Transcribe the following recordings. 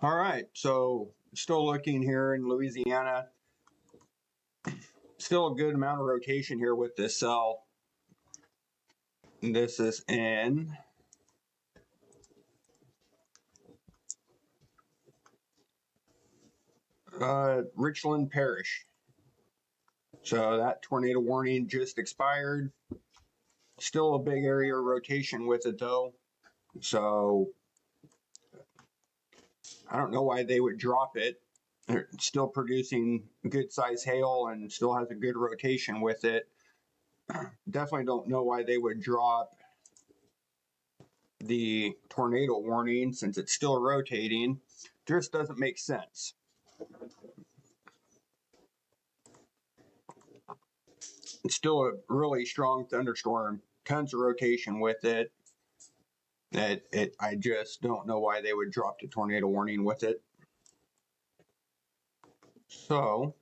All right, so still looking here in Louisiana. Still a good amount of rotation here with this cell. This is in Richland Parish. So that tornado warning just expired. Still a big area of rotation with it though. So I don't know why they would drop it. They're still producing good size hail and still has a good rotation with it. Definitely don't know why they would drop the tornado warning since it's still rotating. Just doesn't make sense. It's still a really strong thunderstorm, tons of rotation with it. I just don't know why they would drop the tornado warning with it. So,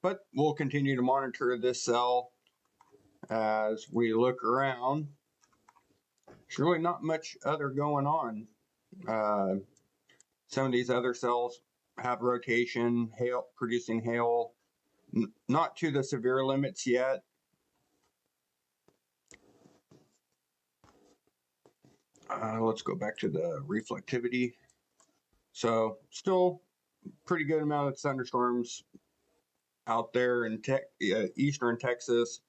but we'll continue to monitor this cell as we look around. There's really not much other going on. Some of these other cells have rotation, hail, producing hail, not to the severe limits yet. Let's go back to the reflectivity. So still pretty good amount of thunderstorms out there in eastern Texas.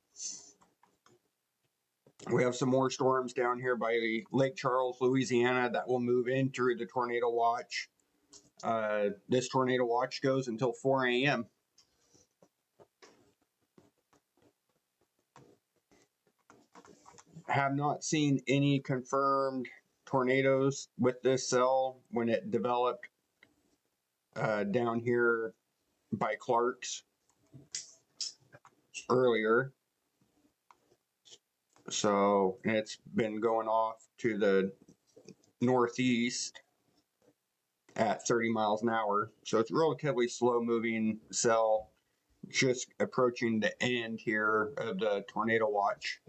We have some more storms down here by Lake Charles, Louisiana that will move in through the tornado watch. This tornado watch goes until 4 a.m. Have not seen any confirmed tornadoes with this cell when it developed down here by Clark's earlier. So it's been going off to the northeast at 30 miles an hour. So it's a relatively slow moving cell, just approaching the end here of the tornado watch.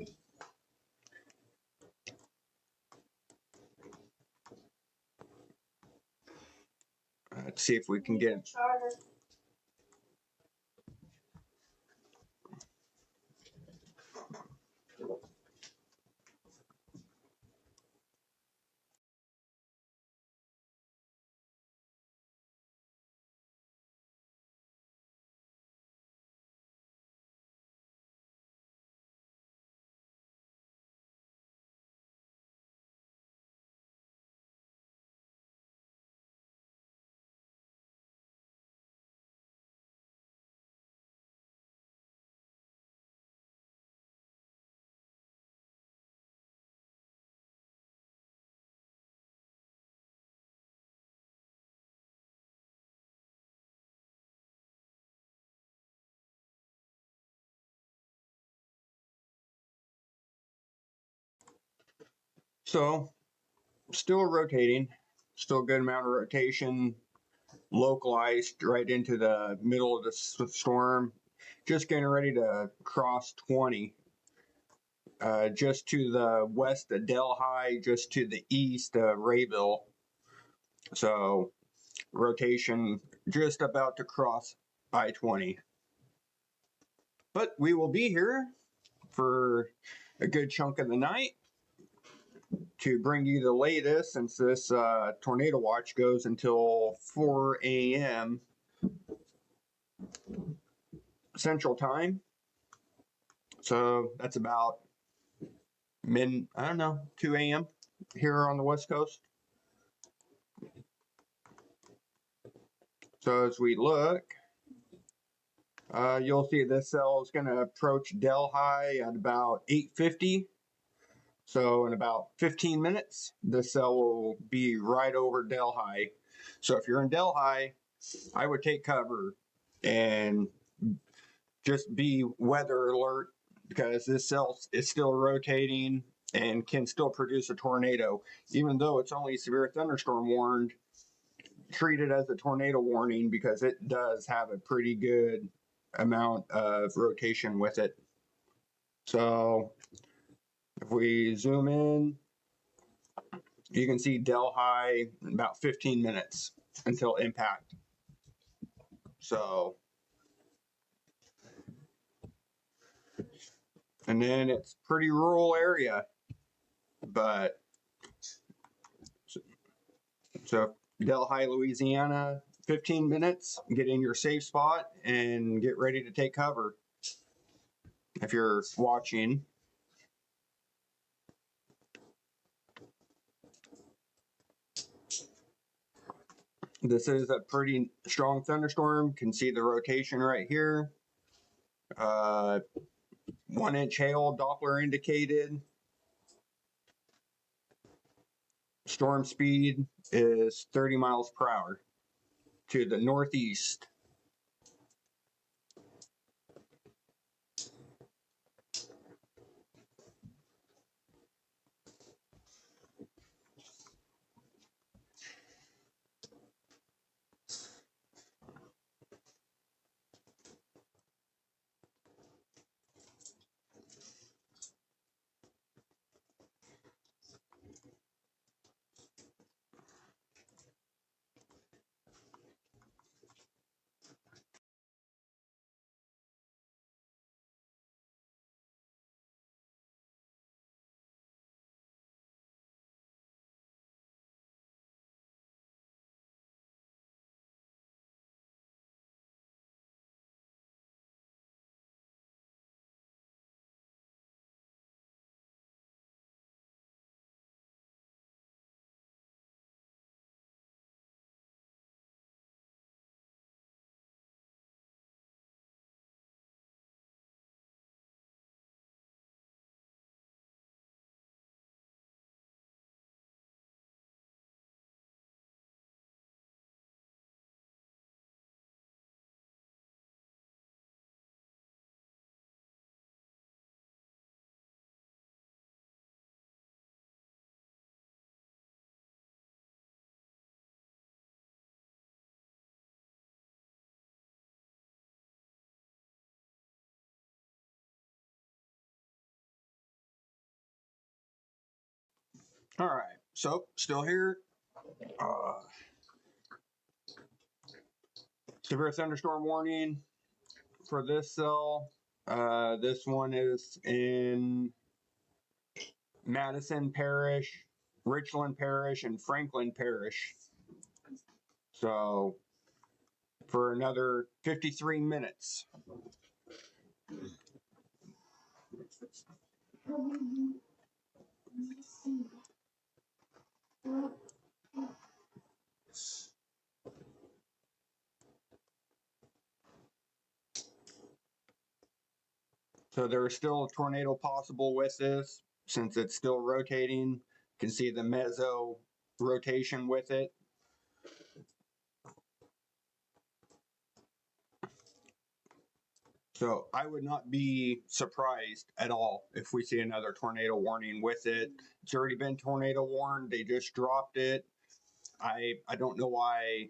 Let's see if we can get so still rotating, still a good amount of rotation, localized right into the middle of the storm, just getting ready to cross 20. Just to the west of Delhi, just to the east of Rayville. So rotation just about to cross I-20. But we will be here for a good chunk of the night to bring you the latest, since this tornado watch goes until 4 a.m. Central Time. So that's about 2 a.m. here on the West Coast. So as we look, you'll see this cell is going to approach Delhi at about 8:50. So in about 15 minutes, this cell will be right over Delhi. So if you're in Delhi, I would take cover and just be weather alert, because this cell is still rotating and can still produce a tornado. Even though it's only severe thunderstorm warned, treat it as a tornado warning because it does have a pretty good amount of rotation with it. So if we zoom in, you can see Delhi in about 15 minutes. until impact. So, and then it's pretty rural area, but so Delhi, Louisiana, 15 minutes, get in your safe spot and get ready to take cover. If you're watching, this is a pretty strong thunderstorm. Can see the rotation right here. 1 inch hail, Doppler indicated. Storm speed is 30 miles per hour to the northeast. All right, so still here. Severe thunderstorm warning for this cell. This one is in Madison Parish, Richland Parish, and Franklin Parish. So for another 53 minutes. So there is still a tornado possible with this since it's still rotating. You can see the meso rotation with it. So I would not be surprised at all if we see another tornado warning with it. It's already been tornado warned. They just dropped it. I don't know why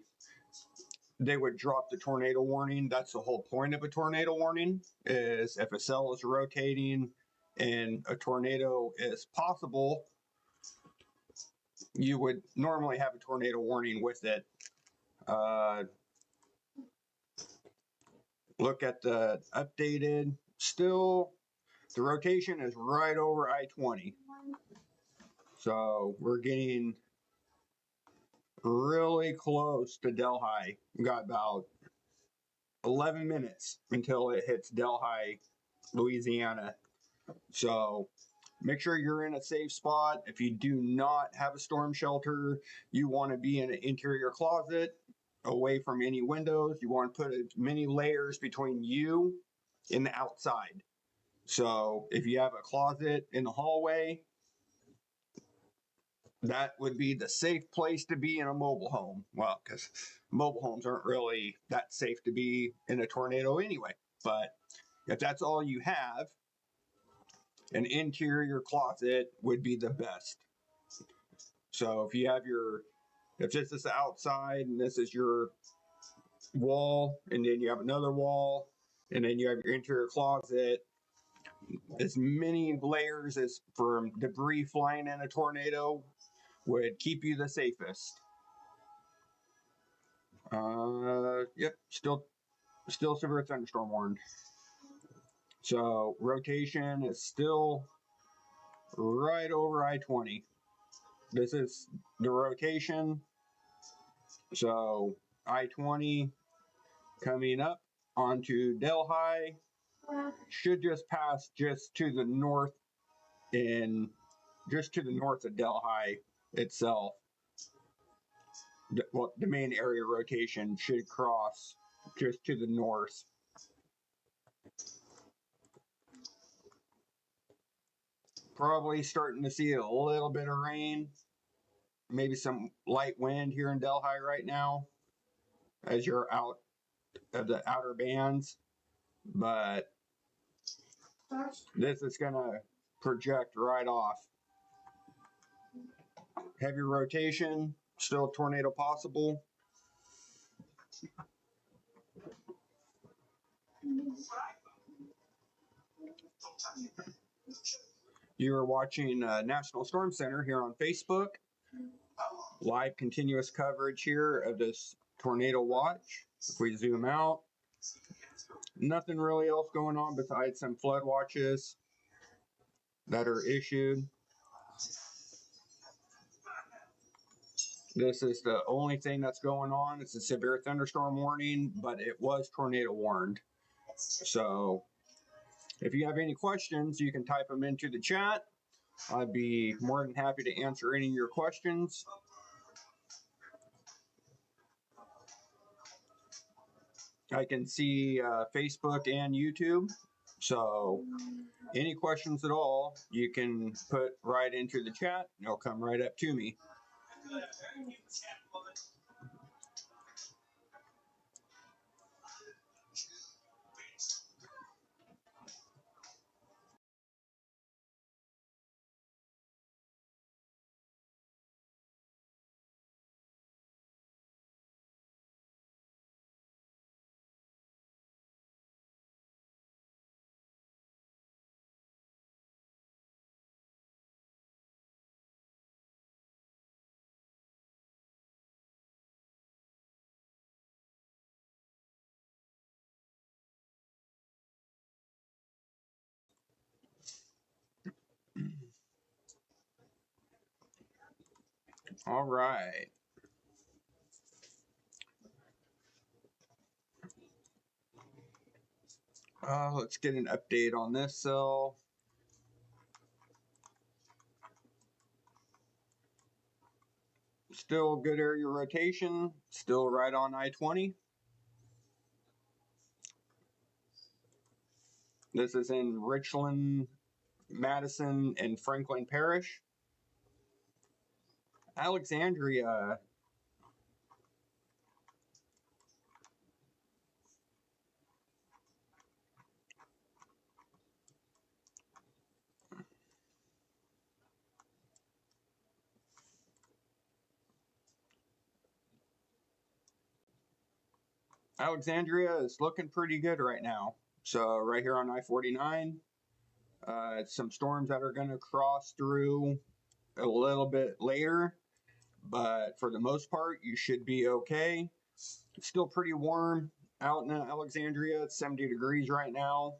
they would drop the tornado warning. That's the whole point of a tornado warning, is if a cell is rotating and a tornado is possible, you would normally have a tornado warning with it. Look at the updated. Still, the rotation is right over I-20. So we're getting really close to Delhi. We got about 11 minutes until it hits Delhi, Louisiana. So make sure you're in a safe spot. If you do not have a storm shelter, you want to be in an interior closet away from any windows. You want to put as many layers between you and the outside. So if you have a closet in the hallway, that would be the safe place to be in a mobile home. Well, because mobile homes aren't really that safe to be in a tornado anyway. But if that's all you have, an interior closet would be the best. So if you have if this is the outside and this is your wall, and then you have another wall, and then you have your interior closet, as many layers as from debris flying in a tornado would keep you the safest. Yep, still severe thunderstorm warned. So rotation is still right over I-20. This is the rotation. So I-20 coming up onto Delhi should just pass just to the north of Delhi itself. The main area rotation should cross just to the north. Probably starting to see a little bit of rain, maybe some light wind here in Delhi right now as you're out of the outer bands, but this is going to project right off. Heavy rotation, still tornado possible. You are watching National Storm Center here on Facebook. Live continuous coverage here of this tornado watch. If we zoom out, nothing really else going on besides some flood watches that are issued. This is the only thing that's going on. It's a severe thunderstorm warning, but it was tornado warned. So if you have any questions, you can type them into the chat. I'd be more than happy to answer any of your questions. I can see Facebook and YouTube. So any questions at all, you can put right into the chat. It'll come right up to me. All right. Let's get an update on this cell. Still good area rotation, still right on I-20. This is in Richland, Madison, and Franklin Parish. Alexandria. Alexandria is looking pretty good right now. So right here on I-49, some storms that are going to cross through a little bit later, but for the most part, you should be okay. It's still pretty warm out in Alexandria. It's 70 degrees right now.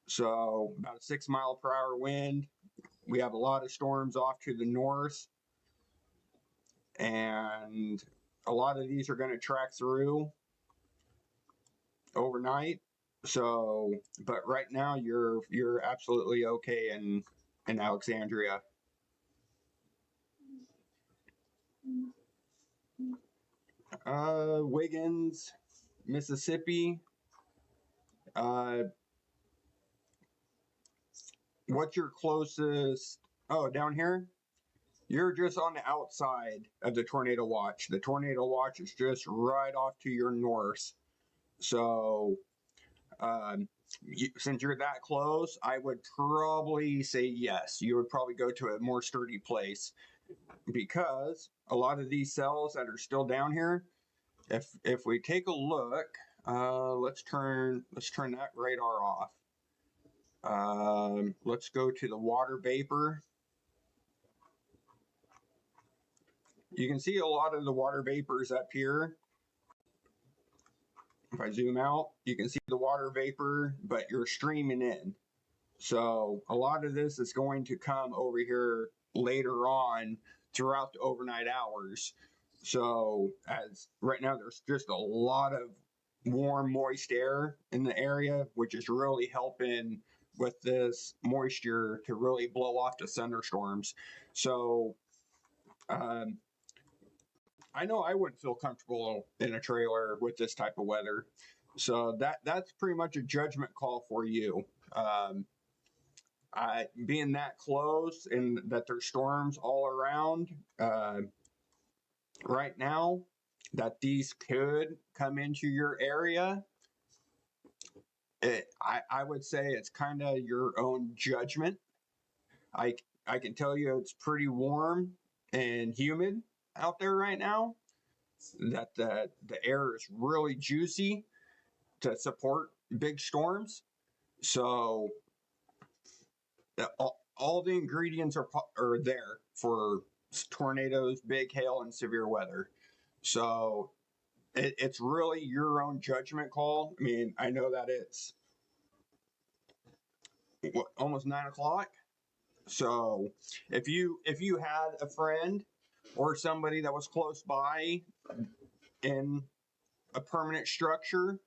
So about a 6 mile per hour wind. We have a lot of storms off to the north, and a lot of these are going to track through overnight. So, but right now you're absolutely okay in Alexandria. Wiggins, Mississippi. What's your closest? Oh, down here? You're just on the outside of the tornado watch. The tornado watch is just right off to your north. So, since you're that close, I would probably say yes. You would probably go to a more sturdy place, because a lot of these cells that are still down here, if we take a look, let's turn that radar off. Let's go to the water vapor. You can see a lot of the water vapors up here. If I zoom out, you can see the water vapor, but you're streaming in. So a lot of this is going to come over here later on throughout the overnight hours. So as right now, there's just a lot of warm, moist air in the area, which is really helping with this moisture to really blow off the thunderstorms. So I know I wouldn't feel comfortable in a trailer with this type of weather. So that's pretty much a judgment call for you. Being that close and that there's storms all around right now, that these could come into your area. I would say it's kind of your own judgment. I can tell you it's pretty warm and humid out there right now. That the air is really juicy to support big storms. So all the ingredients are there for tornadoes, big hail, and severe weather. So it's really your own judgment call. I mean, I know that it's almost 9 o'clock. So if you had a friend or somebody that was close by in a permanent structure,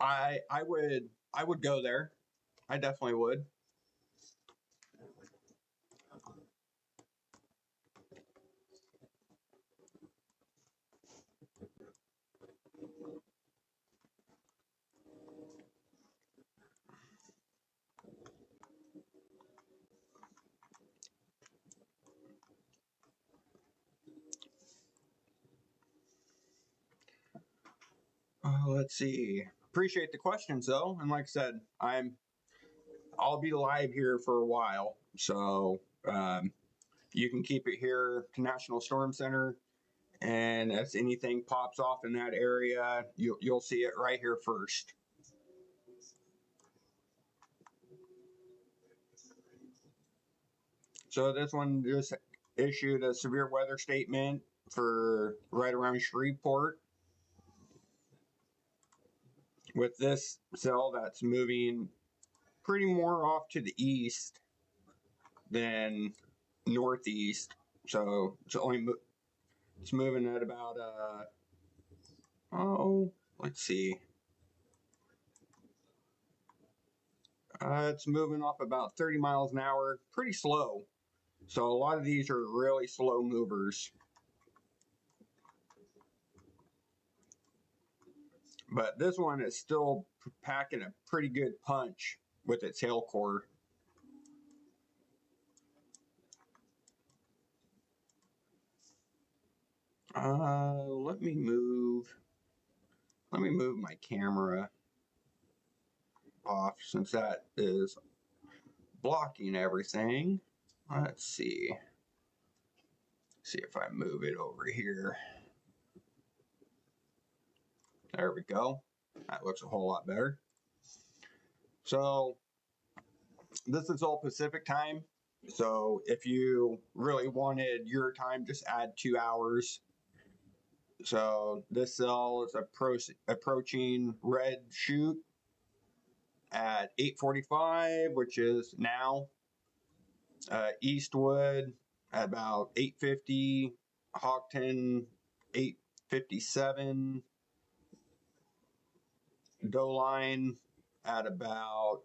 I would go there. I definitely would. Let's see. Appreciate the questions though, and like I said, I'll be live here for a while, so you can keep it here to National Storm Center, and as anything pops off in that area, you'll see it right here first. So this one just issued a severe weather statement for right around Shreveport. With this cell that's moving pretty more off to the east than northeast. So it's moving at about let's see. It's moving off about 30 miles an hour, pretty slow. So a lot of these are really slow movers. But this one is still packing a pretty good punch with its hail core. Let me move my camera off since that is blocking everything. Let's see. See if I move it over here. There we go. That looks a whole lot better. So this is all Pacific time. So if you really wanted your time, just add 2 hours. So this cell is approaching red chute at 8:45, which is now. Eastwood at about 8:50. Houghton 8:57. Doline at about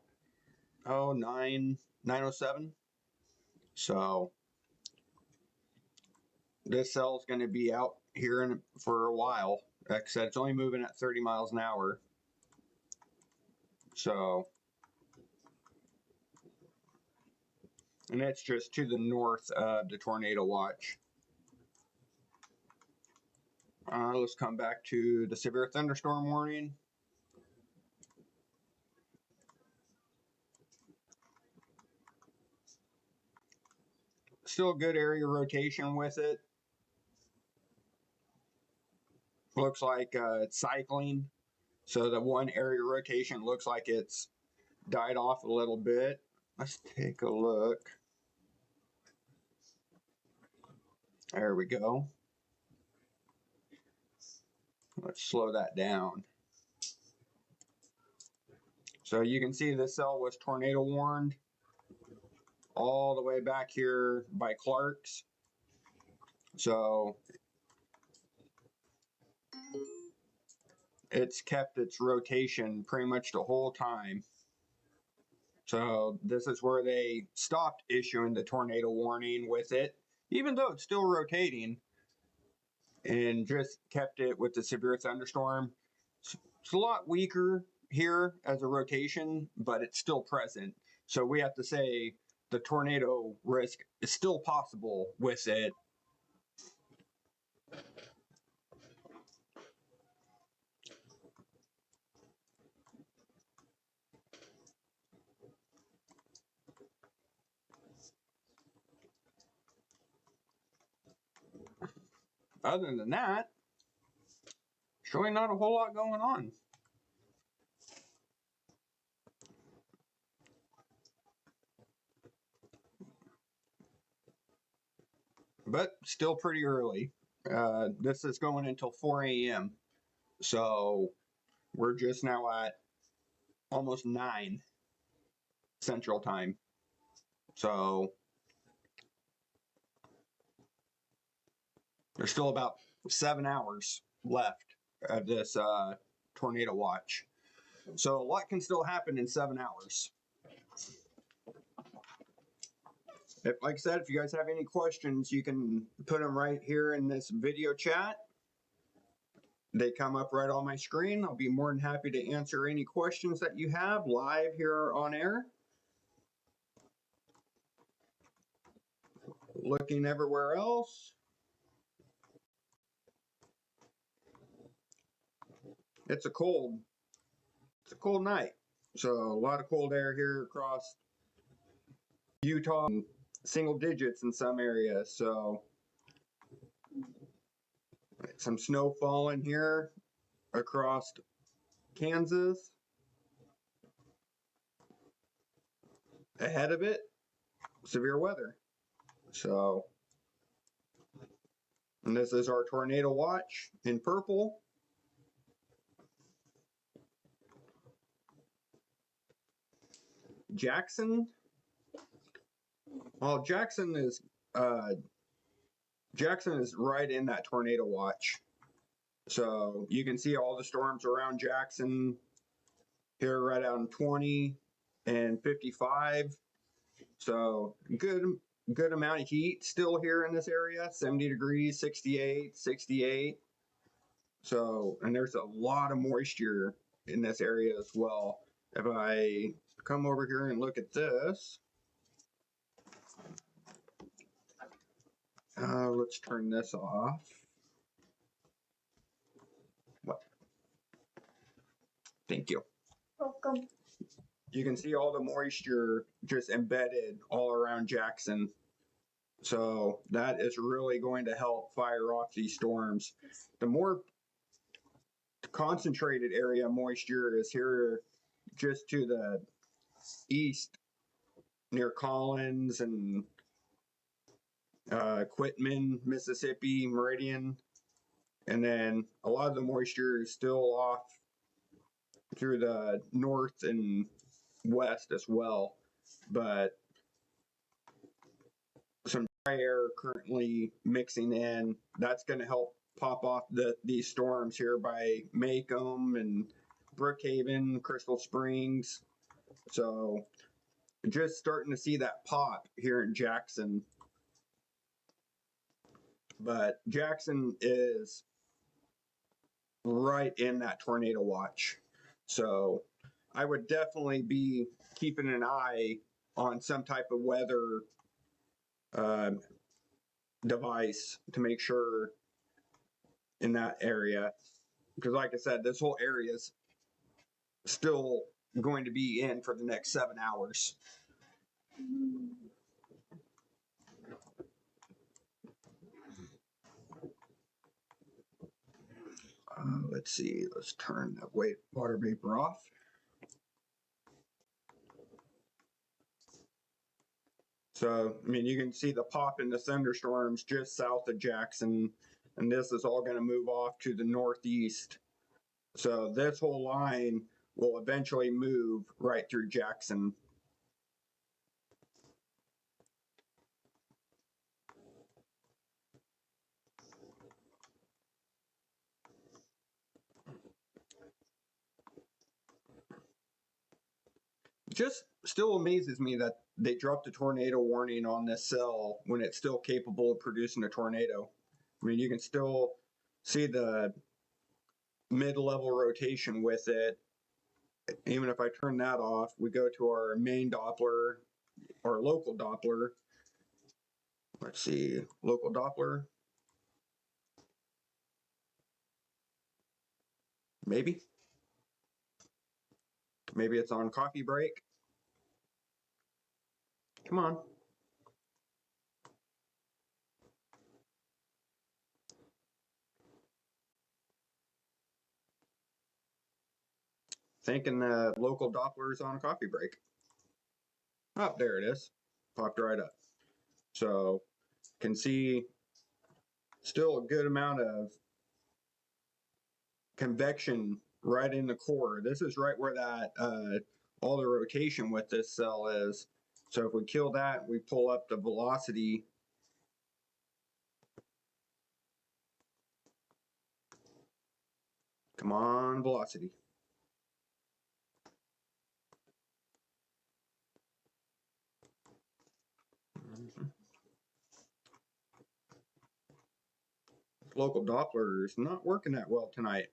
9:07. So this cell is going to be out here for a while. Like I said, it's only moving at 30 miles an hour. So, and that's just to the north of the tornado watch. Let's come back to the severe thunderstorm warning. Still a good area rotation with it. Looks like it's cycling. So the one area rotation looks like it's died off a little bit. Let's take a look. There we go. Let's slow that down. So you can see this cell was tornado warned all the way back here by Clark's. So it's kept its rotation pretty much the whole time. So this is where they stopped issuing the tornado warning with it, even though it's still rotating, and just kept it with the severe thunderstorm. It's a lot weaker here as a rotation, but it's still present. So we have to say the tornado risk is still possible with it. Other than that, really not a whole lot going on. But still pretty early. This is going until 4 a.m. So we're just now at almost 9 Central Time. So there's still about 7 hours left of this tornado watch. So a lot can still happen in 7 hours. Like I said, if you guys have any questions, you can put them right here in this video chat. They come up right on my screen. I'll be more than happy to answer any questions that you have live here on air. Looking everywhere else. It's a cold night. So a lot of cold air here across Utah, and single digits in some areas. So some snow falling here across Kansas. Ahead of it, severe weather. So, and this is our tornado watch in purple. Jackson. Well, Jackson is right in that tornado watch. So you can see all the storms around Jackson here right on 20 and 55. So good amount of heat still here in this area, 70 degrees, 68. So, and there's a lot of moisture in this area as well. If I come over here and look at this, let's turn this off. What? Thank you. Welcome. You can see all the moisture just embedded all around Jackson. So that is really going to help fire off these storms. The more concentrated area moisture is here just to the east near Collins and Quitman, Mississippi, Meridian. And then a lot of the moisture is still off through the north and west as well. But some dry air currently mixing in, that's going to help pop off these storms here by Macomb and Brookhaven, Crystal Springs. So just starting to see that pop here in Jackson. But Jackson is right in that tornado watch. So I would definitely be keeping an eye on some type of weather device to make sure in that area. Because like I said, this whole area is still going to be in for the next 7 hours. Let's see, let's turn that water vapor off. So, I mean, you can see the pop in the thunderstorms just south of Jackson, and this is all going to move off to the northeast. So this whole line will eventually move right through Jackson. Just still amazes me that they dropped a tornado warning on this cell when it's still capable of producing a tornado. I mean, you can still see the mid-level rotation with it. Even if I turn that off, we go to our main Doppler, or local Doppler. Let's see, local Doppler. Maybe it's on coffee break. Come on. Thinking the local Doppler is on a coffee break. Oh, there it is. Popped right up. So can see still a good amount of convection right in the core. This is right where that all the rotation with this cell is. So if we kill that, we pull up the velocity. Come on, velocity. Local Doppler is not working that well tonight.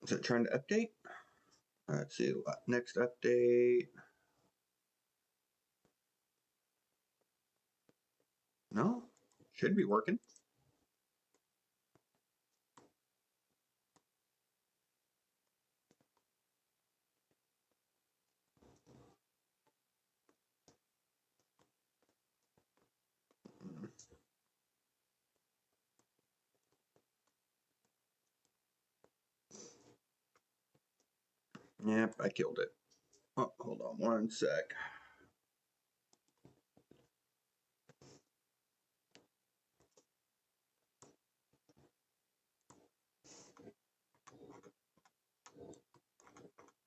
Is it trying to update? Let's see, next update. No, should be working. Yep, I killed it. Oh, hold on one sec.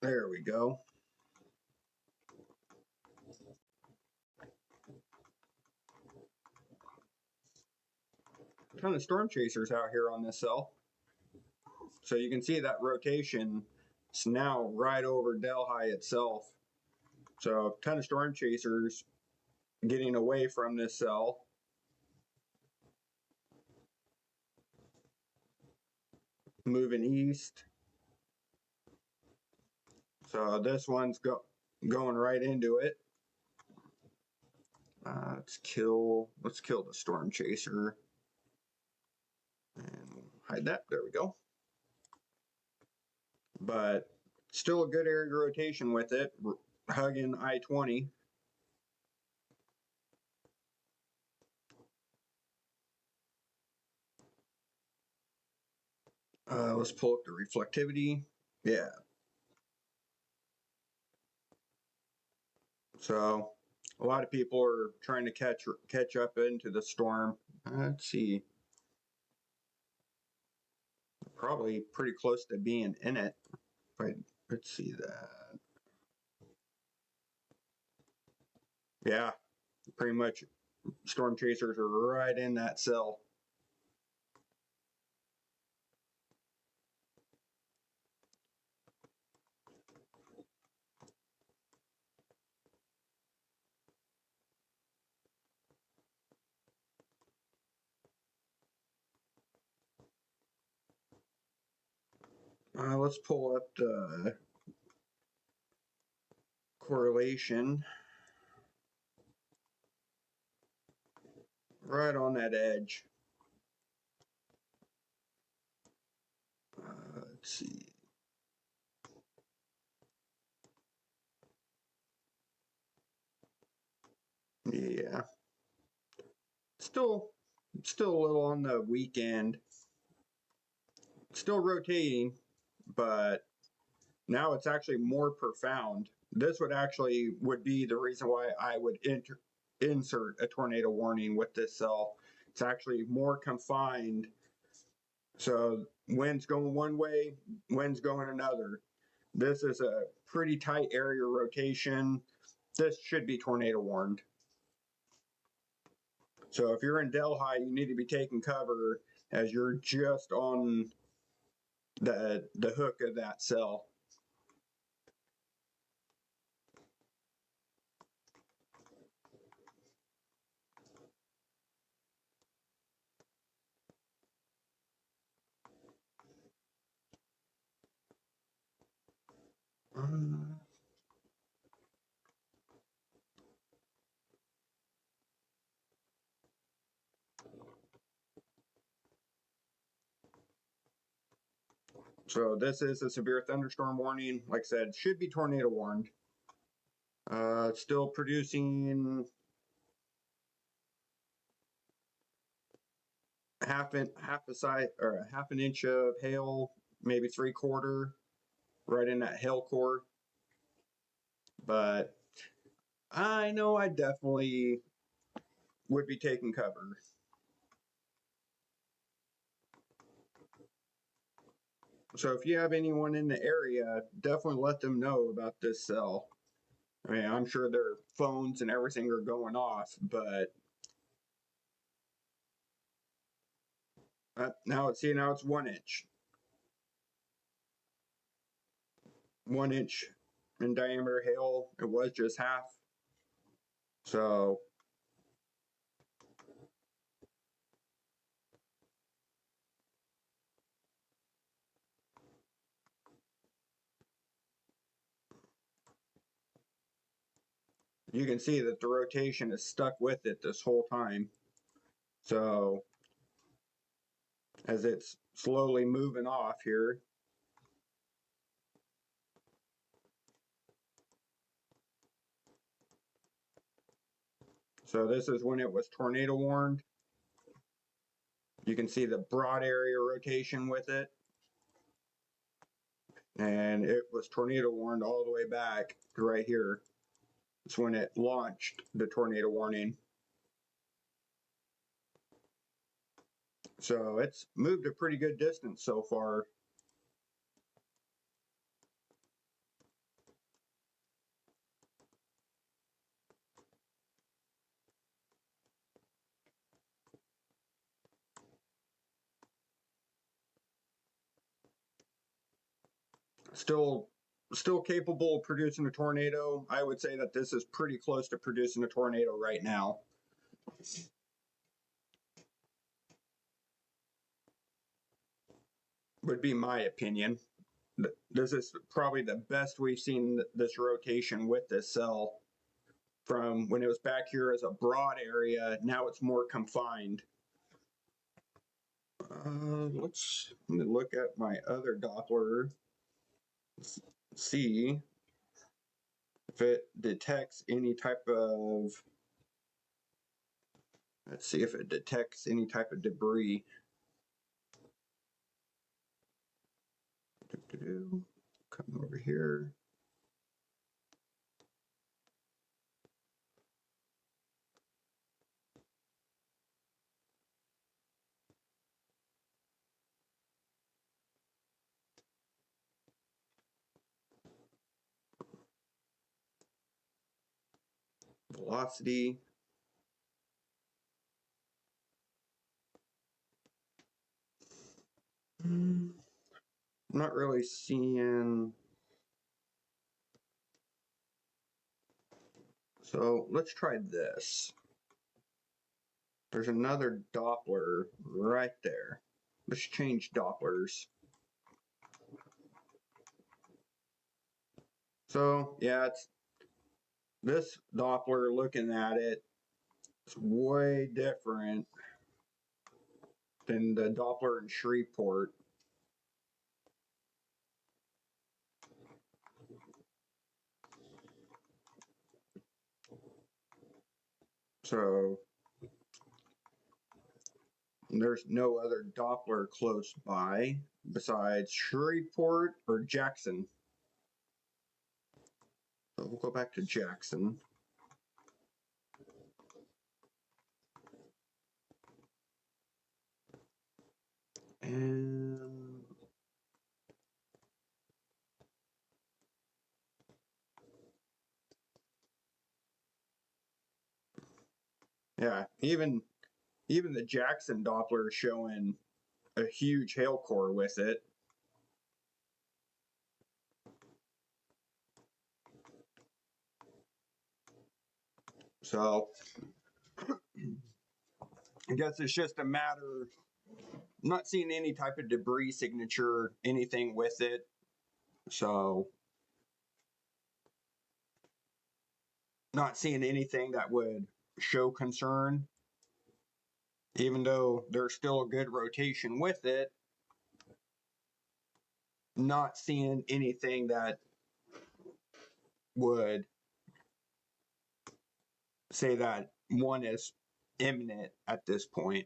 There we go. A ton of storm chasers out here on this cell. So you can see that rotation is now right over Delhi itself. So a ton of storm chasers getting away from this cell. Moving east. So this one's going right into it. Let's kill the storm chaser and hide that. There we go. But still a good area rotation with it, hugging I-20. Let's pull up the reflectivity. Yeah. So a lot of people are trying to catch up into the storm. Let's see. Probably pretty close to being in it. But let's see that. Yeah, pretty much storm chasers are right in that cell. Let's pull up the correlation. Right on that edge. Let's see. Yeah. Still a little on the weekend. Still rotating, but Now it's actually more profound. This would be the reason why I would insert a tornado warning with this cell. It's actually more confined. So wind's going one way, wind's going another. This is a pretty tight area rotation. This should be tornado warned. So if you're in Delhi, you need to be taking cover as you're just on the hook of that cell. So this is a severe thunderstorm warning. Like I said, should be tornado warned. Still producing half an inch of hail, maybe 3/4, right in that hail core. But I know I definitely would be taking cover. So if you have anyone in the area, definitely let them know about this cell. I mean, I'm sure their phones and everything are going off, but now it's 1 inch. 1 inch in diameter hail. It was just half. So you can see that the rotation is stuck with it this whole time. So as it's slowly moving off here. So this is when it was tornado warned. You can see the broad area rotation with it. And it was tornado warned all the way back to right here. It's when it launched the tornado warning. So it's moved a pretty good distance so far. Still capable of producing a tornado. I would say that this is pretty close to producing a tornado right now. Would be my opinion. This is probably the best we've seen this rotation with this cell. From when it was back here as a broad area, now it's more confined. Let me look at my other Doppler. See if it detects any type of, let's see if it detects any type of debris. Come over here. Velocity. I'm not really seeing. So let's try this. There's another Doppler right there. Let's change Dopplers. So yeah, it's this Doppler looking at it. It's way different than the Doppler in Shreveport. So there's no other Doppler close by besides Shreveport or Jackson. So we'll go back to Jackson. And yeah, even the Jackson Doppler is showing a huge hail core with it. So I guess it's just a matter, I'm not seeing any type of debris signature, anything with it. So not seeing anything that would show concern, even though there's still a good rotation with it. Not seeing anything that would say that one is imminent at this point.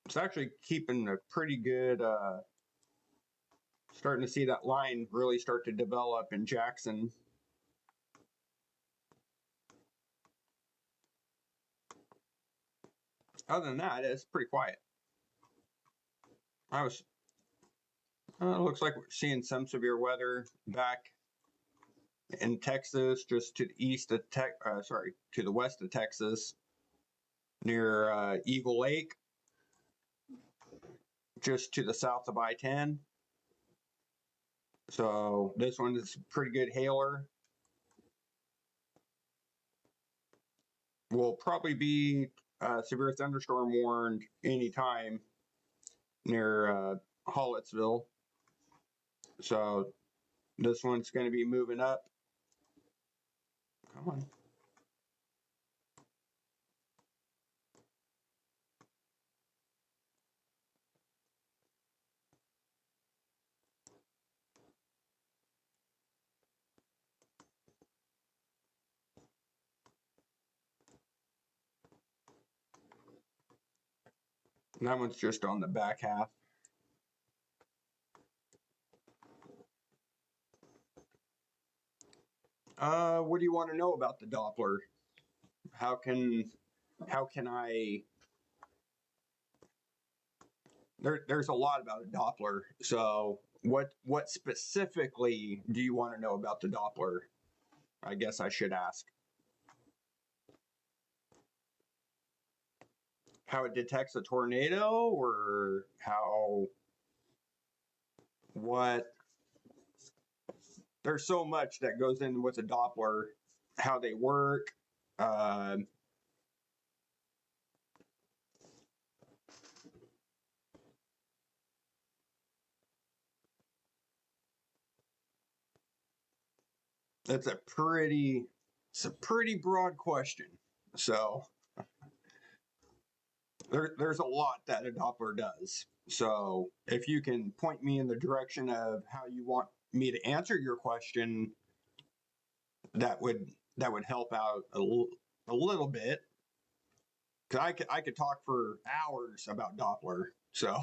It's actually keeping a pretty good, starting to see that line really start to develop in Jackson. Other than that, it's pretty quiet. Looks like we're seeing some severe weather back in Texas, just to the east of to the west of Texas, near Eagle Lake, just to the south of I-10. So this one is pretty good hailer. Will probably be severe thunderstorm warned anytime near Hollettsville. So this one's going to be moving up. Come on. And that one's just on the back half. What do you want to know about the Doppler? How can I? There's a lot about a Doppler. So what specifically do you want to know about the Doppler? I guess I should ask. How it detects a tornado, or what? There's so much that goes in with a Doppler, how they work. It's a pretty broad question. So there's a lot that a Doppler does. So if you can point me in the direction of how you want me to answer your question, that would help out a little bit. Cause I could talk for hours about Doppler. So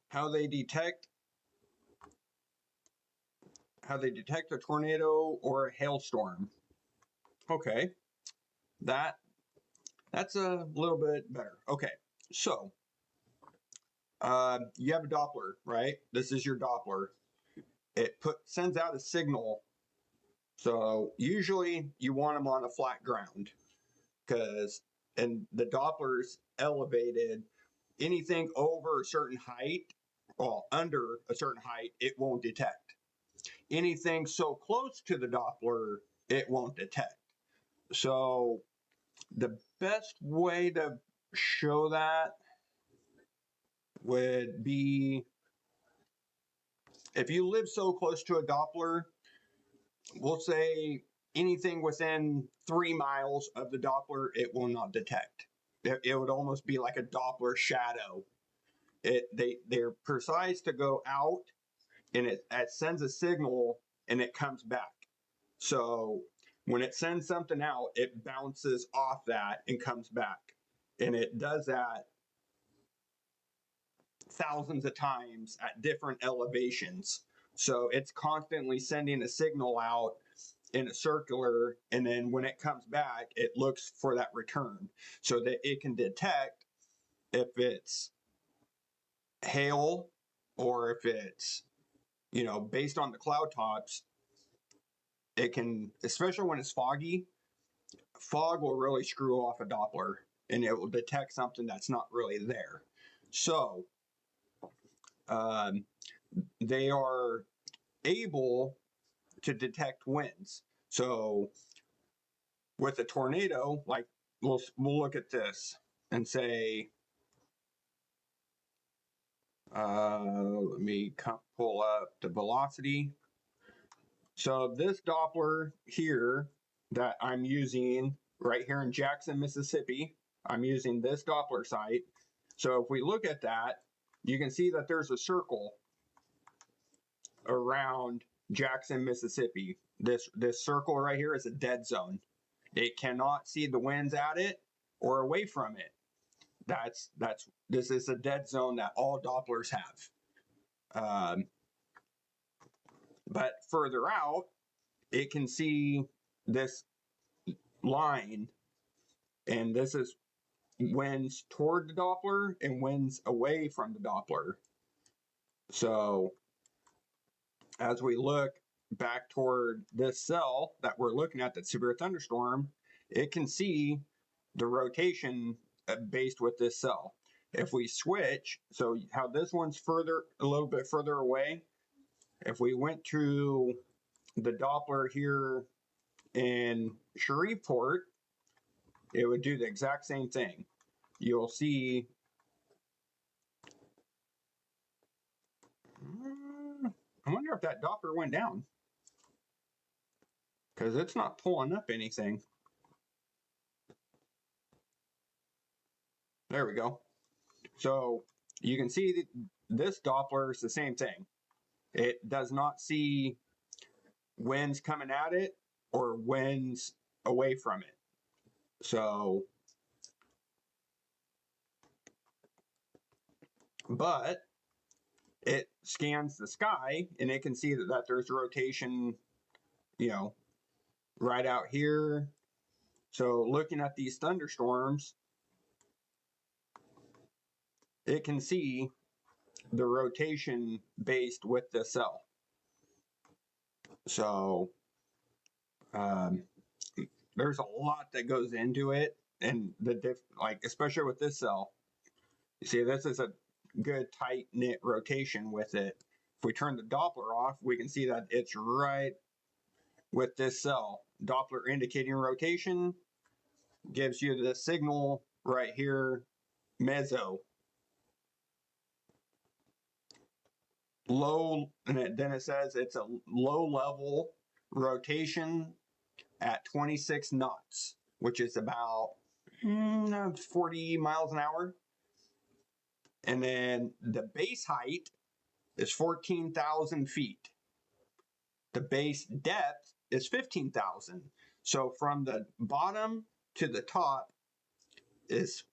how they detect a tornado or a hailstorm. Okay, that's a little bit better. Okay, so you have a Doppler, right? This is your Doppler. It sends out a signal. So usually you want them on a flat ground, and the Doppler's elevated. Anything over a certain height, well, under a certain height, it won't detect. Anything so close to the Doppler, it won't detect. So the best way to show that would be if you live so close to a Doppler, we'll say anything within 3 miles of the Doppler, it will not detect. it would almost be like a Doppler shadow. They're precise to go out, and it sends a signal and it comes back. So when it sends something out, it bounces off that and comes back. And it does that thousands of times at different elevations. So it's constantly sending a signal out in a circular, and then when it comes back, it looks for that return so that it can detect if it's hail or if it's, based on the cloud tops. It can, especially when it's foggy, fog will really screw off a Doppler and it will detect something that's not really there. So they are able to detect winds. So with a tornado, like we'll look at this and say, let me pull up the velocity. So this Doppler here that I'm using right here in Jackson, Mississippi, I'm using this Doppler site. So if we look at that, you can see that there's a circle around Jackson, Mississippi. This circle right here is a dead zone. It cannot see the winds at it or away from it. This is a dead zone that all Dopplers have. But further out, it can see this line, and this is winds toward the Doppler and winds away from the Doppler. So as we look back toward this cell that we're looking at, that severe thunderstorm, it can see the rotation based with this cell. If we switch, so how this one's a little bit further away, if we went to the Doppler here in Shreveport, it would do the exact same thing. You'll see, I wonder if that Doppler went down, because it's not pulling up anything. There we go. So you can see that this Doppler is the same thing. It does not see winds coming at it or winds away from it. So, but it scans the sky and it can see that there's rotation, right out here. So looking at these thunderstorms, it can see the rotation based with the cell. So there's a lot that goes into it, and especially with this cell. You see, this is a good tight knit rotation with it. If we turn the Doppler off, we can see that it's right with this cell. Doppler indicating rotation gives you the signal right here, meso. Low, and then it says it's a low level rotation at 26 knots, which is about 40 miles an hour. And then the base height is 14,000 feet. The base depth is 15,000. So from the bottom to the top is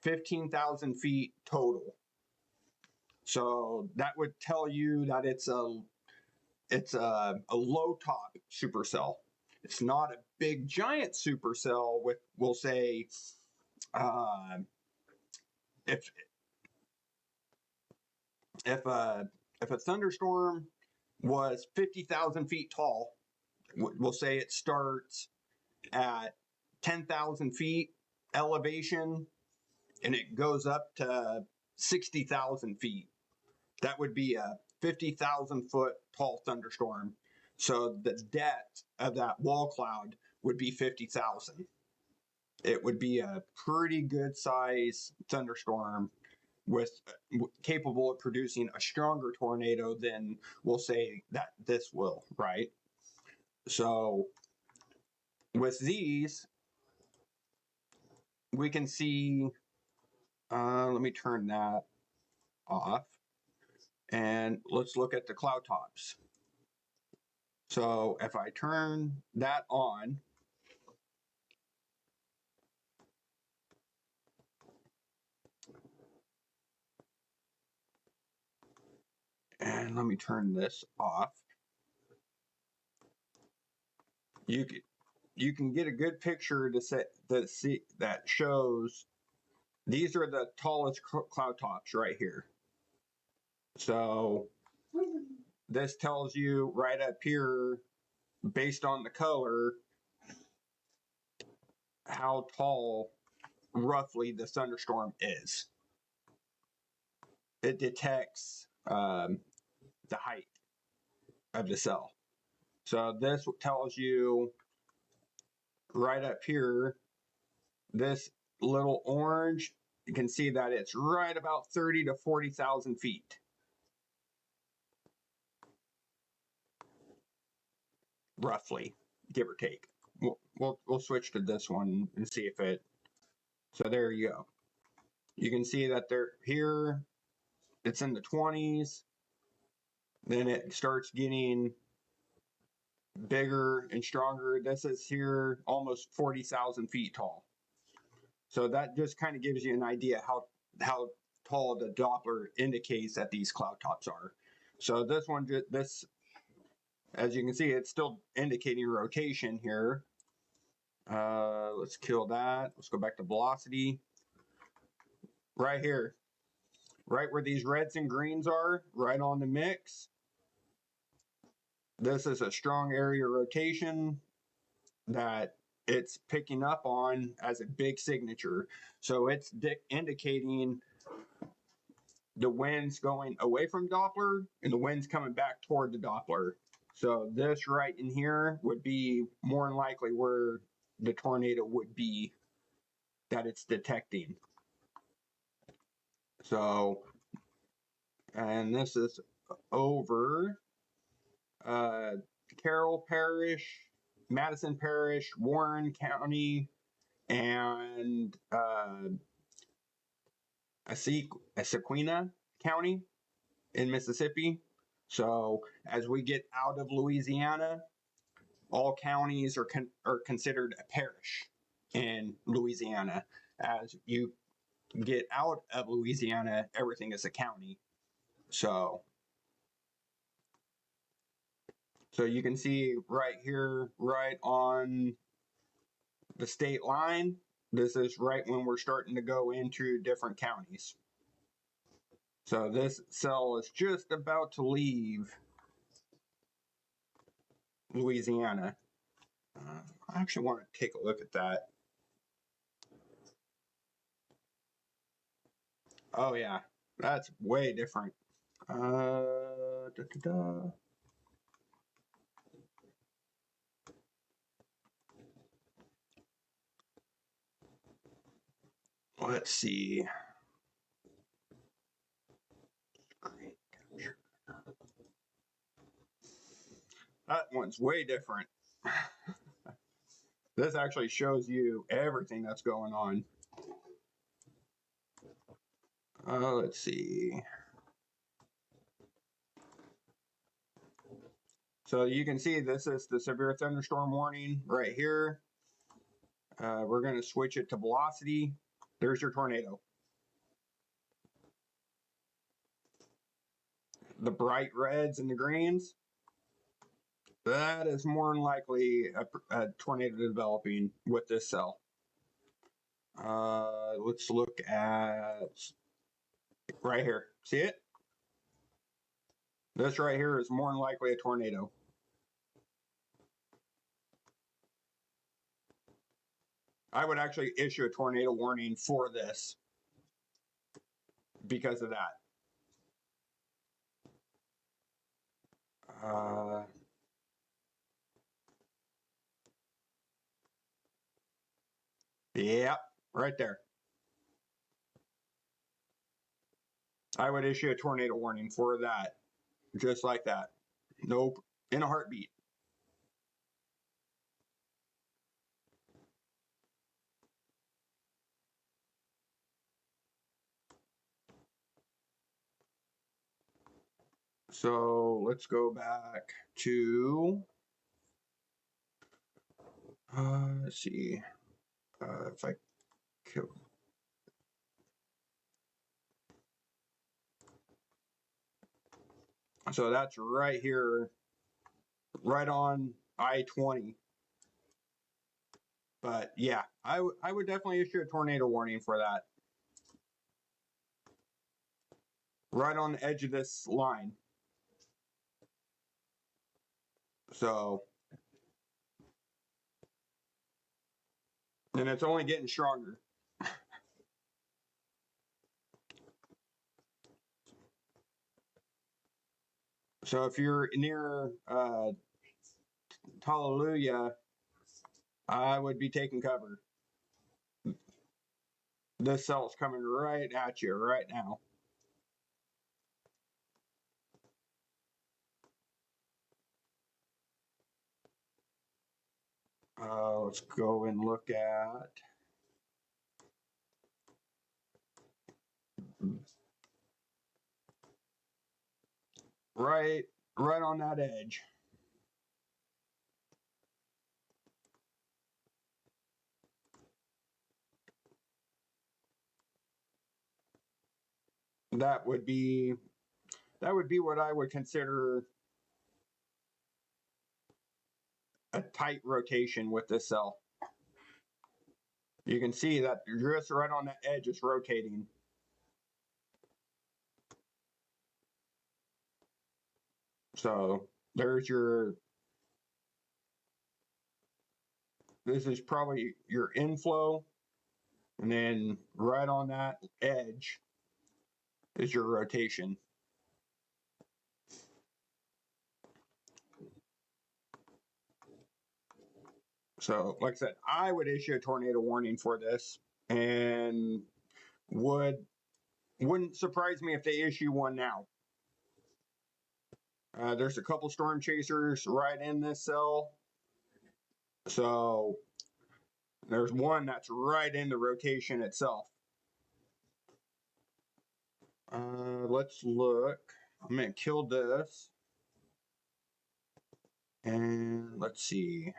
15,000 feet total. So that would tell you that it's a low top supercell. It's not a big giant supercell with, we'll say, if a thunderstorm was 50,000 feet tall, we'll say it starts at 10,000 feet elevation and it goes up to 60,000 feet. That would be a 50,000 foot tall thunderstorm. So the depth of that wall cloud would be 50,000. It would be a pretty good size thunderstorm capable of producing a stronger tornado than we'll say that this will, right? So with these, we can see Let me turn that off. And let's look at the cloud tops. So if I turn that on, and let me turn this off, you can get a good picture that shows these are the tallest cloud tops right here. So this tells you right up here, based on the color, how tall roughly the thunderstorm is. It detects the height of the cell. So this tells you right up here, this little orange, you can see that it's right about 30 to 40,000 feet. Roughly, give or take. We'll switch to this one and see if it, so there you go. You can see that there here, it's in the 20s, then it starts getting bigger and stronger. This is here almost 40,000 feet tall. So that just kind of gives you an idea how tall the Doppler indicates that these cloud tops are. So this one, as you can see, it's still indicating rotation here. Let's kill that. Let's go back to velocity. Right here, right where these reds and greens are, right on the mix. This is a strong area rotation that it's picking up on as a big signature. So it's indicating the wind's going away from Doppler and the wind's coming back toward the Doppler. So this right in here would be more than likely where the tornado would be that it's detecting. So, and this is over Carroll Parish, Madison Parish, Warren County, and Sequina County in Mississippi. So as we get out of Louisiana, all counties are considered a parish in Louisiana. As you get out of Louisiana, everything is a county. So you can see right here, right on the state line, this is right when we're starting to go into different counties. So this cell is just about to leave Louisiana. I actually want to take a look at that. Oh yeah, that's way different. Let's see. That one's way different. This actually shows you everything that's going on. Let's see. So you can see this is the severe thunderstorm warning right here. We're going to switch it to velocity. There's your tornado. The bright reds and the greens, that is more than likely a tornado developing with this cell. Let's look at right here. See it? This right here is more than likely a tornado. I would actually issue a tornado warning for this because of that. Yep, right there. I would issue a tornado warning for that, just like that. Nope, in a heartbeat. So let's go back to, let's see, if I kill. So that's right here, right on I-20. But yeah, I would definitely issue a tornado warning for that. Right on the edge of this line. So, and it's only getting stronger. So if you're near Hallelujah, I would be taking cover. This cell's coming right at you right now. Let's go and look at. Right on that edge. That would be what I would consider a tight rotation with this cell. You can see that just right on that edge it's rotating. So there's your, this is probably your inflow, and then right on that edge is your rotation. So like I said, I would issue a tornado warning for this, and wouldn't surprise me if they issue one now. There's a couple storm chasers right in this cell. So there's one that's right in the rotation itself. Let's look. I'm going to kill this. And let's see.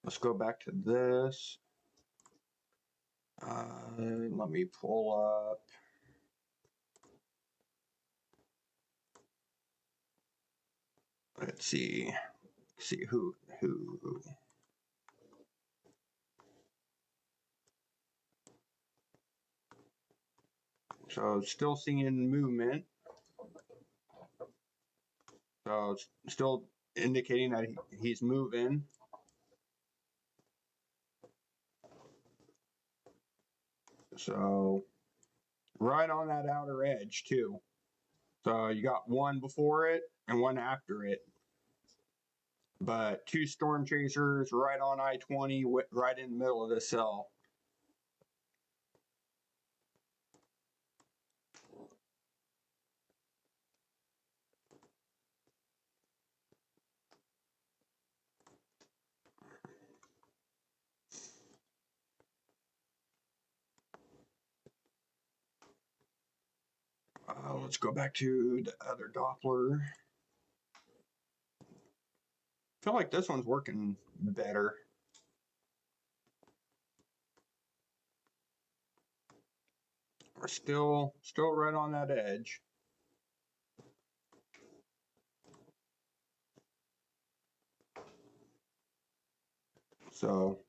Let's go back to this. Let me pull up. Let's see. See who. So still seeing movement. So it's still indicating that he's moving. So right on that outer edge too. So you got one before it and one after it. But two storm chasers right on I-20, right in the middle of the cell. Let's go back to the other Doppler. I feel like this one's working better. We're still right on that edge. So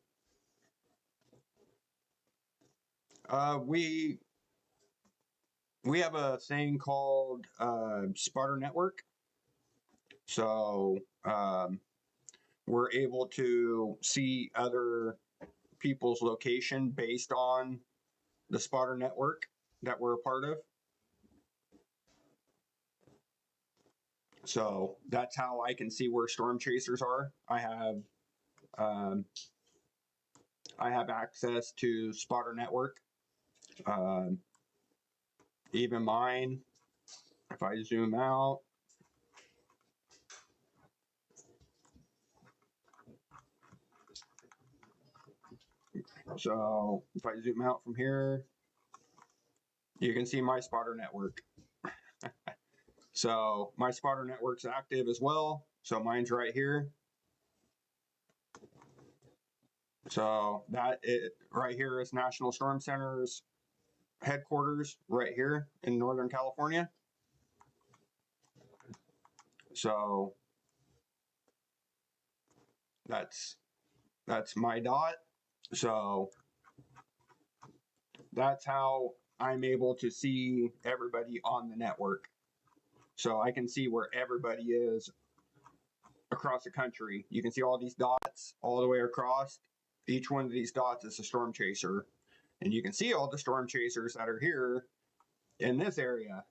we have a thing called spotter network. So we're able to see other people's location based on the spotter network that we're a part of. So that's how I can see where storm chasers are. I have access to spotter network. Even mine, if I zoom out, so if I zoom out from here, you can see my spotter network. So my spotter network's active as well. So mine's right here. So right here is National Storm Center's headquarters right here in Northern California. So that's my dot. So that's how I'm able to see everybody on the network. So I can see where everybody is across the country. You can see all these dots all the way across. Each one of these dots is a storm chaser. And you can see all the storm chasers that are here in this area.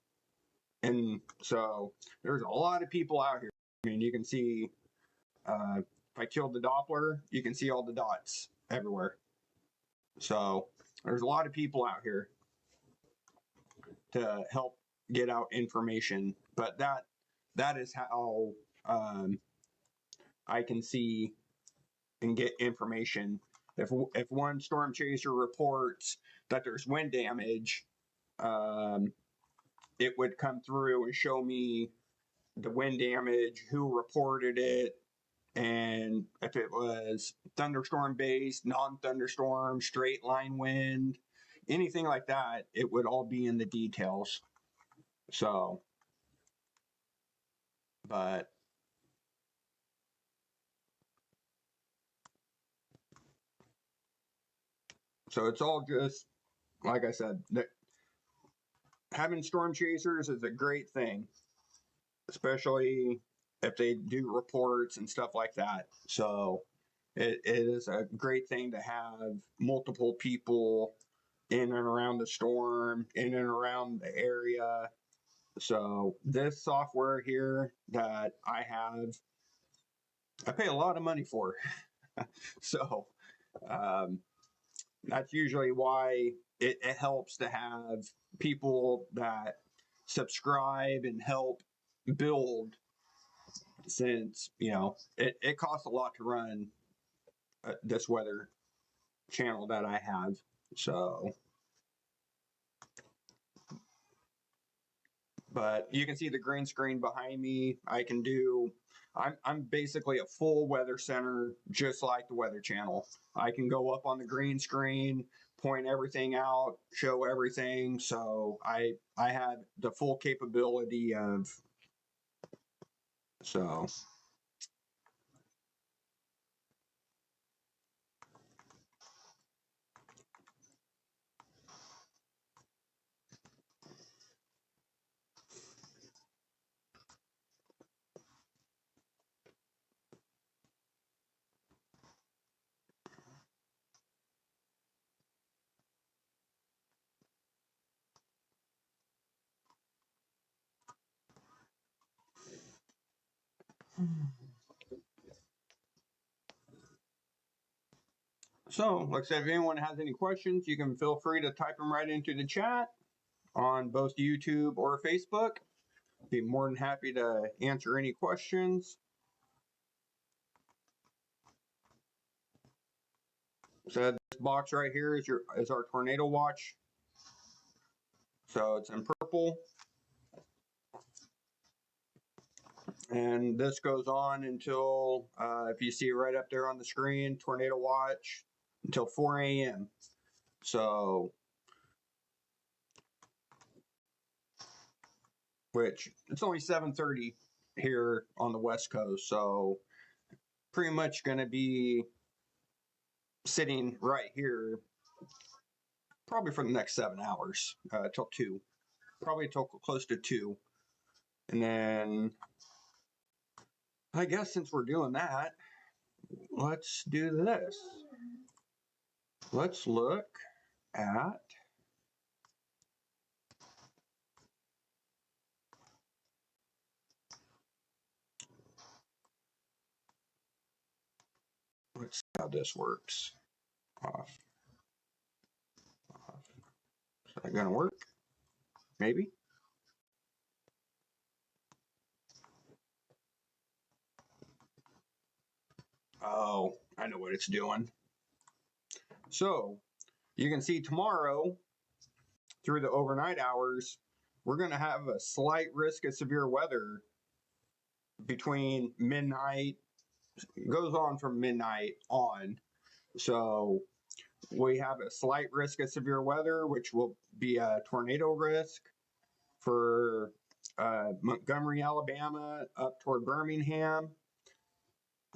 And so there's a lot of people out here. I mean, you can see, if I killed the Doppler, you can see all the dots everywhere. So there's a lot of people out here to help get out information. But that is how I can see and get information. If one storm chaser reports that there's wind damage, it would come through and show me the wind damage, who reported it, and if it was thunderstorm based, non-thunderstorm, straight line wind, anything like that, it would all be in the details. So, but so it's all just, like I said, having storm chasers is a great thing, especially if they do reports and stuff like that. So it is a great thing to have multiple people in and around the storm, in and around the area. So this software here that I have, I pay a lot of money for. So that's usually why it helps to have people that subscribe and help build, since, you know, it costs a lot to run this weather channel that I have. So, but you can see the green screen behind me. I'm basically a full weather center, just like the Weather Channel. I can go up on the green screen, point everything out, show everything. So I have the full capability of, so. So, like I said, if anyone has any questions, you can feel free to type them right into the chat on both YouTube or Facebook. Be more than happy to answer any questions. So this box right here is our tornado watch. So it's in purple. And this goes on until, if you see right up there on the screen, tornado watch, until 4 a.m. So, which it's only 7:30 here on the West Coast. So pretty much going to be sitting right here probably for the next 7 hours, till 2, probably till close to 2. And then I guess since we're doing that, let's do this. Let's look at let's see how this works. Off. Is that gonna work? Maybe. Oh, I know what it's doing. So you can see tomorrow through the overnight hours, we're going to have a slight risk of severe weather between midnight, goes on from midnight on. So we have a slight risk of severe weather, which will be a tornado risk for Montgomery, Alabama, up toward Birmingham.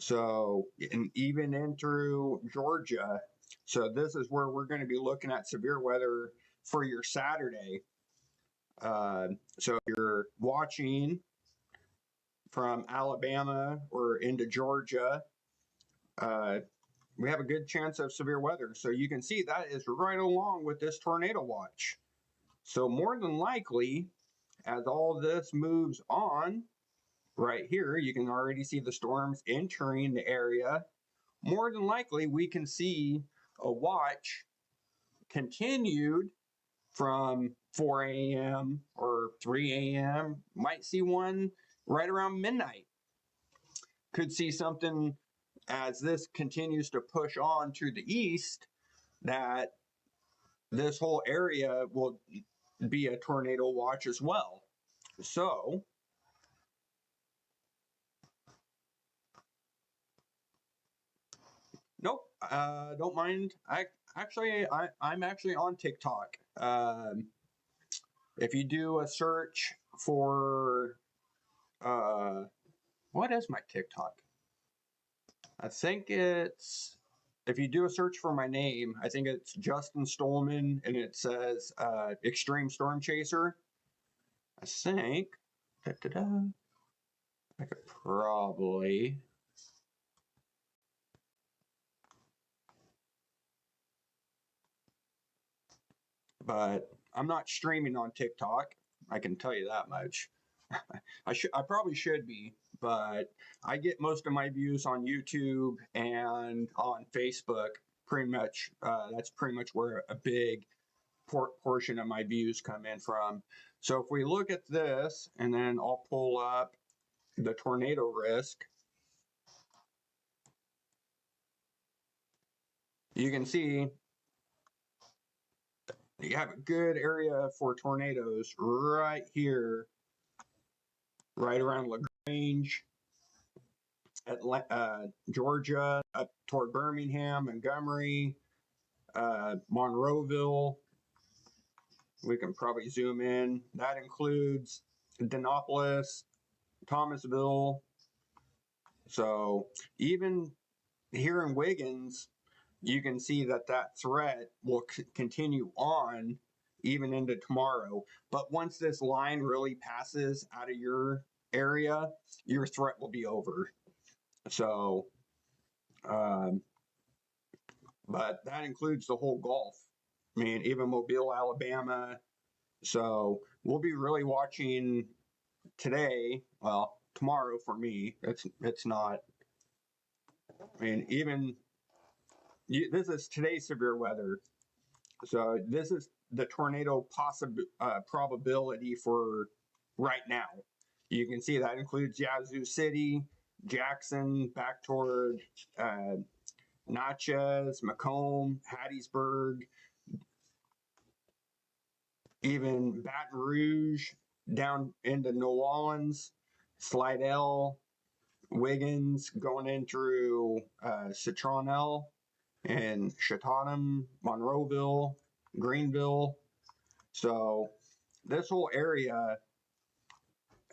So, and even in through Georgia. So this is where we're going to be looking at severe weather for your Saturday. So if you're watching from Alabama or into Georgia, we have a good chance of severe weather. So you can see that is right along with this tornado watch. So more than likely, as all this moves on, right here, you can already see the storms entering the area. More than likely, we can see a watch continued from 4 a.m. or 3 a.m. Might see one right around midnight. Could see something as this continues to push on to the east, that this whole area will be a tornado watch as well. So nope, don't mind. I'm actually on TikTok. If you do a search for what is my TikTok? I think it's, if you do a search for my name, I think it's Justin Stolman, and it says Extreme Storm Chaser. I think I could probably. But I'm not streaming on TikTok. I can tell you that much. I probably should be, but I get most of my views on YouTube and on Facebook. Pretty much, that's pretty much where a big portion of my views come in from. So if we look at this, and then I'll pull up the tornado risk, you can see you have a good area for tornadoes right here, right around LaGrange, Georgia, up toward Birmingham, Montgomery, Monroeville. We can probably zoom in. That includes Denopolis, Thomasville. So even here in Wiggins, you can see that that threat will continue on even into tomorrow. But once this line really passes out of your area, your threat will be over. So, but that includes the whole Gulf. I mean, even Mobile, Alabama. So we'll be really watching today. Well, tomorrow for me. It's not. I mean, even this is today's severe weather. So this is the tornado probability for right now. You can see that includes Yazoo City, Jackson, back toward Natchez, Macomb, Hattiesburg, even Baton Rouge, down into New Orleans, Slidell, Wiggins, going in through Citronelle and Chatham, Monroeville, Greenville. So this whole area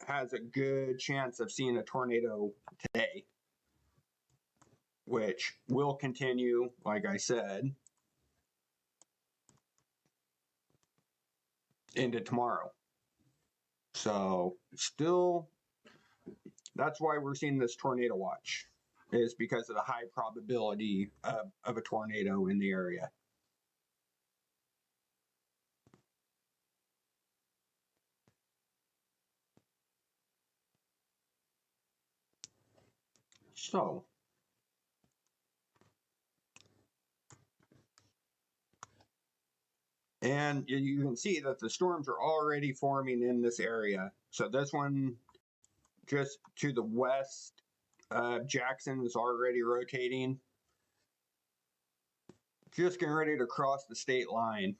has a good chance of seeing a tornado today, which will continue, like I said, into tomorrow. So still, that's why we're seeing this tornado watch, is because of the high probability of a tornado in the area. So, and you can see that the storms are already forming in this area. So this one just to the west, Jackson is already rotating. Just getting ready to cross the state line.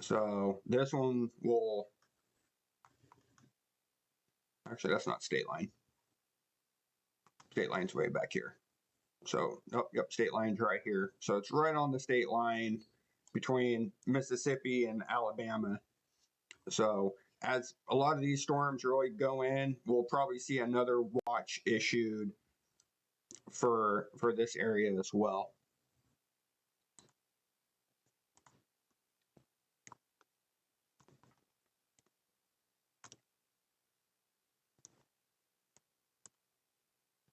So this one will Actually, that's not state line. State line's way back here. So, oh, yep, state line's right here. So it's right on the state line between Mississippi and Alabama. So as a lot of these storms really go in, we'll probably see another watch issued for this area as well.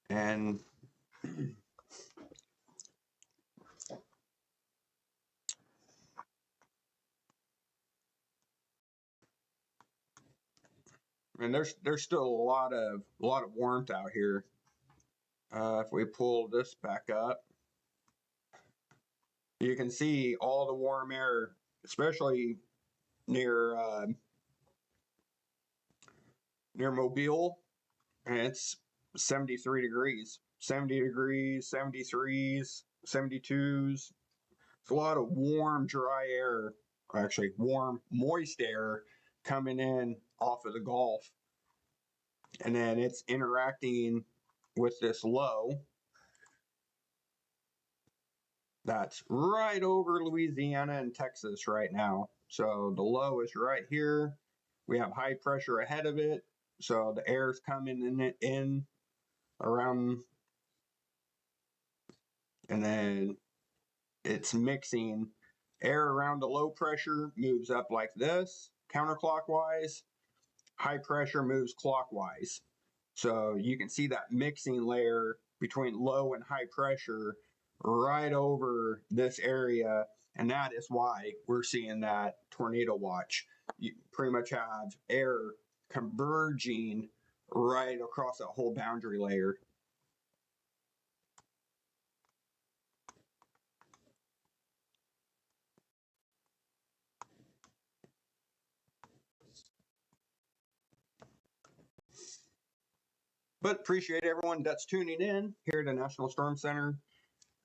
And there's still a lot of warmth out here. If we pull this back up, you can see all the warm air, especially near near Mobile, and it's 73 degrees, 70 degrees, 73s, 72s. It's a lot of warm, dry air, or actually warm, moist air coming in off of the Gulf. And then it's interacting with this low that's right over Louisiana and Texas right now. So the low is right here. We have high pressure ahead of it. So the air's coming in around, and then it's mixing. Air around the low pressure moves up like this, counterclockwise. High pressure moves clockwise. So you can see that mixing layer between low and high pressure right over this area. And that is why we're seeing that tornado watch. You pretty much have air converging right across that whole boundary layer. But appreciate everyone that's tuning in here at the National Storm Center.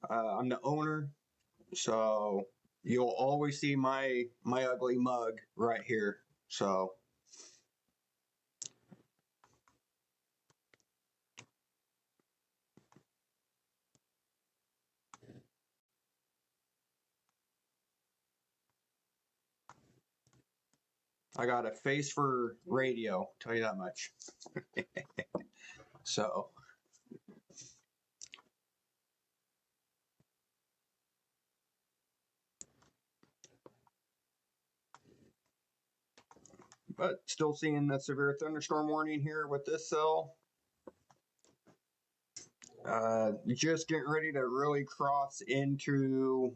I'm the owner, so you'll always see my ugly mug right here. So I got a face for radio, tell you that much. So but still seeing the severe thunderstorm warning here with this cell. Just getting ready to really cross into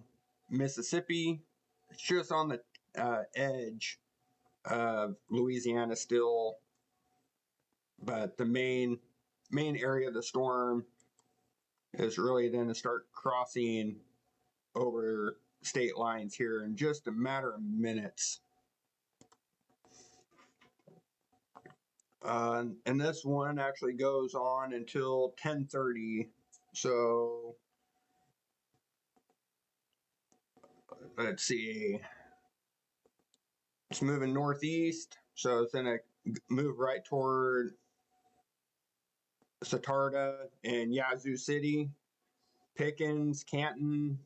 Mississippi. It's just on the edge of Louisiana still, but the main area of the storm is really then to start crossing over state lines here in just a matter of minutes. And this one actually goes on until 10:30. So let's see. It's moving northeast, so it's gonna move right toward Satarda and Yazoo City, Pickens, Canton,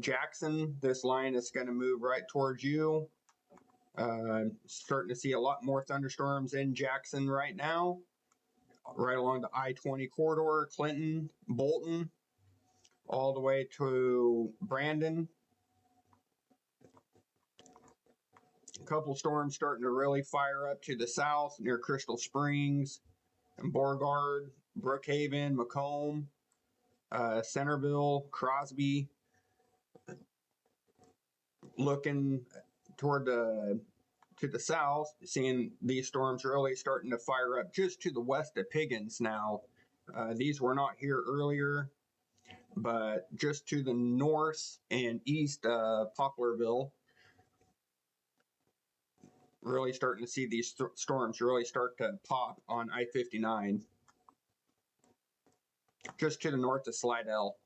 Jackson. This line is going to move right towards you. Starting to see a lot more thunderstorms in Jackson right now, right along the I-20 corridor, Clinton, Bolton, all the way to Brandon. A couple storms starting to really fire up to the south near Crystal Springs and Beauregard, Brookhaven, Macomb, Centerville, Crosby. Looking toward to the south, seeing these storms really starting to fire up just to the west of Pickens now. These were not here earlier, but just to the north and east of Poplarville, really starting to see these storms really start to pop on I-59, just to the north of Slidell.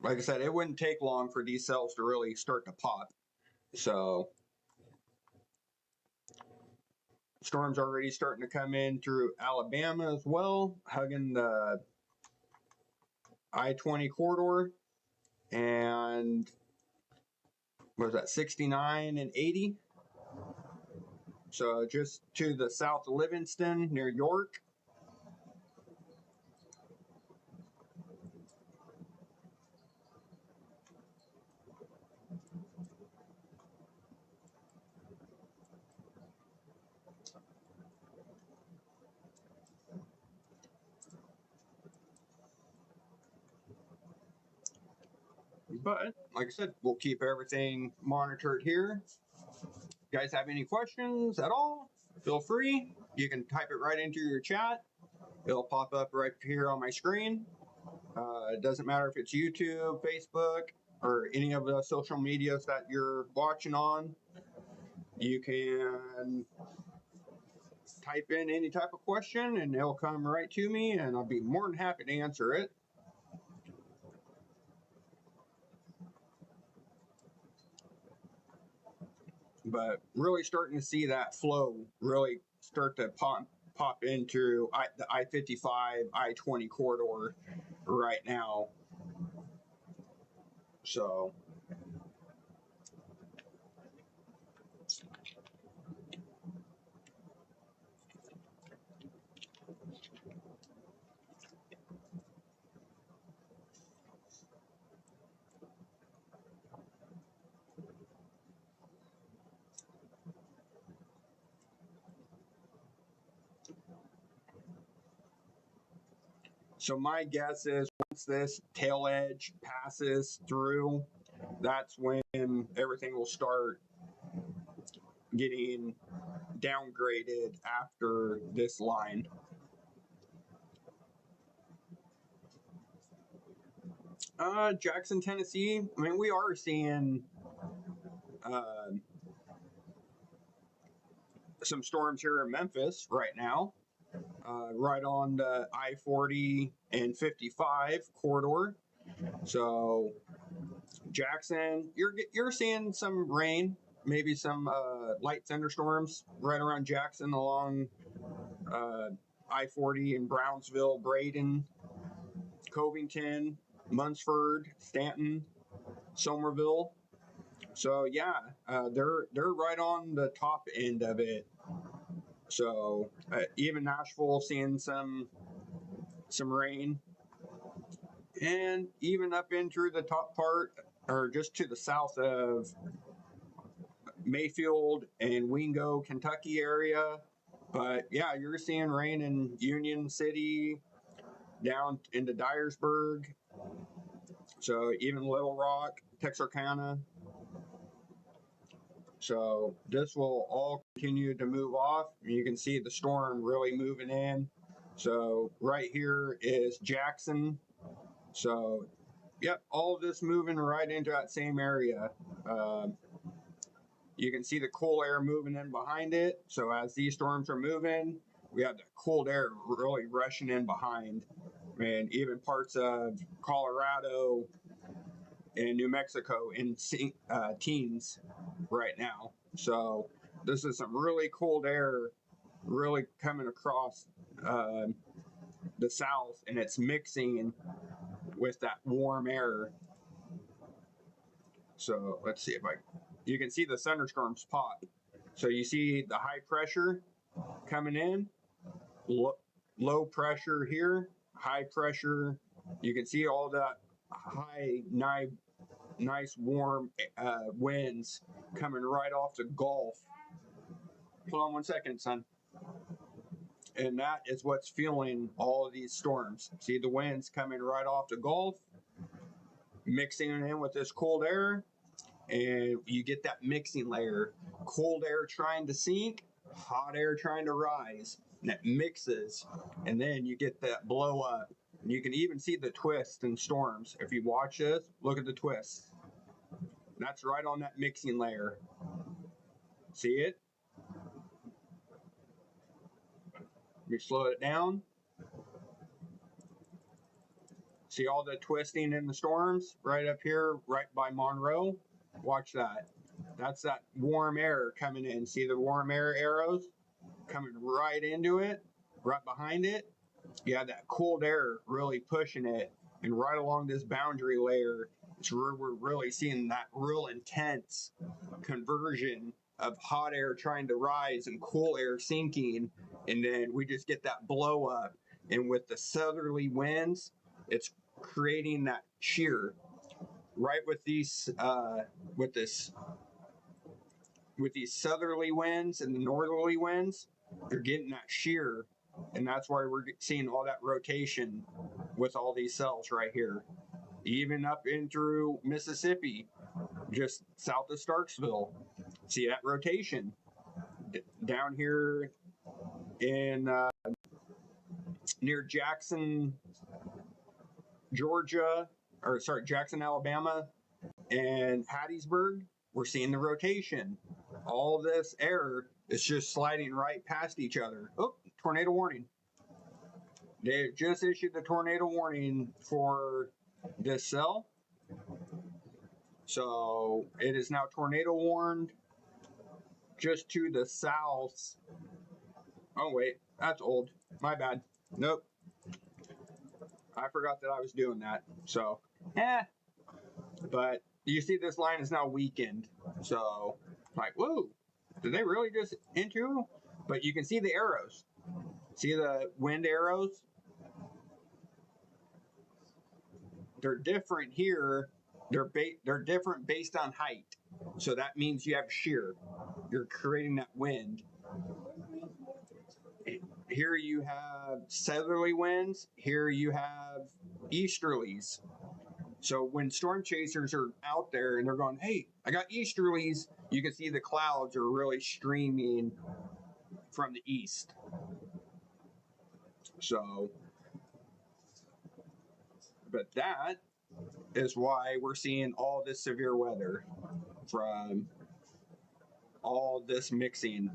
Like I said, it wouldn't take long for these cells to really start to pop. So Storms already starting to come in through Alabama as well, hugging the I-20 corridor, and what was that, 69 and 80? So just to the south of Livingston near York. But like I said, we'll keep everything monitored here. If you guys have any questions at all, feel free. You can type it right into your chat. It'll pop up right here on my screen. It doesn't matter if it's YouTube, Facebook, or any of the social medias that you're watching on. You can type in any type of question and it'll come right to me, and I'll be more than happy to answer it. But really starting to see that flow really start to pop into the I-55, I-20 corridor right now. So my guess is once this tail edge passes through, that's when everything will start getting downgraded after this line. Jackson, Tennessee. I mean, we are seeing some storms here in Memphis right now, right on the I-40 and 55 corridor. So Jackson, you're seeing some rain, maybe some light thunderstorms right around Jackson along I-40 in Brownsville, Braden, Covington, Munsford, Stanton, Somerville. So yeah, they're right on the top end of it. So even Nashville seeing some rain, and even up in through the top part, or just to the south of Mayfield and Wingo, Kentucky area. But yeah, you're seeing rain in Union City, down into Dyersburg. So even Little Rock, Texarkana. So this will all continue to move off. You can see the storm really moving in. So right here is Jackson. So yep, all of this moving right into that same area. You can see the cool air moving in behind it. So as these storms are moving, we have the cold air really rushing in behind. And even parts of Colorado and New Mexico in teens right now. So this is some really cold air really coming across the south, and it's mixing with that warm air. So let's see if you can see the thunderstorms pop. So you see the high pressure coming in, low pressure here, high pressure. You can see all that high, nice warm winds coming right off the Gulf. Hold on one second, son. And that is what's fueling all of these storms. See the winds coming right off the Gulf, mixing it in with this cold air, and you get that mixing layer. Cold air trying to sink, hot air trying to rise, and it mixes, and then you get that blow up. And you can even see the twist in storms. If you watch this, look at the twist. That's right on that mixing layer. See it? Let me slow it down. See all the twisting in the storms right up here, right by Monroe? Watch that. That's that warm air coming in. See the warm air arrows? coming right into it, right behind it. You have that cold air really pushing it, and right along this boundary layer, it's where we're really seeing that real intense conversion of hot air trying to rise and cool air sinking, and then we just get that blow up. And with the southerly winds, it's creating that shear. Right with these, with these southerly winds and the northerly winds, they're getting that shear, and that's why we're seeing all that rotation with all these cells right here. Even up in through Mississippi, just south of Starksville, see that rotation. Down here in near Jackson, Georgia, or sorry, Jackson, Alabama, and Hattiesburg, we're seeing the rotation. All this air is just sliding right past each other. Oh, tornado warning. They've just issued the tornado warning for this cell. So it is now tornado warned just to the south. Oh, wait, that's old. My bad. Nope. I forgot that I was doing that. So, but you see this line is now weakened. So, like, whoa, did they really just into? But you can see the arrows. See the wind arrows? They're different here. They're different based on height. So that means you have shear. You're creating that wind. Here you have southerly winds. Here you have easterlies. So when storm chasers are out there and they're going, hey, I got easterlies, you can see the clouds are really streaming from the east. So, but that is why we're seeing all this severe weather from all this mixing.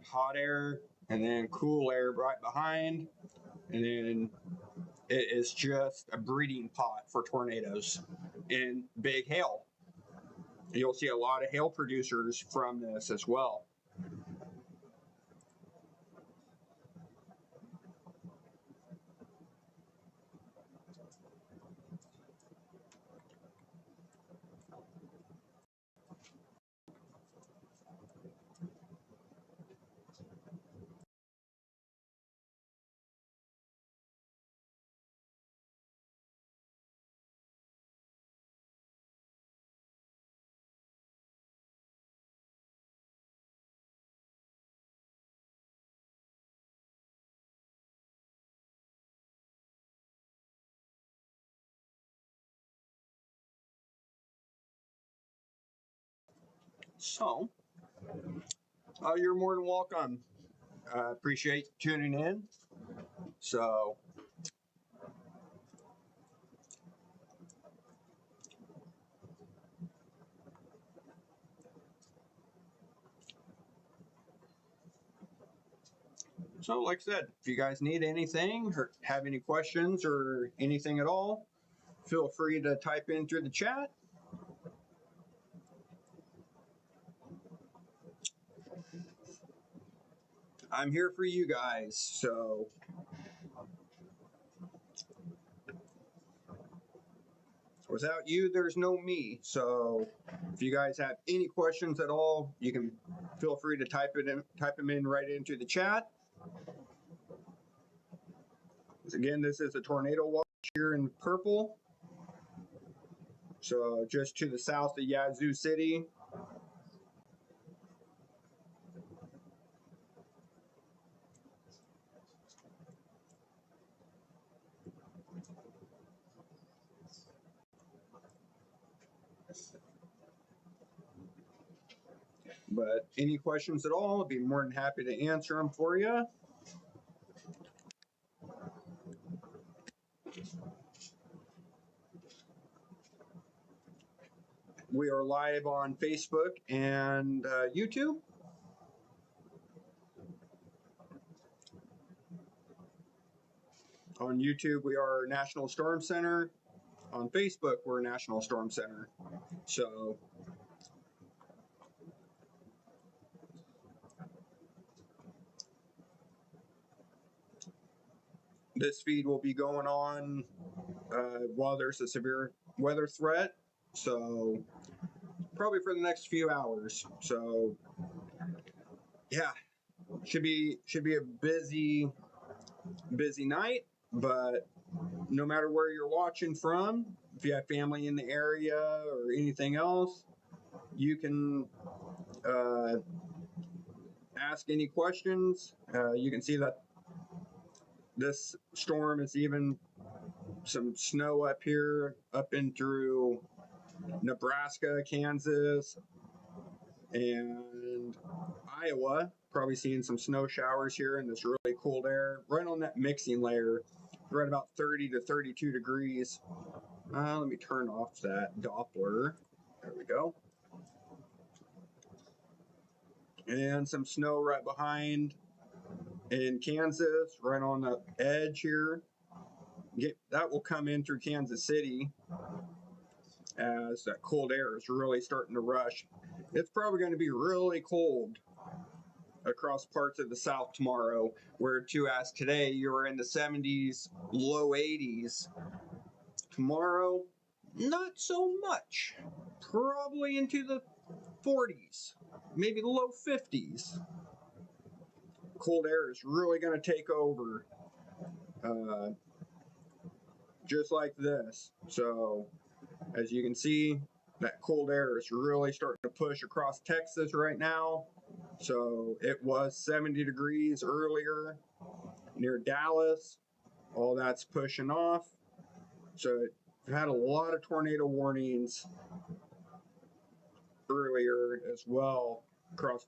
Hot air and then cool air right behind, and then it is just a breeding pot for tornadoes and big hail. You'll see a lot of hail producers from this as well. So, you're more than welcome. Appreciate tuning in. So, like I said, if you guys need anything or have any questions or anything at all, feel free to type in through the chat. I'm here for you guys, so without you, there's no me. So if you guys have any questions at all, you can feel free to type them in right into the chat. Again, this is a tornado watch here in purple. So just to the south of Yazoo City. But any questions at all, I'd be more than happy to answer them for you. We are live on Facebook and YouTube. On YouTube, we are National Storm Center. On Facebook, we're National Storm Center. So This feed will be going on while there's a severe weather threat, so probably for the next few hours. So yeah, should be a busy night, but no matter where you're watching from, if you have family in the area or anything else, you can ask any questions. You can see that this storm is even some snow up here, up in through Nebraska, Kansas, and Iowa. Probably seeing some snow showers here in this really cold air, right on that mixing layer, right about 30 to 32 degrees. Let me turn off that Doppler. There we go. And some snow right behind in Kansas, right on the edge here. That will come in through Kansas City as that cold air is really starting to rush. It's probably going to be really cold across parts of the South tomorrow, where as today you were in the 70s, low 80s. Tomorrow, not so much. Probably into the 40s, maybe the low 50s. Cold air is really going to take over, just like this. So, as you can see, that cold air is really starting to push across Texas right now. So it was 70 degrees earlier near Dallas. All that's pushing off. So we've had a lot of tornado warnings earlier as well across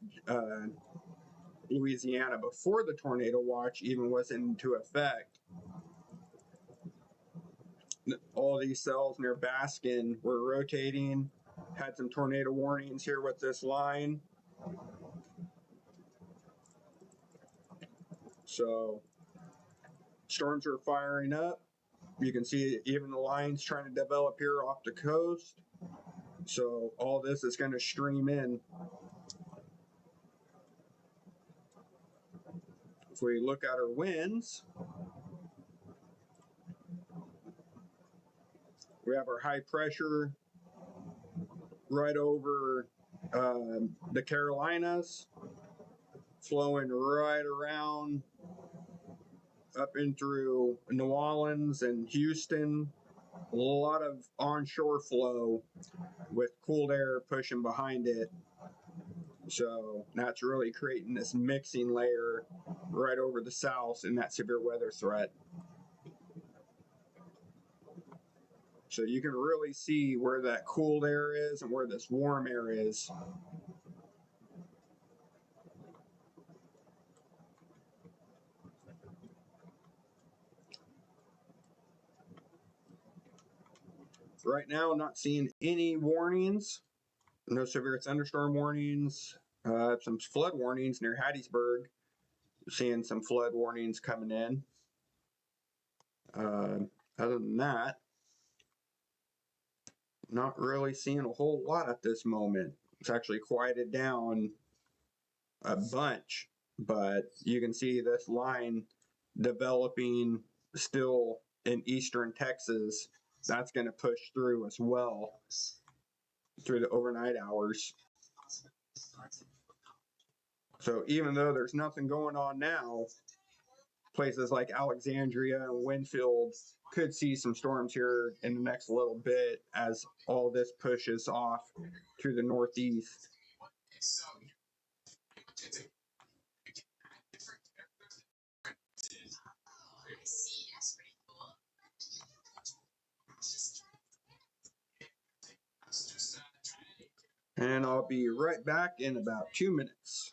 Louisiana before the tornado watch even was into effect. All these cells near Baskin were rotating. Had some tornado warnings here with this line. So storms are firing up. You can see even the lines trying to develop here off the coast. So all this is going to stream in. If we look at our winds, we have our high pressure right over the Carolinas, flowing right around up in through New Orleans and Houston. A lot of onshore flow with cold air pushing behind it. So that's really creating this mixing layer right over the south in that severe weather threat. So you can really see where that cold air is and where this warm air is. Right now, I'm not seeing any warnings. No severe thunderstorm warnings. Some flood warnings near Hattiesburg. Seeing some flood warnings coming in. Other than that, not really seeing a whole lot at this moment. It's actually quieted down a bunch, but you can see this line developing still in eastern Texas. That's going to push through as well through the overnight hours. So even though there's nothing going on now, places like Alexandria and Winfield could see some storms here in the next little bit as all this pushes off to the northeast. And I'll be right back in about 2 minutes.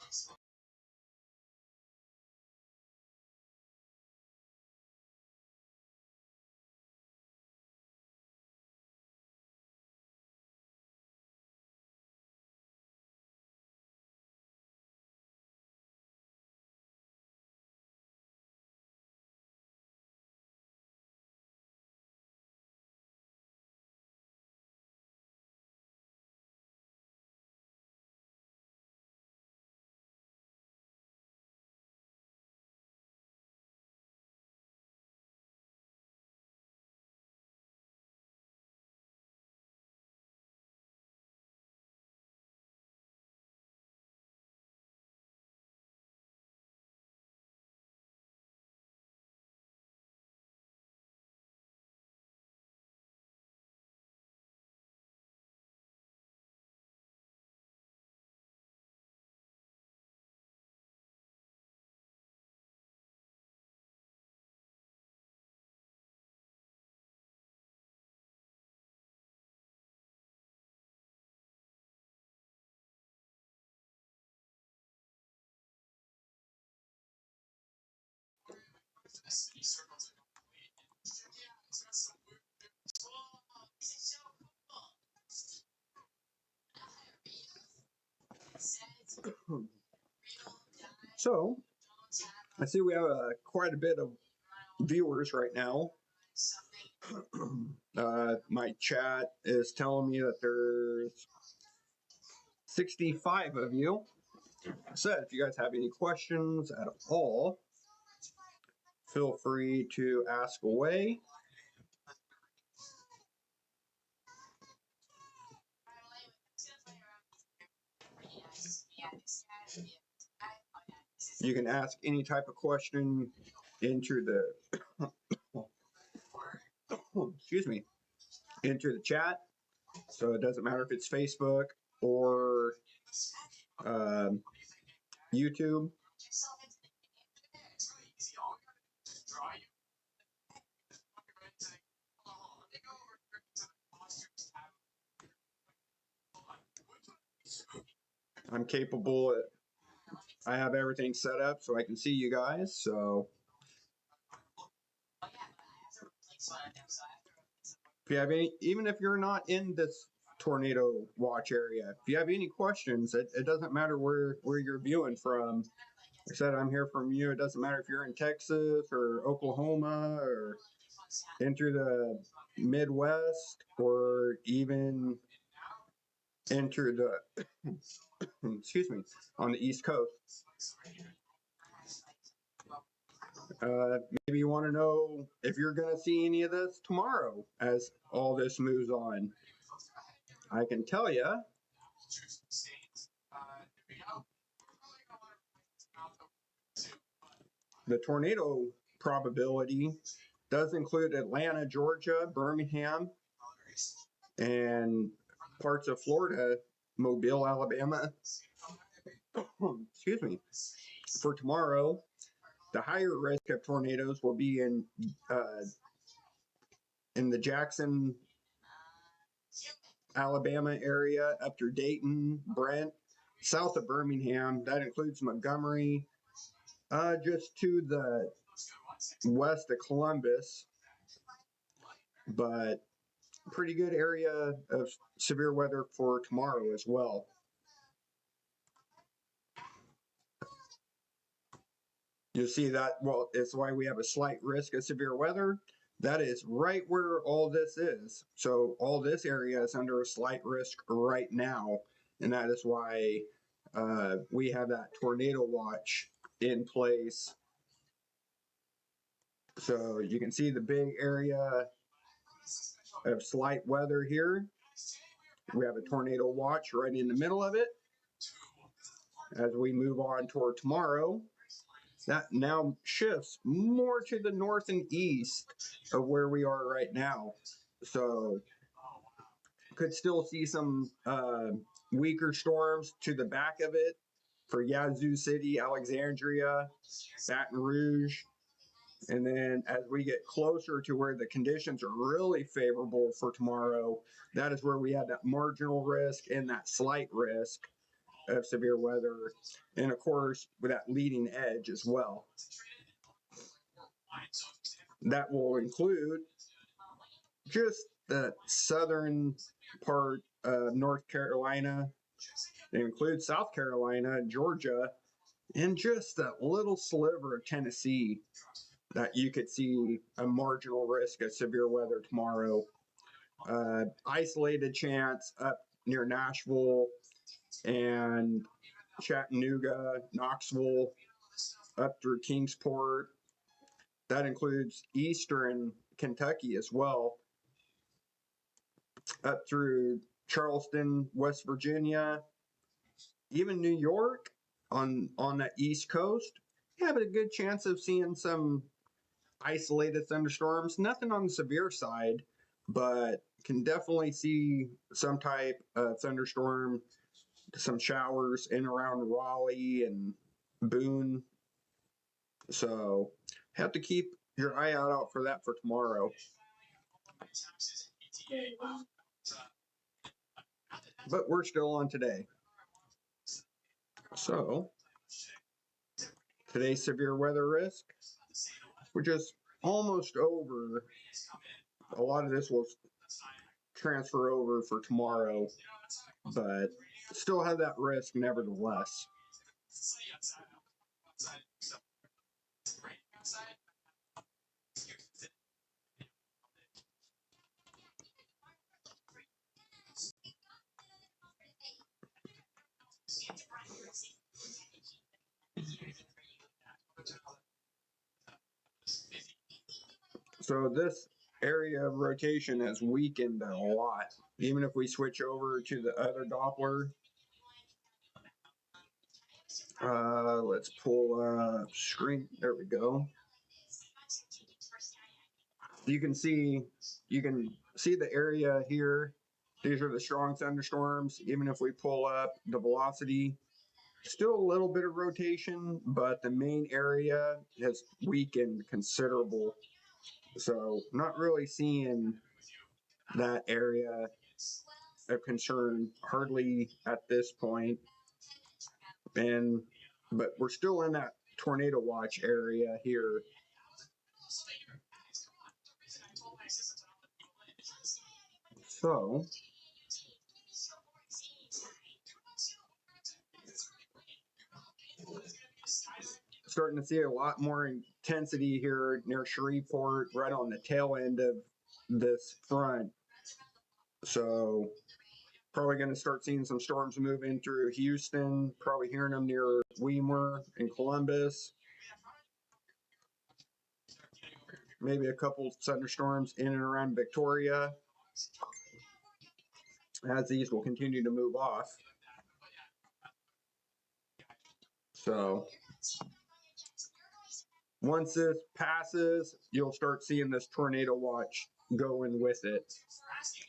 So, I see we have quite a bit of viewers right now. My chat is telling me that there's 65 of you. So if you guys have any questions at all, feel free to ask away. You can ask any type of question into the excuse me, into the chat. So it doesn't matter if it's Facebook or YouTube. I'm capable. I have everything set up so I can see you guys. So if you have any, even if you're not in this tornado watch area, if you have any questions, it doesn't matter where you're viewing from. Like I said, I'm here from you. It doesn't matter if you're in Texas or Oklahoma or into the Midwest or even enter the excuse me, on the East Coast. Maybe you want to know if you're going to see any of this tomorrow as all this moves on. I can tell you the tornado probability does include Atlanta, Georgia, Birmingham, and parts of Florida, Mobile, Alabama. Excuse me. For tomorrow, the higher risk of tornadoes will be in the Jackson, Alabama area up through Dayton, Brent, south of Birmingham. That includes Montgomery, just to the west of Columbus, but pretty good area of severe weather for tomorrow as well. You see that, well, it's why we have a slight risk of severe weather. That is right where all this is. So all this area is under a slight risk right now. And that is why we have that tornado watch in place. So you can see the big area of slight weather here. We have a tornado watch right in the middle of it. As we move on toward tomorrow, that now shifts more to the north and east of where we are right now. So could still see some weaker storms to the back of it for Yazoo City, Alexandria, Baton Rouge. And then as we get closer to where the conditions are really favorable for tomorrow, that is where we have that marginal risk and that slight risk of severe weather, and of course with that leading edge as well. That will include just the southern part of North Carolina. It includes South Carolina, Georgia, and just that little sliver of Tennessee that you could see a marginal risk of severe weather tomorrow. Isolated chance up near Nashville and Chattanooga, Knoxville, up through Kingsport. That includes eastern Kentucky as well, up through Charleston, West Virginia, even New York on that East Coast. You have a good chance of seeing some isolated thunderstorms. Nothing on the severe side, but can definitely see some type of thunderstorm, some showers in around Raleigh and Boone. So have to keep your eye out for that for tomorrow. But we're still on today. So today's severe weather risk which is almost over. A lot of this will transfer over for tomorrow, but still have that risk nevertheless. So this area of rotation has weakened a lot. Even if we switch over to the other Doppler, let's pull up screen. There we go. You can see the area here. These are the strong thunderstorms. Even if we pull up the velocity, still a little bit of rotation, but the main area has weakened considerable. So not really seeing that area of concern hardly at this point. But we're still in that tornado watch area here. So starting to see a lot more intensity here near Shreveport, right on the tail end of this front. So probably going to start seeing some storms move in through Houston, probably hearing them near Weimar and Columbus. Maybe a couple thunderstorms in and around Victoria, as these will continue to move off. So once this passes, you'll start seeing this tornado watch going with it.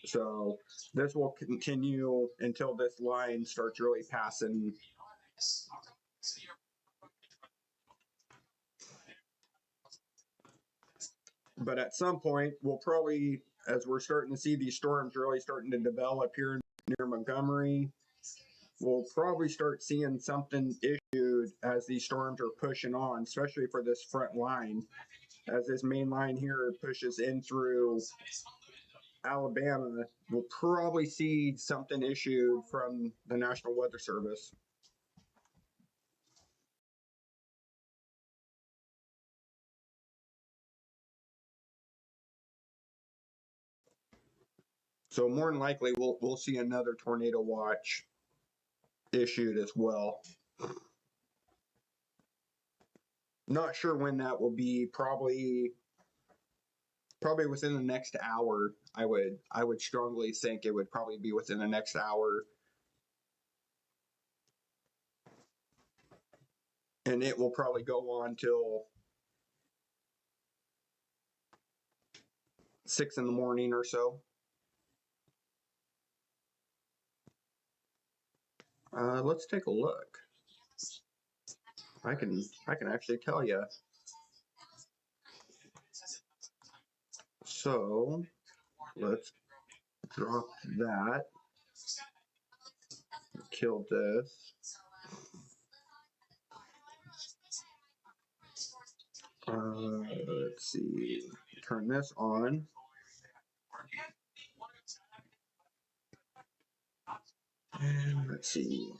So this will continue until this line starts really passing. But at some point, we'll probably, as we're starting to see these storms really starting to develop here near Montgomery, we'll probably start seeing something issued as these storms are pushing on, especially for this front line. As this main line here pushes in through Alabama, we'll probably see something issued from the National Weather Service. So more than likely, we'll see another tornado watch issued as well. Not sure when that will be. Probably within the next hour. I would strongly think it would probably be within the next hour. And it will probably go on till 6 in the morning or so. Let's take a look. I can actually tell you. So let's drop that. Kill this. Let's see. Turn this on. And let's see.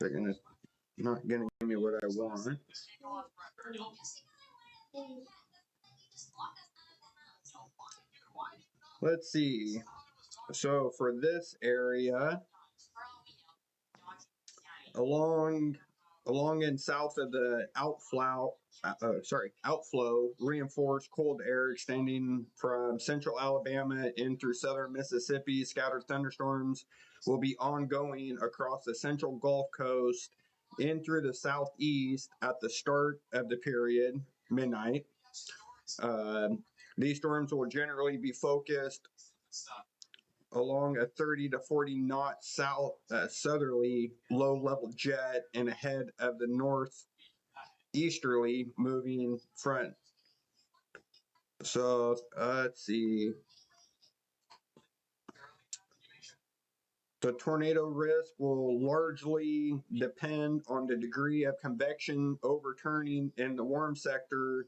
They're not gonna give me what I want. Let's see. So for this area, along and south of the outflow, reinforced cold air extending from central Alabama in through southern Mississippi, scattered thunderstorms will be ongoing across the central Gulf Coast in through the southeast at the start of the period, midnight. These storms will generally be focused along a 30 to 40 knot southerly low level jet and ahead of the northeasterly moving front. So let's see. The tornado risk will largely depend on the degree of convection overturning in the warm sector.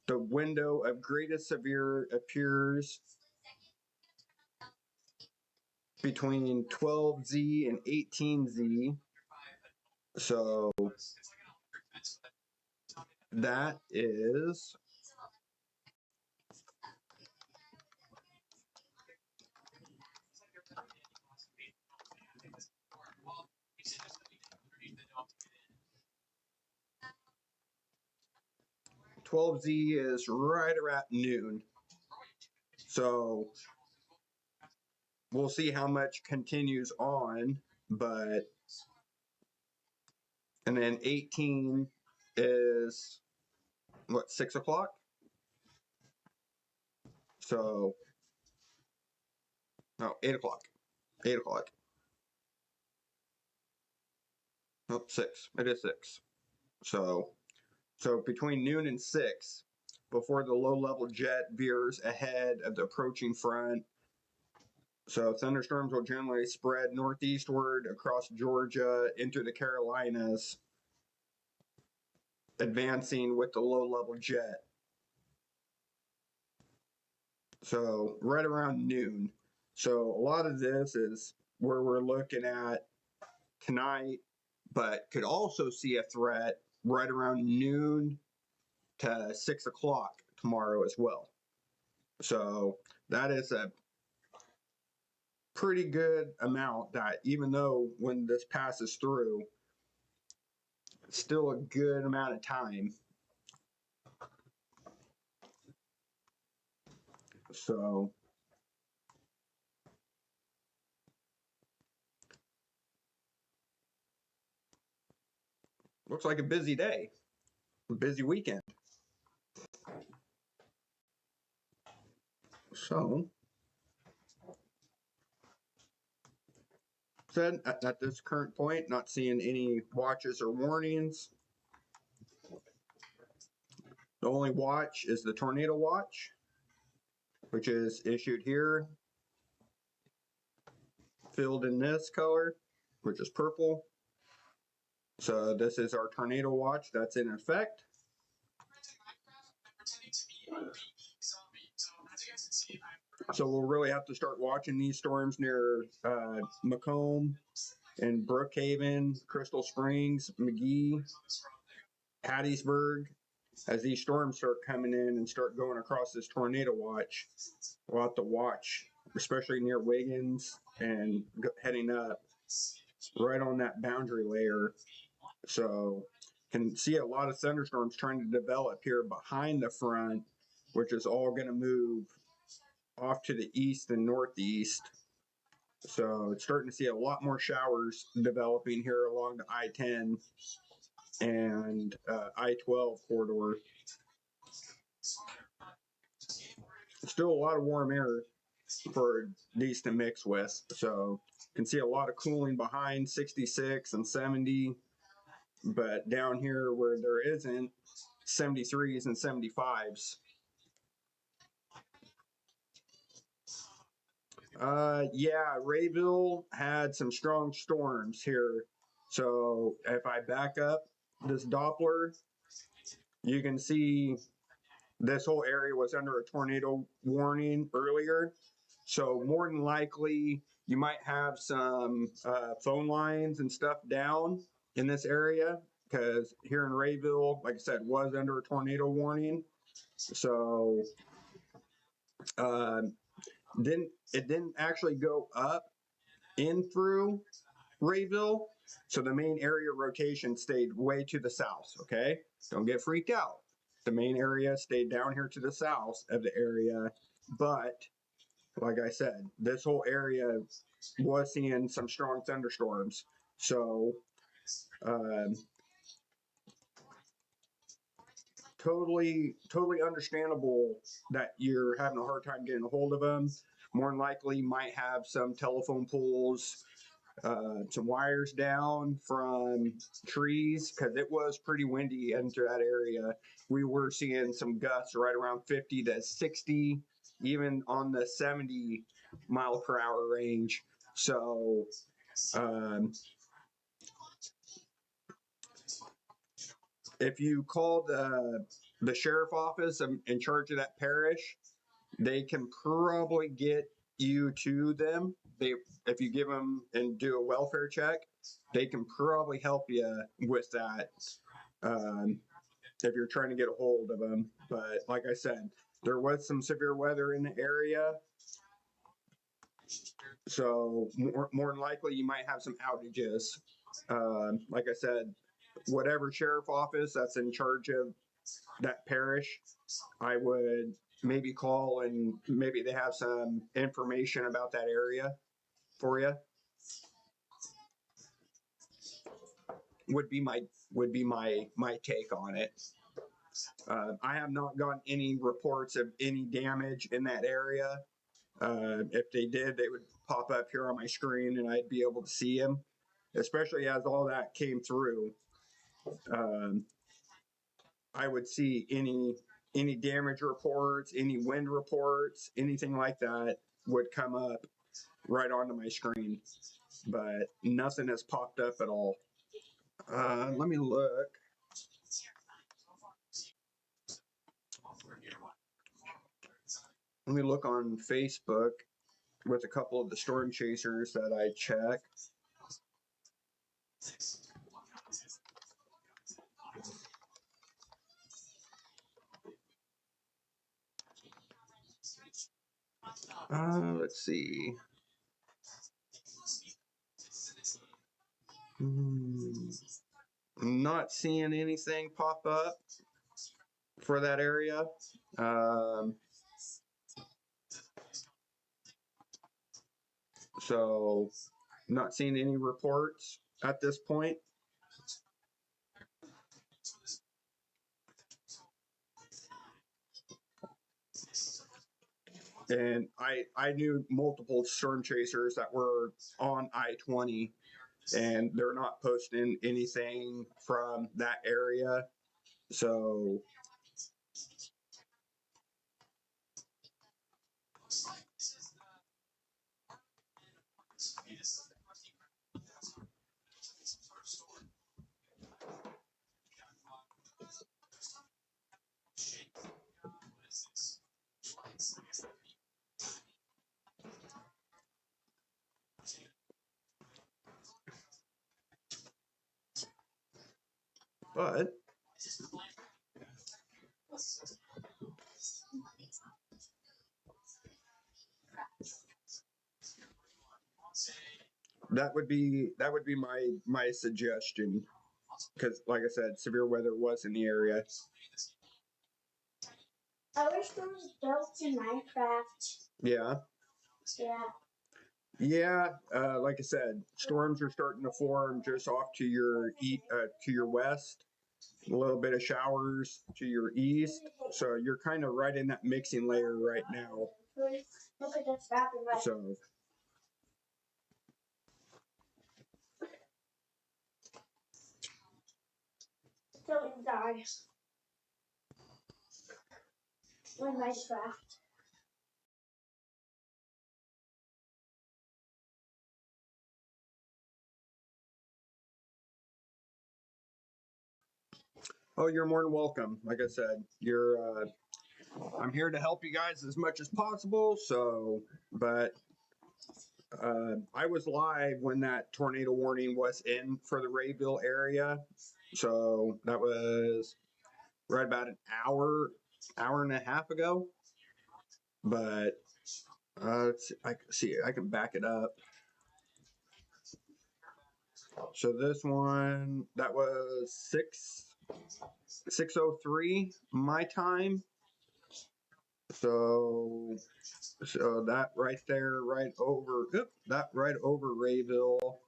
The window of greatest severe appears between 12Z and 18Z. So that is 12Z is right around noon. So we'll see how much continues on, but and then 18 is what, 6 o'clock? So no, 8 o'clock. 8 o'clock. Oh, 6. It is 6. So between noon and 6, before the low-level jet veers ahead of the approaching front. So thunderstorms will generally spread northeastward across Georgia into the Carolinas, advancing with the low-level jet. So right around noon. So a lot of this is where we're looking at tonight, but could also see a threat right around noon to 6 o'clock tomorrow as well. So that is a pretty good amount that, even though when this passes through, it's still a good amount of time. So looks like a busy day, a busy weekend. So said at this current point, not seeing any watches or warnings. The only watch is the tornado watch, which is issued here, filled in this color, which is purple. So this is our tornado watch that's in effect. So we'll really have to start watching these storms near Macomb and Brookhaven, Crystal Springs, McGee, Hattiesburg. As these storms start coming in and start going across this tornado watch, we'll have to watch, especially near Wiggins and heading up right on that boundary layer. So can see a lot of thunderstorms trying to develop here behind the front, which is all going to move off to the east and northeast. So it's starting to see a lot more showers developing here along the I-10 and I-12 corridor. Still a lot of warm air for these to mix with. So you can see a lot of cooling behind 66 and 70, but down here where there isn't, 73s and 75s. Yeah, Rayville had some strong storms here. So if I back up this Doppler, you can see this whole area was under a tornado warning earlier. So more than likely, you might have some phone lines and stuff down in this area, because here in Rayville, like I said, was under a tornado warning. So it didn't actually go up in through Rayville. So the main area rotation stayed way to the south. Okay, don't get freaked out. The main area stayed down here to the south of the area, but like I said, this whole area was seeing some strong thunderstorms. So totally understandable that you're having a hard time getting a hold of them. more than likely might have some telephone poles, some wires down from trees because it was pretty windy into that area. We were seeing some gusts right around 50 to 60, even on the 70-mile-per-hour range. So if you call the sheriff office in charge of that parish, they can probably get you to them. If you give them and do a welfare check, they can probably help you with that if you're trying to get a hold of them. But like I said, there was some severe weather in the area, so more than likely you might have some outages. Like I said, whatever sheriff office that's in charge of that parish, I would maybe call and maybe they have some information about that area for you. Would be my take on it. I have not gotten any reports of any damage in that area. If they did, they would pop up here on my screen and I'd be able to see them, especially as all that came through. I would see any damage reports, any wind reports, anything like that would come up right onto my screen, but nothing has popped up at all. Let me look. Let me look on Facebook with a couple of the storm chasers that I check. Let's see. I'm not seeing anything pop up for that area. So not seeing any reports at this point. And I knew multiple storm chasers that were on I-20 and they're not posting anything from that area. So but that would be my suggestion, because like I said, severe weather was in the area. I wish there was built in Minecraft. Yeah. Yeah. Yeah, like I said, storms are starting to form just off to your west. A little bit of showers to your east, so you're kind of right in that mixing layer right now. Look at this rapid right. So die. When Minecraft. oh, you're more than welcome. Like I said, I'm here to help you guys as much as possible. So, but I was live when that tornado warning was in for the Rayville area. So that was right about an hour and a half ago. But I can back it up. So this one, that was 6:03 my time. So that right there, right over Rayville.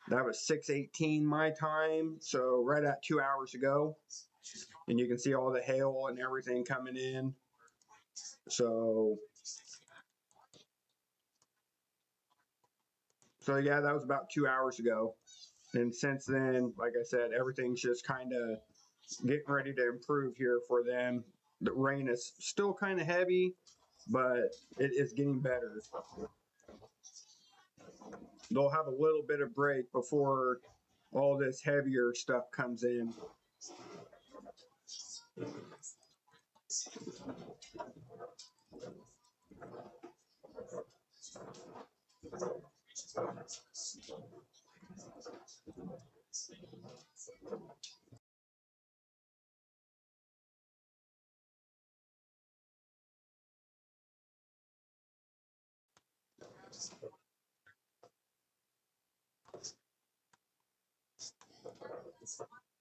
That was 6:18 my time. So right at 2 hours ago. And you can see all the hail and everything coming in. So So yeah, that was about 2 hours ago. And since then, like I said, everything's just kind of getting ready to improve here for them. The rain is still kind of heavy, but it is getting better. They'll have a little bit of break before all this heavier stuff comes in.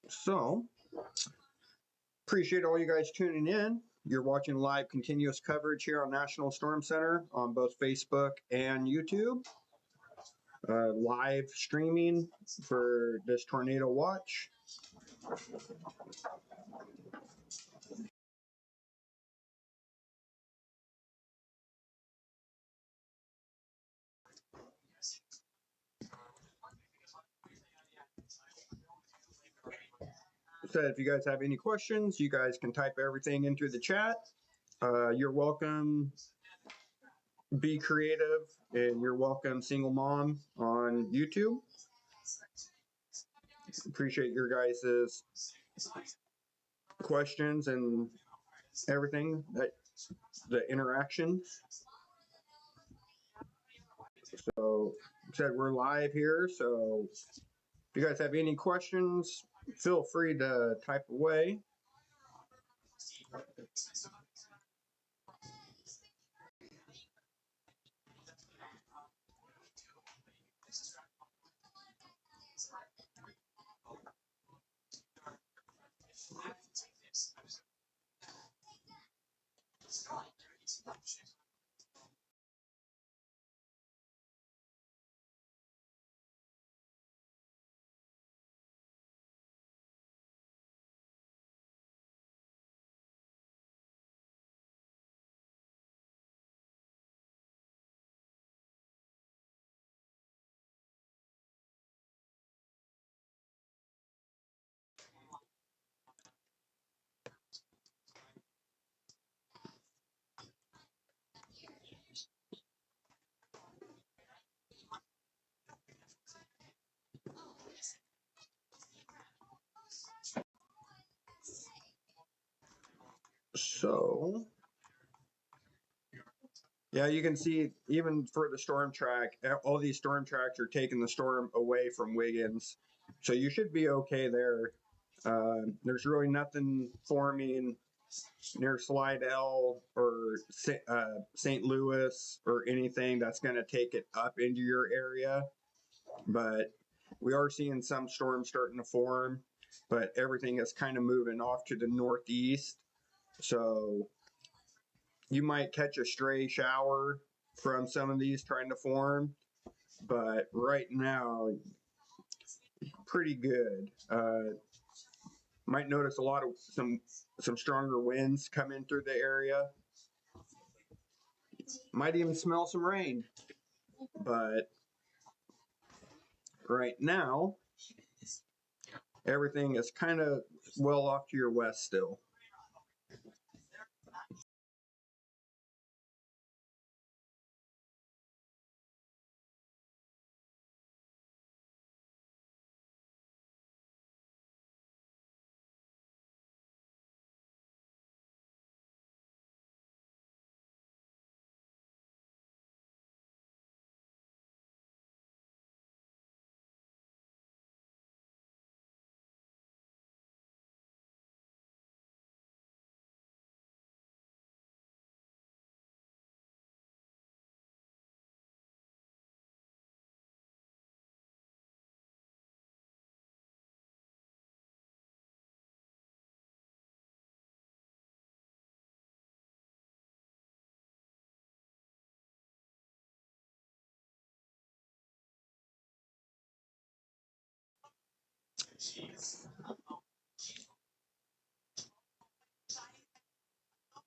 So, appreciate all you guys tuning in. You're watching live continuous coverage here on National Storm Center on both Facebook and YouTube. Live streaming for this tornado watch. So if you guys have any questions, you guys can type everything into the chat. You're welcome. Be creative, and you're welcome, single mom on YouTube. Appreciate your guys' questions and everything, that the interaction. So said we're live here, so if you guys have any questions, feel free to type away. So yeah, you can see even for the storm track, all these storm tracks are taking the storm away from Wiggins. So you should be okay there. There's really nothing forming near Slidell or St. Louis or anything that's going to take it up into your area. But we are seeing some storms starting to form, but everything is kind of moving off to the northeast. So you might catch a stray shower from some of these trying to form, but right now, pretty good. Might notice a lot of some stronger winds coming through the area. Might even smell some rain, but right now, everything is kind of well off to your west still.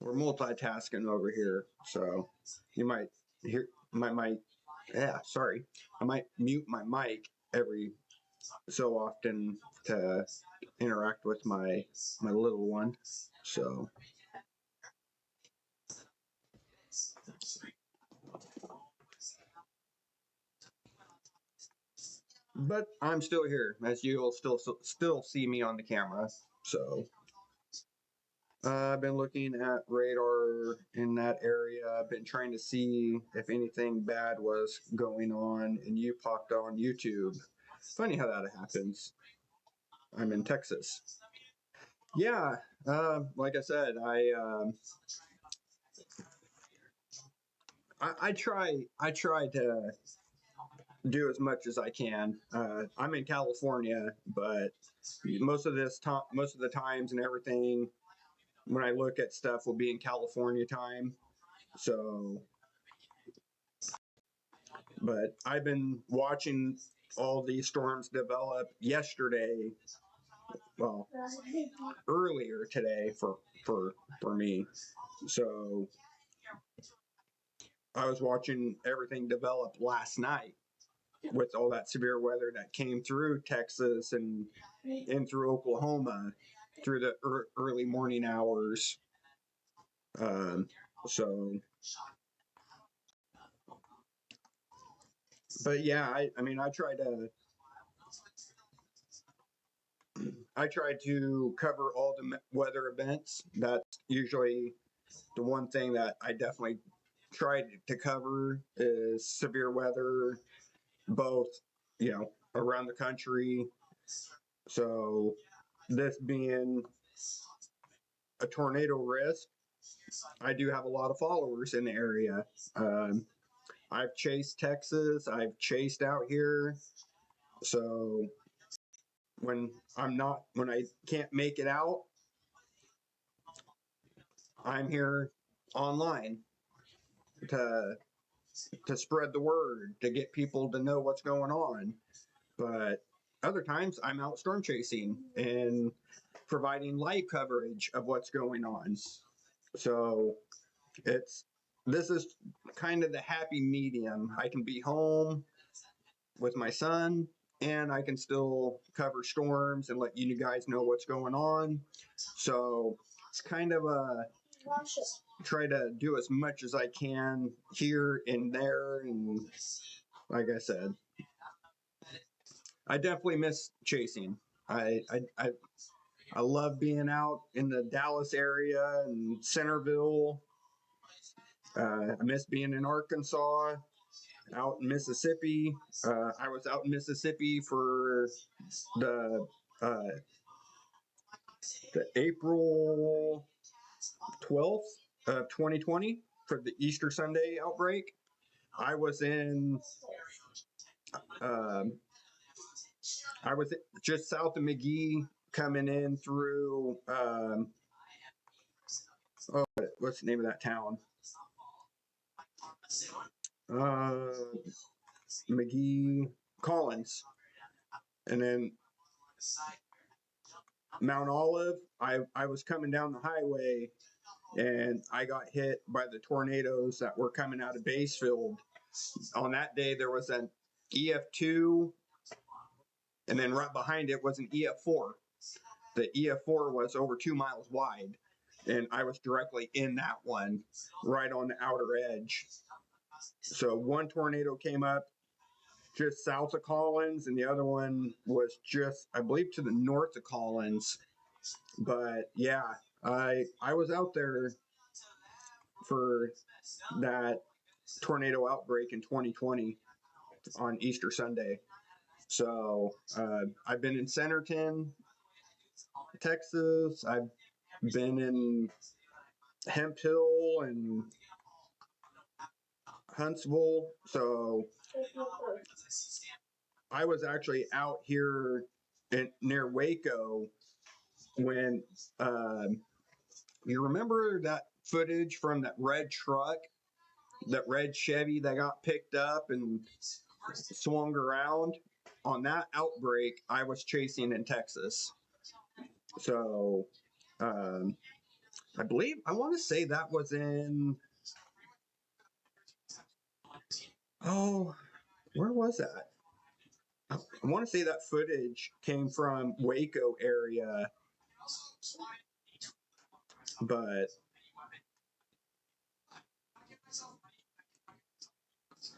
We're multitasking over here, so you might Yeah, sorry. I might mute my mic every so often to interact with my little one. So, but I'm still here, as you'll still see me on the camera. So, I've been looking at radar in that area. I've been trying to see if anything bad was going on, and you popped on YouTube. Funny how that happens. I'm in Texas. Yeah, like I said, I try to do as much as I can. I'm in California, but most of the times and everything, when I look at stuff, will be in California time. So, but I've been watching all these storms develop yesterday. Well, earlier today for me. So I was watching everything develop last night with all that severe weather that came through Texas and in through Oklahoma through the early morning hours. So, but yeah, I mean, I try to cover all the weather events. That's usually the one thing that I definitely try to cover is severe weather, both, around the country. So this being a tornado risk, I do have a lot of followers in the area. I've chased Texas. I've chased out here. So when I can't make it out, I'm here online to spread the word, to get people to know what's going on. But other times I'm out storm chasing and providing live coverage of what's going on. So this is kind of the happy medium. I can be home with my son and I can still cover storms and let you guys know what's going on. So it's kind of try to do as much as I can here and there. And like I said, I definitely miss chasing. I love being out in the Dallas area and Centerville. I miss being in Arkansas, out in Mississippi. I was out in Mississippi for the April 12th of 2020 for the Easter Sunday outbreak. I was just south of McGee, coming in through what's the name of that town? McGee, Collins, and then Mount Olive. I was coming down the highway and I got hit by the tornadoes that were coming out of Basefield. On that day, there was an EF2, and then right behind it was an EF4. The EF4 was over 2 miles wide, and I was directly in that one, right on the outer edge. So one tornado came up just south of Collins, and the other one was just, I believe, to the north of Collins. But yeah, I was out there for that tornado outbreak in 2020 on Easter Sunday. So I've been in Centerton, Texas. I've been in Hemp Hill and Huntsville. So I was actually out here near Waco when you remember that footage from that red truck, that red Chevy that got picked up and swung around? On that outbreak, I was chasing in Texas. So I want to say that was in, Where was that? I want to say that footage came from Waco area, but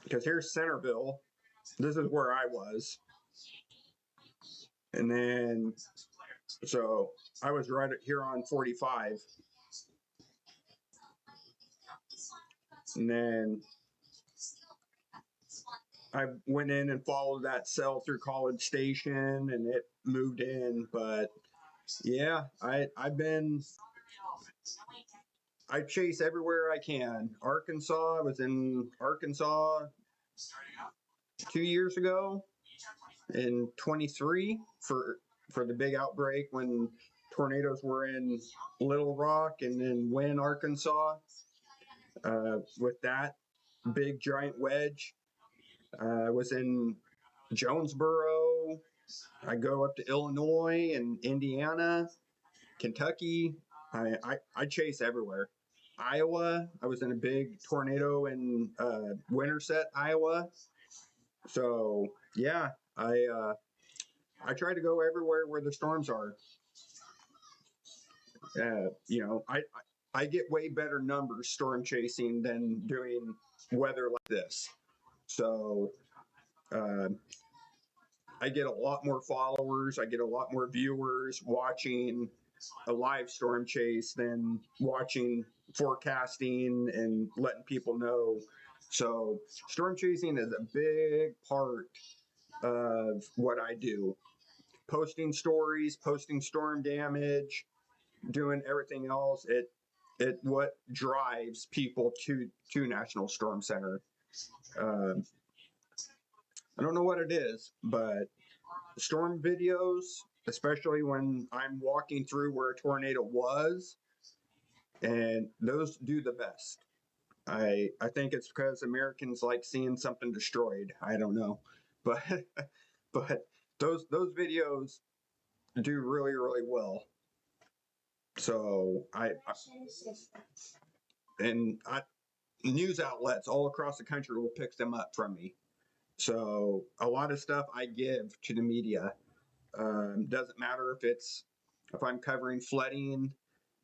because here's Centerville. This is where I was. And then, so I was right here on 45. And then I went in and followed that cell through College Station and it moved in. But yeah, I chase everywhere I can. Arkansas, I was in Arkansas 2 years ago in 23 for the big outbreak when tornadoes were in Little Rock and then Wynne, Arkansas. With that big giant wedge, I was in Jonesboro. I go up to Illinois and Indiana, Kentucky. I chase everywhere. Iowa, I was in a big tornado in Winterset, Iowa. So yeah, I try to go everywhere where the storms are. You know, I get way better numbers storm chasing than doing weather like this. So I get a lot more followers. I get a lot more viewers watching a live storm chase than watching forecasting and letting people know. So storm chasing is a big part of what I do. Posting stories, posting storm damage, doing everything else. It what drives people to National Storm Center. I don't know what it is, but storm videos, especially when I'm walking through where a tornado was, and those do the best. I think it's because Americans like seeing something destroyed. I don't know, but but those videos do really well. So news outlets all across the country will pick them up from me. So a lot of stuff I give to the media. Doesn't matter if I'm covering flooding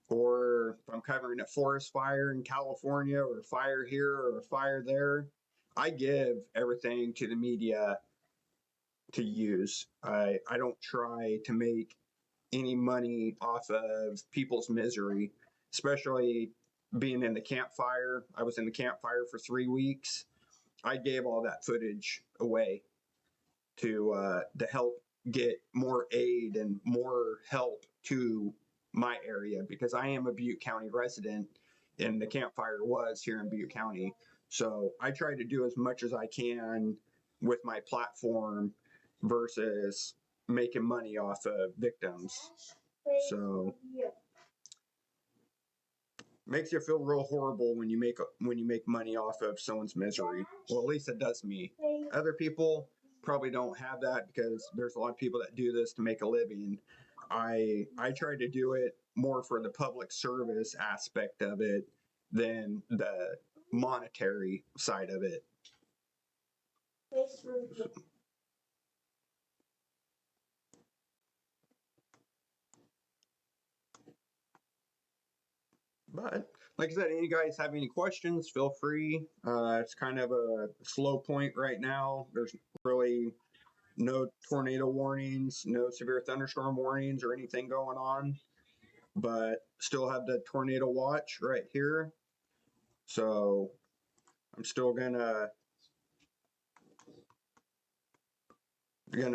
or if I'm covering a forest fire in California or a fire here or a fire there. I give everything to the media to use. I don't try to make any money off of people's misery, especially being in the campfire. I was in the campfire for 3 weeks. I gave all that footage away to help get more aid and more help to my area because I am a Butte County resident and the campfire was here in Butte County. So I try to do as much as I can with my platform versus making money off of victims. So makes you feel real horrible when you make money off of someone's misery. Well, at least it does me. Other people probably don't have that because there's a lot of people that do this to make a living. I try to do it more for the public service aspect of it than the monetary side of it. But like I said, any guys have any questions, feel free. It's kind of a slow point right now. There's really no tornado warnings, no severe thunderstorm warnings or anything going on, but still have the tornado watch right here. So I'm still gonna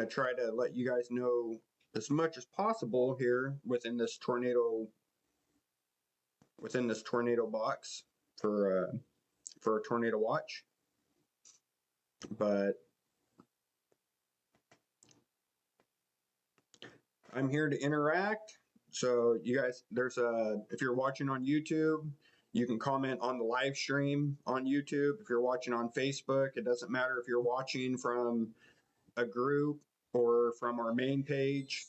try to let you guys know as much as possible here within this tornado box for a tornado watch. But I'm here to interact. So you guys, if you're watching on YouTube, you can comment on the live stream on YouTube. If you're watching on Facebook, it doesn't matter if you're watching from a group or from our main page.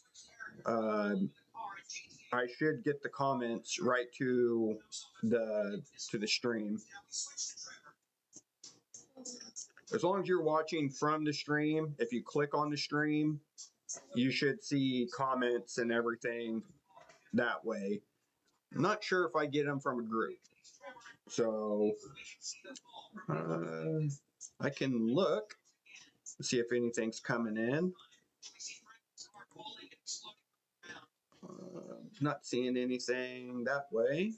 I should get the comments right to the stream. as long as you're watching from the stream, if you click on the stream, you should see comments and everything that way. I'm not sure if I get them from a group. So I can look, see if anything's coming in. Not seeing anything that way.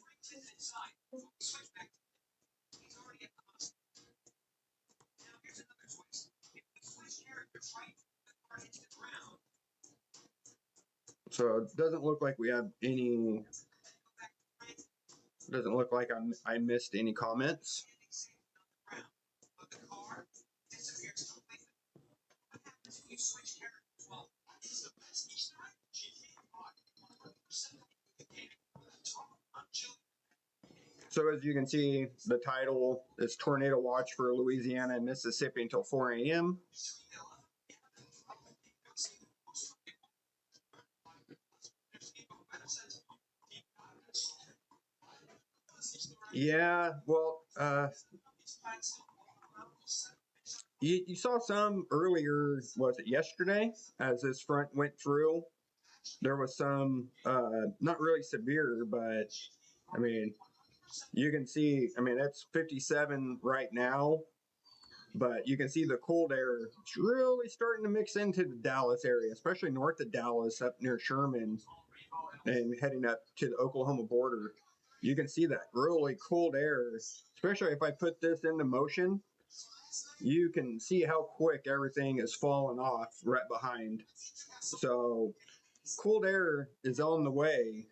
So it doesn't look like we have any, doesn't look like I missed any comments. So as you can see, the title is Tornado Watch for Louisiana and Mississippi until 4 a.m. Yeah, well, you saw some earlier, was it yesterday, as this front went through? There was some, not really severe, but I mean, you can see, I mean, it's 57 right now, but you can see the cold air is really starting to mix into the Dallas area, especially north of Dallas, up near Sherman and heading up to the Oklahoma border. You can see that really cold air, especially if I put this into motion. You can see how quick everything is falling off right behind. So cold air is on the way.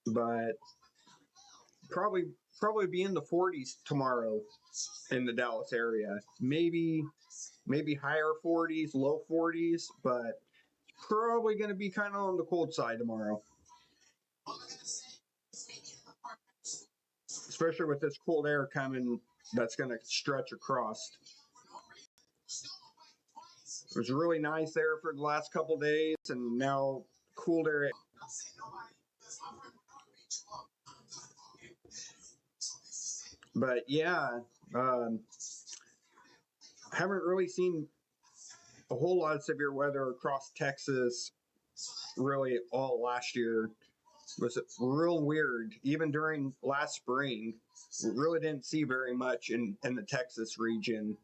But probably be in the 40s tomorrow in the Dallas area. Maybe higher 40s, low 40s, but probably going to be kind of on the cold side tomorrow. Especially with this cold air coming that's going to stretch across. It was really nice there for the last couple days, and now cool air. But yeah, haven't really seen a whole lot of severe weather across Texas really all last year. It was real weird. Even during last spring, we really didn't see very much in the Texas region.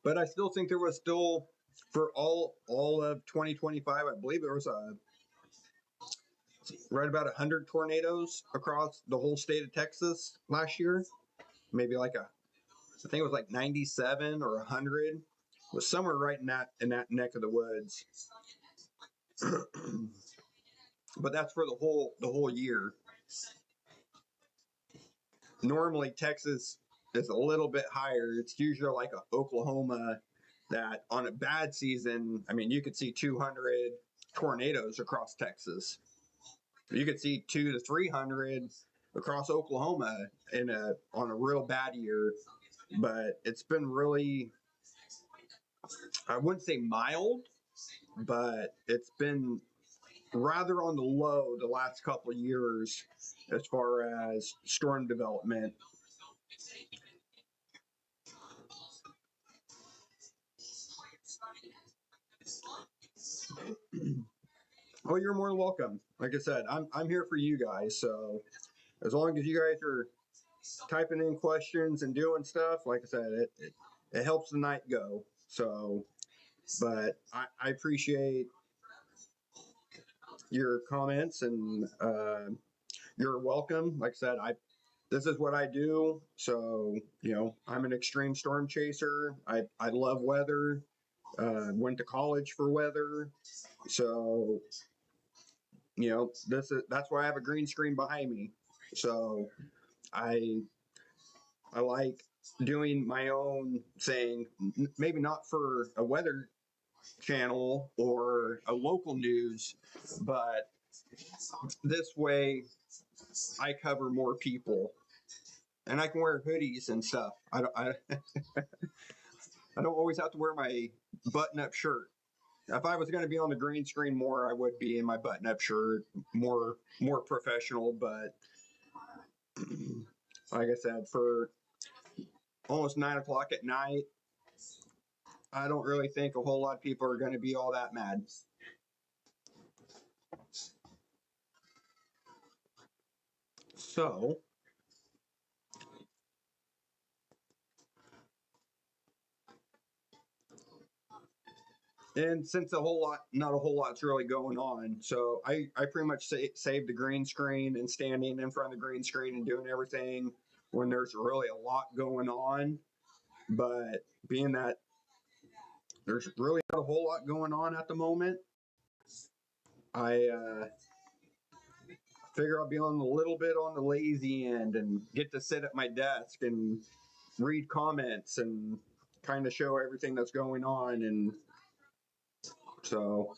But I still think there was still, for all of 2025, I believe there was right about 100 tornadoes across the whole state of Texas last year. Maybe like I think it was like 97 or 100. It was somewhere right in that neck of the woods. But that's for the whole year. Normally Texas is a little bit higher. It's usually like a Oklahoma that on a bad season, I mean, you could see 200 tornadoes across Texas. You could see 200 to 300 across Oklahoma on a real bad year. But it's been really, I wouldn't say mild, but it's been rather on the low the last couple of years as far as storm development. Oh, you're more than welcome. Like I said, I'm here for you guys. So as long as you guys are typing in questions and doing stuff, like I said, it helps the night go. So, but I appreciate your comments, and you're welcome. Like I said, this is what I do. So, I'm an extreme storm chaser. I love weather. Went to college for weather. So, that's why I have a green screen behind me. So I like doing my own thing, maybe not for a weather channel or a local news, but this way I cover more people and I can wear hoodies and stuff. I don't always have to wear my button-up shirt. If I was going to be on the green screen more, I would be in my button-up shirt, more professional. But like I said, for almost 9 o'clock at night, I don't really think a whole lot of people are going to be all that mad. So, and since not a whole lot's really going on, so I pretty much saved the green screen and standing in front of the green screen and doing everything when there's really a lot going on. But being that there's really not a whole lot going on at the moment, I figure I'll be on a little bit on the lazy end and get to sit at my desk and read comments and kind of show everything that's going on. And so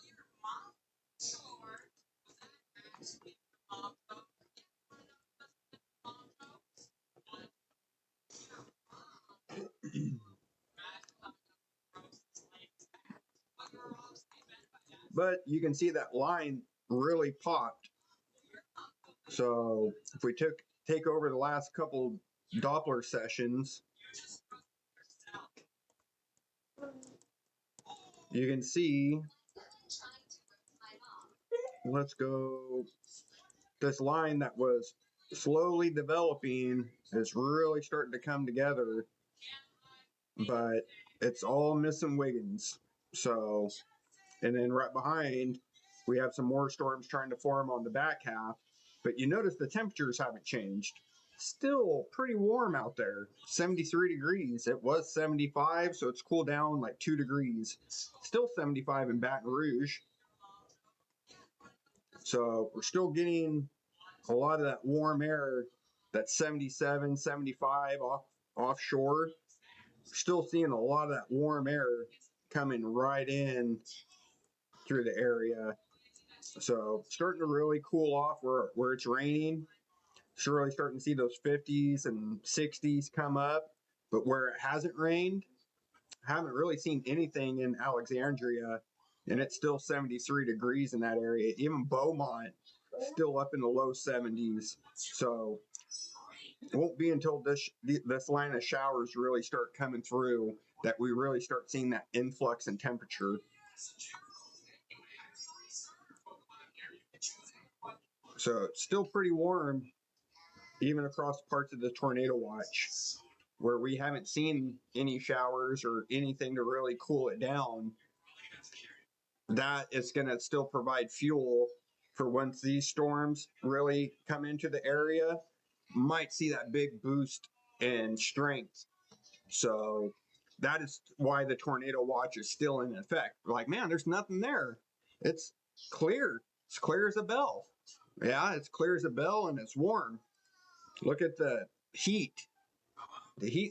but you can see that line really popped. So if we take over the last couple Doppler sessions, you can see, let's go, this line that was slowly developing is really starting to come together, but it's all missing Wiggins. So, and then right behind, we have some more storms trying to form on the back half, but you notice the temperatures haven't changed. Still pretty warm out there, 73 degrees. It was 75, so it's cooled down like 2 degrees. Still 75 in Baton Rouge. So we're still getting a lot of that warm air, that 77, 75 offshore. Still seeing a lot of that warm air coming right in through the area. So starting to really cool off where it's raining. It's really starting to see those 50s and 60s come up. But where it hasn't rained, I haven't really seen anything in Alexandria, and it's still 73 degrees in that area. Even Beaumont, still up in the low 70s. So it won't be until this line of showers really start coming through that we really start seeing that influx in temperature. So it's still pretty warm, even across parts of the tornado watch, where we haven't seen any showers or anything to really cool it down. That is going to still provide fuel for once these storms really come into the area, might see that big boost in strength. So that is why the tornado watch is still in effect. We're like, man, there's nothing there. It's clear. It's clear as a bell. Yeah, it's clear as a bell and it's warm. Look at the heat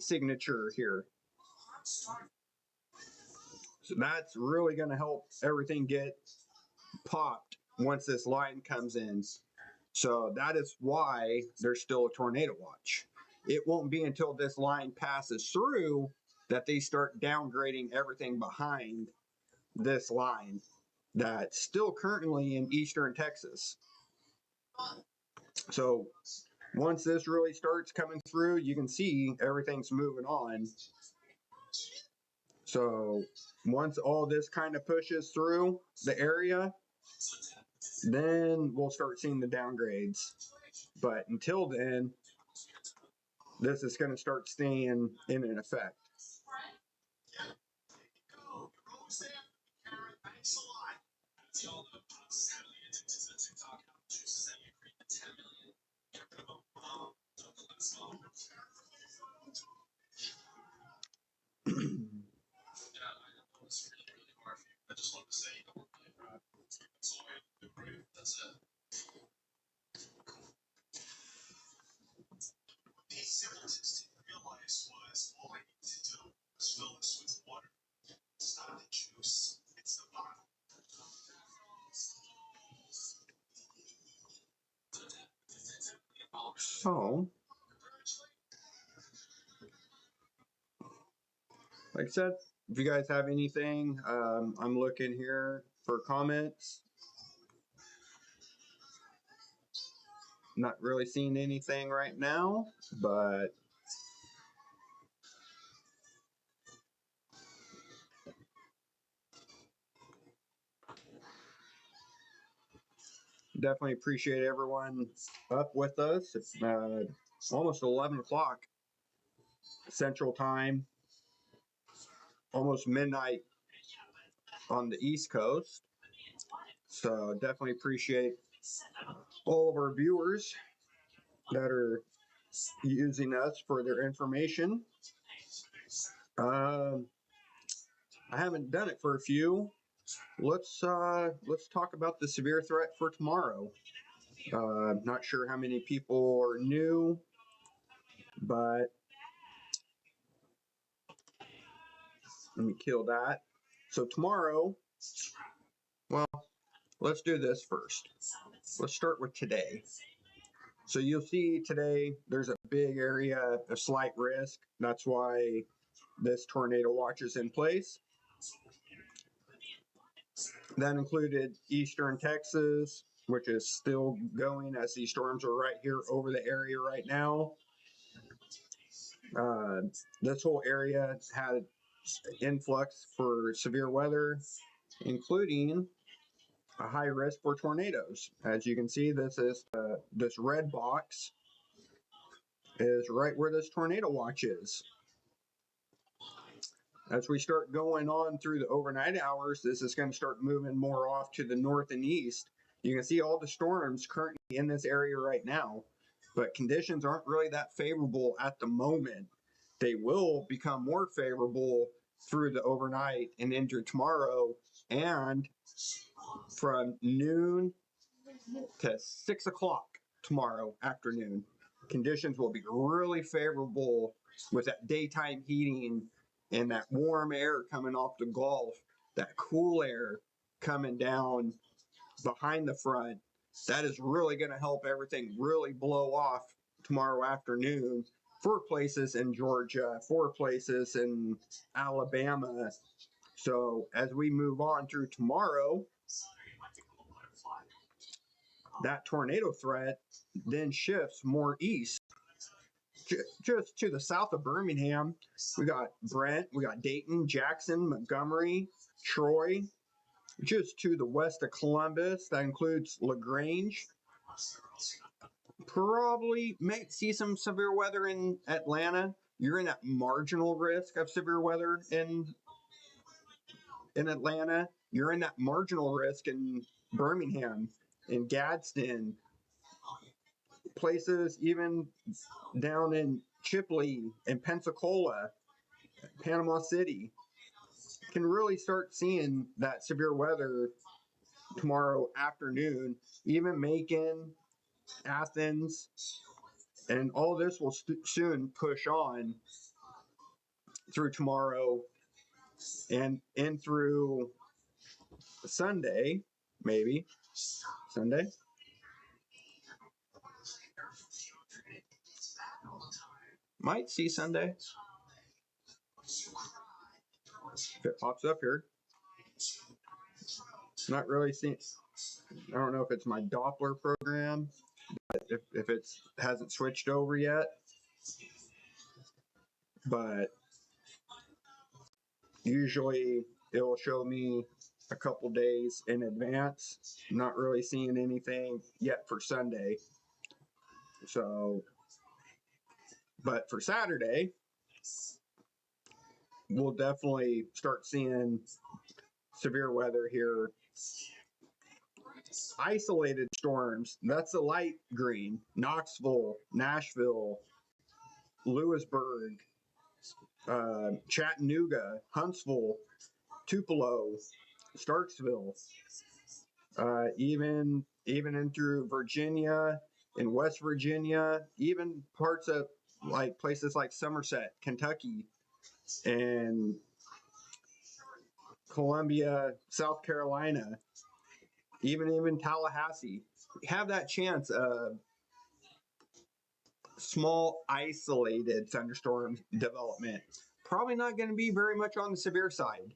signature here. So that's really going to help everything get popped once this line comes in. So that is why there's still a tornado watch. It won't be until this line passes through that they start downgrading everything behind this line that's still currently in eastern Texas. So once this really starts coming through, you can see everything's moving on. So once all this kind of pushes through the area, then we'll start seeing the downgrades. But until then, this is going to start staying in effect. like I said, if you guys have anything, I'm looking here for comments. Not really seeing anything right now, but definitely appreciate everyone up with us. It's almost 11 o'clock Central Time, almost midnight on the East Coast. So definitely appreciate all of our viewers that are using us for their information. I haven't done it for a few. Let's talk about the severe threat for tomorrow. Not sure how many people are new, but let me kill that. So tomorrow, well, let's do this first. Let's start with today. So you'll see today there's a big area of slight risk. That's why this tornado watch is in place. That included eastern Texas, which is still going as these storms are right here over the area right now. This whole area had influx for severe weather, including a high risk for tornadoes. As you can see, this is this red box is right where this tornado watch is. As we start going on through the overnight hours, this is going to start moving more off to the north and east. You can see all the storms currently in this area right now, but conditions aren't really that favorable at the moment. They will become more favorable through the overnight and into tomorrow, and from noon to 6 o'clock tomorrow afternoon, conditions will be really favorable with that daytime heating and that warm air coming off the Gulf, that cool air coming down behind the front. That is really going to help everything really blow off tomorrow afternoon for places in Georgia, for places in Alabama. So as we move on through tomorrow, that tornado threat then shifts more east. Just to the south of Birmingham, we got Brent, we got Dayton, Jackson, Montgomery, Troy. Just to the west of Columbus, that includes LaGrange. Probably may see some severe weather in Atlanta. You're in that marginal risk of severe weather in Atlanta. You're in that marginal risk in Birmingham, in Gadsden, places even down in Chipley and Pensacola, Panama City. Can really start seeing that severe weather tomorrow afternoon, even Macon, Athens, and all this will soon push on through tomorrow and in through Sunday, maybe Sunday. Might see Sunday if it pops up here. Not really seeing. I don't know if it's my Doppler program, but if it hasn't switched over yet. But usually it will show me a couple days in advance. Not really seeing anything yet for Sunday. So, but for Saturday, we'll definitely start seeing severe weather here. Isolated storms, that's the light green. Knoxville, Nashville, Lewisburg, Chattanooga, Huntsville, Tupelo, Starksville, even in through Virginia and West Virginia, even parts of like places like Somerset, Kentucky, and Columbia, South Carolina, even Tallahassee. Have that chance of small isolated thunderstorm development. probably not going to be very much on the severe side.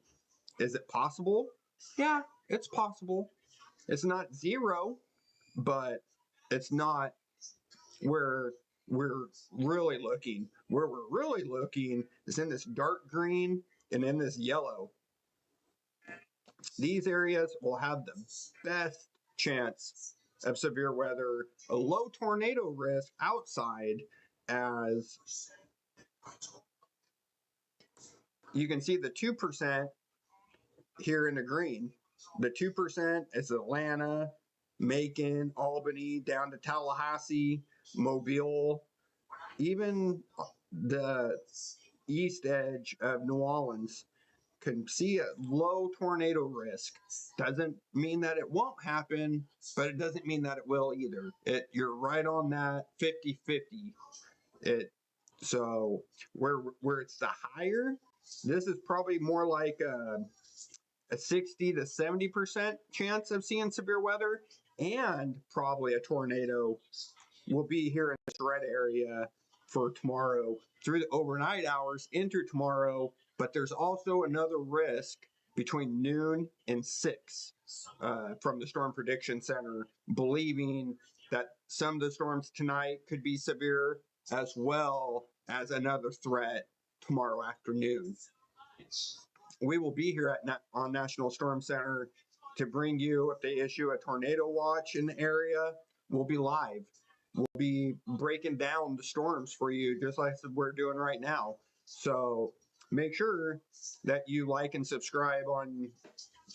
Is it possible? Yeah, it's possible. It's not zero, but it's not where we're really looking. Where we're really looking is in this dark green and in this yellow. These areas will have the best chance of severe weather, a low tornado risk outside, as you can see the 2% here in the green. The 2% is Atlanta, Macon, Albany, down to Tallahassee, Mobile, even the east edge of New Orleans can see a low tornado risk. Doesn't mean that it won't happen, but it doesn't mean that it will either. You're right on that 50-50. So where it's the higher, this is probably more like a 60 to 70% chance of seeing severe weather, and probably a tornado will be here in this red area for tomorrow through the overnight hours into tomorrow. But there's also another risk between noon and 6 from the Storm Prediction Center, believing that some of the storms tonight could be severe, as well as another threat tomorrow afternoon. We will be here on National Storm Center to bring you, if they issue a tornado watch in the area, we'll be live. We'll be breaking down the storms for you, just like we're doing right now. So make sure that you like and subscribe on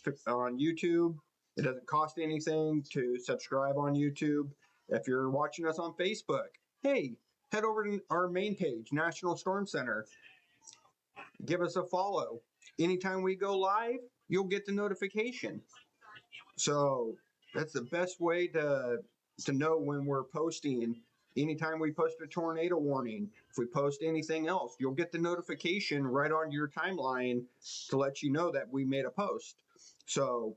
YouTube. It doesn't cost anything to subscribe on YouTube. If you're watching us on Facebook, hey, head over to our main page, National Storm Center. Give us a follow. Anytime we go live, you'll get the notification. So that's the best way to know when we're posting. Anytime we post a tornado warning, if we post anything else, you'll get the notification right on your timeline to let you know that we made a post. So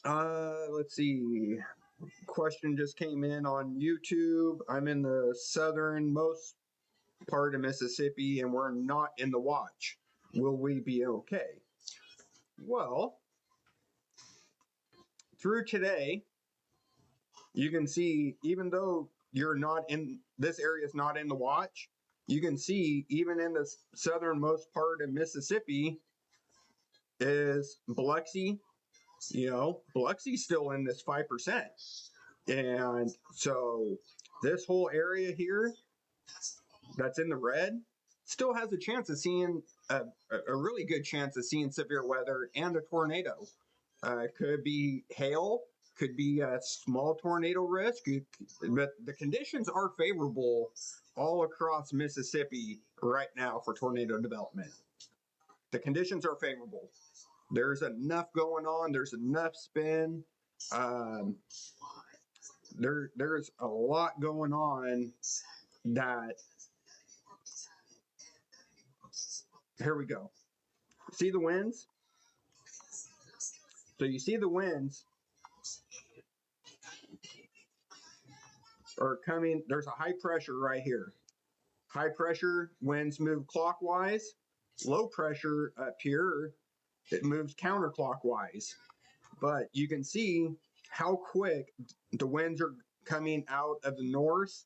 let's see. Question just came in on YouTube. I'm in the southernmost part of Mississippi and we're not in the watch. Will we be okay? Well, through today, you can see, even though you're not in, this area is not in the watch, you can see even in the southernmost part of Mississippi is Biloxi. You know, Biloxi's still in this 5%. And so this whole area here that's in the red still has a chance of seeing a really good chance of seeing severe weather and a tornado. Could be hail, could be a small tornado risk, but the conditions are favorable all across Mississippi right now for tornado development. The conditions are favorable. There's enough going on. There's enough spin. There's a lot going on that. Here we go. See the winds? So you see the winds are coming. There's a high pressure right here. High pressure winds move clockwise. Low pressure up here, it moves counterclockwise. But you can see how quick the winds are coming out of the north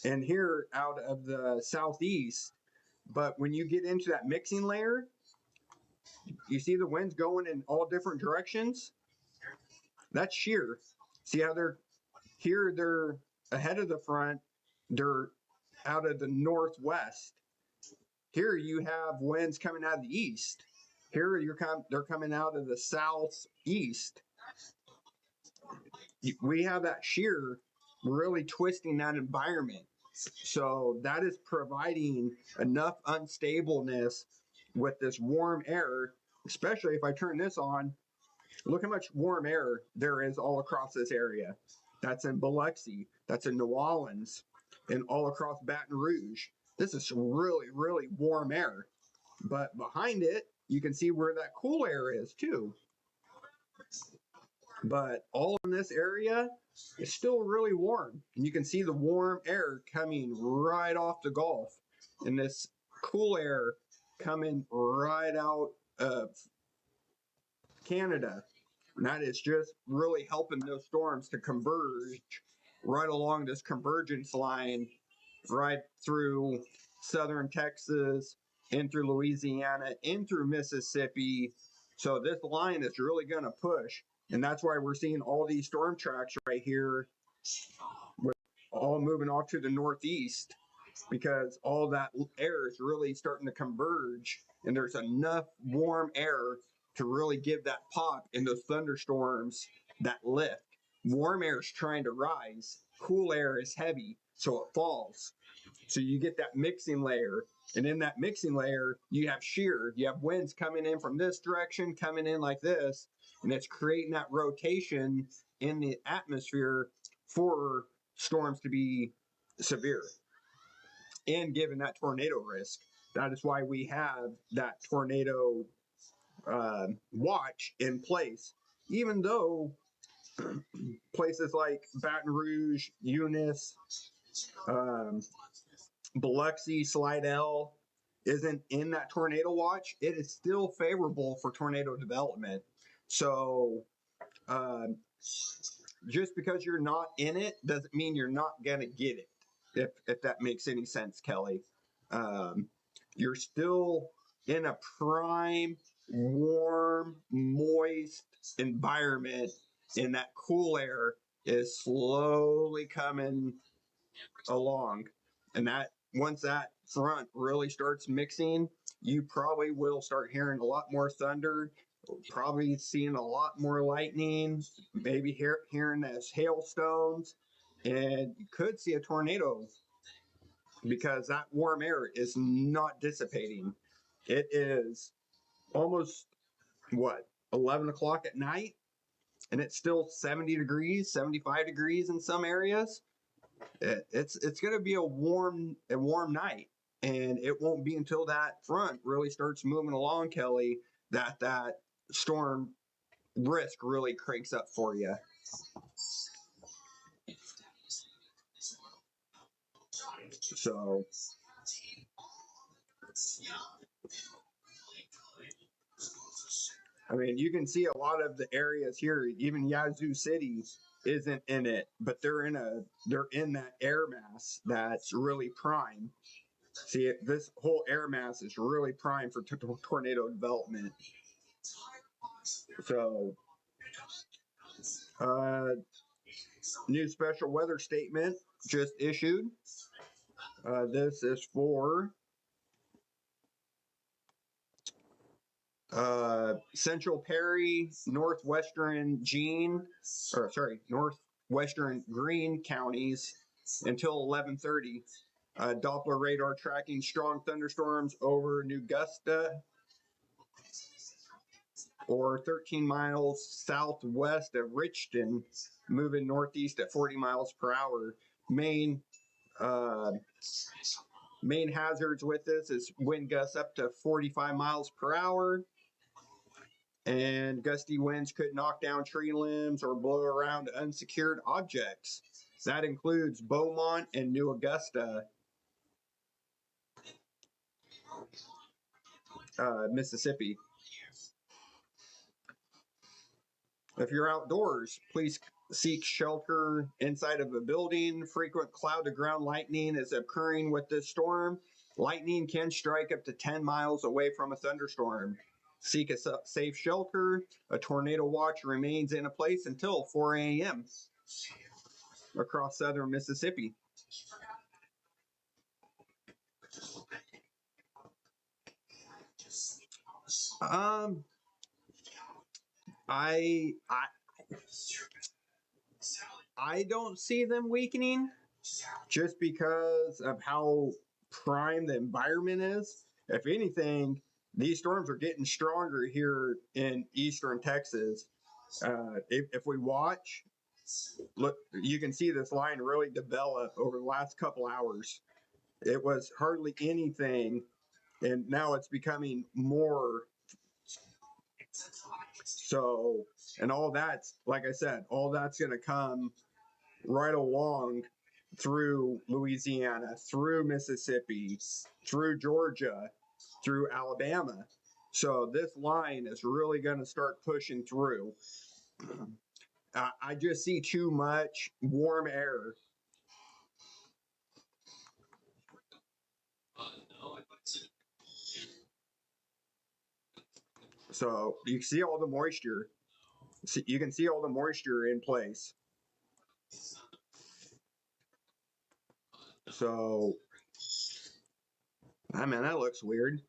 and here out of the southeast. But when you get into that mixing layer, you see the winds going in all different directions. That's shear. See how they're here, they're ahead of the front, they're out of the northwest. Here you have winds coming out of the east. Here they're coming out of the southeast. We have that shear really twisting that environment. So that is providing enough unstableness with this warm air, especially if I turn this on. Look how much warm air there is all across this area. That's in Biloxi, that's in New Orleans, and all across Baton Rouge. This is really, really warm air. But behind it, you can see where that cool air is too. But all in this area is still really warm. And you can see the warm air coming right off the Gulf in this cool air coming right out of Canada. And that is just really helping those storms to converge right along this convergence line, right through southern Texas, in through Louisiana, in through Mississippi. So this line is really going to push. And that's why we're seeing all these storm tracks right here, with all moving off to the northeast, because all that air is really starting to converge, and there's enough warm air to really give that pop in those thunderstorms that lift. Warm air is trying to rise, cool air is heavy, so it falls. So you get that mixing layer, and in that mixing layer, you have shear. You have winds coming in from this direction, coming in like this, and it's creating that rotation in the atmosphere for storms to be severe and given that tornado risk. That is why we have that tornado watch in place, even though places like Baton Rouge, Eunice, Biloxi, Slidell isn't in that tornado watch, it is still favorable for tornado development. So just because you're not in it doesn't mean you're not going to get it, if that makes any sense, Kelly. You're still in a prime, warm, moist environment, and that cool air is slowly coming along. And that once that front really starts mixing, you probably will start hearing a lot more thunder, probably seeing a lot more lightning, maybe hearing those hailstones, and you could see a tornado because that warm air is not dissipating. It is almost, 11 o'clock at night, and it's still 70 degrees, 75 degrees in some areas. It's going to be a warm night, and it won't be until that front really starts moving along, Kelly, that storm risk really cranks up for you. So I mean, you can see a lot of the areas here, even Yazoo City isn't in it, but they're in that air mass that's really prime. See, this whole air mass is really prime for tornado development. So, new special weather statement just issued. This is for Central Perry, Northwestern Greene counties until 11:30. Doppler radar tracking strong thunderstorms over New Augusta or 13 miles southwest of Richton, moving northeast at 40 miles per hour. Main hazards with this is wind gusts up to 45 miles per hour, and gusty winds could knock down tree limbs or blow around unsecured objects. That includes Beaumont and New Augusta, Mississippi. If you're outdoors, please seek shelter inside of a building. Frequent cloud-to-ground lightning is occurring with this storm. Lightning can strike up to 10 miles away from a thunderstorm. Seek a safe shelter. A tornado watch remains in place until 4 a.m. across southern Mississippi. I don't see them weakening just because of how prime the environment is. If anything, these storms are getting stronger here in eastern Texas. If we watch, look, you can see this line really develop over the last couple hours. It was hardly anything, and now it's becoming more. So, and all that's, like I said, all that's going to come right along through Louisiana, through Mississippi, through Georgia, through Alabama. So this line is really going to start pushing through. I just see too much warm air. So you can see all the moisture. You can see all the moisture in place. So, I mean, that looks weird.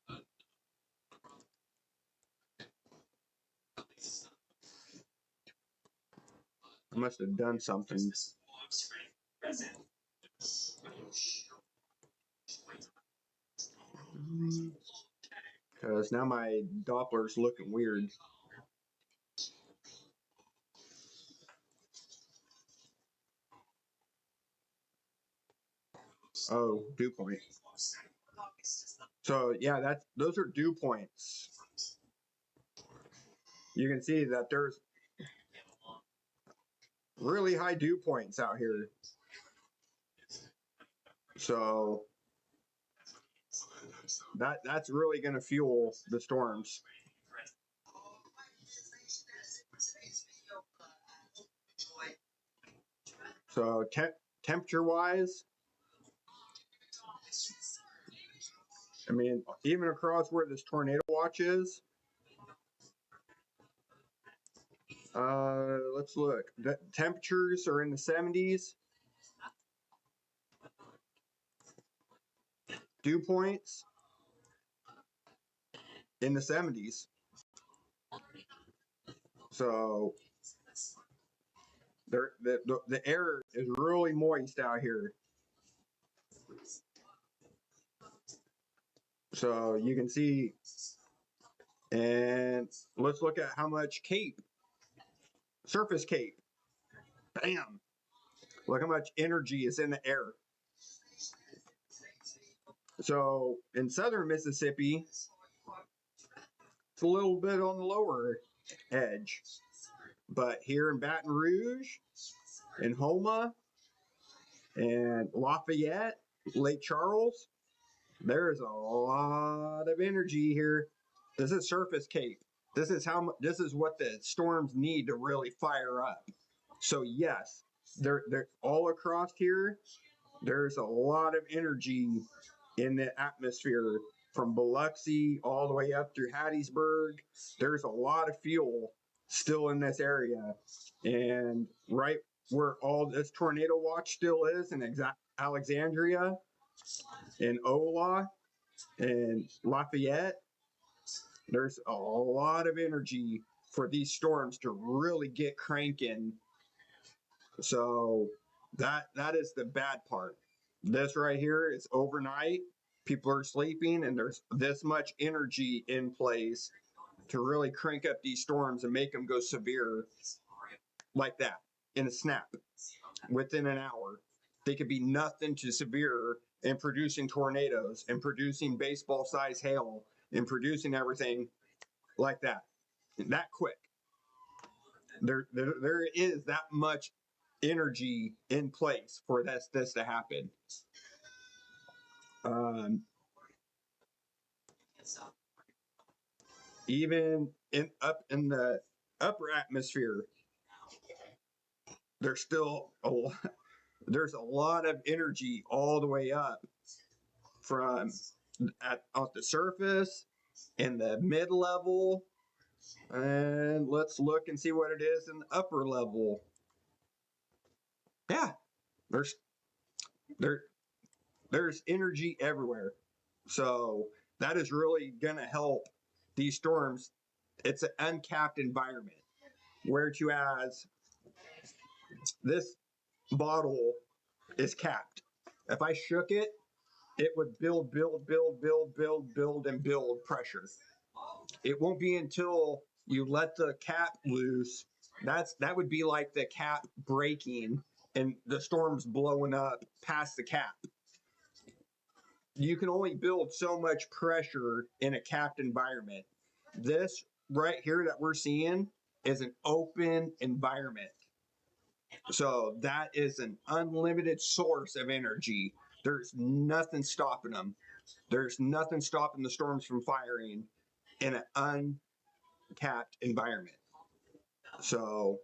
I must have done something. Because now my Doppler's looking weird. Oh, dew point. So yeah, those are dew points. You can see that there's really high dew points out here. So that's really going to fuel the storms. So temperature wise, I mean, even across where this tornado watch is, let's look. The temperatures are in the 70s. Dew points in the 70s. So the air is really moist out here. So you can see, and let's look at how much CAPE, surface CAPE. Bam! Look how much energy is in the air. So in southern Mississippi, it's a little bit on the lower edge. But here in Baton Rouge, in Houma, and Lafayette, Lake Charles, there's a lot of energy here. This is surface CAPE. This is what the storms need to really fire up. So yes, they're all across here. There's a lot of energy in the atmosphere from Biloxi all the way up through Hattiesburg. There's a lot of fuel still in this area, and right where all this tornado watch still is in Alexandria, in Ola, and Lafayette, there's a lot of energy for these storms to really get cranking. So that is the bad part. This right here is overnight. People are sleeping, and there's this much energy in place to really crank up these storms and make them go severe like that in a snap within an hour. They could be nothing to severe and producing tornadoes and producing baseball size hail and producing everything like that quick. There is that much energy in place for this to happen. Even up in the upper atmosphere, there's a lot of energy all the way up from off the surface in the mid level, and let's look and see what it is in the upper level. Yeah, there's energy everywhere. So that is really going to help these storms. It's an uncapped environment. Whereas this bottle is capped. If I shook it, it would build and build pressure. It won't be until you let the cap loose. That would be like the cap breaking and the storm's blowing up past the cap. You can only build so much pressure in a capped environment. This right here that we're seeing is an open environment. So that is an unlimited source of energy. There's nothing stopping them. There's nothing stopping the storms from firing in an uncapped environment. So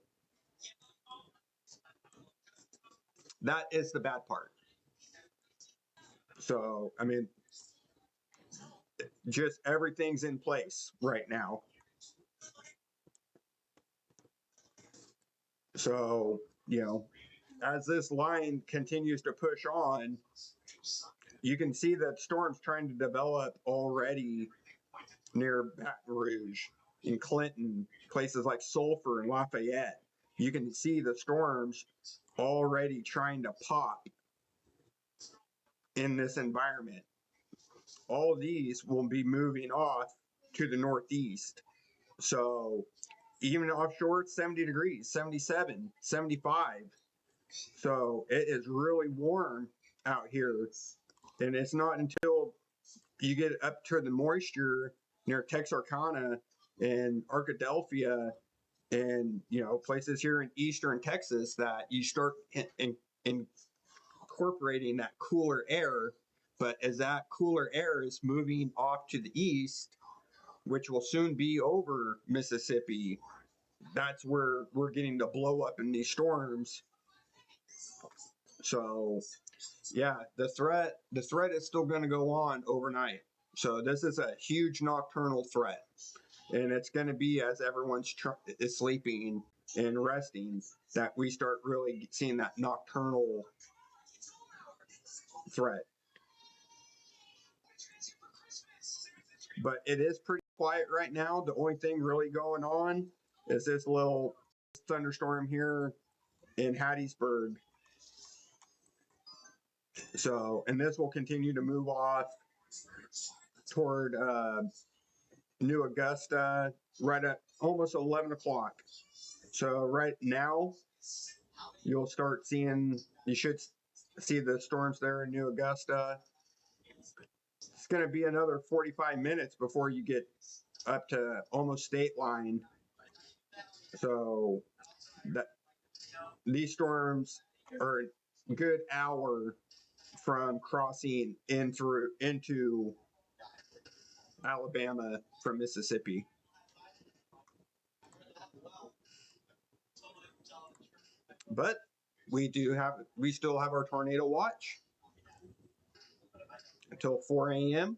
that is the bad part. So, I mean, just everything's in place right now. So, as this line continues to push on, you can see that storms trying to develop already near Baton Rouge, in Clinton, places like Sulphur and Lafayette. You can see the storms already trying to pop in this environment. All of these will be moving off to the northeast. So even offshore, it's 70 degrees, 77, 75. So it is really warm out here. And it's not until you get up to the moisture near Texarkana and Arkadelphia and, places here in eastern Texas that you start incorporating that cooler air. But as that cooler air is moving off to the east, which will soon be over Mississippi, that's where we're getting the blow up in these storms. So yeah, the threat is still going to go on overnight. So this is a huge nocturnal threat, and it's going to be as everyone's is sleeping and resting that we start really seeing that nocturnal threat. But it is pretty quiet right now. The only thing really going on is this little thunderstorm here in Hattiesburg. So, and this will continue to move off toward New Augusta right at almost 11 o'clock. So right now, you should see the storms there in New Augusta. It's going to be another 45 minutes before you get up to almost state line. So these storms are a good hour from crossing into Alabama from Mississippi. But we still have our tornado watch until 4 a.m.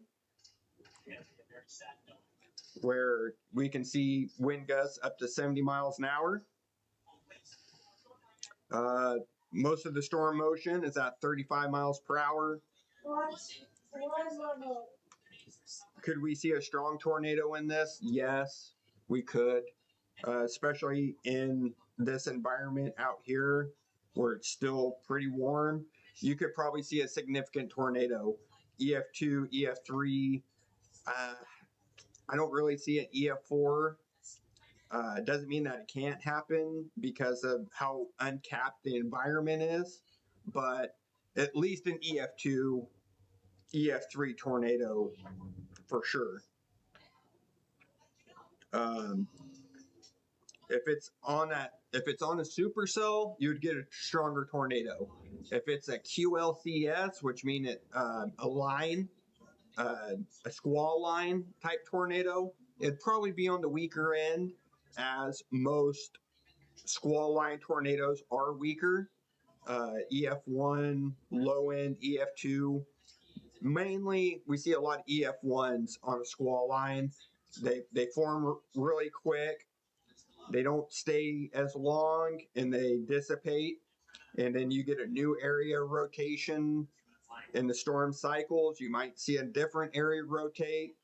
where we can see wind gusts up to 70 miles an hour. Most of the storm motion is at 35 miles per hour. Could we see a strong tornado in this? Yes, we could, especially in this environment out here where it's still pretty warm. You could probably see a significant tornado, EF2, EF3. I don't really see an EF4. It doesn't mean that it can't happen because of how uncapped the environment is, but at least an EF2, EF3 tornado for sure. If it's on a supercell, you'd get a stronger tornado. If it's a QLCS, which means a line, a squall line type tornado, it'd probably be on the weaker end, as most squall line tornadoes are weaker. EF1, low end, EF2. Mainly, we see a lot of EF1s on a squall line. They form really quick. They don't stay as long and they dissipate. And then you get a new area rotation in the storm cycles. You might see a different area rotate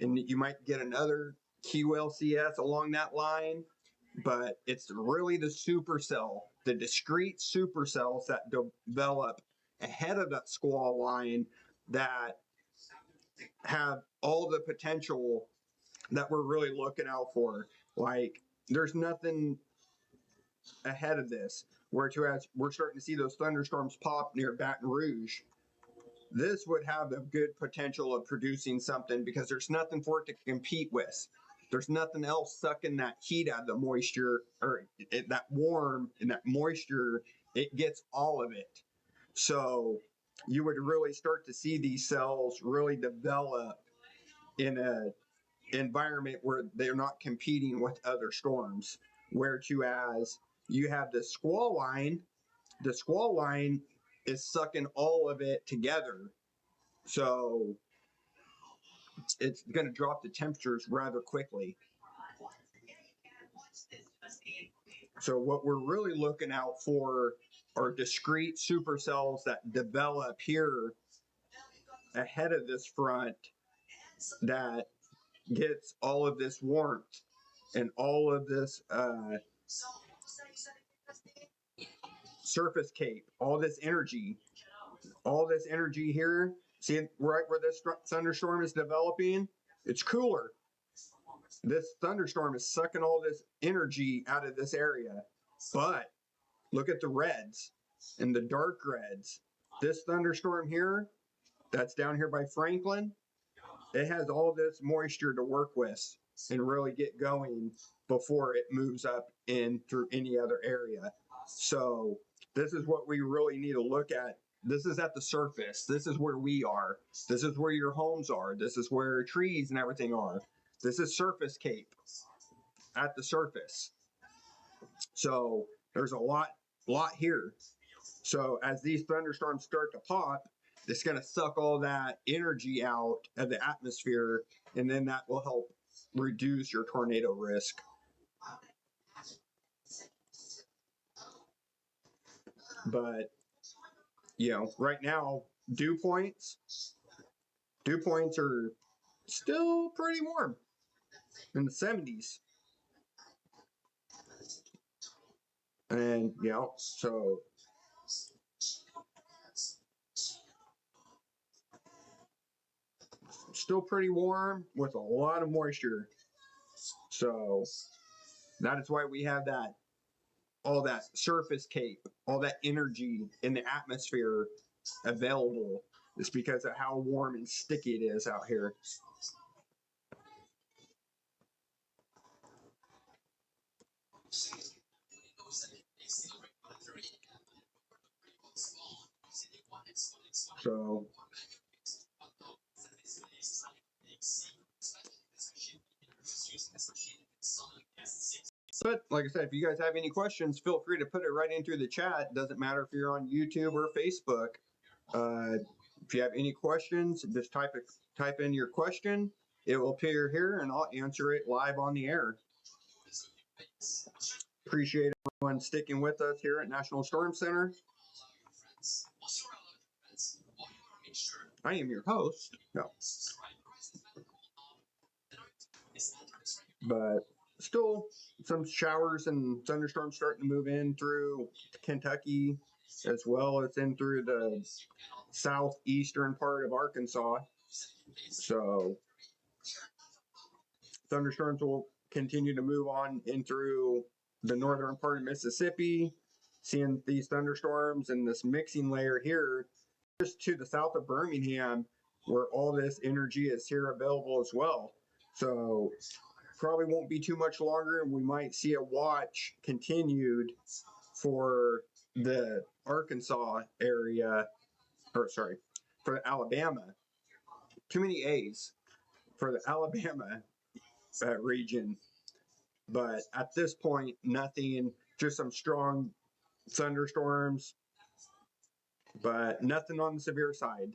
and you might get another QLCS along that line. But it's really the supercell, the discrete supercells that develop ahead of that squall line that have all the potential that we're really looking out for. Like, there's nothing ahead of this. Whereas we're starting to see those thunderstorms pop near Baton Rouge. This would have a good potential of producing something because there's nothing for it to compete with. There's nothing else sucking that heat out of the moisture, or that warm and that moisture. It gets all of it. So you would really start to see these cells really develop in a environment where they're not competing with other storms. Whereas you have the squall line is sucking all of it together. So it's going to drop the temperatures rather quickly. So what we're really looking out for are discrete supercells that develop here ahead of this front that gets all of this warmth and all of this surface cape, all this energy here. See right where this thunderstorm is developing? It's cooler. This thunderstorm is sucking all this energy out of this area. But look at the reds and the dark reds. This thunderstorm here, that's down here by Franklin, it has all this moisture to work with and really get going before it moves up in through any other area. So this is what we really need to look at. This is at the surface. This is where we are. This is where your homes are. This is where trees and everything are. This is surface cape at the surface. So there's a lot here. So as these thunderstorms start to pop, it's going to suck all that energy out of the atmosphere, and then that will help reduce your tornado risk. But, you know, right now, dew points are still pretty warm in the 70s. And, you know, so still pretty warm with a lot of moisture. So that is why we have that, all that surface cape, all that energy in the atmosphere available. It's because of how warm and sticky it is out here. So but like I said, if you guys have any questions, feel free to put it right in through the chat. Doesn't matter if you're on YouTube or Facebook. If you have any questions, just type in your question. It will appear here, and I'll answer it live on the air. Appreciate everyone sticking with us here at National Storm Center. I am your host. No. But still some showers and thunderstorms starting to move in through Kentucky, as well as in through the southeastern part of Arkansas. So thunderstorms will continue to move on in through the northern part of Mississippi, seeing these thunderstorms and this mixing layer here just to the south of Birmingham, where all this energy is here available as well. So probably won't be too much longer, and we might see a watch continued for the Arkansas area, or sorry, for Alabama. Too many A's for the Alabama region. But at this point, nothing, just some strong thunderstorms, but nothing on the severe side.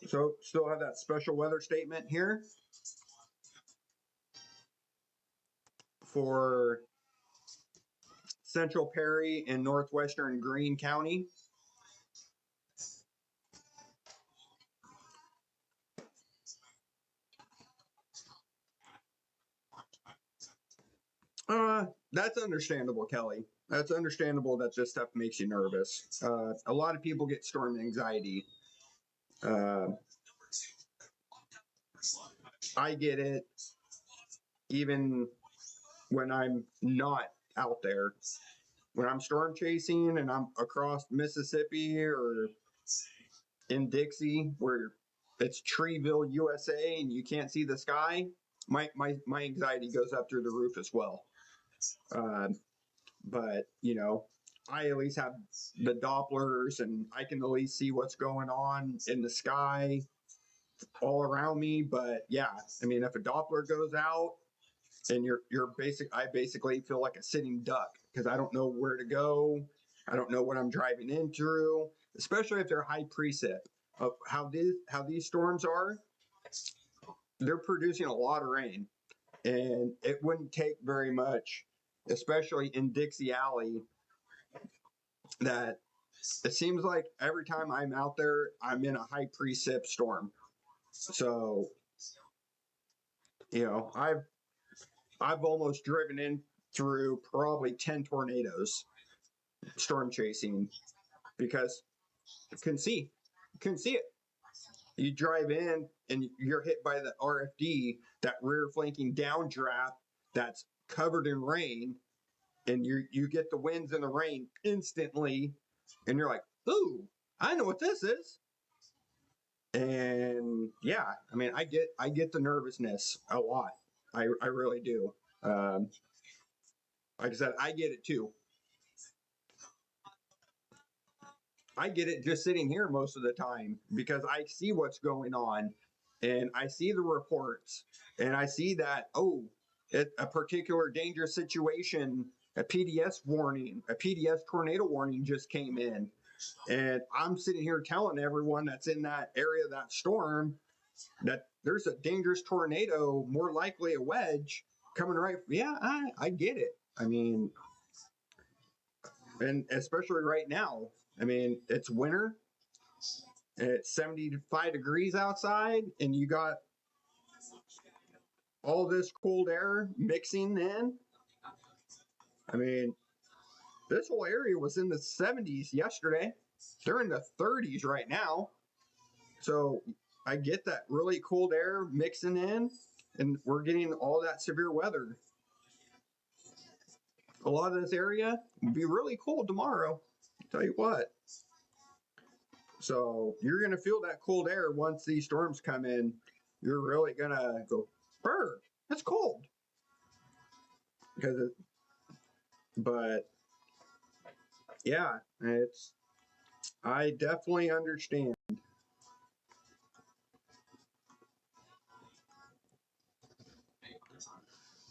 So still have that special weather statement here for Central Perry and northwestern Greene County. That's understandable, Kelly. That's understandable that this stuff makes you nervous. A lot of people get storm anxiety. I get it even when I'm not out there. When I'm storm chasing and I'm across Mississippi or in Dixie where it's Treeville, USA, and you can't see the sky, my anxiety goes up through the roof as well. But I at least have the Dopplers, and I can at least see what's going on in the sky all around me. But yeah, I mean, if a Doppler goes out and I basically feel like a sitting duck because I don't know where to go. I don't know what I'm driving in through, especially if they're high precip. How these storms are, they're producing a lot of rain, and it wouldn't take very much, especially in Dixie Alley, that it seems like every time I'm out there, I'm in a high precip storm. So, I've almost driven in through probably 10 tornadoes storm chasing because you couldn't see it. You drive in and you're hit by the RFD, that rear flanking downdraft that's covered in rain, and you get the winds and the rain instantly, and you're like, ooh, I know what this is. And yeah, I mean, I get the nervousness a lot. I really do. Like I said, I get it too. I get it just sitting here most of the time because I see what's going on and I see the reports and I see that, a particular dangerous situation, a PDS tornado warning just came in. And I'm sitting here telling everyone that's in that area of that storm that there's a dangerous tornado, more likely a wedge coming right. Yeah, I get it. I mean, and especially right now, I mean, it's winter, and it's 75 degrees outside, and you got all this cold air mixing in. I mean, this whole area was in the 70s yesterday. They're in the 30s right now. So I get that really cold air mixing in, and we're getting all that severe weather. A lot of this area will be really cold tomorrow. I'll tell you what. So you're going to feel that cold air once these storms come in. You're really going to go, brr, it's cold. But yeah, I definitely understand.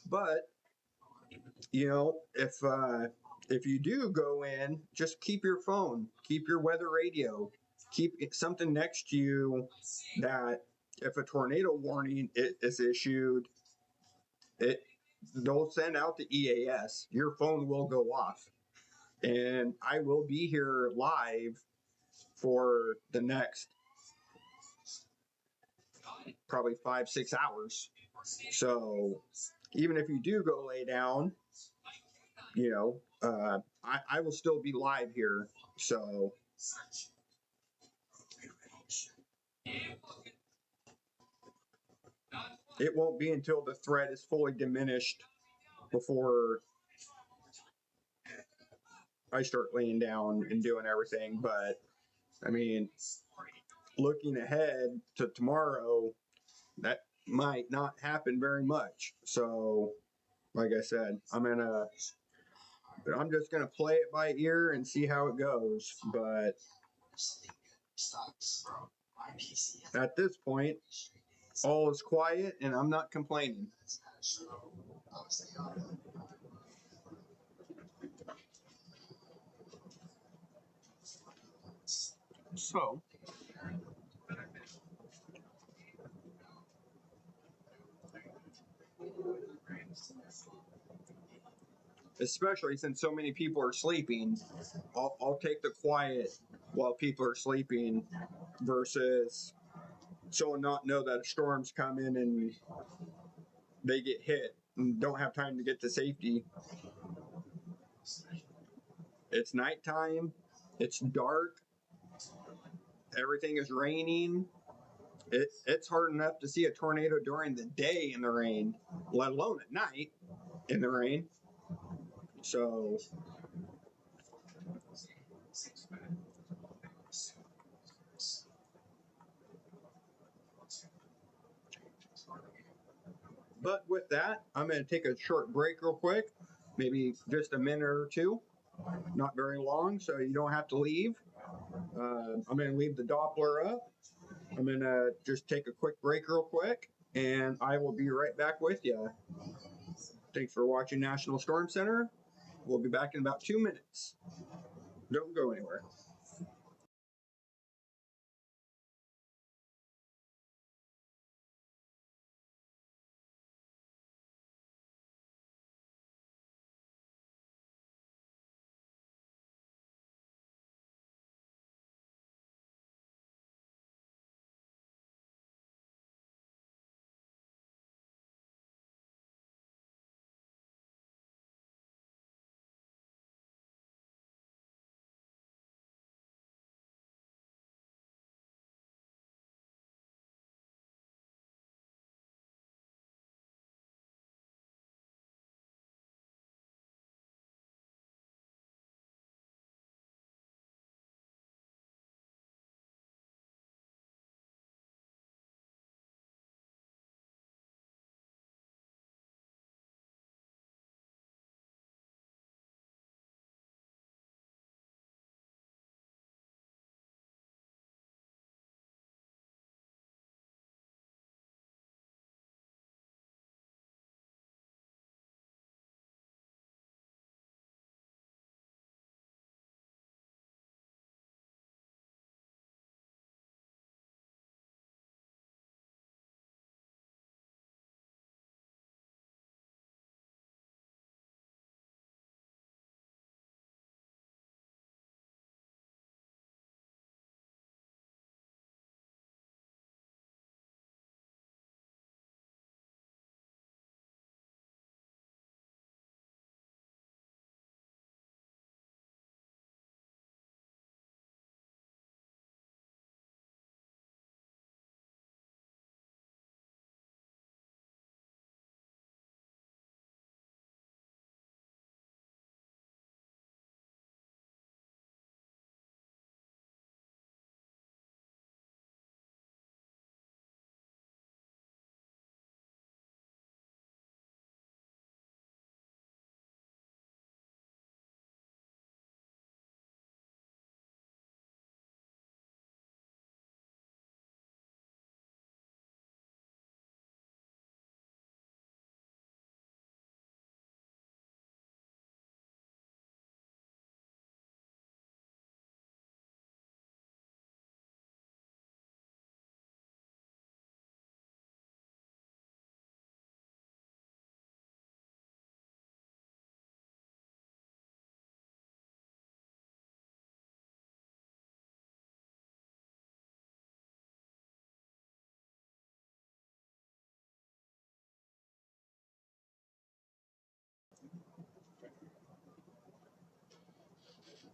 But if you do go in, just keep your phone, keep your weather radio, keep something next to you that if a tornado warning is issued, they'll send out the EAS. Your phone will go off, and I will be here live for the next probably 5-6 hours. So even if you do go lay down, I will still be live here. So it won't be until the threat is fully diminished before I start laying down and doing everything. But I mean, looking ahead to tomorrow, that might not happen very much. So like I said, I'm just gonna play it by ear and see how it goes. But at this point, all is quiet and I'm not complaining. So especially since so many people are sleeping, I'll take the quiet while people are sleeping versus someone not know that a storm's coming and they get hit and don't have time to get to safety. It's nighttime. It's dark. Everything is raining. It's hard enough to see a tornado during the day in the rain, let alone at night in the rain. So but with that, I'm going to take a short break real quick, maybe just a minute or two, not very long, so you don't have to leave. I'm going to leave the Doppler up. I'm going to just take a quick break real quick, and I will be right back with you. Thanks for watching National Storm Center. We'll be back in about 2 minutes. Don't go anywhere.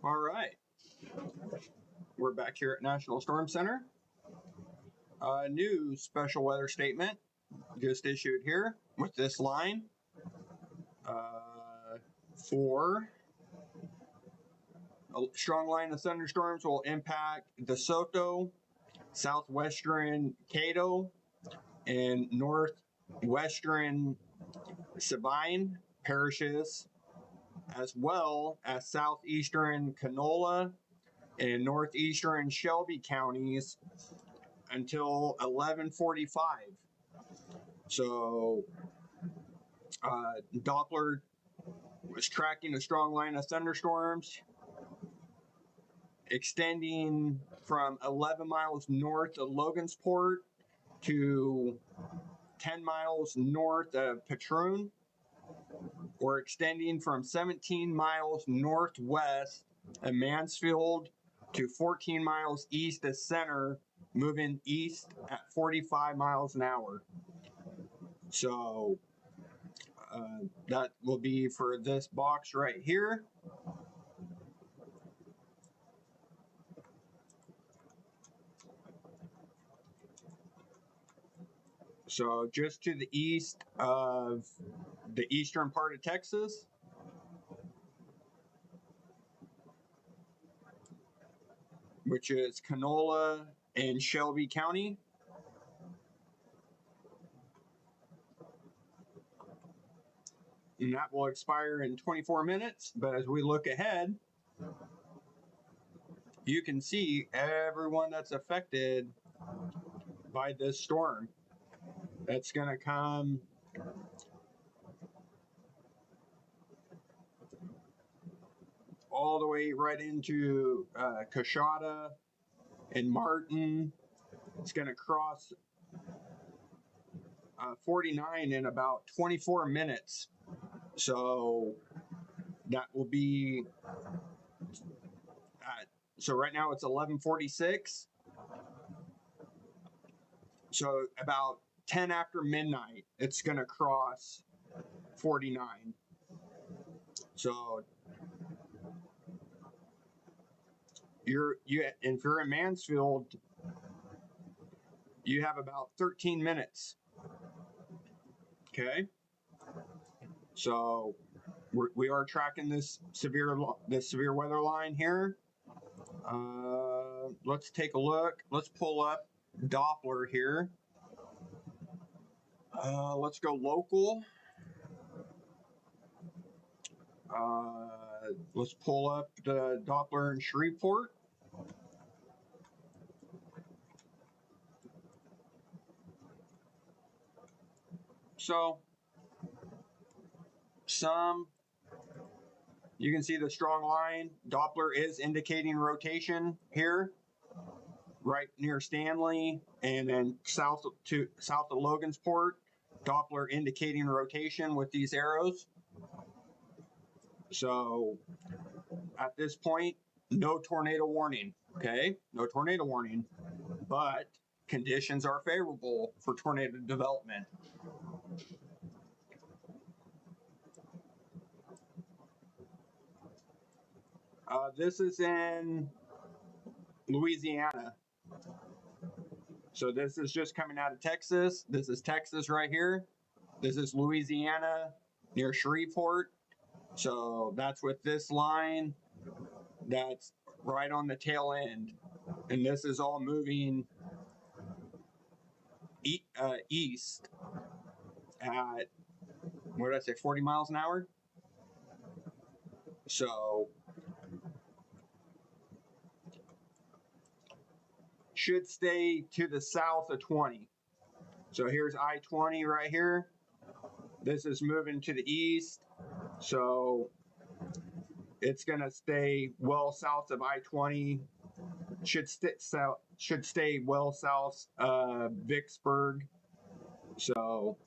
All right. We're back here at National Storm Center. New special weather statement just issued here with this line. For a strong line of thunderstorms will impact DeSoto, southwestern Cato, and northwestern Sabine parishes, as well as southeastern Canola and northeastern Shelby counties until 11:45. So Doppler was tracking a strong line of thunderstorms extending from 11 miles north of Logansport to 10 miles north of Patroon, or extending from 17 miles northwest of Mansfield to 14 miles east of Center, moving east at 45 miles an hour. So That will be for this box right here. So just to the east of the eastern part of Texas. Which is Canola and Shelby County. And that will expire in 24 minutes. But as we look ahead, you can see everyone that's affected by this storm. That's going to come all the way right into Coshada and Martin. It's going to cross 49 in about 24 minutes. So that will be, so right now it's 11:46. So about 10 after midnight, it's going to cross 49. So if you're in Mansfield, you have about 13 minutes. Okay. So we are tracking this severe weather line here. Let's take a look. Let's pull up Doppler here. Let's go local. Let's pull up the Doppler in Shreveport. So you can see the strong line. Doppler is indicating rotation here, right near Stanley, and then south of Logansport. Doppler indicating rotation with these arrows. So at this point, no tornado warning. Okay, no tornado warning, but conditions are favorable for tornado development. This is in Louisiana. So this is just coming out of Texas. This is Texas right here. This is Louisiana near Shreveport. So that's with this line. That's right on the tail end. And this is all moving east at, what did I say, 40 miles an hour? So should stay to the south of 20. So here's I-20 right here. This is moving to the east. So it's going to stay well south of I-20. Should stay well south of Vicksburg. So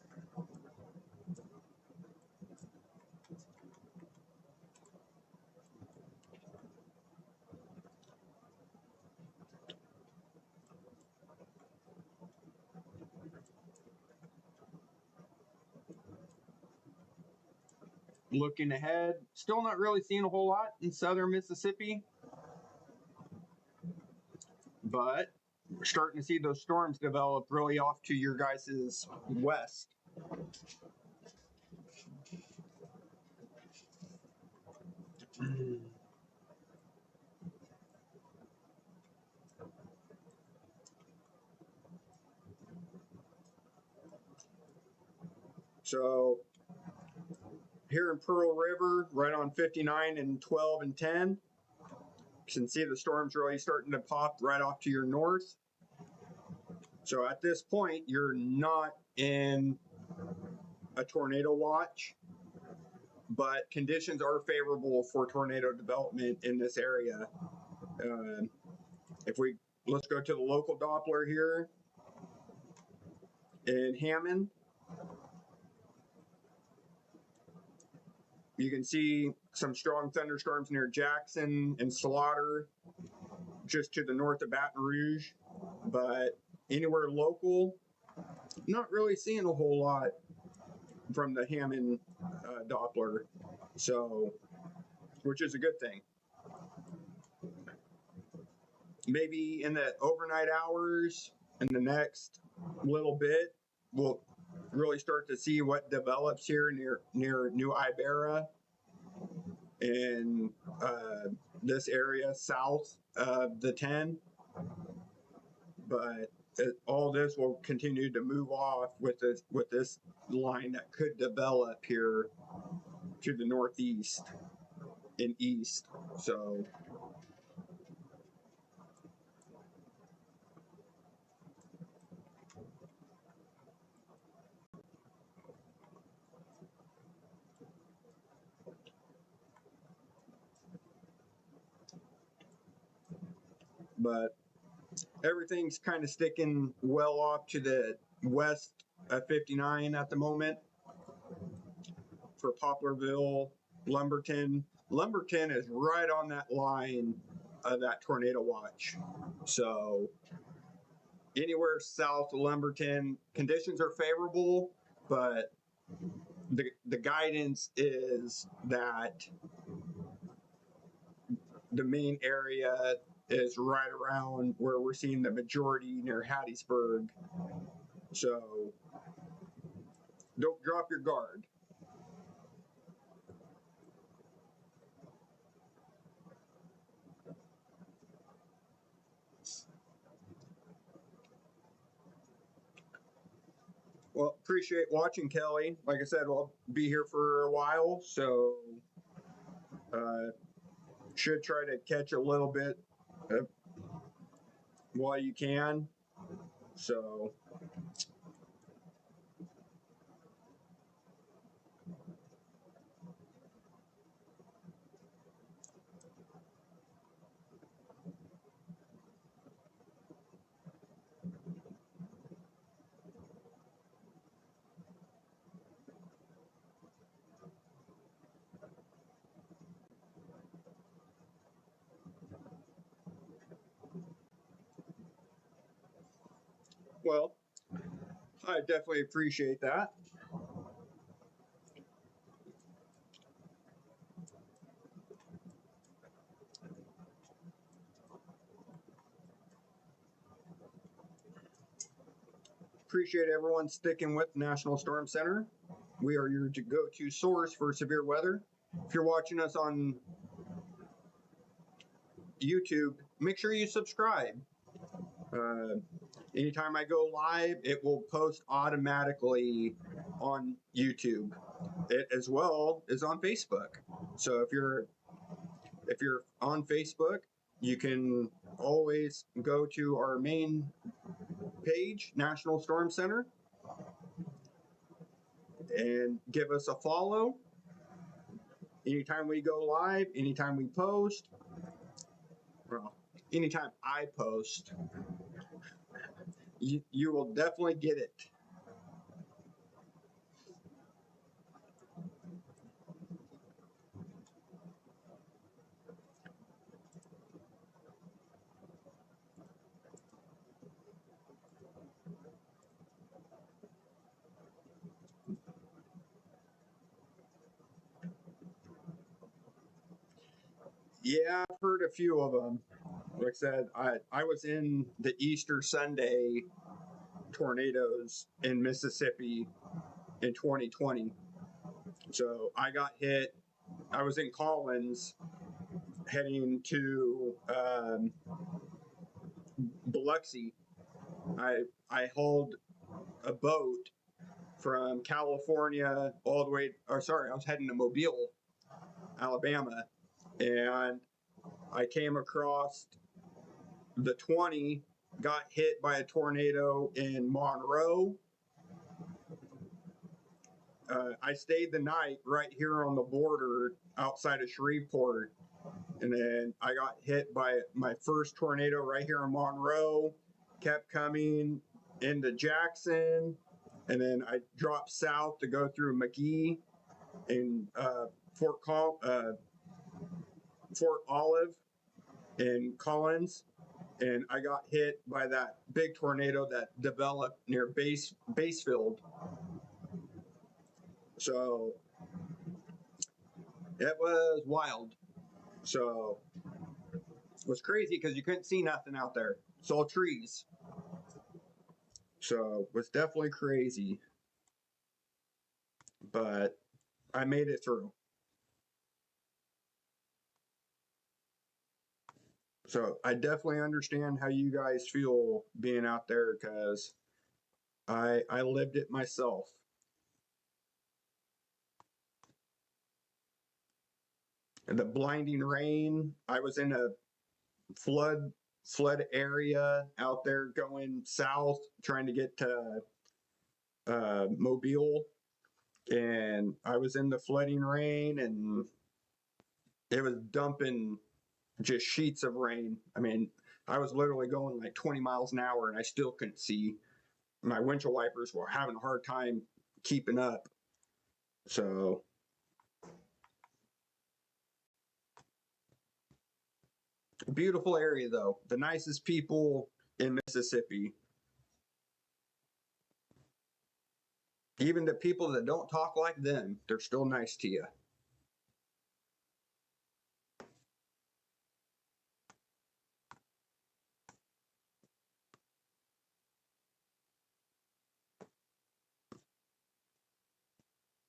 looking ahead, still not really seeing a whole lot in southern Mississippi, but we're starting to see those storms develop really off to your guys' west. So here in Pearl River, right on 59 and 12 and 10, you can see the storm's really starting to pop right off to your north. So at this point, you're not in a tornado watch, but conditions are favorable for tornado development in this area. Let's go to the local Doppler here in Hammond. You can see some strong thunderstorms near Jackson and Slaughter, just to the north of Baton Rouge. But anywhere local, not really seeing a whole lot. from the Hammond Doppler. So, which is a good thing. Maybe in the overnight hours in the next little bit, we'll really start to see what develops here near New Iberia in this area south of the 10. But all this will continue to move off with this line that could develop here to the northeast and east. So but everything's kind of sticking well off to the west of 59 at the moment for Poplarville, Lumberton. Lumberton is right on that line of that tornado watch. So anywhere south of Lumberton, conditions are favorable, but the guidance is that the main area is right around where we're seeing the majority near Hattiesburg. So don't drop your guard. Well, appreciate watching, Kelly. Like I said, I'll be here for a while, so should try to catch a little bit while you can. So well, I definitely appreciate that. Appreciate everyone sticking with National Storm Center. We are your go-to source for severe weather. If you're watching us on YouTube, make sure you subscribe. Anytime I go live, it will post automatically on YouTube. It as well is on Facebook. So if you're on Facebook, you can always go to our main page, National Storm Center, and give us a follow. Anytime we go live, anytime we post, well, anytime I post, you will definitely get it. Yeah, I've heard a few of them. Like I said, I was in the Easter Sunday tornadoes in Mississippi in 2020. So I got hit. I was in Collins heading to Biloxi. I hauled a boat from California all the way, or sorry, I was heading to Mobile, Alabama, and I came across the 20, got hit by a tornado in Monroe. I stayed the night right here on the border outside of Shreveport. And then I got hit by my first tornado right here in Monroe, kept coming into Jackson, and then I dropped south to go through McGee and Fort Olive in Collins, and I got hit by that big tornado that developed near Basefield. So it was wild. So it was crazy because you couldn't see nothing out there. Saw trees. So it was definitely crazy. But I made it through. So I definitely understand how you guys feel being out there because I lived it myself. And the blinding rain, I was in a flood area out there going south trying to get to Mobile, and I was in the flooding rain and it was dumping just sheets of rain. I mean, I was literally going like 20 miles an hour and I still couldn't see. My windshield wipers were having a hard time keeping up. So beautiful area though. The nicest people in Mississippi. Even the people that don't talk like them, they're still nice to you.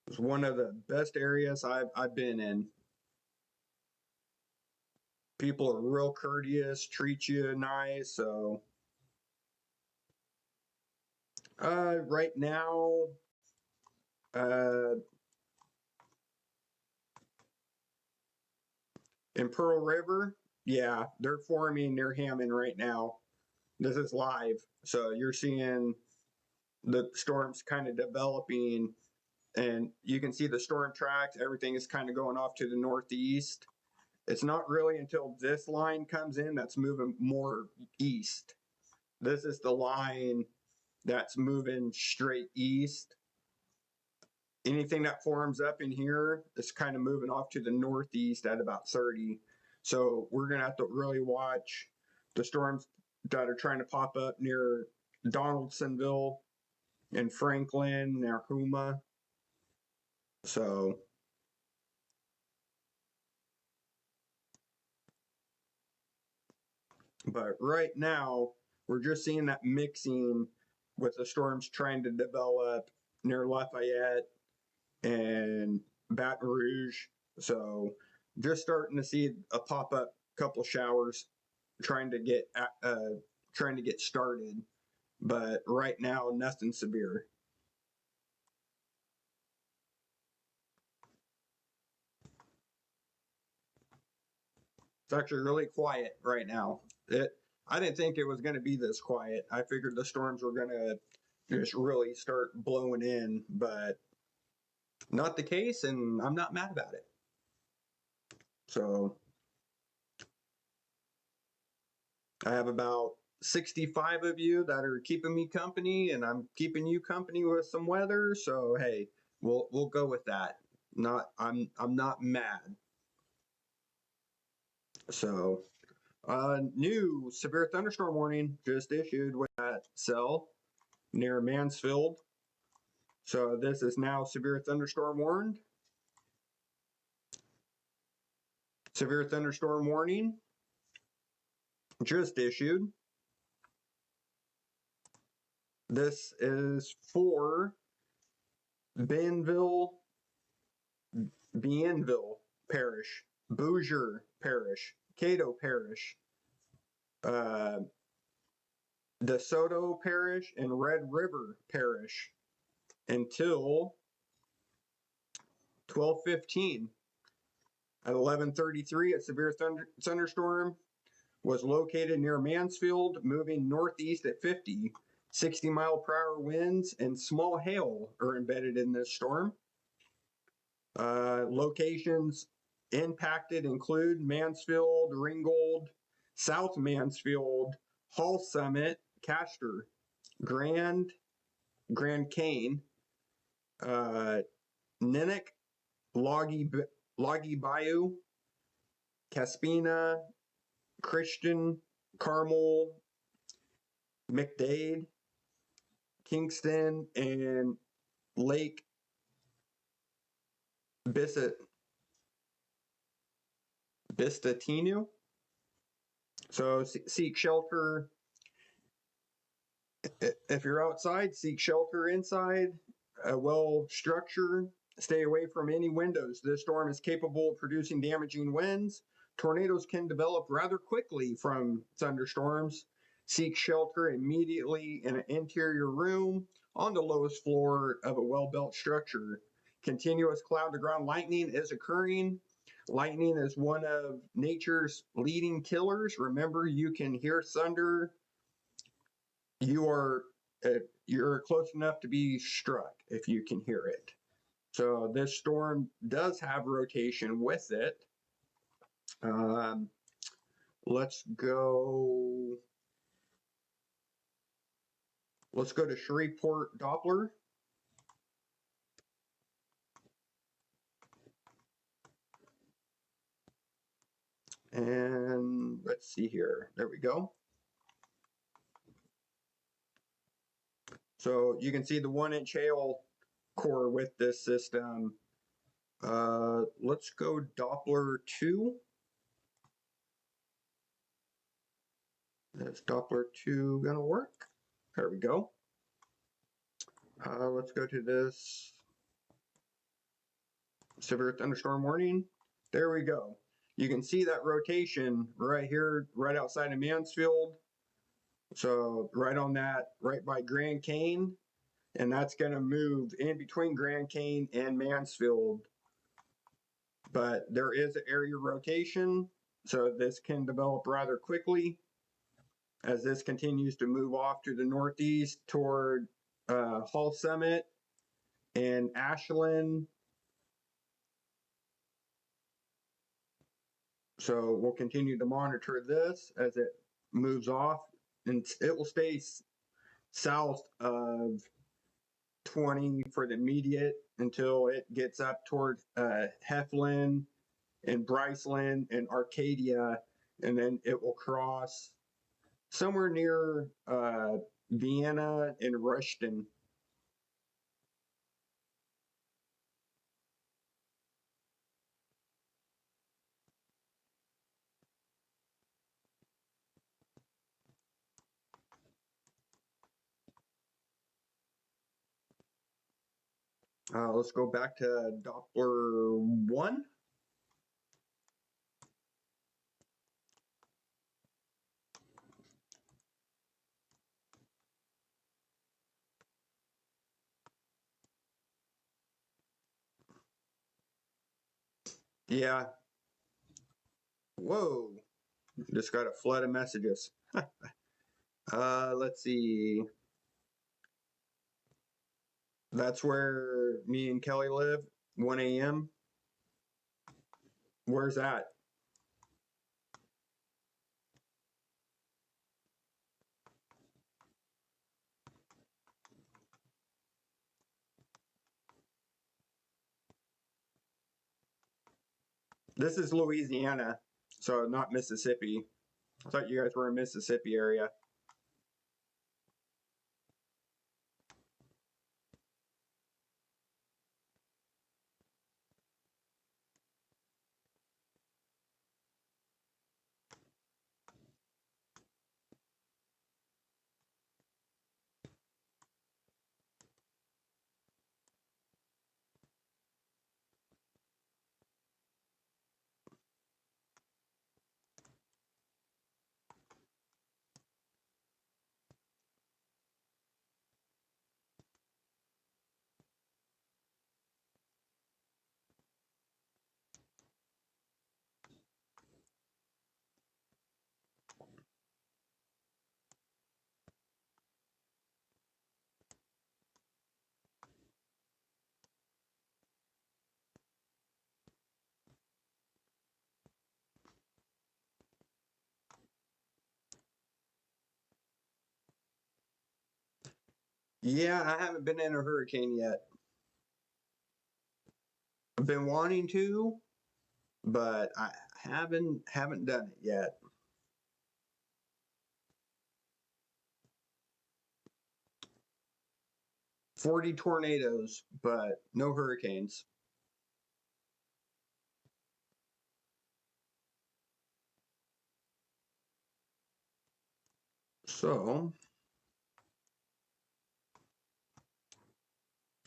It's one of the best areas I've been in. People are real courteous, treat you nice. So right now, uh, in Pearl River, yeah, they're forming near Hammond right now. This is live, so you're seeing the storms kind of developing, and you can see the storm tracks. Everything is kind of going off to the northeast. It's not really until this line comes in that's moving more east. This is the line that's moving straight east. Anything that forms up in here is kind of moving off to the northeast at about 30. So we're going to have to really watch the storms that are trying to pop up near Donaldsonville and Franklin, near Houma. So but right now, we're just seeing that mixing with the storms trying to develop near Lafayette and Baton Rouge. So just starting to see a pop up couple showers trying to get started, but right now nothing severe. It's actually really quiet right now. I didn't think it was going to be this quiet. I figured the storms were going to just really start blowing in, but not the case, and I'm not mad about it. So I have about 65 of you that are keeping me company, and I'm keeping you company with some weather. So hey, we'll go with that. I'm not mad. So new severe thunderstorm warning just issued with that cell near Mansfield. So this is now severe thunderstorm warned. Severe thunderstorm warning just issued. This is for Bienville Parish, Bouger Parish, Cato Parish, DeSoto Parish, and Red River Parish until 12:15. At 11:33, a severe thunderstorm was located near Mansfield, moving northeast at 50. 60-mile-per-hour winds and small hail are embedded in this storm. Locations impacted include Mansfield, Ringgold, South Mansfield, Hall Summit, Castor, Grand Cane, Ninick, Loggy Bayou, Caspina, Christian, Carmel, McDade, Kingston, and Lake Bistatinu. So seek shelter. If you're outside, seek shelter inside a well structure. Stay away from any windows. This storm is capable of producing damaging winds. Tornadoes can develop rather quickly from thunderstorms. Seek shelter immediately in an interior room on the lowest floor of a well-built structure. Continuous cloud-to-ground lightning is occurring. Lightning is one of nature's leading killers. Remember, you can hear thunder. You're close enough to be struck if you can hear it. So this storm does have rotation with it. Let's go to Shreveport Doppler. And let's see here. There we go. So you can see the 1-inch hail core with this system. Let's go Doppler 2. Is Doppler 2 gonna work? There we go. Let's go to this severe thunderstorm warning. There we go. You can see that rotation right here, right outside of Mansfield. So right on that, right by Grand Cane. And that's going to move in between Grand Cane and Mansfield. But there is an area rotation, so this can develop rather quickly as this continues to move off to the northeast toward Hall Summit and Ashland. So we'll continue to monitor this as it moves off, and it will stay south of 20 for the immediate until it gets up toward Heflin and Bryceland and Arcadia, and then it will cross somewhere near Vienna and Rushden. Let's go back to Doppler 1. Yeah. Whoa. Just got a flood of messages. Let's see. That's where me and Kelly live, 1 a.m. Where's that? This is Louisiana, so not Mississippi. I thought you guys were in Mississippi area. Yeah, I haven't been in a hurricane yet. I've been wanting to, but I haven't done it yet. "40 tornadoes, but no hurricanes." So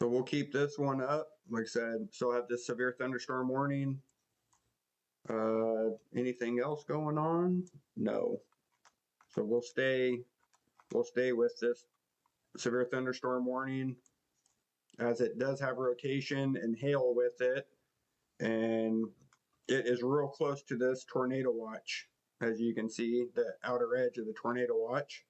we'll keep this one up. Like I said, still have this severe thunderstorm warning. Anything else going on? No. So we'll stay with this severe thunderstorm warning, as it does have rotation and hail with it, and it is real close to this tornado watch. As you can see, the outer edge of the tornado watch.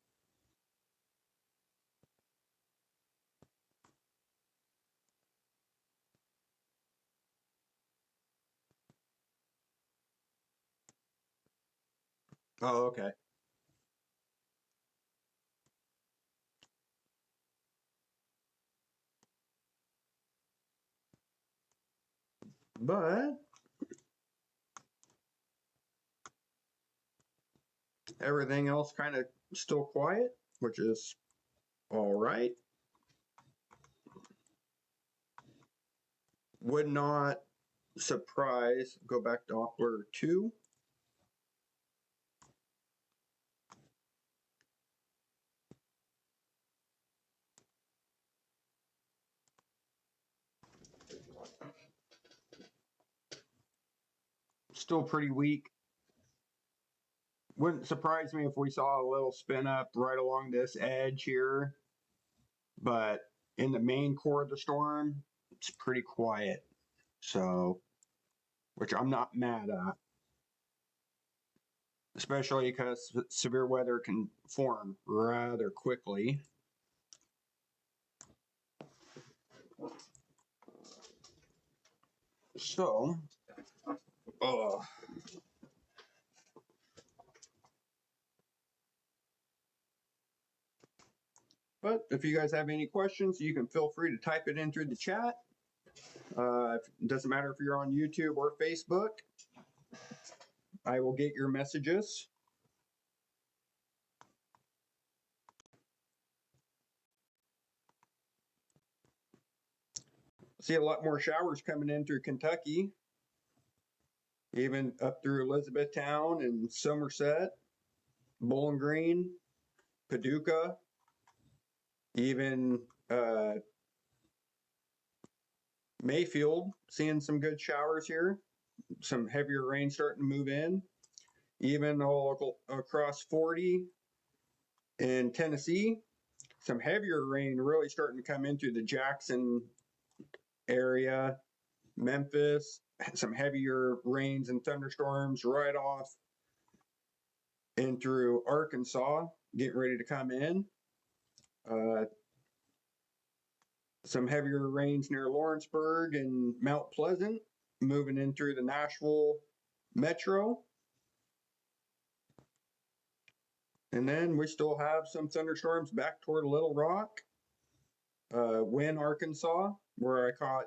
Oh, okay. But everything else kind of still quiet, which is all right. Would not surprise, go back to Doppler 2. Still pretty weak. Wouldn't surprise me if we saw a little spin up right along this edge here, but in the main core of the storm, it's pretty quiet. So, which I'm not mad at, especially because severe weather can form rather quickly. So, but if you guys have any questions, you can feel free to type it in through the chat. It doesn't matter if you're on YouTube or Facebook. I will get your messages. See a lot more showers coming in through Kentucky, even up through Elizabethtown and Somerset, Bowling Green, Paducah, even Mayfield, seeing some good showers here. Some heavier rain starting to move in. Even all across 40 in Tennessee, some heavier rain really starting to come into the Jackson area, Memphis, some heavier rains and thunderstorms right off in through Arkansas, getting ready to come in. Some heavier rains near Lawrenceburg and Mount Pleasant, moving in through the Nashville metro. And then we still have some thunderstorms back toward Little Rock, Wynne, Arkansas, where I caught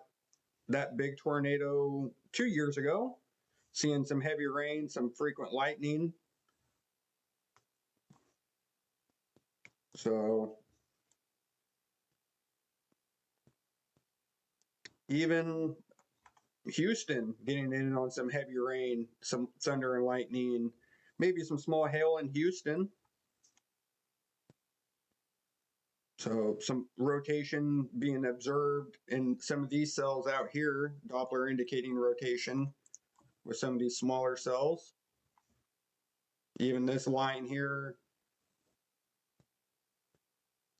that big tornado 2 years ago, seeing some heavy rain, some frequent lightning. So even Houston getting in on some heavy rain, some thunder and lightning, maybe some small hail in Houston. So some rotation being observed in some of these cells out here, Doppler indicating rotation with some of these smaller cells. Even this line here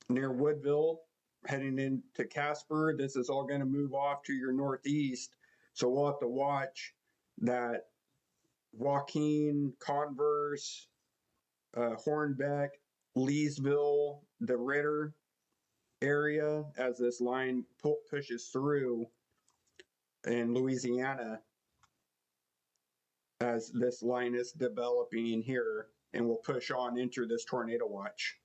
near Woodville, heading into Casper, this is all going to move off to your northeast. So we'll have to watch that Joaquin, Converse, Hornbeck, Leesville, the Ritter area as this line pushes through in Louisiana, as this line is developing here and will push on into this tornado watch.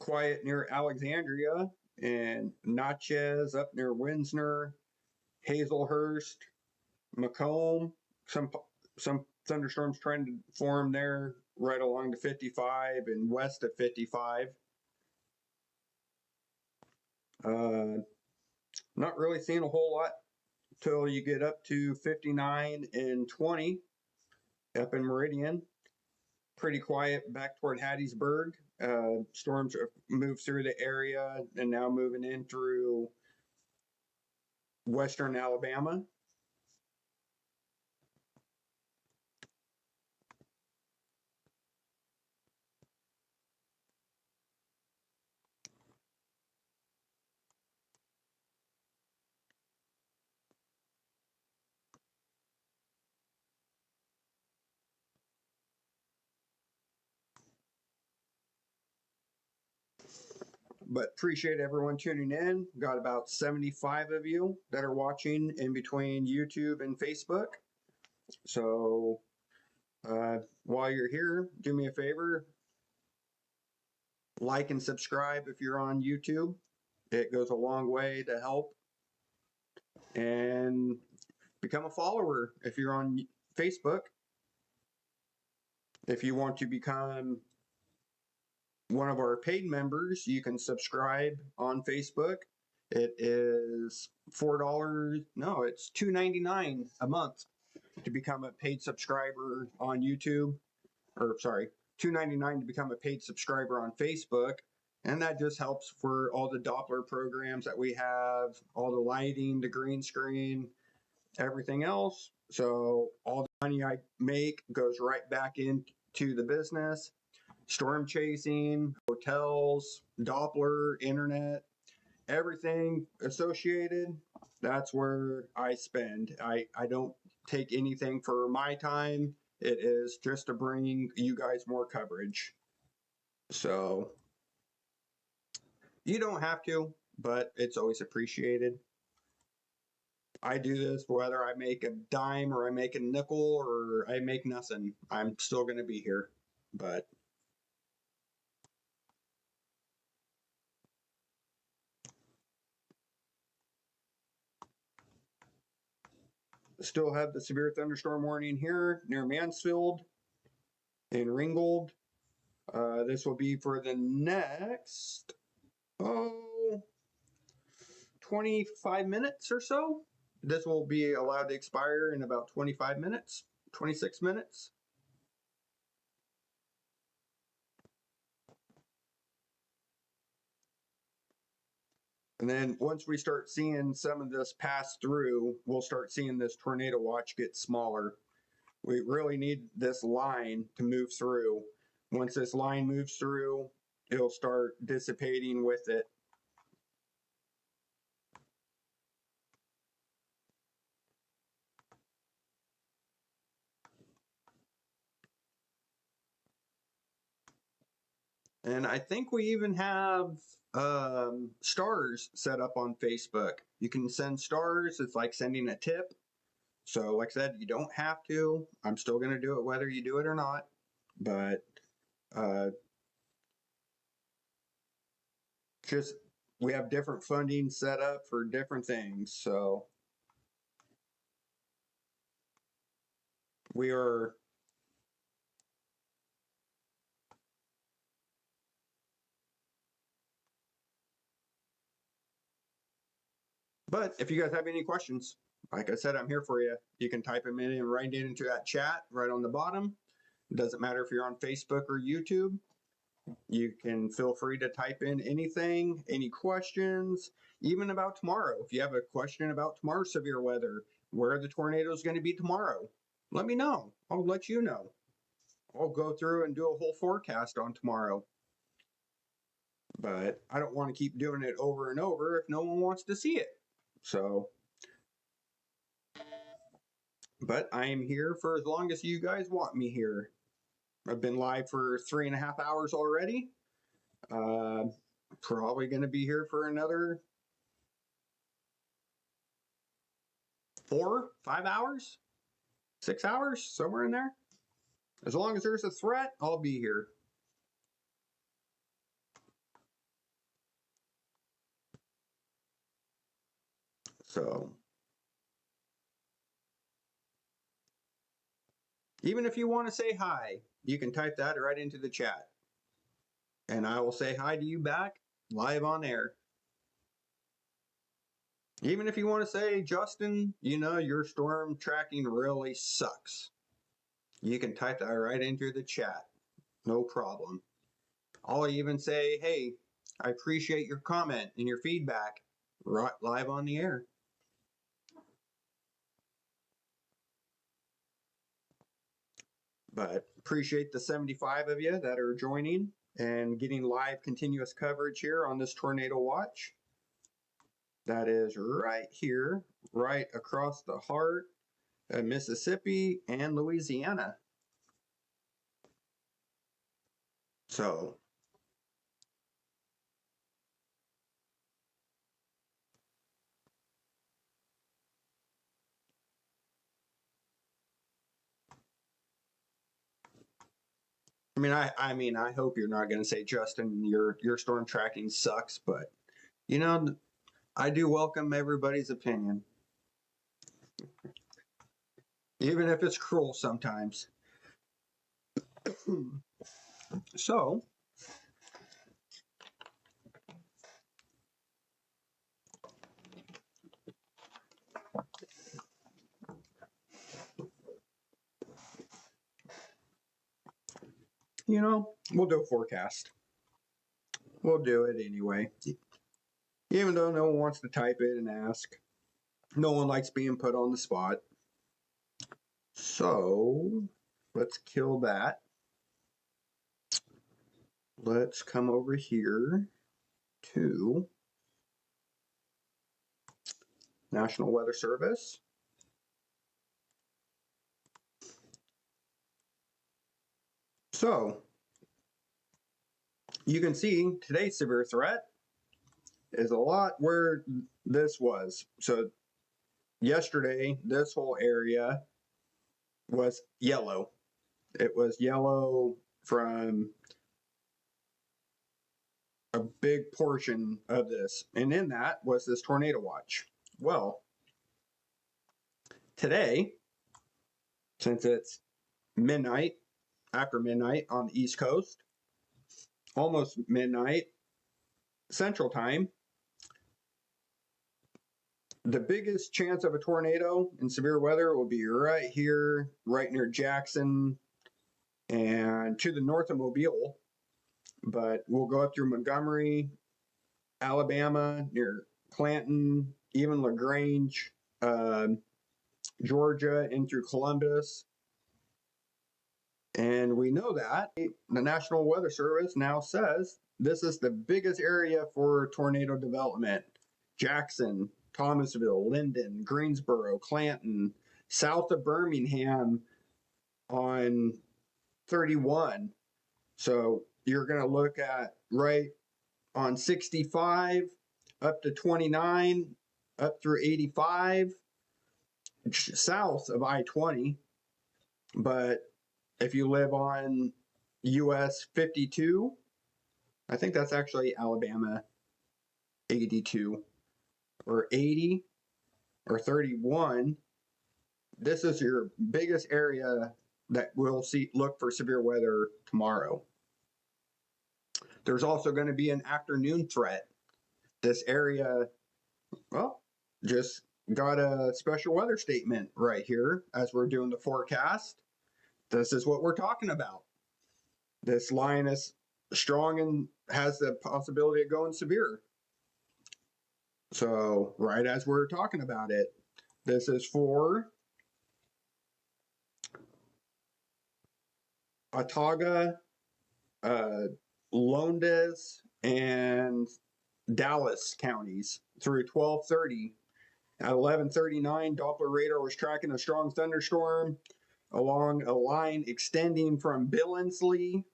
Quiet near Alexandria and Natchez up near Winsner, Hazelhurst, Macomb. Some thunderstorms trying to form there right along the 55 and west of 55. Not really seeing a whole lot till you get up to 59 and 20 up in Meridian. Pretty quiet back toward Hattiesburg. Storms have moved through the area and now moving in through western Alabama. But appreciate everyone tuning in. Got about 75 of you that are watching in between YouTube and Facebook. So while you're here, do me a favor, like and subscribe if you're on YouTube. It goes a long way to help. And become a follower if you're on Facebook. If you want to become one of our paid members, you can subscribe on Facebook. It is $4. No, it's $2.99 a month to become a paid subscriber on YouTube. Or sorry, $2.99 to become a paid subscriber on Facebook. And that just helps for all the Doppler programs that we have, all the lighting, the green screen, everything else. So all the money I make goes right back into the business. Storm chasing, hotels, Doppler, internet, everything associated, that's where I spend. I don't take anything for my time. It is just to bring you guys more coverage. So you don't have to, but it's always appreciated. I do this whether I make a dime or I make a nickel or I make nothing. I'm still going to be here. But still have the severe thunderstorm warning here near Mansfield in Ringgold. This will be for the next 25 minutes or so. This will be allowed to expire in about 25 minutes, 26 minutes. And then once we start seeing some of this pass through, we'll start seeing this tornado watch get smaller. We really need this line to move through. Once this line moves through, it'll start dissipating with it. And I think we even have stars set up on Facebook. You can send stars. It's like sending a tip. So like I said, you don't have to. I'm still going to do it whether you do it or not. But just we have different funding set up for different things. So we are but if you guys have any questions, like I said, I'm here for you. You can type them in and write it into that chat right on the bottom. It doesn't matter if you're on Facebook or YouTube. You can feel free to type in anything, any questions, even about tomorrow. If you have a question about tomorrow's severe weather, where the tornado is going to be tomorrow, let me know. I'll let you know. I'll go through and do a whole forecast on tomorrow. But I don't want to keep doing it over and over if no one wants to see it. So, but I am here for as long as you guys want me here. I've been live for 3.5 hours already. Probably going to be here for another 4, 5 hours, 6 hours, somewhere in there. As long as there's a threat, I'll be here. So even if you want to say hi, you can type that right into the chat. And I will say hi to you back live on air. Even if you want to say, Justin, you know, your storm tracking really sucks. You can type that right into the chat. No problem. I'll even say, hey, I appreciate your comment and your feedback right live on the air. But appreciate the 75 of you that are joining and getting live continuous coverage here on this tornado watch. That is right here, right across the heart of Mississippi and Louisiana. So I mean, I hope you're not going to say, Justin, your storm tracking sucks, but you know, I do welcome everybody's opinion, even if it's cruel sometimes. So, you know, we'll do a forecast. We'll do it anyway. Even though no one wants to type it and ask. No one likes being put on the spot. So, let's kill that. Let's come over here to National Weather Service. So, you can see today's severe threat is a lot where this was. So, yesterday, this whole area was yellow. It was yellow from a big portion of this. And in that was this tornado watch. Well, today, since it's midnight, after midnight on the East Coast, almost midnight Central Time, the biggest chance of a tornado in severe weather will be right here, right near Jackson and to the north of Mobile. But we'll go up through Montgomery, Alabama, near Clanton, even LaGrange, Georgia, and through Columbus. And we know that the National Weather Service now says this is the biggest area for tornado development. Jackson, Thomasville, Linden, Greensboro, Clanton, south of Birmingham on 31. So you're going to look at right on 65 up to 29, up through 85, south of I-20. But if you live on US 52, I think that's actually Alabama 82 or 80 or 31. This is your biggest area that we'll see look for severe weather tomorrow. There's also going to be an afternoon threat. This area, well, just got a special weather statement right here as we're doing the forecast. This is what we're talking about. This line is strong and has the possibility of going severe. So right as we're talking about it, this is for Autauga, Lowndes, and Dallas counties through 12:30. At 11:39, Doppler radar was tracking a strong thunderstorm along a line extending from Billingsley,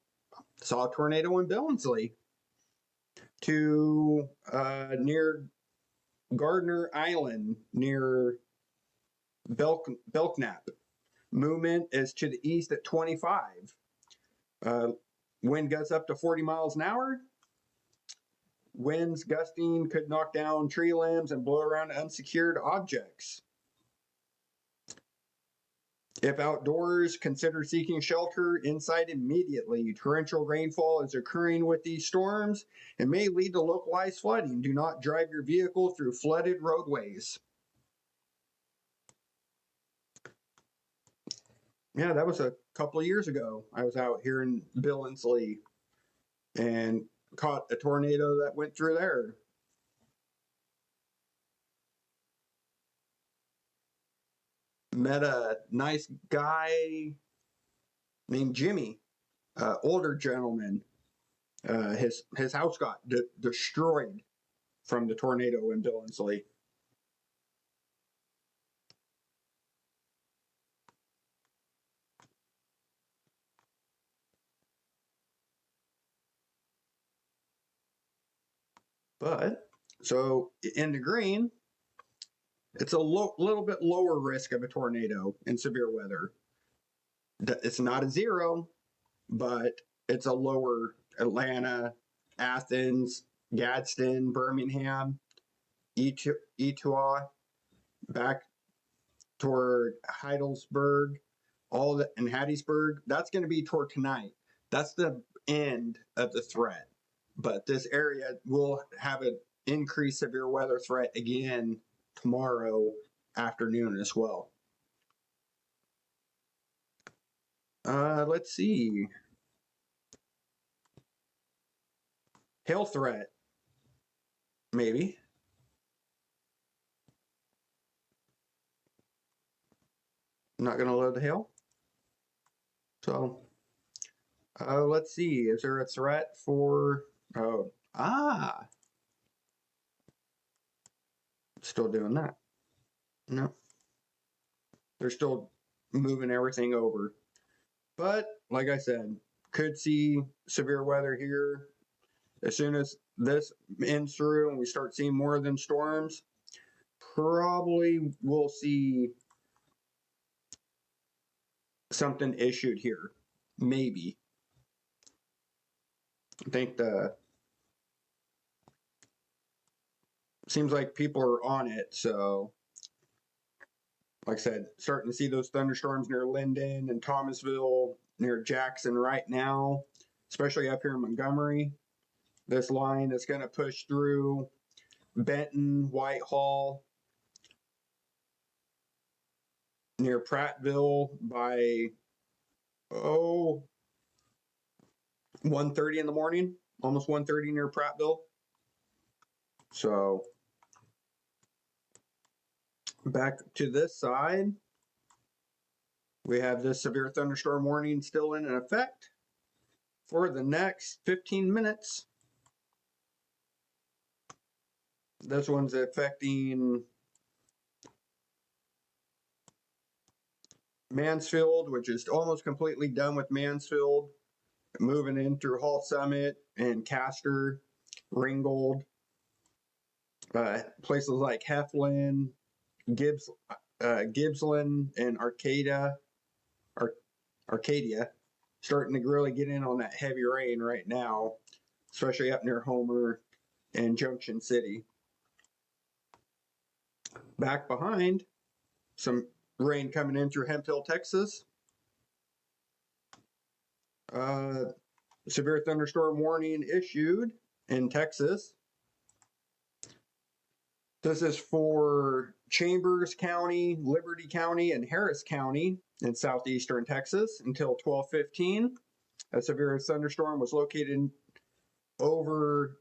saw a tornado in Billingsley, to near Gardner Island, near Belknap. Movement is to the east at 25. Wind gusts up to 40 miles an hour. Winds gusting could knock down tree limbs and blow around unsecured objects. If outdoors, consider seeking shelter inside immediately. Torrential rainfall is occurring with these storms and may lead to localized flooding. Do not drive your vehicle through flooded roadways. Yeah, that was a couple of years ago. I was out here in Billingsley and caught a tornado that went through there. Met a nice guy named Jimmy, older gentleman. His house got destroyed from the tornado in Billingsley. But so in the green, it's a little bit lower risk of a tornado in severe weather. It's not a zero, but it's a lower. Atlanta, Athens, Gadsden, Birmingham, Etowah, back toward Heidelberg, all that, and Hattiesburg. That's going to be toward tonight. That's the end of the threat. But this area will have an increased severe weather threat again tomorrow afternoon as well. Let's see. Hail threat, maybe. I'm not going to load the hail. So, let's see. Is there a threat for? Still doing that. No. They're still moving everything over. But like I said, could see severe weather here. As soon as this ends through and we start seeing more of them storms, probably we'll see something issued here. Maybe. I think seems like people are on it, so like I said, starting to see those thunderstorms near Linden and Thomasville, near Jackson right now, especially up here in Montgomery. This line is going to push through Benton, Whitehall, near Prattville by 1:30 in the morning, almost 1:30 near Prattville. So back to this side, we have this severe thunderstorm warning still in effect for the next 15 minutes. This one's affecting Mansfield, which is almost completely done with Mansfield, moving in through Hall Summit and Castor, Ringgold, places like Heflin, Gibbsland, and Arcadia, starting to really get in on that heavy rain right now, especially up near Homer and Junction City. Back behind, some rain coming in through Hemphill, Texas. Severe thunderstorm warning issued in Texas. This is for Chambers County, Liberty County, and Harris County in southeastern Texas until 12:15. A severe thunderstorm was located over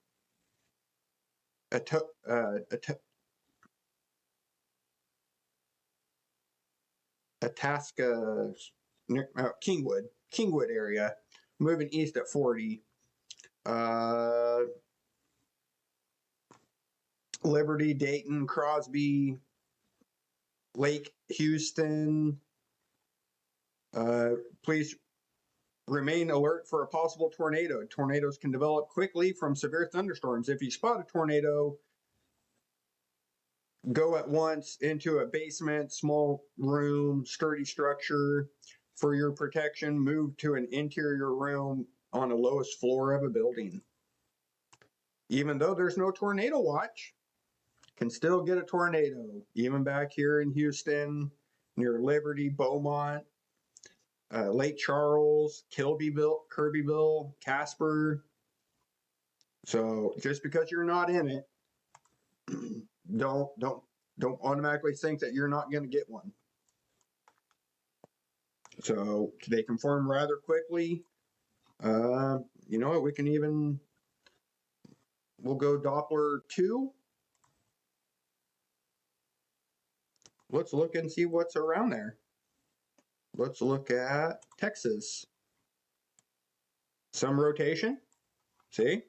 Itasca, Kingwood area, moving east at 40. Liberty, Dayton, Crosby, Lake Houston. Please remain alert for a possible tornado. Tornadoes can develop quickly from severe thunderstorms. If you spot a tornado, go at once into a basement, small room, sturdy structure. For your protection, move to an interior room on the lowest floor of a building. Even though there's no tornado watch, can still get a tornado, even back here in Houston, near Liberty, Beaumont, Lake Charles, Kirbyville, Casper. So just because you're not in it, don't automatically think that you're not going to get one. So they can form rather quickly. You know what? We'll go Doppler 2. Let's look and see what's around there. Let's look at Texas. Some rotation. See?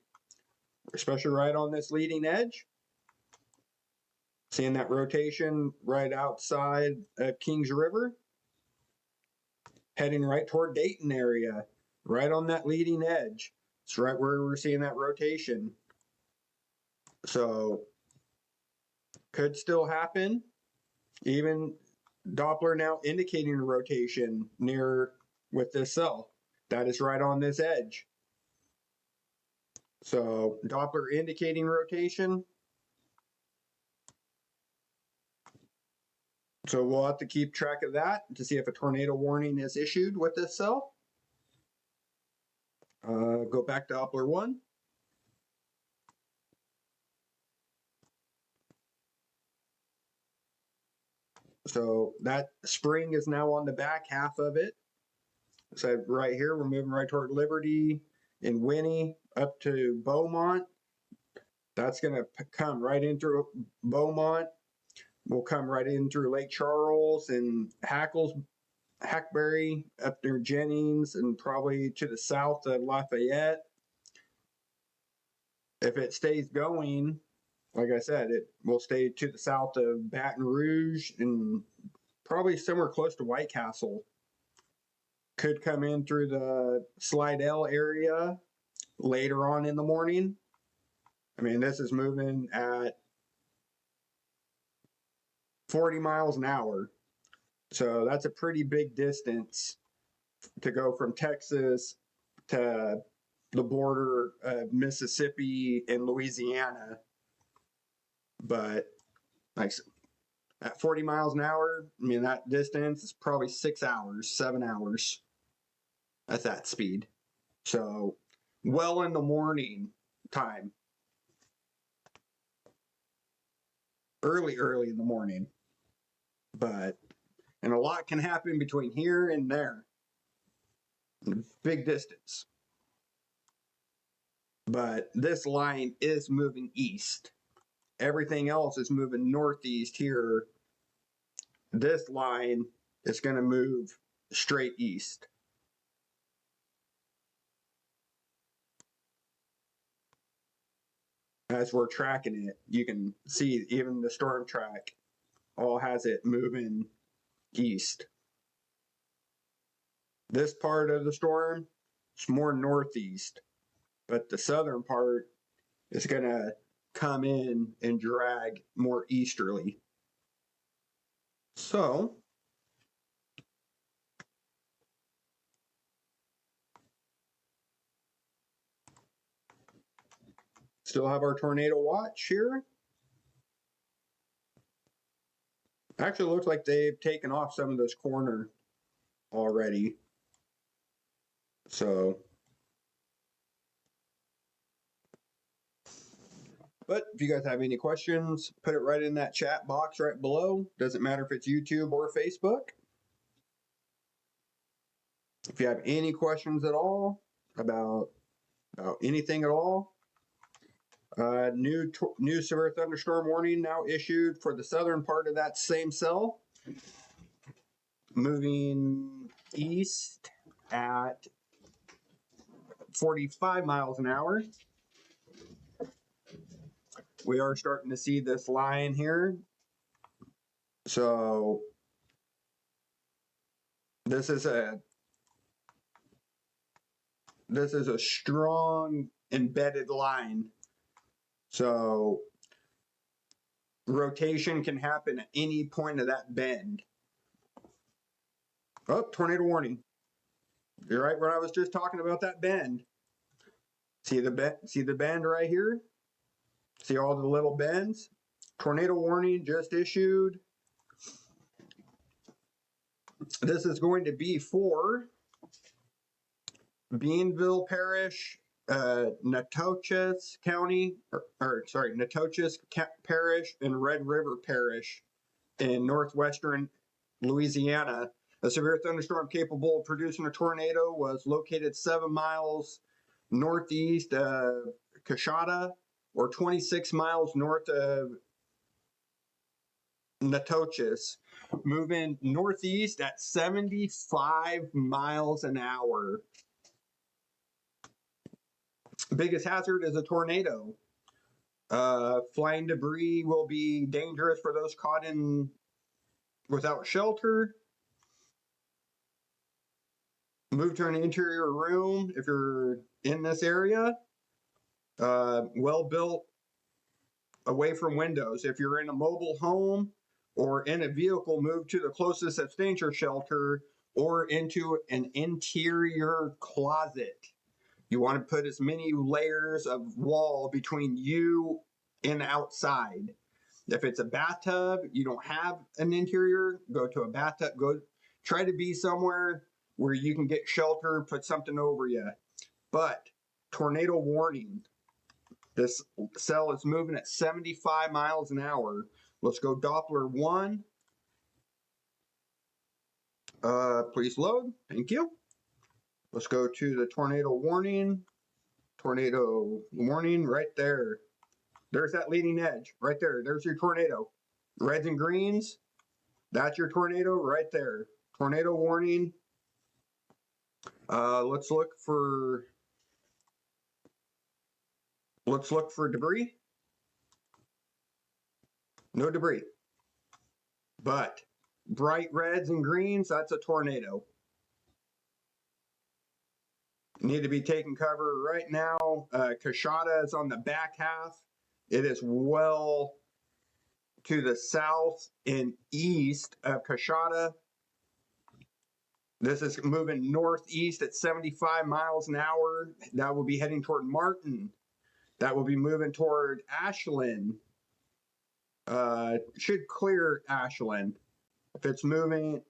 Especially right on this leading edge. Seeing that rotation right outside of Kings River. Heading right toward Dayton area. Right on that leading edge. It's right where we're seeing that rotation. So, could still happen. Even Doppler now indicating a rotation near with this cell. That is right on this edge. So Doppler indicating rotation. So we'll have to keep track of that to see if a tornado warning is issued with this cell. Go back to Doppler 1. So that spring is now on the back half of it. So right here, we're moving right toward Liberty and Winnie up to Beaumont. That's going to come right in through Beaumont. We'll come right in through Lake Charles and Hackberry up near Jennings and probably to the south of Lafayette. If it stays going, like I said, it will stay to the south of Baton Rouge and probably somewhere close to White Castle. Could come in through the Slidell area later on in the morning. I mean, this is moving at 40 miles an hour. So that's a pretty big distance to go from Texas to the border of Mississippi and Louisiana. But like at 40 miles an hour, I mean, that distance is probably 6 hours, 7 hours at that speed. So well in the morning time. Early in the morning. And a lot can happen between here and there. Big distance. But this line is moving east. Everything else is moving northeast here. This line is going to move straight east. As we're tracking it, you can see even the storm track all has it moving east. This part of the storm is more northeast, but the southern part is going to come in and drag more easterly. So, still have our tornado watch here. Actually, looks like they've taken off some of this corner already. So, but if you guys have any questions, put it right in that chat box right below. Doesn't matter if it's YouTube or Facebook. If you have any questions at all about anything at all, new severe thunderstorm warning now issued for the southern part of that same cell. Moving east at 45 miles an hour. We are starting to see this line here. So this is a strong embedded line. So rotation can happen at any point of that bend. Oh, tornado warning. You're right when I was just talking about that bend. See the bend right here? See all the little bends? Tornado warning just issued. This is going to be for Beanville Parish, Natchitoches County, Natchitoches Parish and Red River Parish in northwestern Louisiana. A severe thunderstorm capable of producing a tornado was located 7 miles northeast of Coshada or 26 miles north of Natchitoches, moving northeast at 75 miles an hour. Biggest hazard is a tornado. Flying debris will be dangerous for those caught in without shelter. Move to an interior room if you're in this area. Well built, away from windows. If you're in a mobile home or in a vehicle, move to the closest substantial shelter or into an interior closet. You want to put as many layers of wall between you and outside. If it's a bathtub, you don't have an interior, go to a bathtub. Go try to be somewhere where you can get shelter, put something over you. But tornado warning. This cell is moving at 75 miles an hour. Let's go Doppler 1. Please load. Thank you. Let's go to the tornado warning. Tornado warning right there. There's that leading edge right there. There's your tornado. Reds and greens. That's your tornado right there. Tornado warning. Let's look for debris. No debris. But bright reds and greens, that's a tornado. Need to be taking cover right now. Coshada is on the back half. It is well to the south and east of Coshada. This is moving northeast at 75 miles an hour. That will be heading toward Martin. That will be moving toward Ashland. Should clear Ashland if it's moving.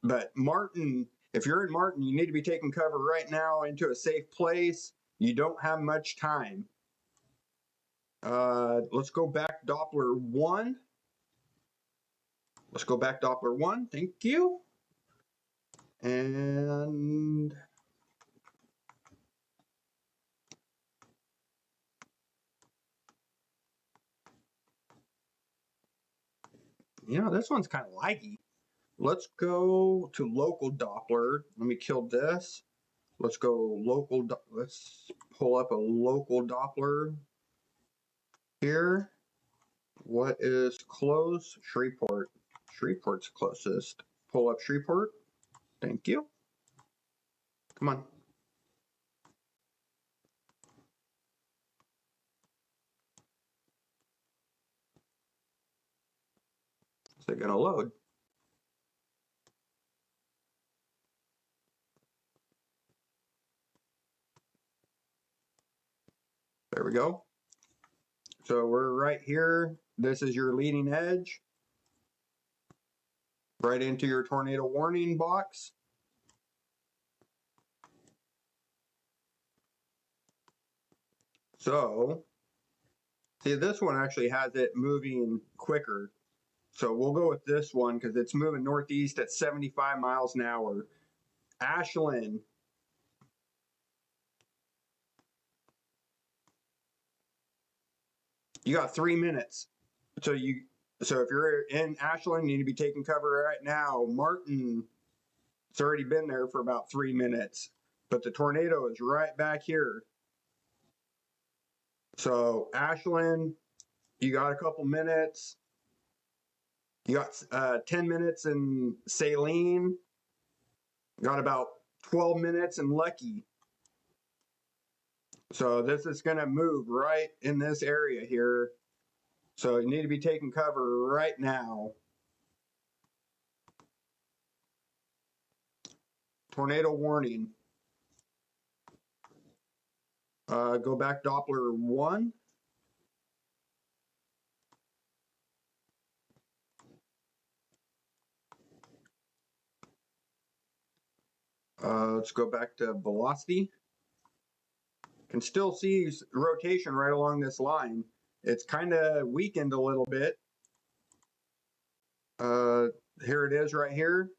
But Martin, if you're in Martin, you need to be taking cover right now into a safe place. You don't have much time. Let's go back Doppler 1. Let's go back Doppler 1. Thank you. And you know, this one's kind of laggy. Let's go to local Doppler. Let me kill this. Let's go local. Let's pull up a local Doppler here. What is close? Shreveport. Shreveport's closest. Pull up Shreveport. Thank you. Come on. Is it going to load? There we go. So we're right here. This is your leading edge. Right into your tornado warning box. So, see, this one actually has it moving quicker. So we'll go with this one because it's moving northeast at 75 miles an hour. Ashland. You got 3 minutes. So if you're in Ashland, you need to be taking cover right now. Martin, it's already been there for about 3 minutes, but the tornado is right back here. So Ashland, you got a couple minutes. You got 10 minutes in Saline. Got about 12 minutes in Lucky. So this is going to move right in this area here. So you need to be taking cover right now. Tornado warning. Go back Doppler 1. Let's go back to velocity. Can still see rotation right along this line. It's kind of weakened a little bit. Here it is right here.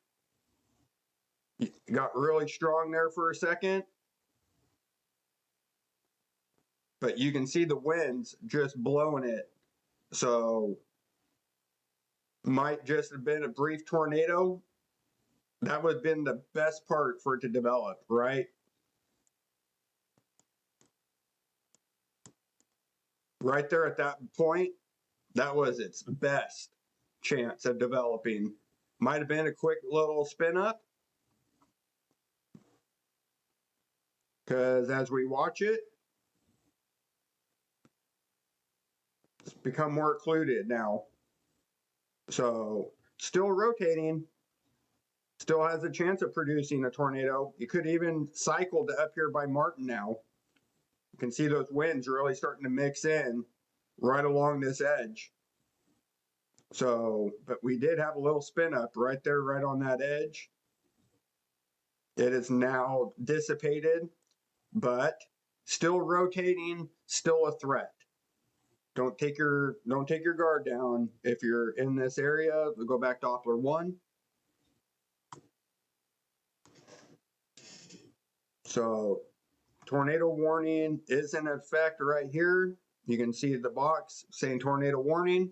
It got really strong there for a second. But you can see the winds just blowing it. So might just have been a brief tornado. That would have been the best part for it to develop, right? Right there at that point, that was its best chance of developing. Might have been a quick little spin up. Because as we watch it, it's become more occluded now. So still rotating, still has a chance of producing a tornado. You could even cycle to up here by Martin now. You can see those winds really starting to mix in right along this edge. So, but we did have a little spin up right there, right on that edge. It is now dissipated, but still rotating, still a threat. Don't take your guard down. If you're in this area, we'll go back to Doppler 1. So tornado warning is in effect right here. You can see the box saying tornado warning.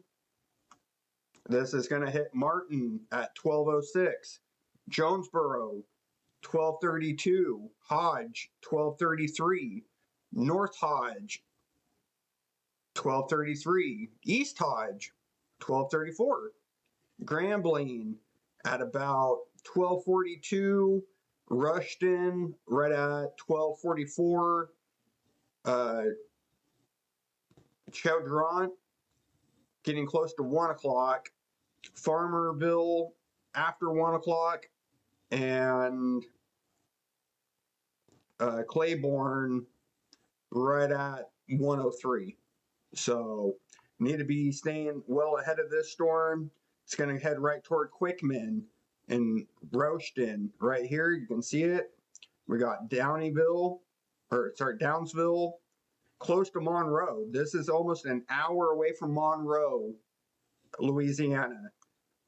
This is going to hit Martin at 12:06, Jonesboro 12:32, Hodge 12:33, North Hodge 12:33, East Hodge 12:34, Grambling at about 12:42, Rushton right at 12:44, Chaudron getting close to 1 o'clock, Farmerville after 1 o'clock, and Claiborne right at 1:03. So need to be staying well ahead of this storm. It's going to head right toward Quickman and Roaston right here. You can see it. We got Downsville, close to Monroe. This is almost an hour away from Monroe, Louisiana.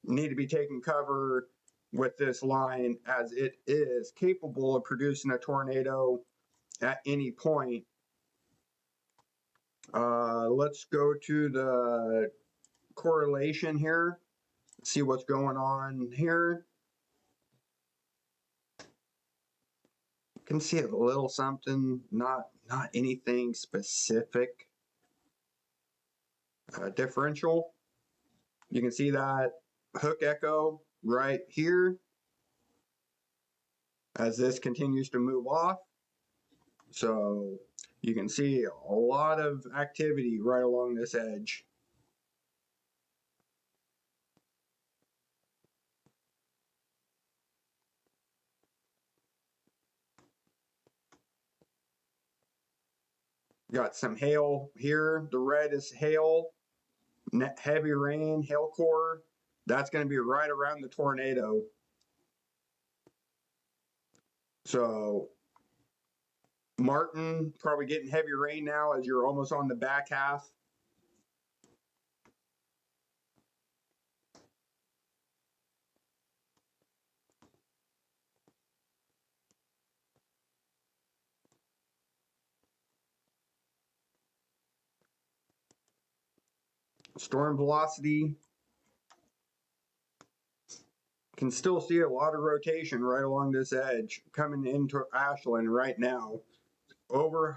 Need to be taking cover with this line as it is capable of producing a tornado at any point. Let's go to the correlation here, see what's going on here. You can see a little something, not anything specific. Differential. You can see that hook echo right here as this continues to move off. So you can see a lot of activity right along this edge. Got some hail here. The red is hail, heavy rain, hail core. That's going to be right around the tornado. So Martin probably getting heavy rain now as you're almost on the back half. Storm velocity. Can still see a lot of rotation right along this edge coming into Ashland right now. Over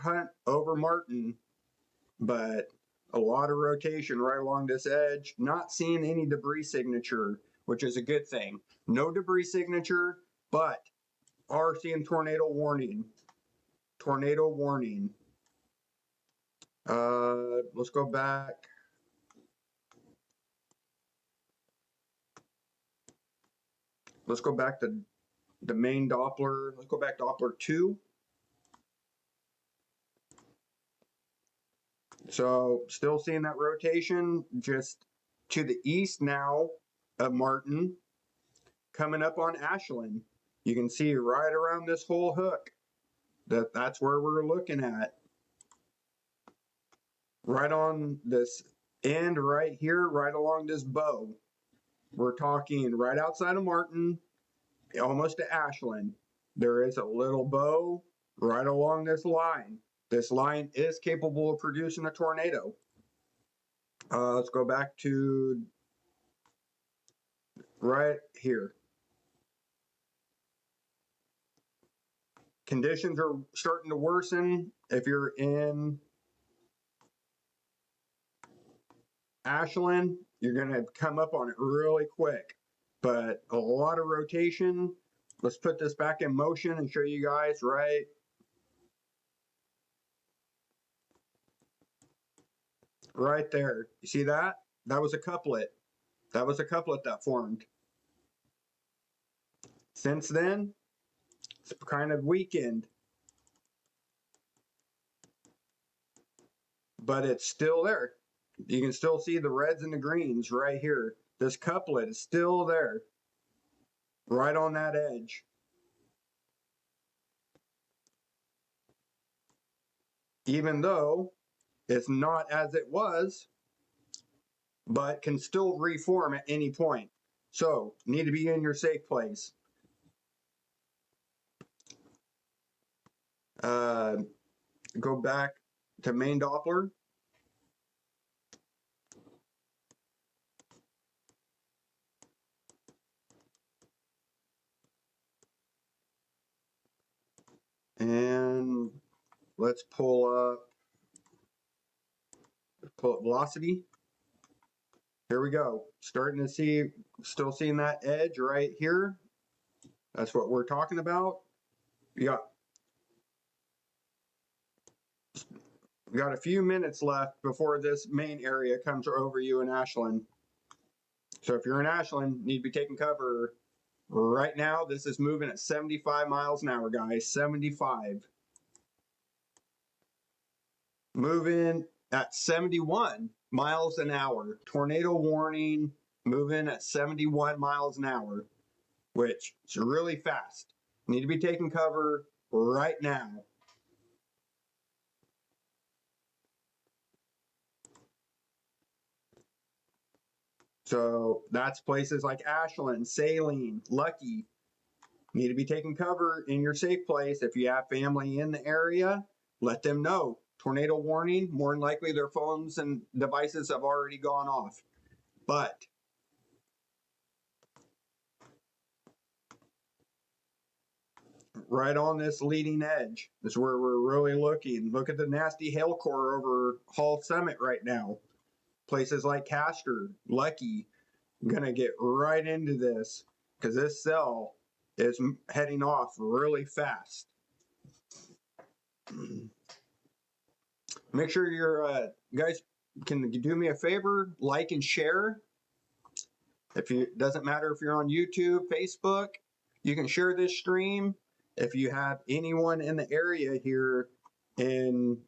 Martin, but a lot of rotation right along this edge. Not seeing any debris signature, which is a good thing. No debris signature, but are seeing tornado warning. Tornado warning. Let's go back. Let's go back to the main Doppler. Let's go back to Doppler 2. So still seeing that rotation just to the east now of Martin, coming up on Ashland. You can see right around this whole hook. That's where we're looking at. Right on this end right here, right along this bow. We're talking right outside of Martin, almost to Ashland. There is a little bow right along this line. This line is capable of producing a tornado. Let's go back to right here. Conditions are starting to worsen. If you're in Ashland, you're going to come up on it really quick, but a lot of rotation. Let's put this back in motion and show you guys right there. You see that? That was a couplet. That was a couplet that formed. Since then, it's kind of weakened, but it's still there. You can still see the reds and the greens right here. This couplet is still there, right on that edge. Even though it's not as it was, but can still reform at any point. So, need to be in your safe place. Go back to main Doppler. And let's pull up velocity. Here we go. Starting to see, still seeing that edge right here. That's what we're talking about. We got a few minutes left before this main area comes over you in Ashland. So if you're in Ashland, you need to be taking cover. Right now, this is moving at 75 miles an hour, guys. 75. Moving at 71 miles an hour. Tornado warning, moving at 71 miles an hour, which is really fast. Need to be taking cover right now. So that's places like Ashland, Saline, Lucky. Need to be taking cover in your safe place. If you have family in the area, let them know. Tornado warning, more than likely their phones and devices have already gone off. But right on this leading edge is where we're really looking. Look at the nasty hail core over Hall Summit right now. Places like Castor, Lucky, gonna get right into this because this cell is heading off really fast. Make sure you're guys can do me a favor, like and share. If you doesn't matter if you're on YouTube, Facebook, you can share this stream. If you have anyone in the area here in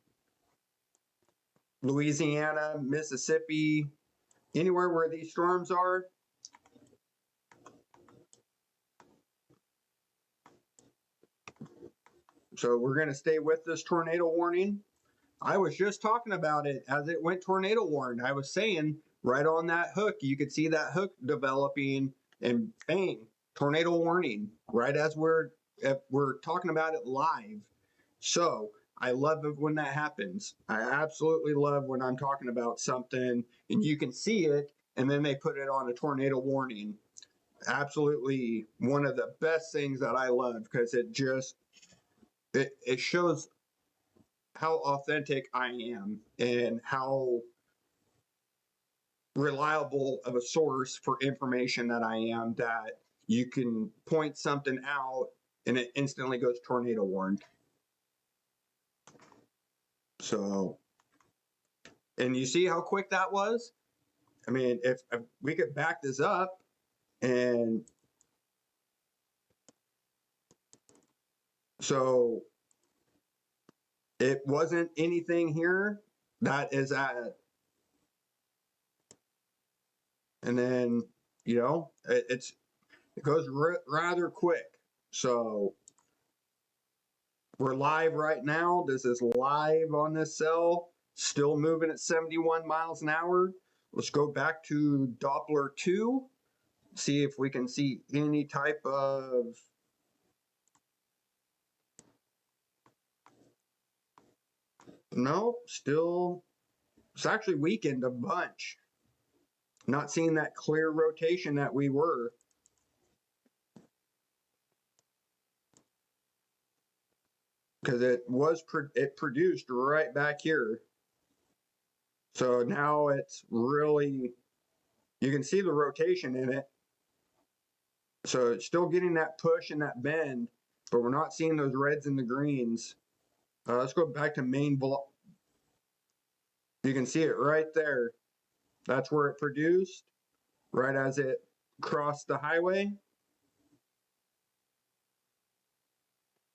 Louisiana, Mississippi, anywhere where these storms are, so we're going to stay with this tornado warning. I was just talking about it as it went tornado warned. I was saying right on that hook, you could see that hook developing and bang, tornado warning, right as we're talking about it live. So I love it when that happens. I absolutely love when I'm talking about something and you can see it and then they put it on a tornado warning. Absolutely one of the best things that I love because it shows how authentic I am and how reliable of a source for information that I am, that you can point something out and it instantly goes tornado warned. So, and you see how quick that was? I mean, if we could back this up and so it wasn't anything here that is at, and then, you know, it goes rather quick. So we're live right now. This is live on this cell, still moving at 71 miles an hour. Let's go back to Doppler 2, see if we can see any type of no, still, it's actually weakened a bunch. Not seeing that clear rotation that we were. Because it produced right back here. So now it's really, you can see the rotation in it. So it's still getting that push and that bend, but we're not seeing those reds and the greens. Let's go back to main block. You can see it right there. That's where it produced, right as it crossed the highway.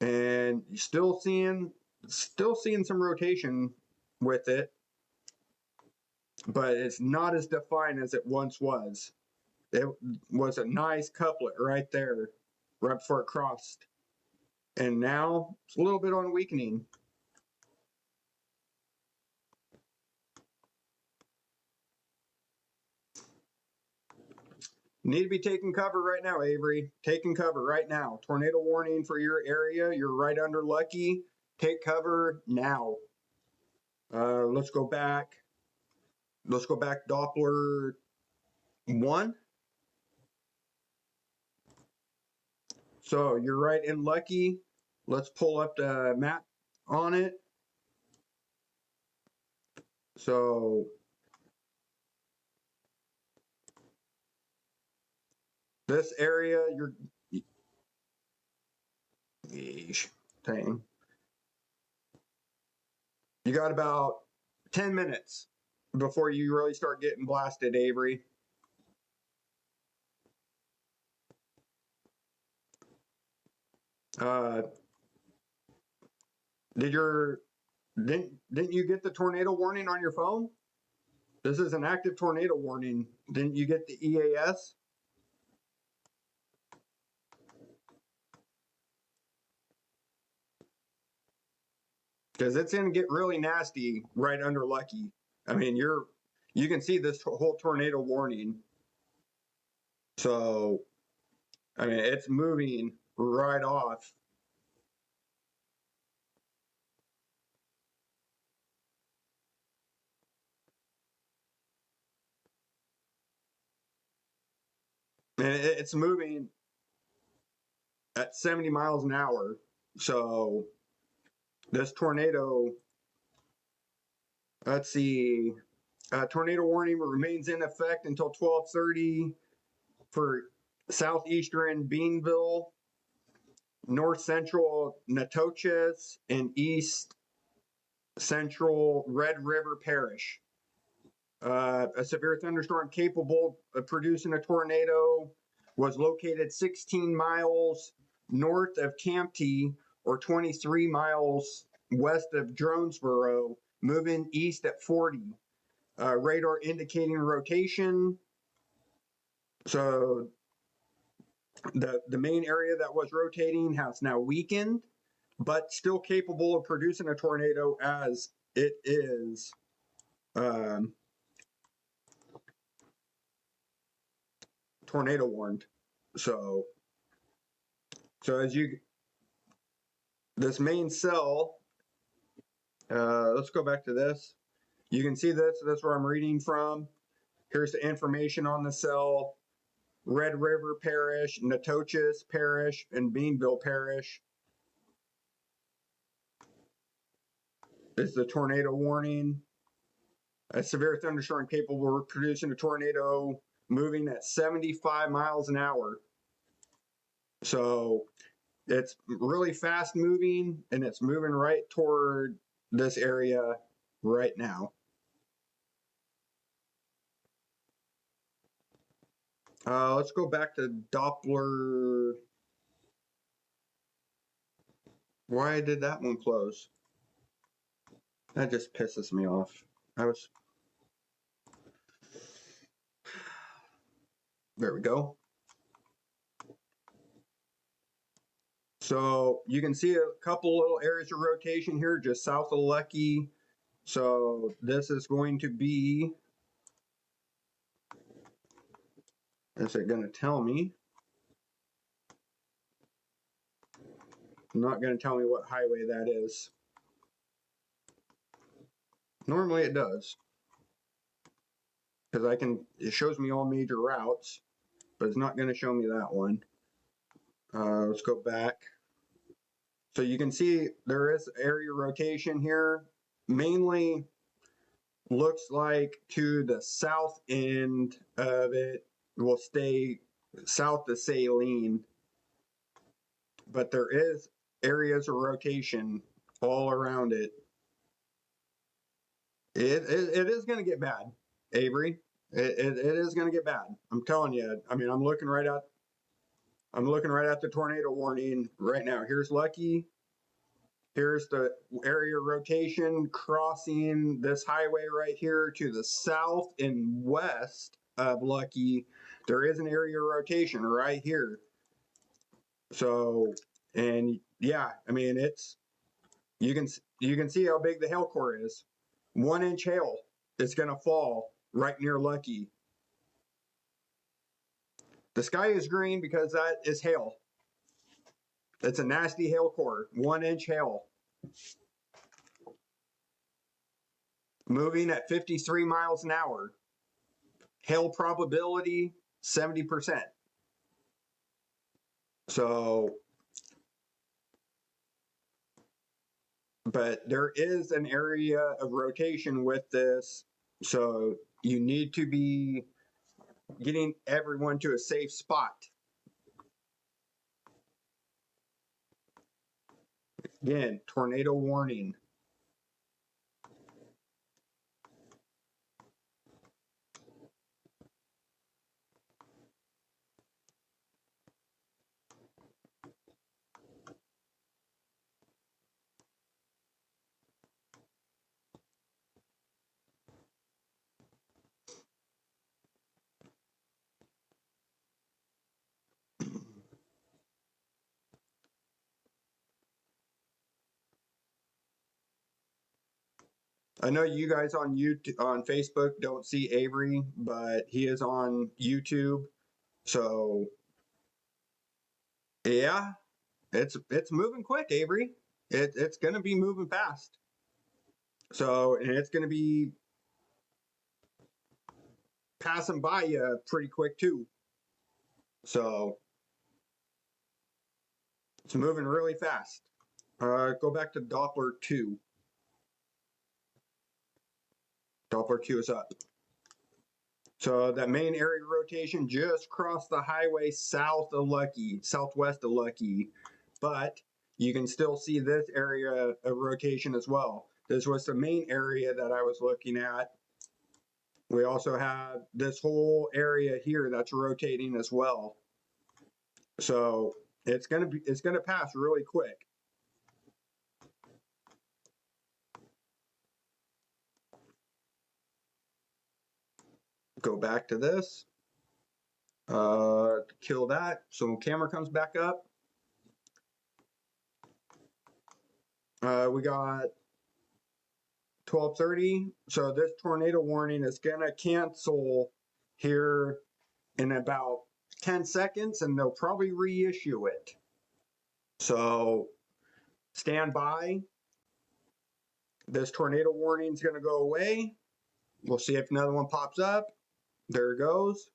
And still seeing some rotation with it, but it's not as defined as it once was. It was a nice couplet right there, right before it crossed. And now it's a little bit on weakening. Need to be taking cover right now, Avery. Taking cover right now. Tornado warning for your area. You're right under Lucky. Take cover now. Let's go back. Let's go back Doppler 1. So you're right in Lucky. Let's pull up the map on it. So this area, you're, dang. You got about 10 minutes before you really start getting blasted, Avery. Didn't you get the tornado warning on your phone? This is an active tornado warning. Didn't you get the EAS? Because it's going to get really nasty right under Lucky. I mean, you can see this whole tornado warning. So, I mean, it's moving right off. And it's moving at 70 miles an hour. So, this tornado, let's see, tornado warning remains in effect until 12:30 for southeastern Beanville, north central Natchitoches, and east central Red River Parish. A severe thunderstorm capable of producing a tornado was located 16 miles north of Campty or 23 miles west of Jonesboro, moving east at 40. Radar indicating rotation. So the main area that was rotating has now weakened, but still capable of producing a tornado as it is tornado warned. So as this main cell, let's go back to this. You can see this. That's where I'm reading from. Here's the information on the cell. Red River Parish, Natchitoches Parish, and Beanville Parish. This is a tornado warning. A severe thunderstorm capable of producing a tornado moving at 75 miles an hour. So it's really fast moving, and it's moving right toward this area right now. Let's go back to Doppler. Why did that one close? That just pisses me off. There we go. So you can see a couple little areas of rotation here just south of Lucky. So this is going to be, is it going to tell me? Not going to tell me what highway that is. Normally it does. Because it shows me all major routes, but it's not going to show me that one. Let's go back. So you can see there is area rotation here. Mainly looks like to the south end of it will stay south of Saline. But there is areas of rotation all around it. It is going to get bad, Avery. It is going to get bad. I'm telling you. I mean, I'm looking right at the tornado warning right now. Here's Lucky. Here's the area rotation crossing this highway right here to the south and west of Lucky. There is an area rotation right here. So, and yeah, I mean, you can see how big the hail core is. 1 inch hail is going to fall right near Lucky. The sky is green because that is hail. It's a nasty hail core. 1 inch hail. Moving at 53 miles an hour. Hail probability 70%. So, but there is an area of rotation with this. So you need to be getting everyone to a safe spot. Again, tornado warning. I know you guys on Facebook don't see Avery, but he is on YouTube. So yeah, it's moving quick, Avery. It's going to be moving fast. So, and it's going to be passing by you pretty quick too. So it's moving really fast. Go back to Doppler 2. Doppler 2 is up. So that main area rotation just crossed the highway south of Lucky, southwest of Lucky, but you can still see this area of rotation as well. This was the main area that I was looking at. We also have this whole area here that's rotating as well. So it's gonna pass really quick. Go back to this. Kill that. So camera comes back up. We got 12:30. So this tornado warning is gonna cancel here in about 10 seconds, and they'll probably reissue it. So stand by. This tornado warning is gonna go away. We'll see if another one pops up. There it goes.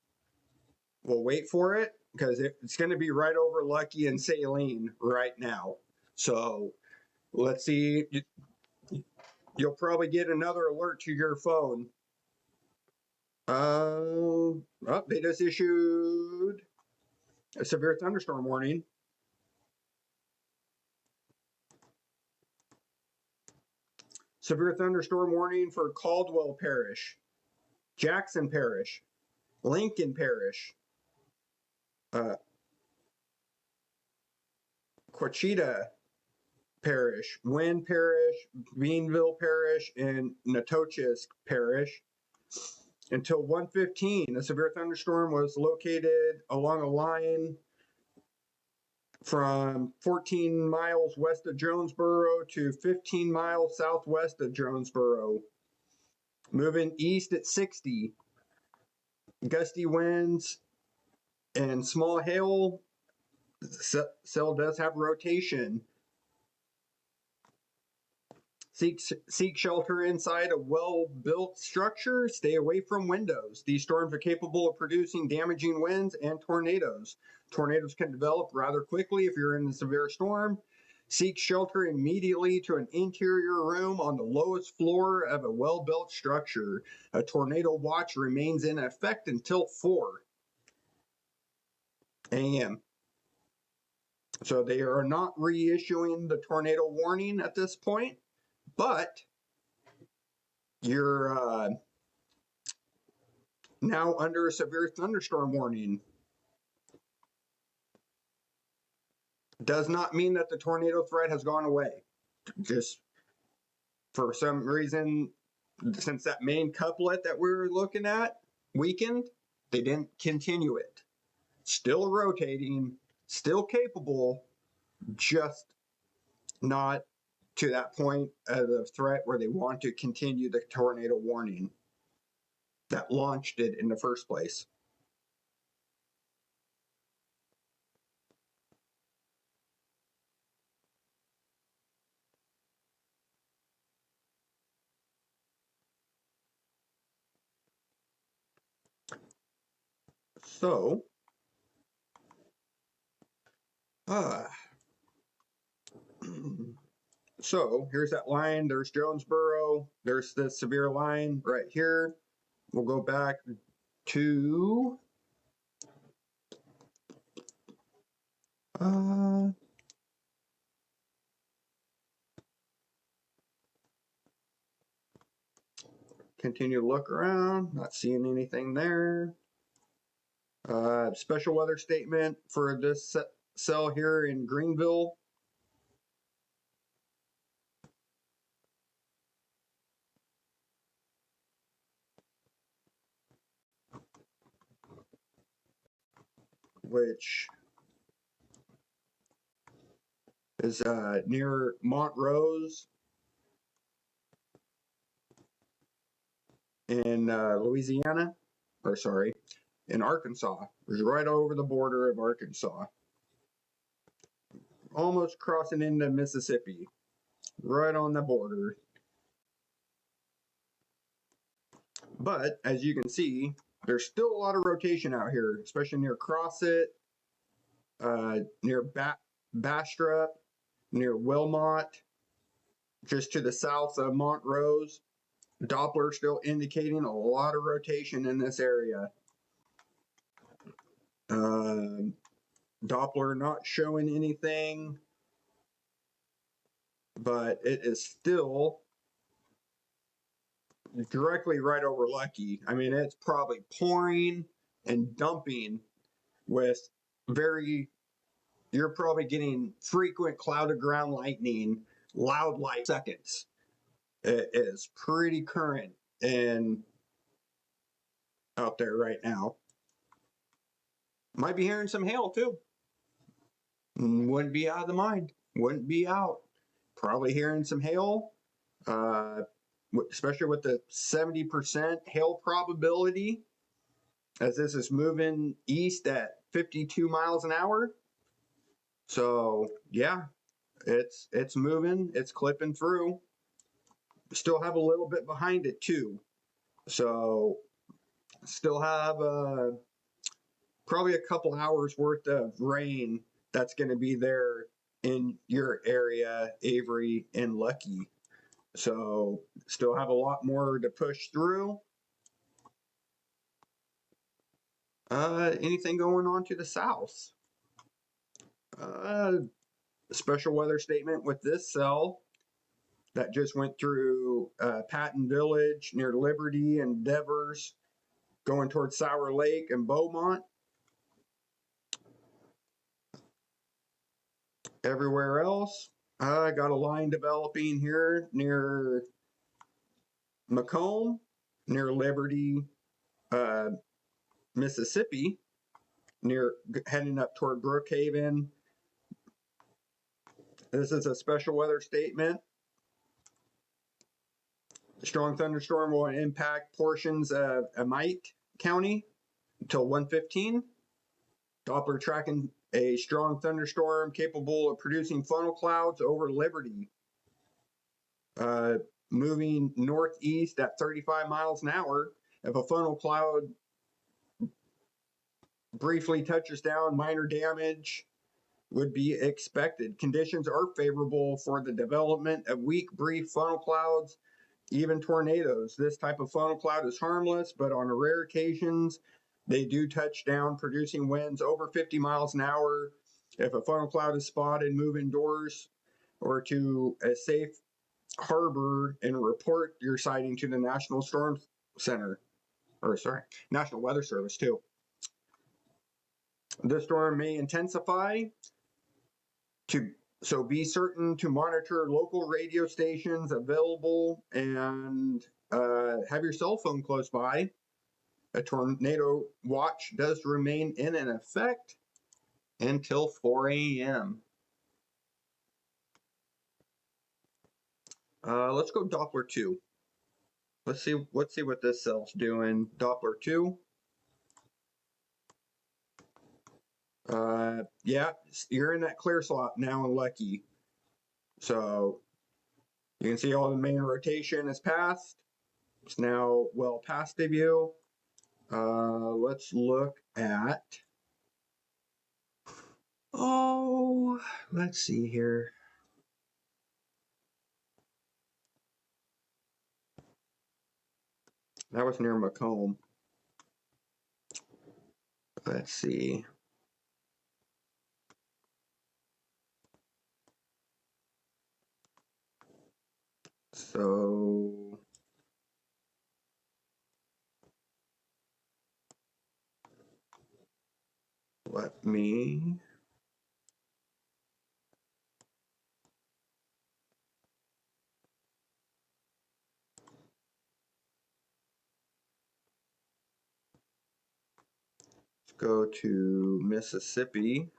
We'll wait for it because it's going to be right over Lucky and Saline right now. So let's see. You'll probably get another alert to your phone. Oh, they just issued a severe thunderstorm warning. Severe thunderstorm warning for Caldwell Parish, Jackson Parish, Lincoln Parish, Quachita Parish, Wynn Parish, Beanville Parish, and Natchitoches Parish. Until 1:15, a severe thunderstorm was located along a line from 14 miles west of Jonesboro to 15 miles southwest of Jonesboro. Moving east at 60. Gusty winds and small hail. Cell does have rotation. Seek shelter inside a well-built structure. Stay away from windows. These storms are capable of producing damaging winds and tornadoes. Tornadoes can develop rather quickly if you're in a severe storm. Seek shelter immediately to an interior room on the lowest floor of a well-built structure. A tornado watch remains in effect until 4 a.m. So they are not reissuing the tornado warning at this point, but you're now under a severe thunderstorm warning. Does not mean that the tornado threat has gone away. Just for some reason, since that main couplet that we were looking at weakened, they didn't continue it. Still rotating, still capable, just not to that point of the threat where they want to continue the tornado warning that launched it in the first place. So, so here's that line. There's Jonesboro. There's the severe line right here. We'll go back to continue to look around, not seeing anything there. Special weather statement for this cell here in Greenville. Which is near Montrose in Louisiana, or sorry, in Arkansas. It's right over the border of Arkansas. Almost crossing into Mississippi. Right on the border. But as you can see, there's still a lot of rotation out here, especially near Crosset, near Bastrop, near Wilmot, just to the south of Montrose. Doppler still indicating a lot of rotation in this area. Doppler not showing anything, but it is still directly right over Lucky. I mean, it's probably pouring and dumping with you're probably getting frequent cloud to ground lightning, loud light seconds. It is pretty current and out there right now. Might be hearing some hail too. Wouldn't be out of the mind. Wouldn't be out. Probably hearing some hail, especially with the 70% hail probability, as this is moving east at 52 miles an hour. So yeah, it's moving, it's clipping through. Still have a little bit behind it too. So still have probably a couple hours worth of rain that's going to be there in your area, Avery and Lucky. So still have a lot more to push through. Anything going on to the south? Special weather statement with this cell that just went through Patton Village near Liberty and Devers, going towards Sour Lake and Beaumont. Everywhere else, I got a line developing here near Macomb, near Liberty, Mississippi, near heading up toward Brookhaven, This is a special weather statement. The strong thunderstorm will impact portions of Amite County until 1:15. Doppler tracking a strong thunderstorm capable of producing funnel clouds over Liberty. Moving northeast at 35 miles an hour. If a funnel cloud briefly touches down, minor damage would be expected. Conditions are favorable for the development of weak, brief funnel clouds, even tornadoes. This type of funnel cloud is harmless, but on rare occasions, they do touch down, producing winds over 50 miles an hour. If a funnel cloud is spotted, move indoors or to a safe harbor and report your sighting to the National Storm Center, National Weather Service too. The storm may intensify, so be certain to monitor local radio stations available and have your cell phone close by. A tornado watch does remain in effect until 4 a.m. Let's go Doppler 2. Let's see what this cell's doing. Doppler 2. Yeah, you're in that clear slot now in Lucky. So you can see all the main rotation is passed. It's now well past of you. Let's look at, let's see here. That was near Macomb. Let's see. So let me go to Mississippi.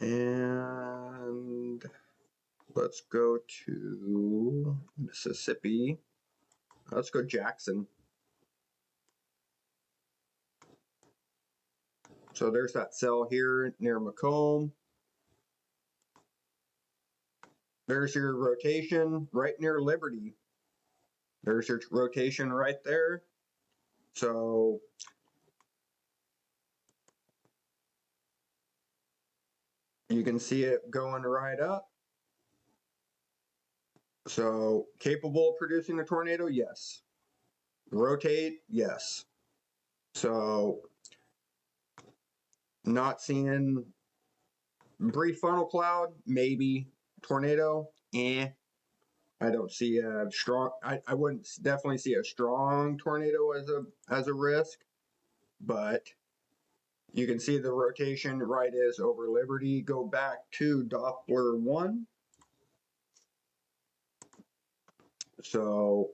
And let's go to Mississippi. Let's go Jackson. So there's that cell here near Macomb. There's your rotation right near Liberty. There's your rotation right there. So you can see it going right up. So capable of producing a tornado? Yes. Rotate? Yes. So not seeing brief funnel cloud? Maybe. Tornado? I don't see a strong, I wouldn't definitely see a strong tornado as a risk, but you can see the rotation right is over Liberty. Go back to Doppler 1. So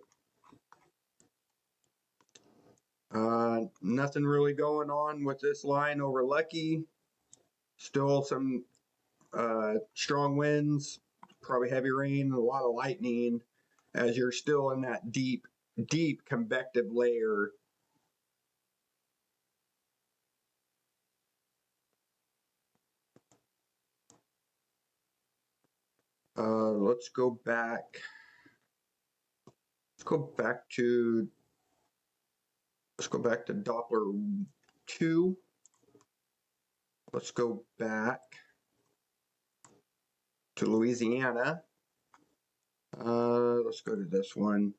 nothing really going on with this line over Lucky. Still some strong winds, probably heavy rain, a lot of lightning, as you're still in that deep convective layer. Let's go back to Doppler 2. Let's go back to Louisiana. Let's go to this one.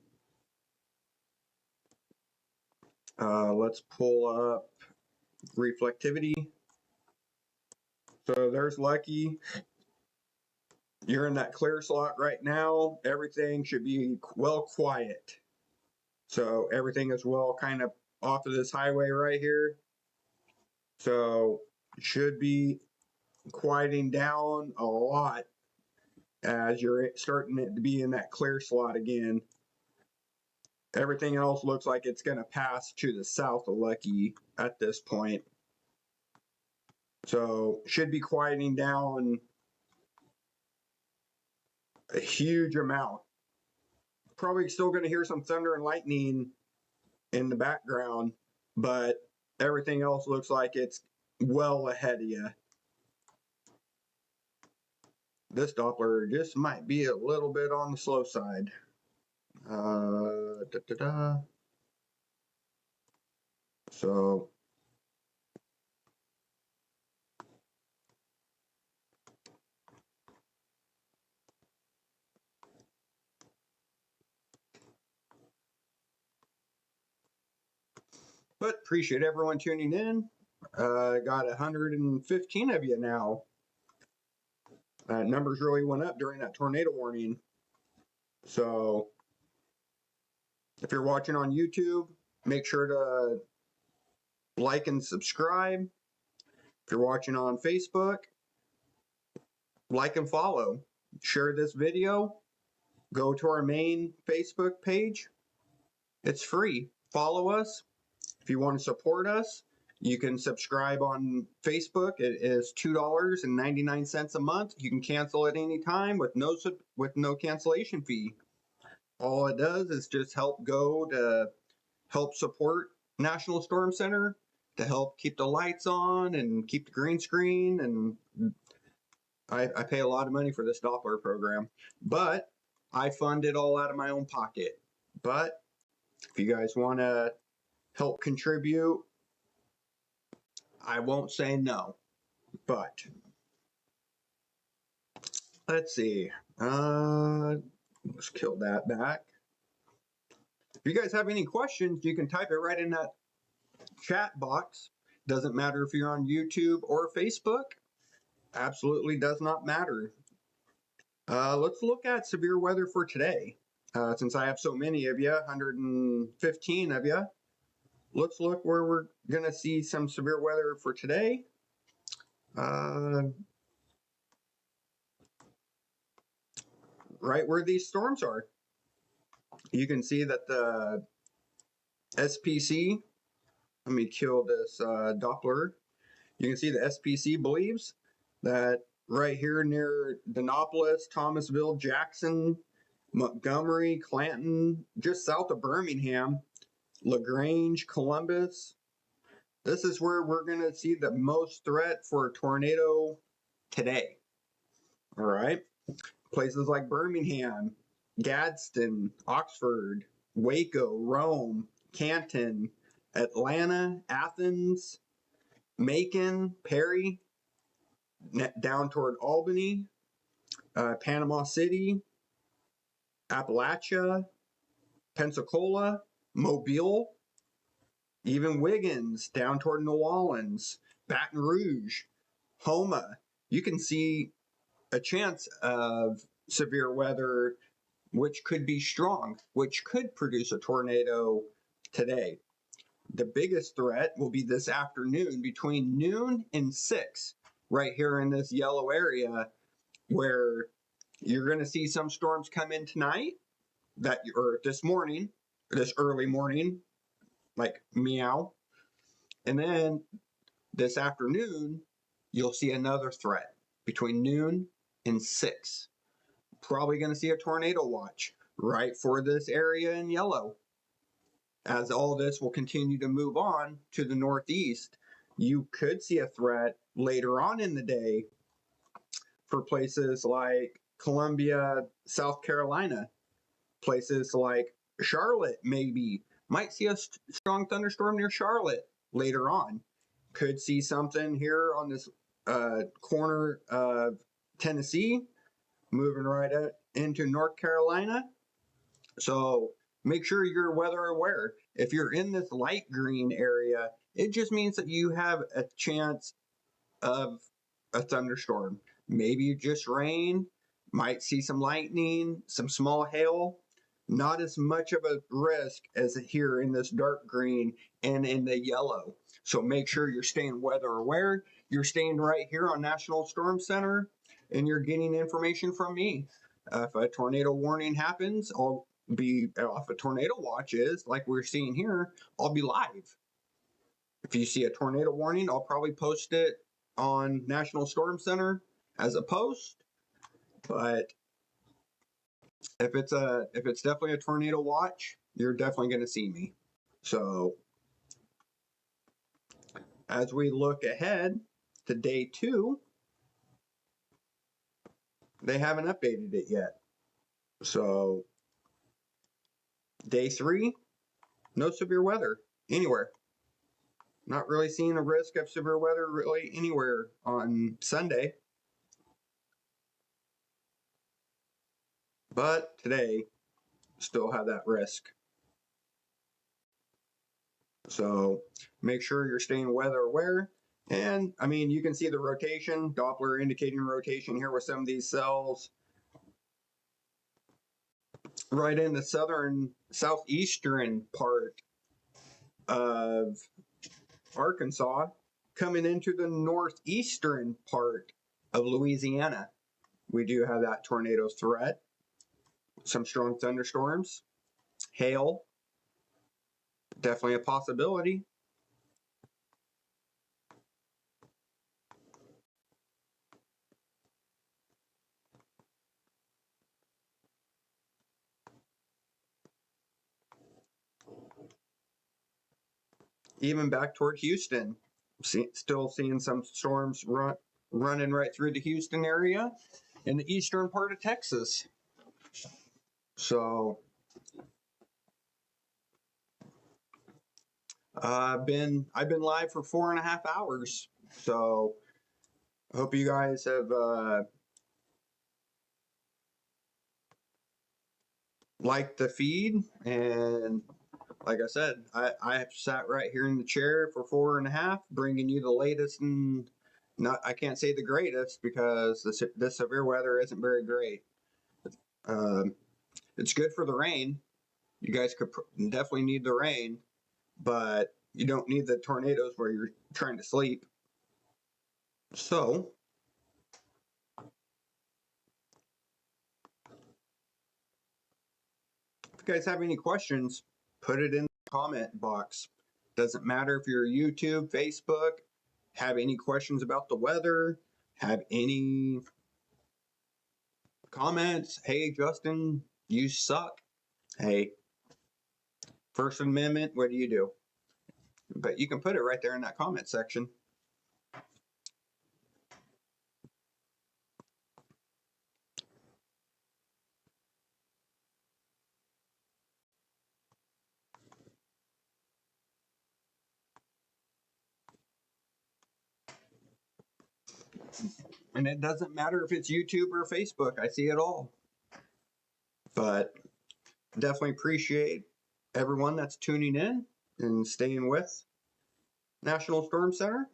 Let's pull up reflectivity. So there's Lucky. You're in that clear slot right now. Everything should be well quiet. So everything is well kind of off of this highway right here. So should be quieting down a lot as you're starting it to be in that clear slot again. Everything else looks like it's going to pass to the south of Lucky at this point. So should be quieting down a huge amount. Probably still going to hear some thunder and lightning in the background, but everything else looks like it's well ahead of you. This Doppler just might be a little bit on the slow side. So but appreciate everyone tuning in. Got 115 of you now. Numbers really went up during that tornado warning. So if you're watching on YouTube, make sure to like and subscribe. If you're watching on Facebook, like and follow. Share this video. Go to our main Facebook page. It's free. Follow us. If you want to support us, you can subscribe on Facebook. It is $2.99 a month. You can cancel at any time with no cancellation fee. All it does is just help support National Storm Center, to help keep the lights on and keep the green screen. And I pay a lot of money for this Doppler program, but I fund it all out of my own pocket. But if you guys want to help contribute, I won't say no. But let's see. Let's kill that back. If you guys have any questions, you can type it right in that chat box. Doesn't matter if you're on YouTube or Facebook. Absolutely does not matter. Let's look at severe weather for today. Since I have so many of you, 115 of you, let's look where we're going to see some severe weather for today. Right where these storms are. You can see that the SPC, let me kill this Doppler. You can see the SPC believes that right here near Denopolis, Thomasville, Jackson, Montgomery, Clanton, just south of Birmingham, LaGrange, Columbus. This is where we're going to see the most threat for a tornado today. All right. Places like Birmingham, Gadsden, Oxford, Waco, Rome, Canton, Atlanta, Athens, Macon, Perry, down toward Albany, Panama City, Appalachia, Pensacola, Mobile, even Wiggins, down toward New Orleans, Baton Rouge, Houma. You can see a chance of severe weather, which could be strong, which could produce a tornado today. The biggest threat will be this afternoon between noon and 6, right here in this yellow area, where you're going to see some storms come in tonight, or this morning, this early morning, like meow. And then this afternoon, you'll see another threat between noon and 6. Probably going to see a tornado watch right for this area in yellow. As all this will continue to move on to the northeast, you could see a threat later on in the day for places like Columbia, South Carolina, places like Charlotte, maybe. Might see a strong thunderstorm near Charlotte later on. Could see something here on this corner of Tennessee, moving right into North Carolina. So make sure you're weather aware. If you're in this light green area, it just means that you have a chance of a thunderstorm. Maybe just rain, might see some lightning, some small hail. Not as much of a risk as here in this dark green and in the yellow. So make sure you're staying weather aware. You're staying right here on National Storm Center. and you're getting information from me. If a tornado warning happens, I'll be, if a tornado watch is like we're seeing here, I'll be live. If you see a tornado warning, I'll probably post it on National Storm Center as a post. But if it's definitely a tornado watch, you're definitely going to see me. So as we look ahead to day 2, they haven't updated it yet. So day 3, no severe weather anywhere. Not really seeing a risk of severe weather really anywhere on Sunday. But today, still have that risk. So make sure you're staying weather aware. And I mean, you can see the rotation, Doppler indicating rotation here with some of these cells. Right in the southeastern part of Arkansas, coming into the northeastern part of Louisiana. We do have that tornado threat. Some strong thunderstorms, hail, definitely a possibility. Even back toward Houston, still seeing some storms running right through the Houston area in the eastern part of Texas. So I've been live for 4.5 hours. So I hope you guys have liked the feed. And like I said, I have sat right here in the chair for 4.5, bringing you the latest and I can't say the greatest because the severe weather isn't very great. It's good for the rain. You guys could definitely need the rain, but you don't need the tornadoes where you're trying to sleep. So if you guys have any questions, put it in the comment box. Doesn't matter if you're YouTube, Facebook, have any questions about the weather, have any comments. Hey, Justin, you suck. Hey, First Amendment, what do you do? But you can put it right there in that comment section. And it doesn't matter if it's YouTube or Facebook. I see it all. But definitely appreciate everyone that's tuning in and staying with National Storm Center.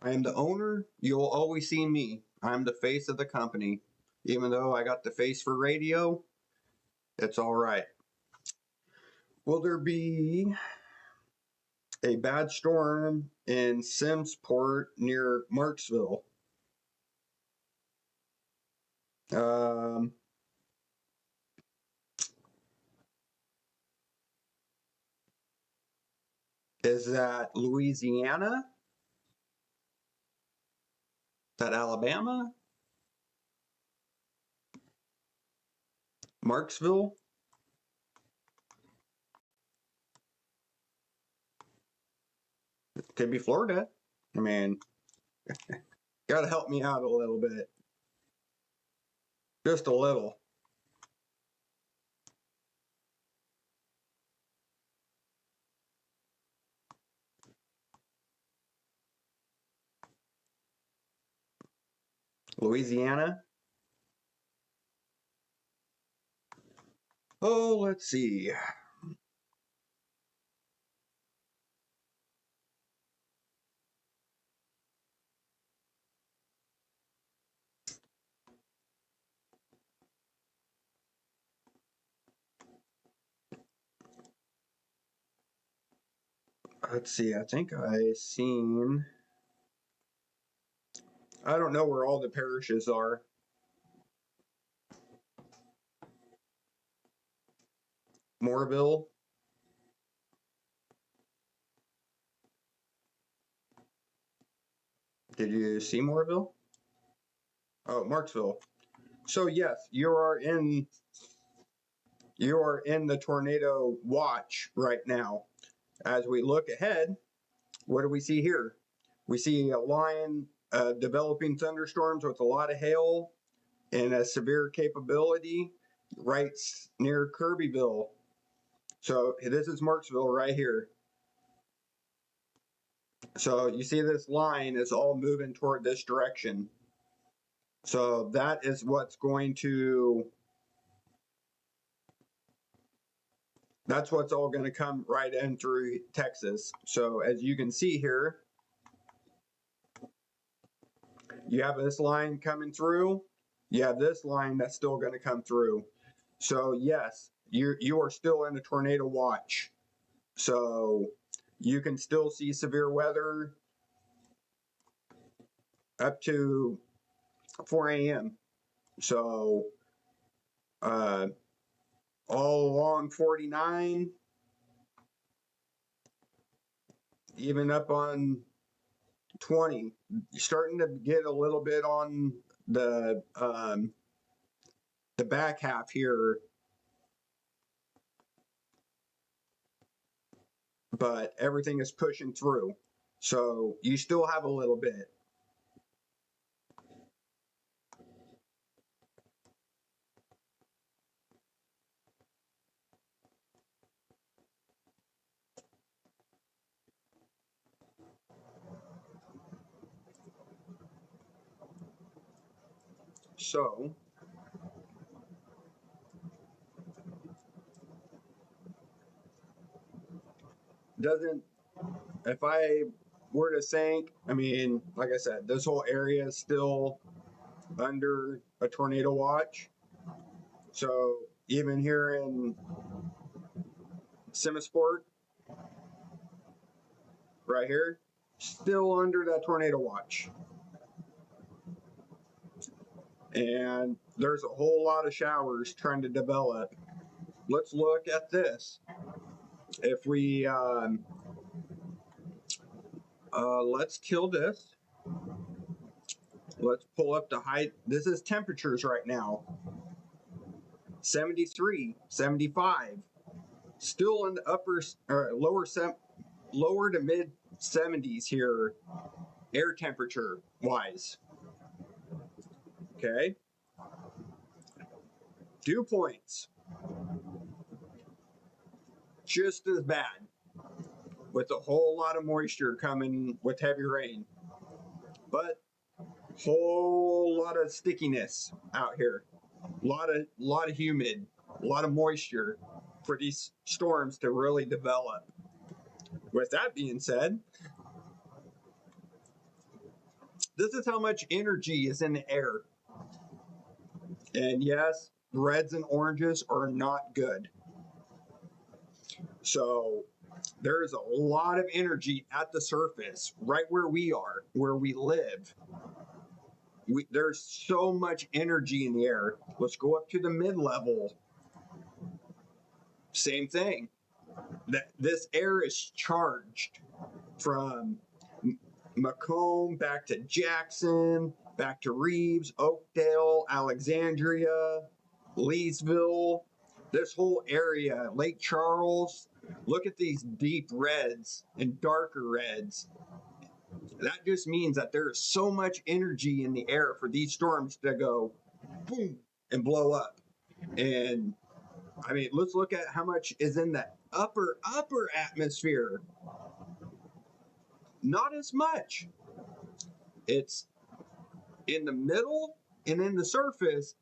I am the owner. You'll always see me. I'm the face of the company. Even though I got the face for radio, it's all right. Will there be a bad storm in Simsport near Marksville? Is that Louisiana? Is that Alabama? Marksville? Could be Florida. I mean, gotta help me out a little bit. Just a little. Louisiana. Oh, let's see. Let's see, I think I seen I don't know where all the parishes are. Moorville. Did you see Moorville? Oh, Marksville. So yes, you are in the tornado watch right now. As we look ahead, what do we see here? We see a line developing thunderstorms with a lot of hail and a severe capability right near Kirbyville. So this is Marksville right here. So you see this line is all moving toward this direction. So that is what's going to, that's what's all going to come right in through Texas. So as you can see here, you have this line coming through. You have this line that's still going to come through. So yes, you are still in a tornado watch. So you can still see severe weather up to 4 a.m. So all along 49, even up on 20, you're starting to get a little bit on the back half here, but everything is pushing through. So you still have a little bit. So if I were to think, I mean, like I said, this whole area is still under a tornado watch. So even here in Simisport, right here, still under that tornado watch. And there's a whole lot of showers trying to develop. Let's look at this. If we, let's kill this. Let's pull up the height. This is temperatures right now. 73, 75. Still in the upper, or lower to mid 70s here, air temperature wise. Okay. Dew points, just as bad, with a whole lot of moisture coming with heavy rain, but whole lot of stickiness out here, a lot of humid, a lot of moisture for these storms to really develop. With that being said, this is how much energy is in the air. And yes, reds and oranges are not good. So there's a lot of energy at the surface, right where we are, where we live. There's so much energy in the air. Let's go up to the mid-level. Same thing. This air is charged from Macomb back to Jackson, back to Reeves, Oakdale, Alexandria, Leesville, this whole area, Lake Charles. Look at these deep reds and darker reds. That just means that there is so much energy in the air for these storms to go boom and blow up. And I mean, let's look at how much is in the upper atmosphere. Not as much. It's in the middle, and in the surface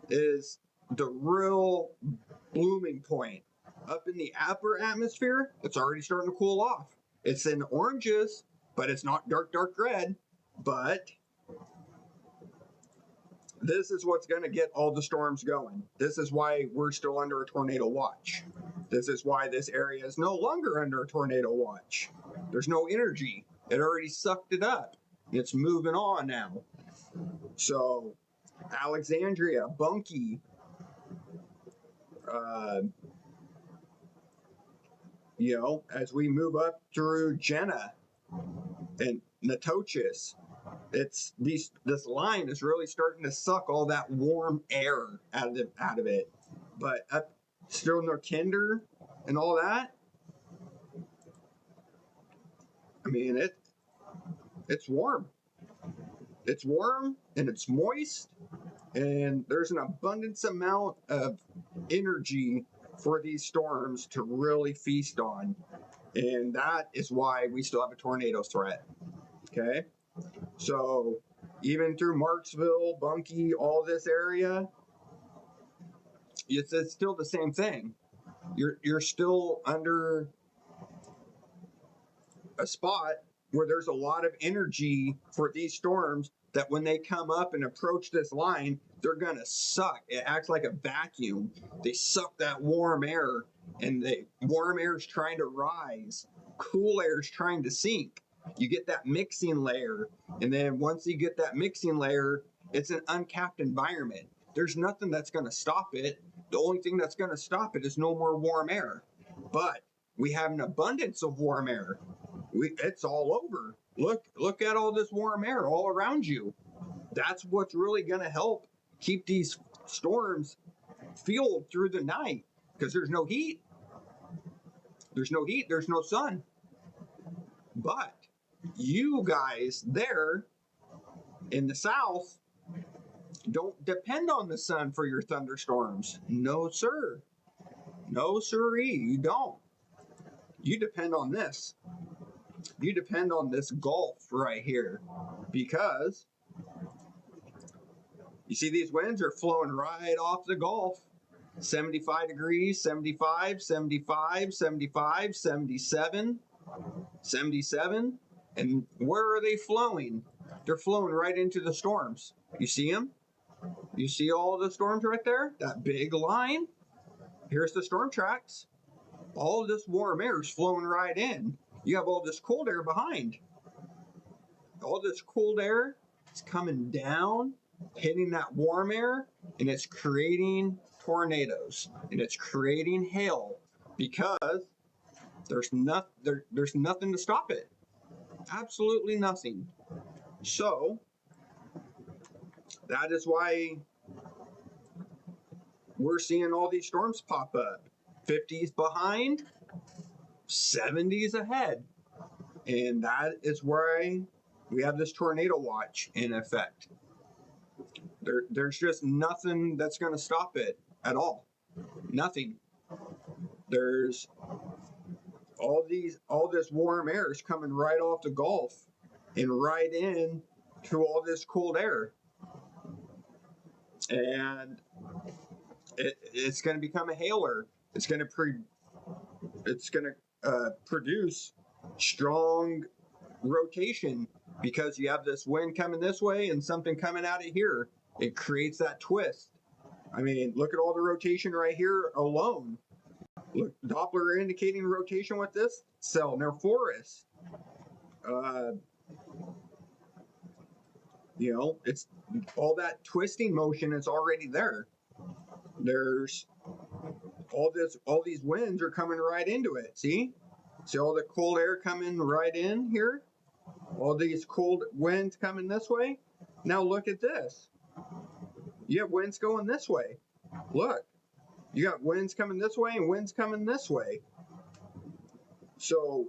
is the real blooming point. Up in the upper atmosphere, it's already starting to cool off. It's in oranges, but it's not dark red. But this is what's going to get all the storms going. This is why we're still under a tornado watch. This is why this area is no longer under a tornado watch. There's no energy. It already sucked it up. It's moving on now. So Alexandria, Bunkie, you know, as we move up through Jenna and Natchitoches, this line is really starting to suck all that warm air out of it. But up still near Kinder and all that, I mean it's warm. It's warm and it's moist, and there's an abundance amount of energy for these storms to really feast on. And that is why we still have a tornado threat. Okay? So even through Marksville, Bunkie, all this area, it's still the same thing. You're still under a spot where there's a lot of energy for these storms that when they come up and approach this line, they're going to suck. It acts like a vacuum. They suck that warm air, and the warm air is trying to rise. Cool air is trying to sink. You get that mixing layer, and then once you get that mixing layer, it's an uncapped environment. There's nothing that's going to stop it. The only thing that's going to stop it is no more warm air. But we have an abundance of warm air. It's all over. Look at all this warm air all around you. That's what's really going to help keep these storms fueled through the night, because there's no heat. There's no heat. There's no sun. But you guys there in the south don't depend on the sun for your thunderstorms. No, sir. No, sirree. You don't. You depend on this. You depend on this Gulf right here, because you see these winds are flowing right off the Gulf. 75 degrees, 75, 75, 75, 77, 77. And where are they flowing? They're flowing right into the storms. You see them? You see all the storms right there? That big line? Here's the storm tracks. All this warm air is flowing right in. You have all this cold air behind. All this cold air is coming down, hitting that warm air, and it's creating tornadoes, and it's creating hail, because there's nothing to stop it. Absolutely nothing. So that is why we're seeing all these storms pop up. 50s behind, 70s ahead. And that is why we have this tornado watch in effect. There's just nothing that's going to stop it at all. Nothing. There's all this warm air is coming right off the Gulf and right in to all this cold air. And it's going to become a hailer. It's going to produce strong rotation, because you have this wind coming this way and something coming out of here. It creates that twist. I mean, look at all the rotation right here alone. Look, Doppler indicating rotation with this cell near Forest. You know, it's all that twisting motion is already there. There's all these winds are coming right into it. See all the cold air coming right in here? All these cold winds coming this way. Now look at this. You have winds going this way. Look, you got winds coming this way and winds coming this way. So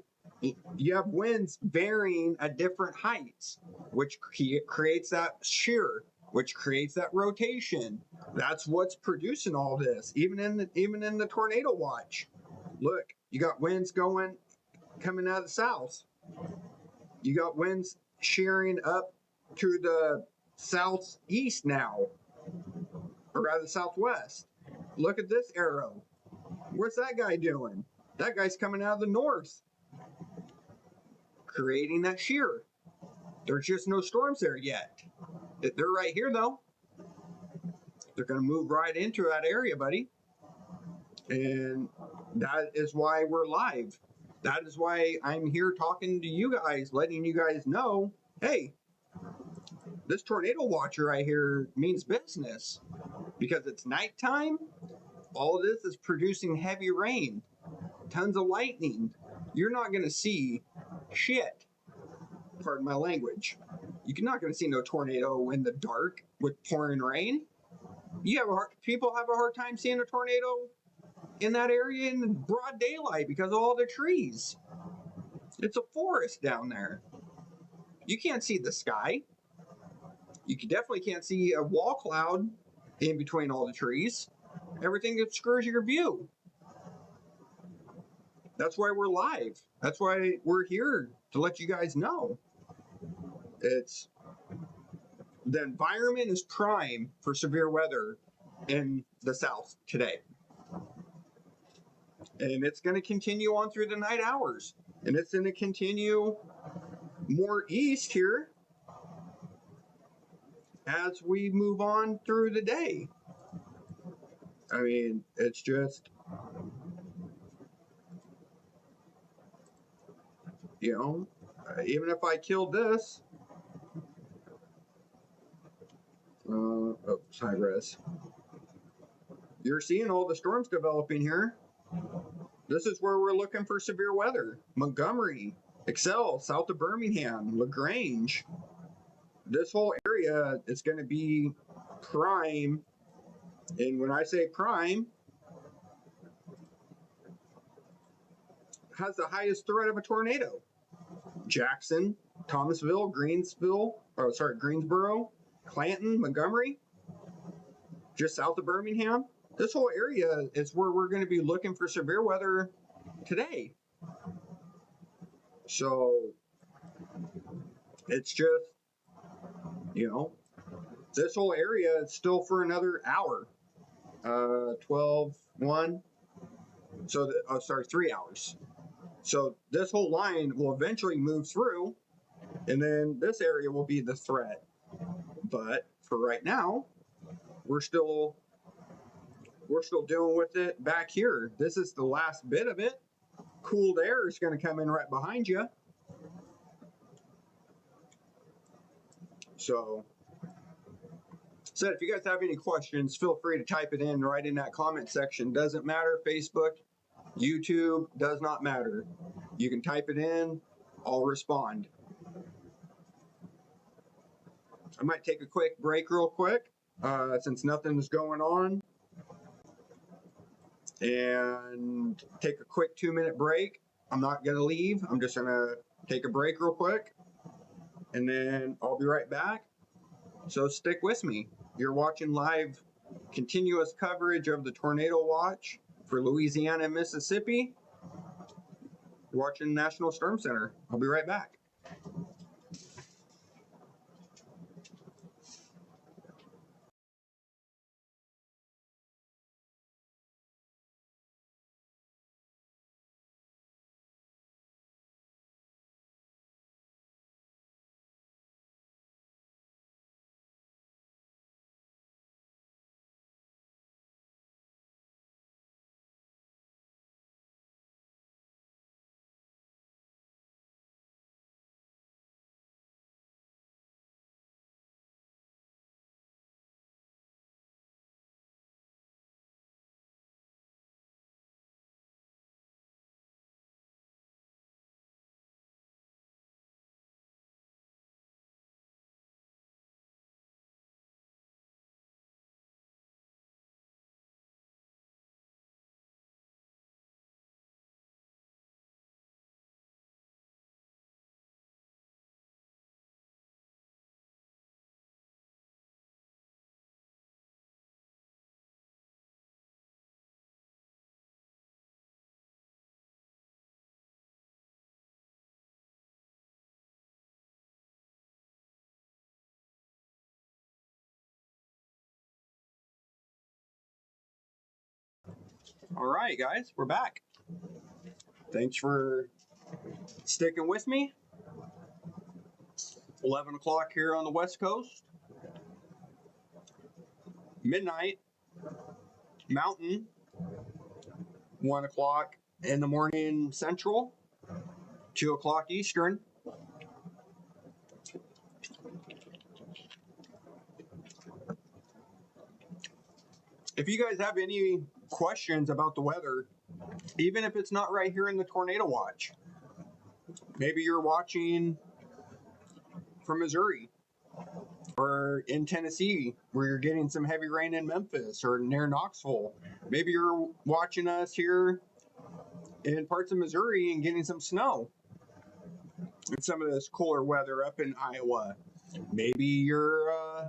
you have winds varying at different heights, which creates that shear, which creates that rotation. That's what's producing all this, even in the tornado watch. Look, you got winds coming out of the south. You got winds shearing up to the southeast now, or rather southwest. Look at this arrow. What's that guy doing? That guy's coming out of the north, creating that shear. There's just no storms there yet. They're right here, though. They're going to move right into that area, buddy. And that is why we're live. That is why I'm here talking to you guys, letting you guys know, hey, This tornado watcher right here means business because it's nighttime. All of this is producing heavy rain, tons of lightning. You're not going to see shit. Pardon my language. You're not going to see no tornado in the dark with pouring rain. People have a hard time seeing a tornado in that area in broad daylight because of all the trees. It's a forest down there. You can't see the sky. You definitely can't see a wall cloud in between all the trees. Everything obscures your view. That's why we're live. That's why we're here, to let you guys know. The environment is prime for severe weather in the South today. And it's going to continue on through the night hours. And it's going to continue more east here as we move on through the day. I mean, it's just, you know, even if I killed this, high res. You're seeing all the storms developing here. This is where we're looking for severe weather. Montgomery, Excel, south of Birmingham, LaGrange. This whole area is going to be prime. And when I say prime, has the highest threat of a tornado. Jackson, Thomasville, Greensboro, Clanton, Montgomery, just south of Birmingham. This whole area is where we're going to be looking for severe weather today. So it's just, you know, this whole area is still for another hour. 12, 1. So, 3 hours. So this whole line will eventually move through, and then this area will be the threat. But for right now, we're still dealing with it back here. This is the last bit of it. Cooled air is going to come in right behind you. So if you guys have any questions, feel free to type it in right in that comment section. Doesn't matter. Facebook, YouTube, does not matter. You can type it in. I'll respond. I might take a quick break real quick since nothing's going on. And take a quick 2-minute break. I'm not going to leave. I'm just going to take a break real quick. And then I'll be right back. So stick with me. You're watching live continuous coverage of the tornado watch for Louisiana and Mississippi. You're watching National Storm Center. I'll be right back. All right, guys, we're back. Thanks for sticking with me. 11 o'clock here on the West Coast. Midnight Mountain. 1 o'clock in the morning Central. 2 o'clock Eastern. if you guys have any questions about the weather, even if it's not right here in the tornado watch, maybe you're watching from Missouri or in Tennessee where you're getting some heavy rain in Memphis or near Knoxville. Maybe you're watching us here in parts of Missouri and getting some snow and some of this cooler weather up in Iowa. Maybe you're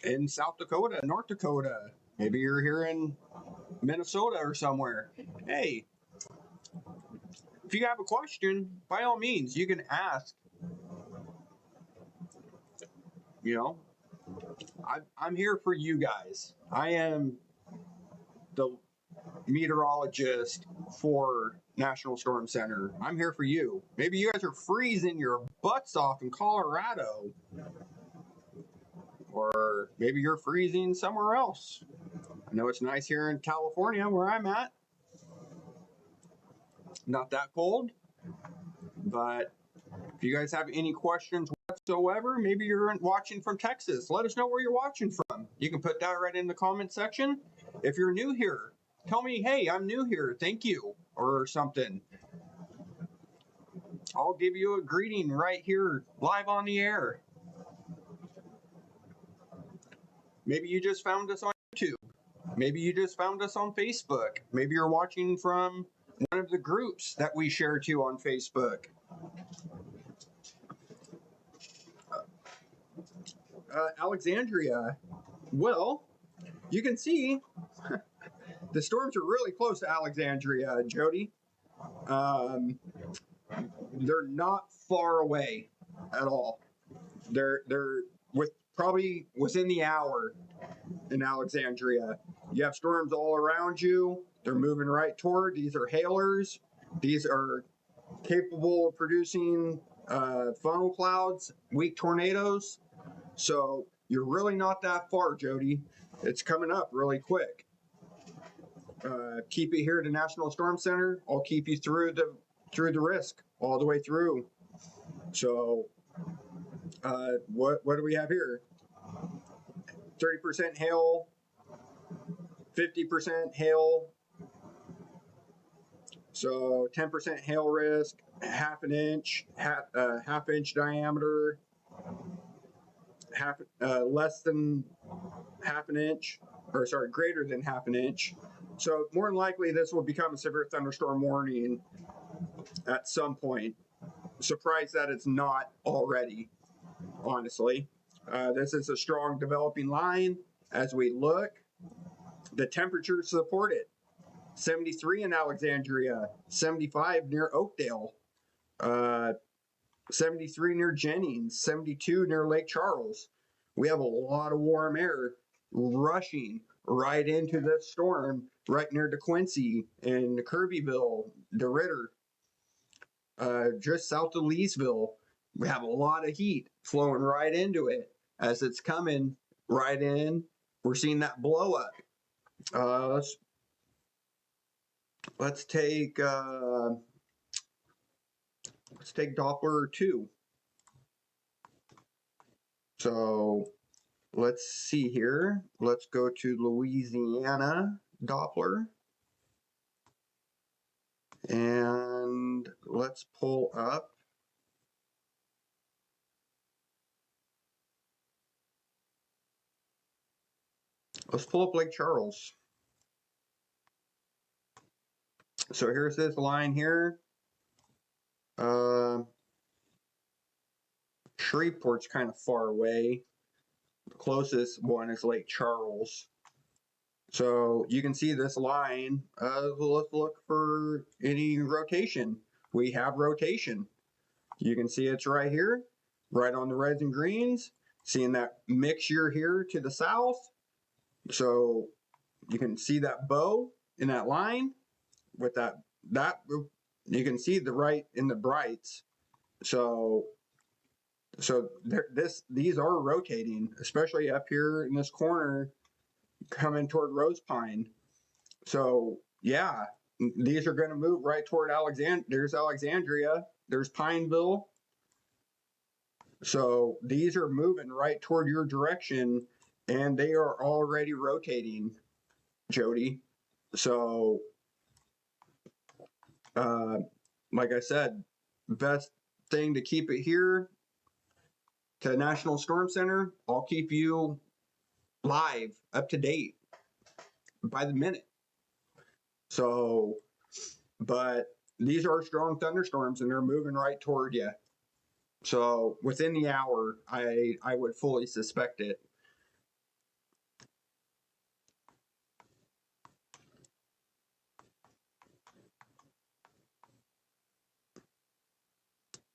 in South Dakota, North Dakota. Maybe you're here in Minnesota or somewhere. Hey, if you have a question, by all means, you can ask. You know, I'm here for you guys. I am the meteorologist for National Storm Center. I'm here for you. Maybe you guys are freezing your butts off in Colorado. Or maybe you're freezing somewhere else. I know it's nice here in California where I'm at. Not that cold. But if you guys have any questions whatsoever, maybe you're watching from Texas. Let us know where you're watching from. You can put that right in the comment section. If you're new here, tell me, hey, I'm new here. Thank you. Or something. I'll give you a greeting right here live on the air. Maybe you just found us on YouTube. Maybe you just found us on Facebook. Maybe you're watching from one of the groups that we share to on Facebook. Alexandria. Well, you can see the storms are really close to Alexandria, Jody. They're not far away at all. They're probably within the hour in Alexandria. You have storms all around you. They're moving right toward. These are hailers. These are capable of producing funnel clouds, weak tornadoes. So you're really not that far, Jody. It's coming up really quick. Keep it here to National Storm Center. I'll keep you through the risk all the way through. So what do we have here? 30% hail, 50% hail. So 10% hail risk, half inch diameter, less than half an inch, or sorry, greater than half an inch. So more than likely this will become a severe thunderstorm warning at some point. Surprised that it's not already, honestly. This is a strong developing line. As we look, the temperatures support it. 73 in Alexandria, 75 near Oakdale, 73 near Jennings, 72 near Lake Charles. We have a lot of warm air rushing right into this storm, right near DeQuincy and Kirbyville, DeRitter, just south of Leesville. We have a lot of heat flowing right into it as it's coming right in. We're seeing that blow up. Let's take Doppler 2. So let's see here. Let's go to Louisiana Doppler. And let's pull up. Let's pull up Lake Charles. So here's this line here. Shreveport's kind of far away. The closest one is Lake Charles. So you can see this line. Let's look for any rotation. We have rotation. You can see it's right here, right on the reds and greens. Seeing that mixture here to the south. So you can see that bow in that line with that you can see the right in the brights. So these are rotating, especially up here in this corner coming toward Rose Pine. So yeah, these are going to move right toward Alexandria. There's Alexandria, there's Pineville. So these are moving right toward your direction and they are already rotating, Jody. So, like I said, best thing to keep it here to the National Storm Center. I'll keep you live, up to date by the minute. So, but these are strong thunderstorms and they're moving right toward you. So within the hour, I would fully suspect it.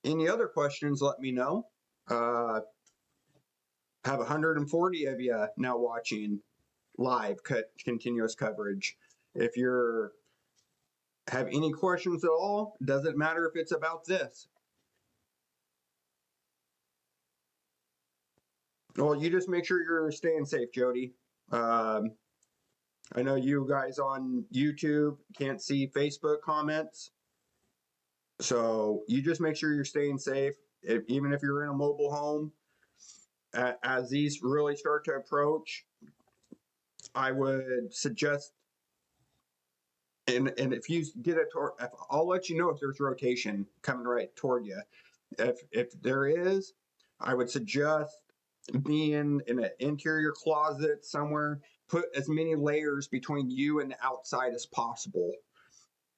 Any other questions, let me know. Have 140 of you now watching live continuous coverage. If you're have any questions at all, doesn't matter if it's about this. Well, you just make sure you're staying safe, Jody. I know you guys on YouTube can't see Facebook comments. So you just make sure you're staying safe, even if you're in a mobile home. As these really start to approach, I would suggest, and if you get it, I'll let you know if there's rotation coming right toward you. If there is, I would suggest being in an interior closet somewhere. Put as many layers between you and the outside as possible.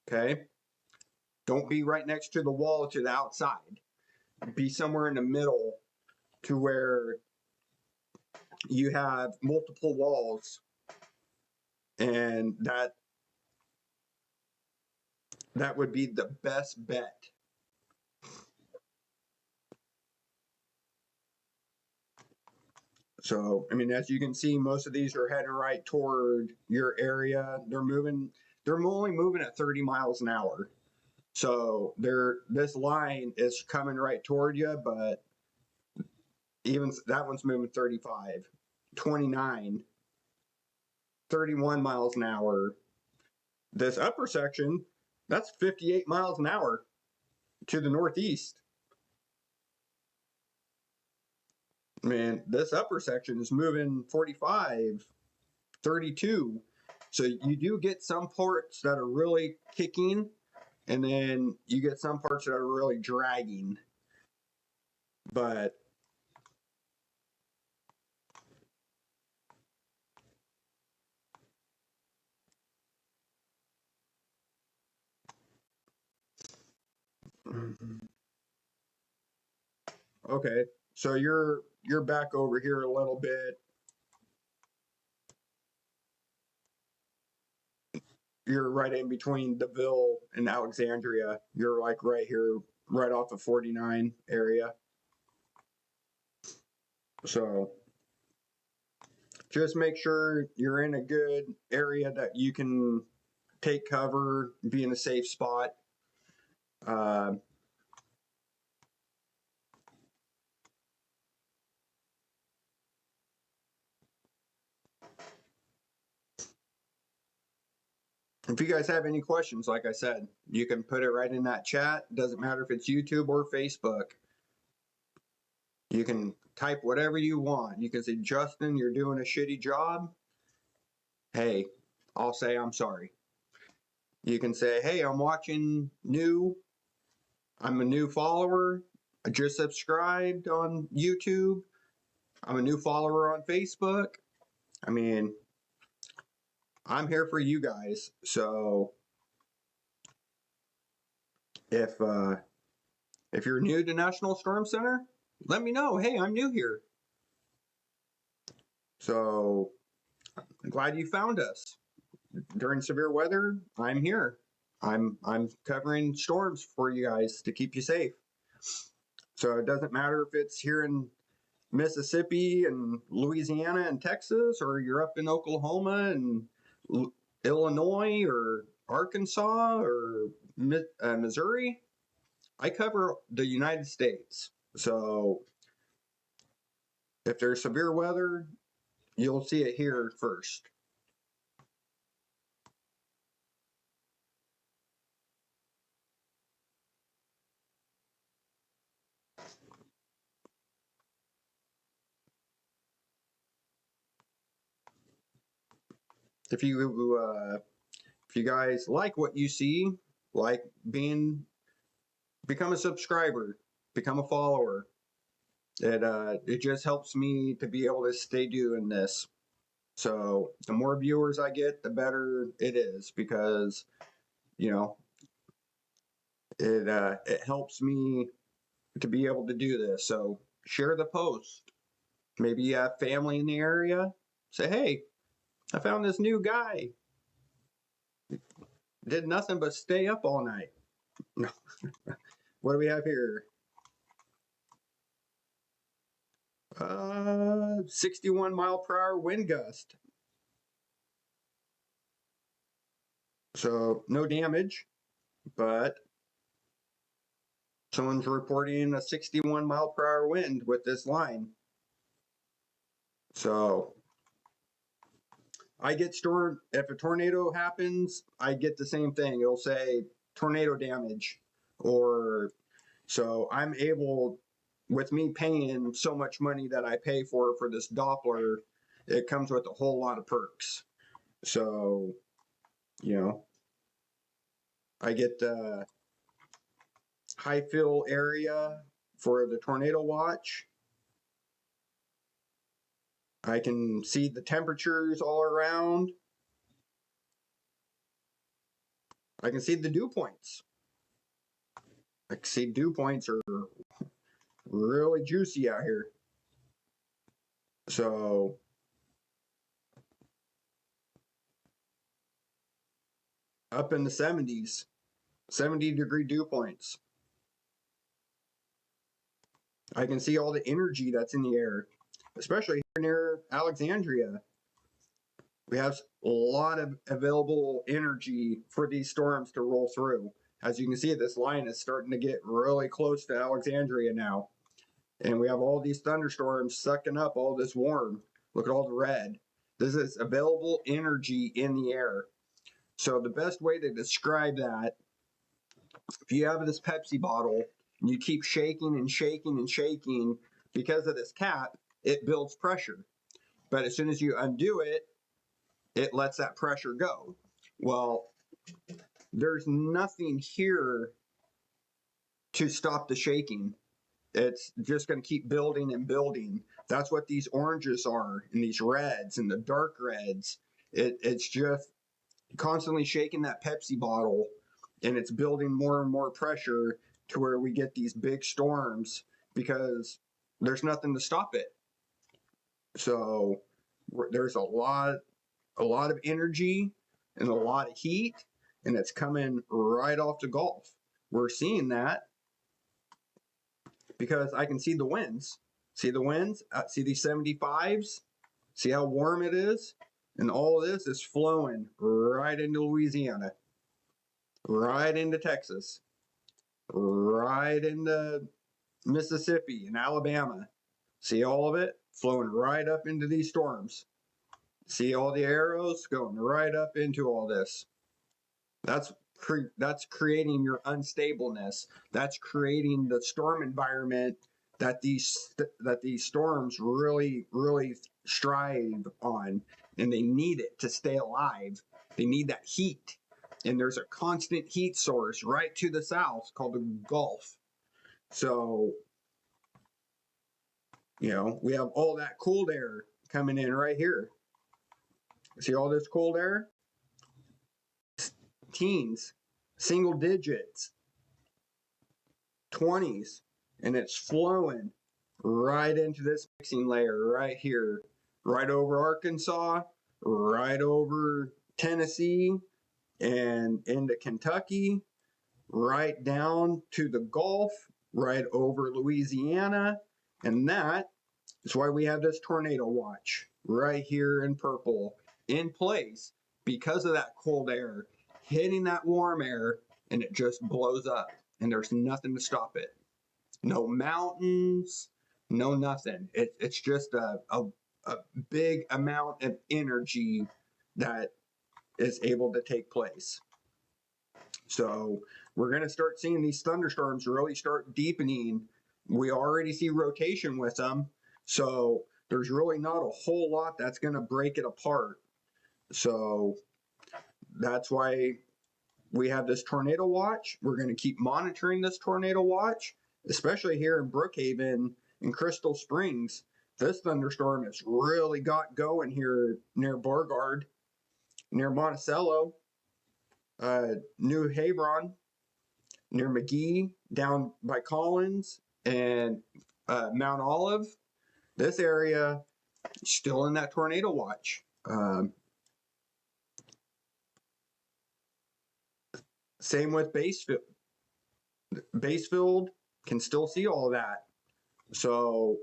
Okay. Don't be right next to the wall to the outside. Be somewhere in the middle to where you have multiple walls, and that would be the best bet. So, I mean, as you can see, most of these are heading right toward your area. They're only moving at 30 miles an hour. So this line is coming right toward you, but even that one's moving 35, 29, 31 miles an hour. This upper section, that's 58 miles an hour to the northeast. Man, this upper section is moving 45, 32. So you do get some parts that are really kicking, and then you get some parts that are really dragging. But okay, so you're back over here a little bit. You're right in between DeVille and Alexandria. You're like right here, right off of 49 area. So just make sure you're in a good area that you can take cover, be in a safe spot. If you guys have any questions, like I said, you can put it right in that chat. Doesn't matter if it's YouTube or Facebook. You can type whatever you want. You can say, Justin, you're doing a shitty job. Hey, I'll say I'm sorry. You can say, hey, I'm watching new. I'm a new follower. I just subscribed on YouTube. I'm a new follower on Facebook. I mean, I'm here for you guys. So if you're new to National Storm Center, let me know. Hey, I'm new here. So I'm glad you found us. During severe weather, I'm here. I'm covering storms for you guys to keep you safe. So it doesn't matter if it's here in Mississippi and Louisiana and Texas, or you're up in Oklahoma and Illinois or Arkansas or Missouri. I cover the United States. So if there's severe weather, you'll see it here first. if you guys like what you see, like become a subscriber, become a follower. It just helps me to be able to stay doing this. So the more viewers I get, the better it is, because it helps me to be able to do this. So share the post. Maybe you have family in the area. Say, hey, I found this new guy. Did nothing but stay up all night. No. What do we have here? 61 mile per hour wind gust. So no damage, but someone's reporting a 61 mile per hour wind with this line. So I get if a tornado happens, I get the same thing. It'll say tornado damage, so I'm able, with me paying so much money that I pay for this Doppler, it comes with a whole lot of perks. So, I get the high fill area for the tornado watch. I can see the temperatures all around. I can see the dew points. I can see dew points are really juicy out here. So up in the 70s, 70-degree dew points. I can see all the energy that's in the air, especially here near Alexandria. We have a lot of available energy for these storms to roll through. As you can see, this line is starting to get really close to Alexandria now. And we have all these thunderstorms sucking up all this warm. Look at all the red. This is available energy in the air. So the best way to describe that, if you have this Pepsi bottle and you keep shaking and shaking and shaking, because of this cap, it builds pressure. But as soon as you undo it, it lets that pressure go. Well, there's nothing here to stop the shaking. It's just going to keep building and building. That's what these oranges are, and these reds and the dark reds. It's just constantly shaking that Pepsi bottle, and it's building more and more pressure to where we get these big storms, because there's nothing to stop it. So there's a lot of energy and a lot of heat, and it's coming right off the Gulf. We're seeing that because I can see the winds. See the winds? See these 75s? See how warm it is? And all of this is flowing right into Louisiana, right into Texas, right into Mississippi and Alabama. See all of it flowing right up into these storms. See all the arrows going right up into all this. That's creating your unstableness. That's creating the storm environment that these storms really strive on, and they need it to stay alive. They need that heat, and there's a constant heat source right to the south called the Gulf. So we have all that cold air coming in right here. See all this cold air? Teens, single digits, 20s, and it's flowing right into this mixing layer right here, right over Arkansas, right over Tennessee, and into Kentucky, right down to the Gulf, right over Louisiana. And that is why we have this tornado watch right here in purple in place, because of that cold air hitting that warm air, and it just blows up, and there's nothing to stop it. No mountains, no nothing. It's just a big amount of energy that is able to take place. So we're going to start seeing these thunderstorms really start deepening. We already see rotation with them, so there's really not a whole lot that's going to break it apart. So that's why we have this tornado watch. We're going to keep monitoring this tornado watch, especially here in Brookhaven and Crystal Springs. This thunderstorm has really got going here near Beauregard, near Monticello, New Hebron, near McGee, down by Collins, and Mount Olive. This area still in that tornado watch. Same with Basefield. Basefield can still see all that. So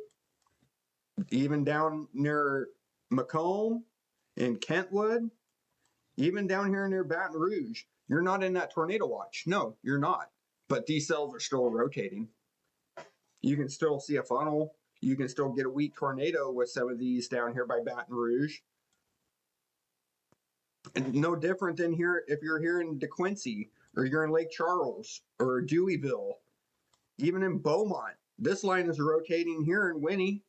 even down near Macomb and Kentwood, even down here near Baton Rouge, you're not in that tornado watch. No, you're not. But these cells are still rotating. You can still see a funnel. You can still get a weak tornado with some of these down here by Baton Rouge. And no different than here if you're here in DeQuincy or you're in Lake Charles or Deweyville, even in Beaumont. This line is rotating here in Winnie.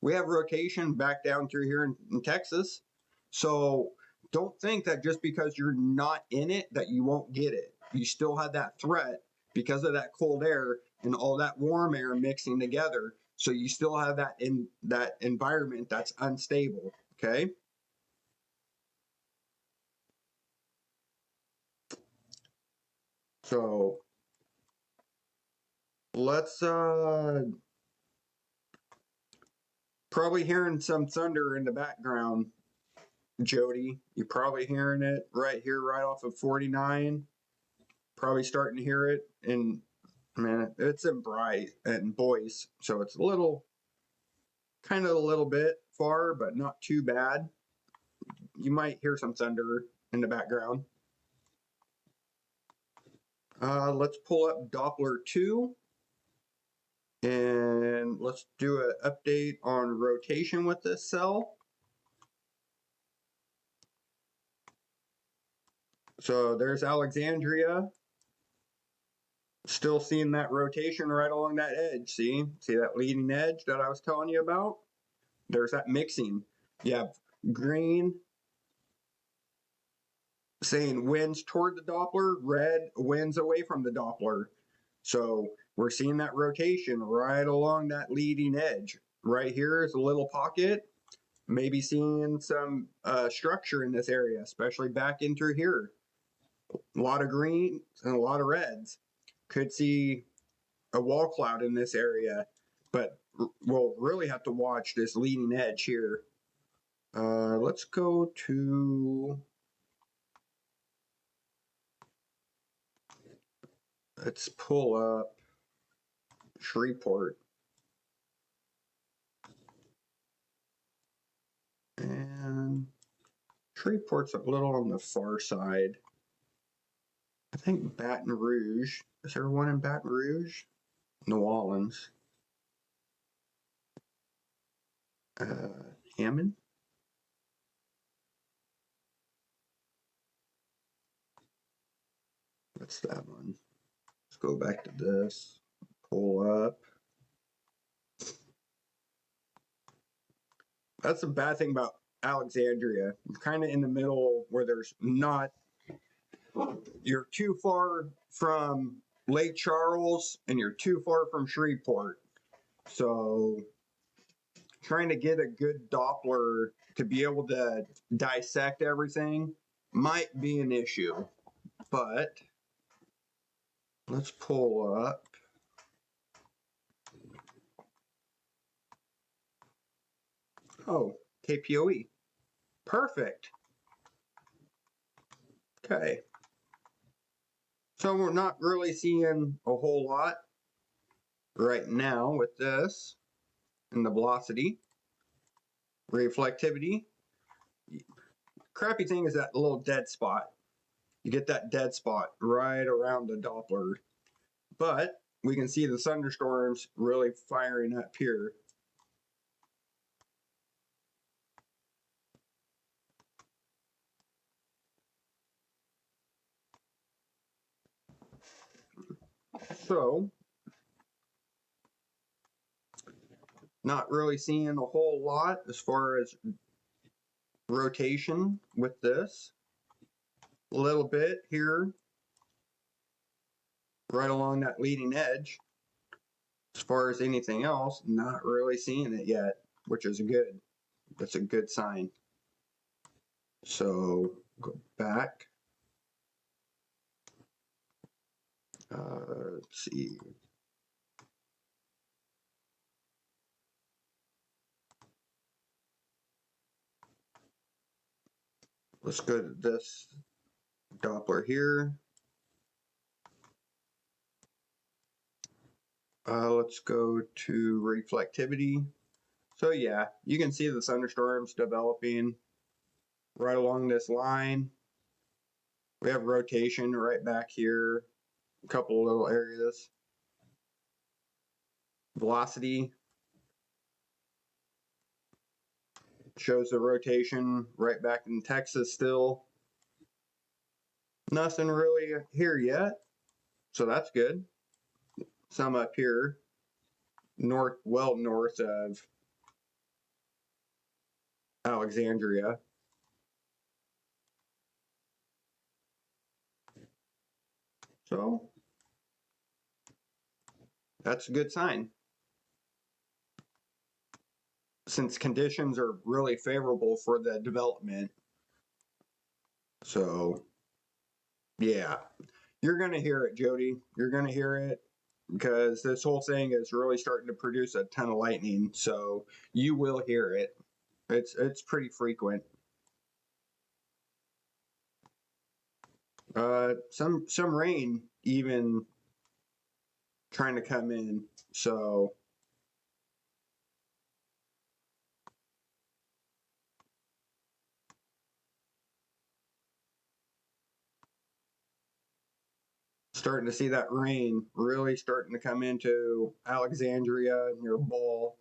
We have rotation back down through here in Texas. So don't think that just because you're not in it that you won't get it. You still have that threat because of that cold air and all that warm air mixing together. So you still have that in that environment that's unstable. Okay. So let's probably hearing some thunder in the background, Jody. You're probably hearing it right here, right off of 49. Probably starting to hear it in, man, it's in Bright and Boyce, so it's a little, kind of a little bit far, but not too bad. You might hear some thunder in the background. Let's pull up Doppler 2 and let's do an update on rotation with this cell. So there's Alexandria. Still seeing that rotation right along that edge. See that leading edge that I was telling you about? There's that mixing. You have green saying winds toward the Doppler, red winds away from the Doppler. So we're seeing that rotation right along that leading edge. Right here is a little pocket. Maybe seeing some structure in this area, especially back in through here. A lot of greens and a lot of reds. Could see a wall cloud in this area, but we'll really have to watch this leading edge here. Let's go to, let's pull up Shreveport. And Shreveport's a little on the far side. I think Baton Rouge. Is there one in Baton Rouge? New Orleans. Hammond? What's that one? Let's go back to this. Pull up. That's the bad thing about Alexandria. You're kind of in the middle where there's not, you're too far from Lake Charles and you're too far from Shreveport. So trying to get a good Doppler to be able to dissect everything might be an issue, but let's pull up. Oh, KPOE. Perfect. Okay. So we're not really seeing a whole lot right now with this and the velocity. Reflectivity. Crappy thing is that little dead spot. You get that dead spot right around the Doppler. But we can see the thunderstorms really firing up here. So, not really seeing a whole lot as far as rotation with this. A little bit here, right along that leading edge. As far as anything else, not really seeing it yet, which is good. That's a good sign. So go back. Let's see. Let's go to this Doppler here. Let's go to reflectivity. So yeah, you can see the thunderstorms developing right along this line. We have rotation right back here, a couple little areas. Velocity shows the rotation right back in Texas still. Nothing really here yet, so that's good. Some up here, well north of Alexandria. So that's a good sign. Since conditions are really favorable for the development. So yeah, you're going to hear it, Jody. You're going to hear it because this whole thing is really starting to produce a ton of lightning. So you will hear it. It's pretty frequent. Some rain even trying to come in. So starting to see that rain really starting to come into Alexandria near Ball.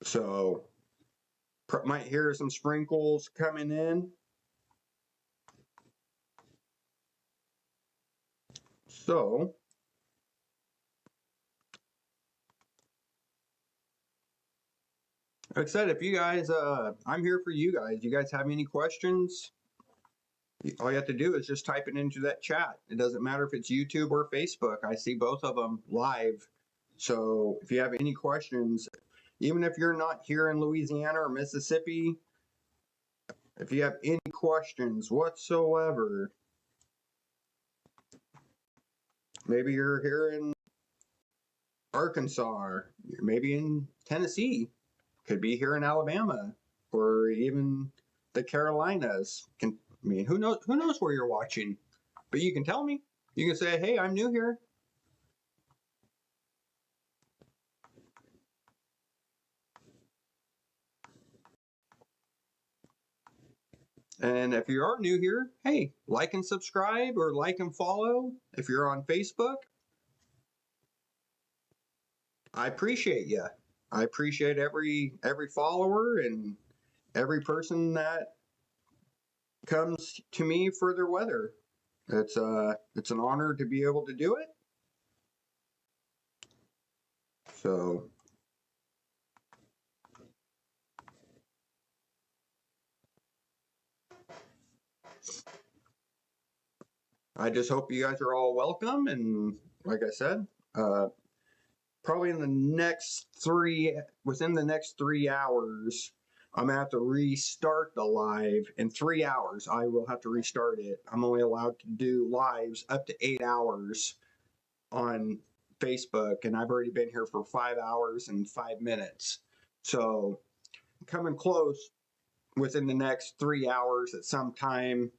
So might hear some sprinkles coming in. So like I said, if you guys, I'm here for you guys. You guys have any questions? All you have to do is just type it into that chat. It doesn't matter if it's YouTube or Facebook. I see both of them live. So if you have any questions, even if you're not here in Louisiana or Mississippi, if you have any questions whatsoever, maybe you're here in Arkansas, or maybe in Tennessee, could be here in Alabama, or even the Carolinas. I mean, who knows where you're watching? But you can tell me. You can say, hey, I'm new here. And if you are new here, hey, like and subscribe, or like and follow. If you're on Facebook, I appreciate you. I appreciate every follower and every person that comes to me for their weather. It's an honor to be able to do it. So I just hope you guys are all welcome, and like I said, probably within the next 3 hours, I'm gonna have to restart the live. In 3 hours, I will have to restart it. I'm only allowed to do lives up to 8 hours on Facebook, and I've already been here for 5 hours and 5 minutes. So coming close within the next 3 hours at some time,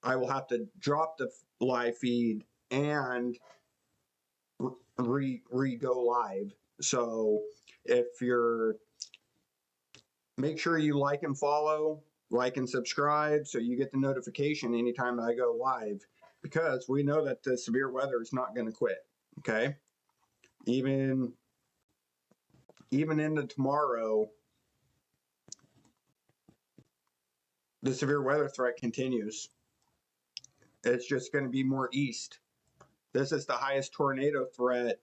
I will have to drop the live feed and re-go live. So if you're, make sure you like and follow, like and subscribe, so you get the notification anytime I go live, because we know that the severe weather is not going to quit. Okay, even into tomorrow, the severe weather threat continues. It's just going to be more east. This is the highest tornado threat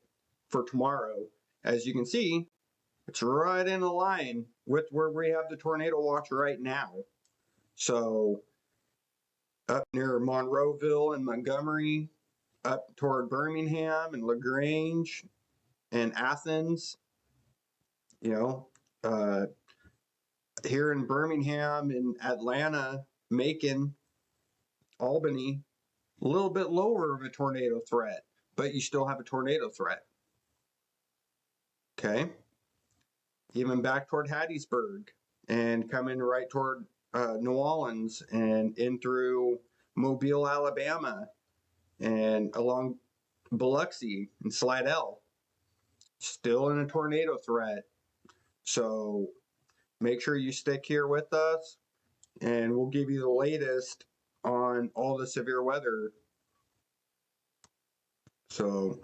for tomorrow. As you can see, it's right in a line with where we have the tornado watch right now. So up near Monroeville and Montgomery, up toward Birmingham and LaGrange and Athens, here in Birmingham and Atlanta, Macon, Albany, a little bit lower of a tornado threat, but you still have a tornado threat. Okay. Even back toward Hattiesburg and coming right toward New Orleans and in through Mobile, Alabama, and along Biloxi and Slidell, still in a tornado threat. So make sure you stick here with us, and we'll give you the latest on all the severe weather. So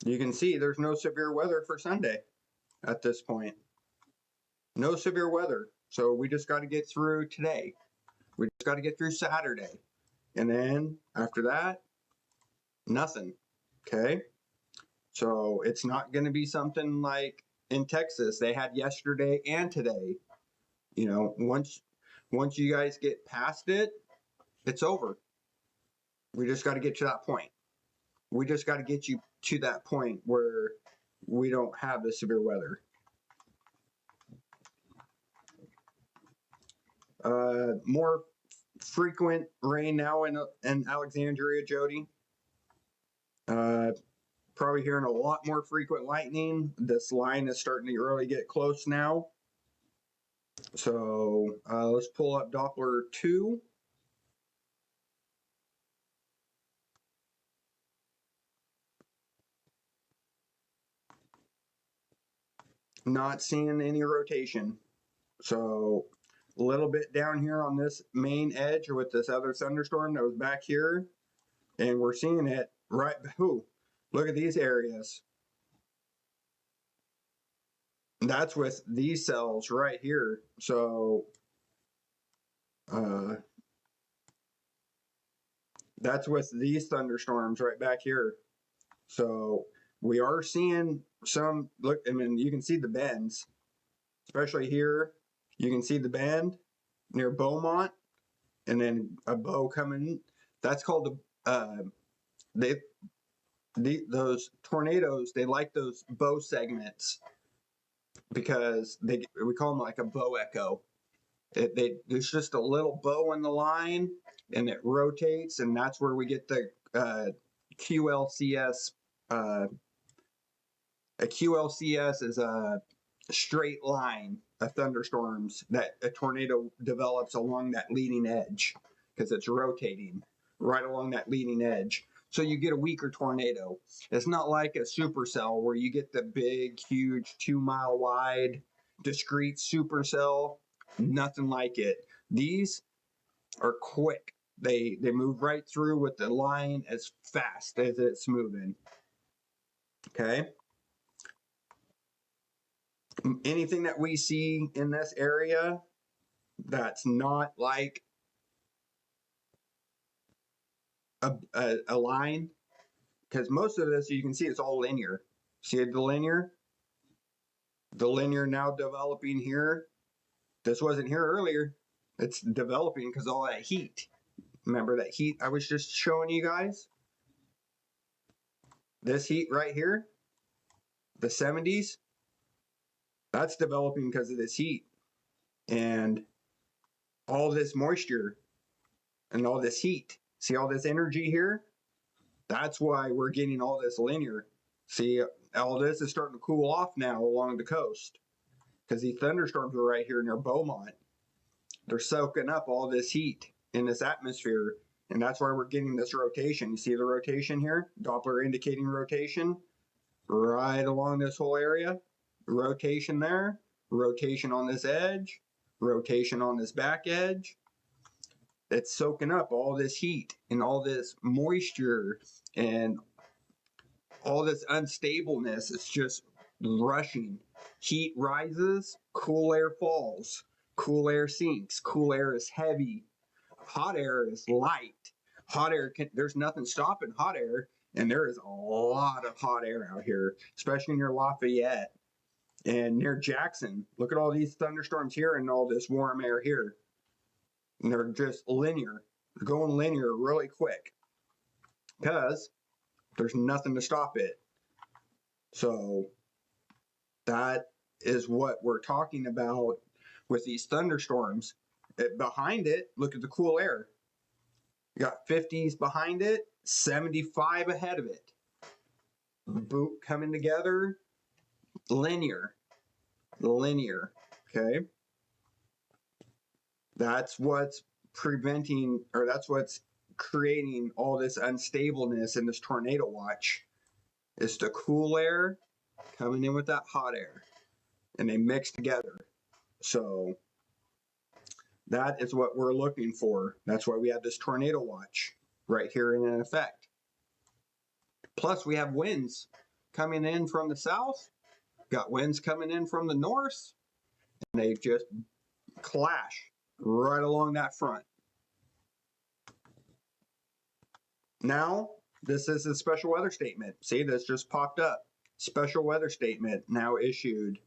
you can see there's no severe weather for Sunday at this point. No severe weather. So we just got to get through today. We just got to get through Saturday. And then after that, nothing. Okay. So it's not going to be something like in Texas they had yesterday and today. Once you guys get past it, it's over. We just got to get to that point. We just got to get you to that point where we don't have the severe weather. More frequent rain now in Alexandria, Jody. Probably hearing a lot more frequent lightning. This line is starting to really get close now. So let's pull up Doppler 2. Not seeing any rotation. So a little bit down here on this main edge with this other thunderstorm that was back here. And we're seeing it right. Look at these areas. That's with these cells right here. So that's with these thunderstorms right back here. So we are seeing some, look, I mean, you can see the bends, especially here. You can see the bend near Beaumont, and then a bow coming. That's called those tornadoes. They like those bow segments because we call them like a bow echo. There's just a little bow in the line, and it rotates, and that's where we get the QLCS. A QLCS is a straight line of thunderstorms that a tornado develops along that leading edge because it's rotating right along that leading edge. So you get a weaker tornado. It's not like a supercell where you get the big, huge 2-mile wide, discrete supercell. Nothing like it. These are quick. They move right through with the line as fast as it's moving. Okay. Anything that we see in this area that's not like a line, because most of this you can see it's all linear. See the linear? The linear now developing here. This wasn't here earlier. It's developing because all that heat. Remember that heat I was just showing you guys? This heat right here, the 70s, that's developing because of this heat. And all this moisture and all this heat. See all this energy here? That's why we're getting all this linear. See, all this is starting to cool off now along the coast because these thunderstorms are right here near Beaumont. They're soaking up all this heat in this atmosphere, and that's why we're getting this rotation. You see the rotation here? Doppler indicating rotation right along this whole area. Rotation there, rotation on this edge, rotation on this back edge. It's soaking up all this heat and all this moisture and all this unstableness. It's just rushing. Heat rises, cool air falls, cool air sinks, cool air is heavy, hot air is light. Hot air there's nothing stopping hot air. And there is a lot of hot air out here, especially near Lafayette and near Jackson. Look at all these thunderstorms here and all this warm air here. And they're just linear. They're going linear really quick because there's nothing to stop it. So that is what we're talking about with these thunderstorms. Behind it, look at the cool air. You got 50s behind it, 75 ahead of it. Boot coming together, linear, okay? That's what's preventing, or that's what's creating all this unstableness in this tornado watch. It's the cool air coming in with that hot air, and they mix together. So that is what we're looking for. That's why we have this tornado watch right here in effect. Plus, we have winds coming in from the south, got winds coming in from the north, and they just clash right along that front. Now, this is a special weather statement. See, this just popped up. Special weather statement now issued.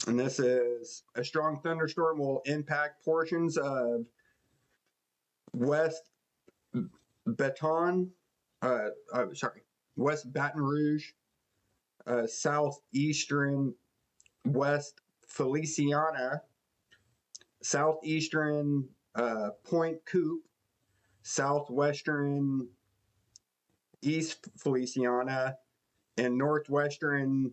And this is a strong thunderstorm will impact portions of West Baton Rouge, southeastern West Feliciana, southeastern Point Coupe, southwestern East Feliciana, and northwestern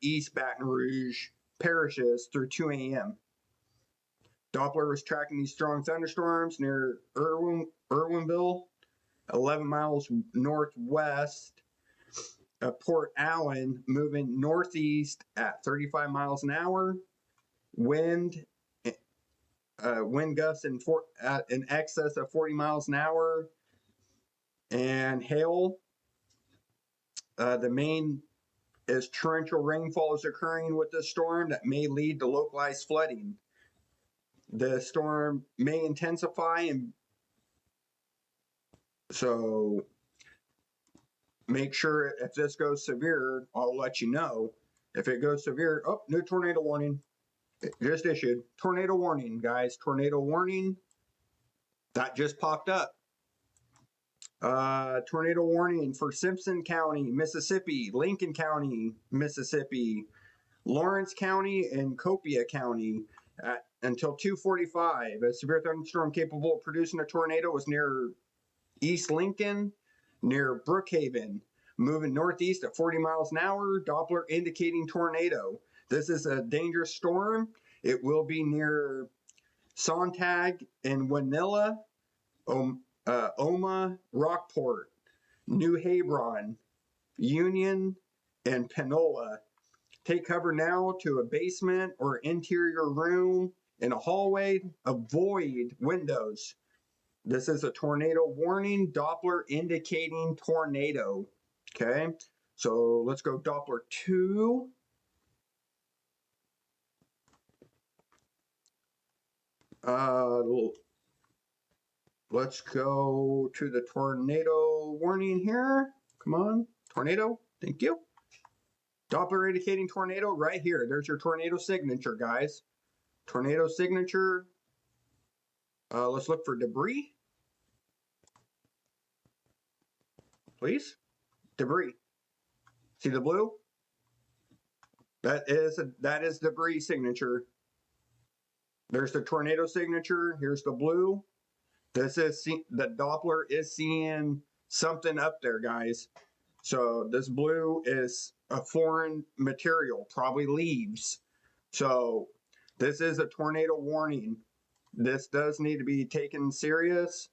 East Baton Rouge parishes through 2 a.m. Doppler was tracking these strong thunderstorms near Irwinville, 11 miles northwest of Port Allen, moving northeast at 35 miles an hour. Wind gusts in excess of 40 miles an hour, and hail. The main is torrential rainfall is occurring with this storm that may lead to localized flooding. The storm may intensify, and so make sure if this goes severe, I'll let you know. If it goes severe, oh, new tornado warning. It just issued. Tornado warning, guys. Tornado warning. That just popped up. Tornado warning for Simpson County, Mississippi, Lincoln County, Mississippi, Lawrence County, and Copia County until 2:45. A severe thunderstorm capable of producing a tornado was near East Lincoln, near Brookhaven, moving northeast at 40 miles an hour. Doppler indicating tornado. This is a dangerous storm. It will be near Sontag and Wanilla, Oma, Rockport, New Hebron, Union, and Panola. Take cover now to a basement or interior room in a hallway. Avoid windows. This is a tornado warning. Doppler indicating tornado. Okay, so let's go Doppler 2. Let's go to the tornado warning here. Come on, tornado. Thank you. Doppler indicating tornado right here. There's your tornado signature, guys. Tornado signature. Let's look for debris. Please. Debris. See the blue? That is debris signature. There's the tornado signature. Here's the blue. This is the Doppler is seeing something up there, guys. So this blue is a foreign material, probably leaves. So this is a tornado warning. This does need to be taken serious.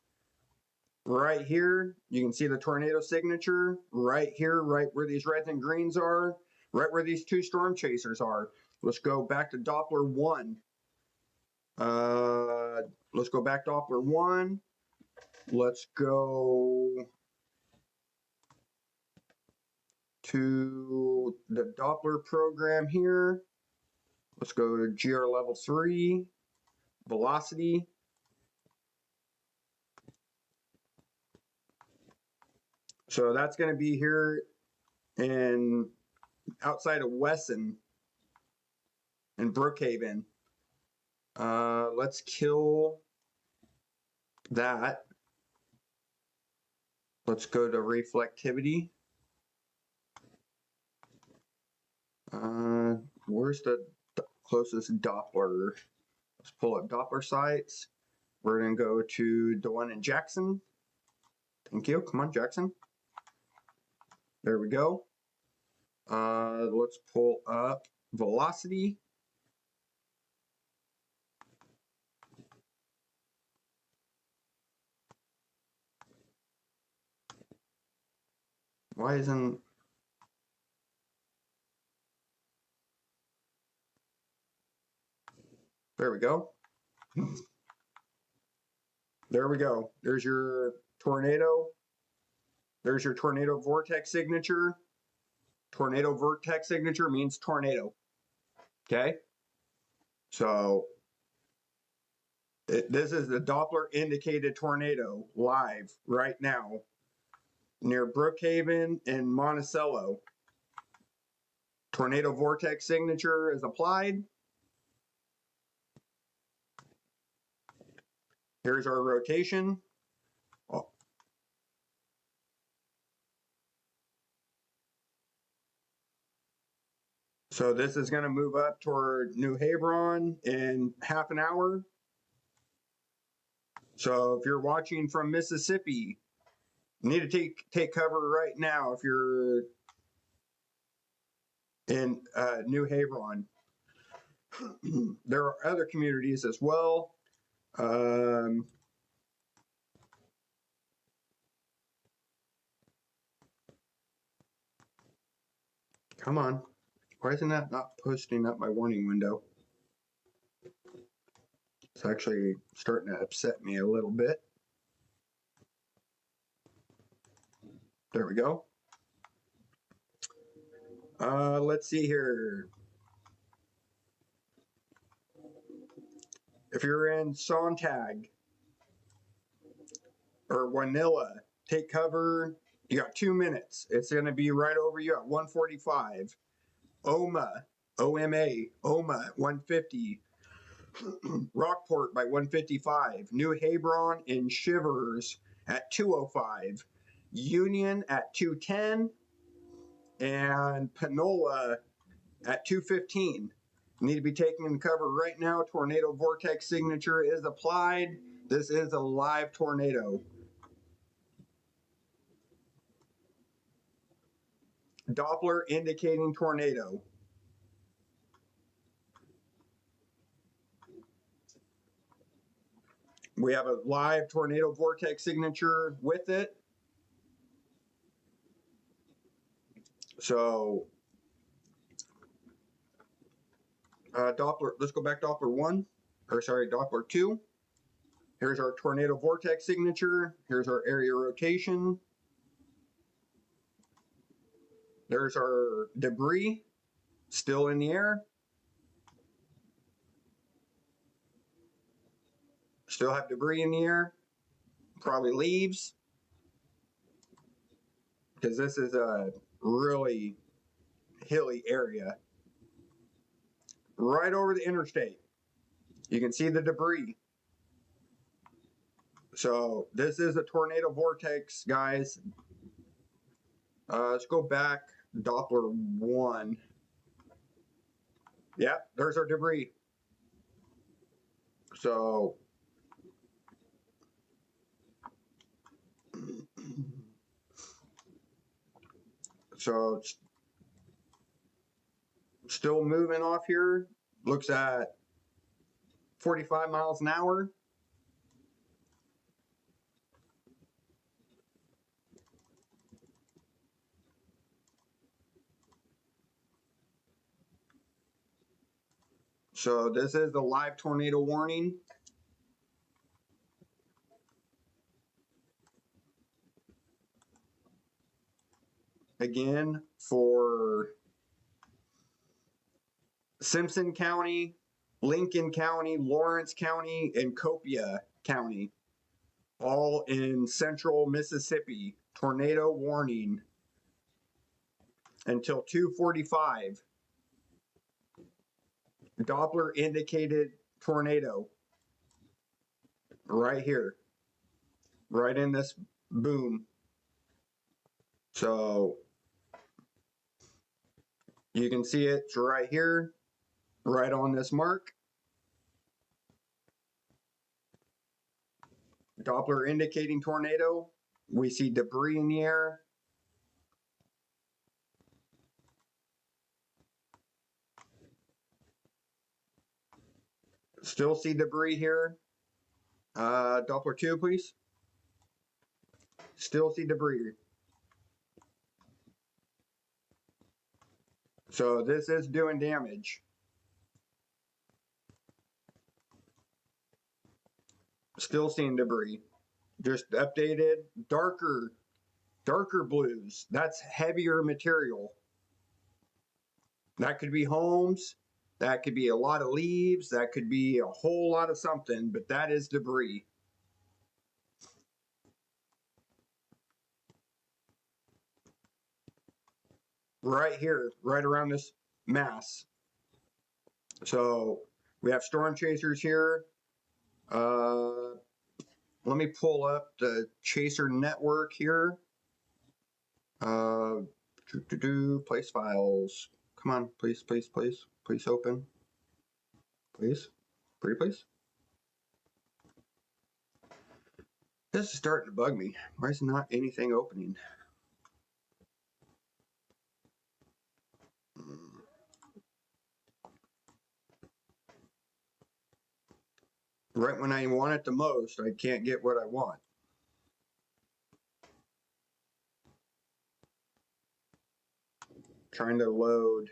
Right here, you can see the tornado signature. Right here, right where these reds and greens are, right where these two storm chasers are. Let's go back to Doppler 1. Let's go back to Doppler 1. Let's go to the Doppler program here. Let's go to GR level 3, velocity. So that's going to be here in outside of Wesson and Brookhaven. Let's kill that. Let's go to reflectivity. Where's the closest Doppler? Let's pull up Doppler sites. We're going to go to the one in Jackson. Thank you. Come on, Jackson. There we go. Let's pull up velocity. Why isn't... There we go. There we go. There's your tornado. There's your tornado vortex signature. Tornado vortex signature means tornado. Okay? So this is the Doppler indicated tornado live right now near Brookhaven and Monticello. Tornado vortex signature is applied. Here's our rotation. Oh. So this is going to move up toward New Hebron in half an hour. So if you're watching from Mississippi, you need to take cover right now if you're in New Hebron. There are other communities as well. Come on. Why isn't that not posting up my warning window? It's actually starting to upset me a little bit. There we go. Let's see here. If you're in Sontag or Wanilla, take cover. You got 2 minutes. It's going to be right over you at 1:45. Oma at 1:50. Rockport by 1:55. New Hebron and Shivers at 2:05. Union at 2:10. And Panola at 2:15. Need to be taking cover right now. Tornado vortex signature is applied. This is a live tornado. Doppler indicating tornado. We have a live tornado vortex signature with it. So Doppler, let's go back to Doppler 1, or sorry, Doppler 2. Here's our tornado vortex signature. Here's our area rotation. There's our debris still in the air. Still have debris in the air. Probably leaves. Because this is a really hilly area. Right over the interstate. You can see the debris. So this is a tornado vortex, guys. Let's go back. Doppler 1. Yeah, there's our debris. So it's still moving off here. Looks at 45 miles an hour. So this is the live tornado warning. Again, for Simpson County, Lincoln County, Lawrence County, and Copiah County, all in central Mississippi. tornado warning until 2:45. Doppler indicated tornado right here, right in this boom. So you can see it's right here, right on this mark. Doppler indicating tornado. We see debris in the air. Still see debris here. Doppler 2, please. Still see debris. So this is doing damage. Still seeing debris. Just updated. Darker blues. That's heavier material. That could be homes. That could be a lot of leaves. That could be a whole lot of something, but that is debris. Right here, right around this mass. So we have storm chasers here. Let me pull up the chaser network here. Place files. Come on, please open. Please, pretty please. This is starting to bug me. Why is not anything opening? Right when I want it the most, I can't get what I want. Trying to load.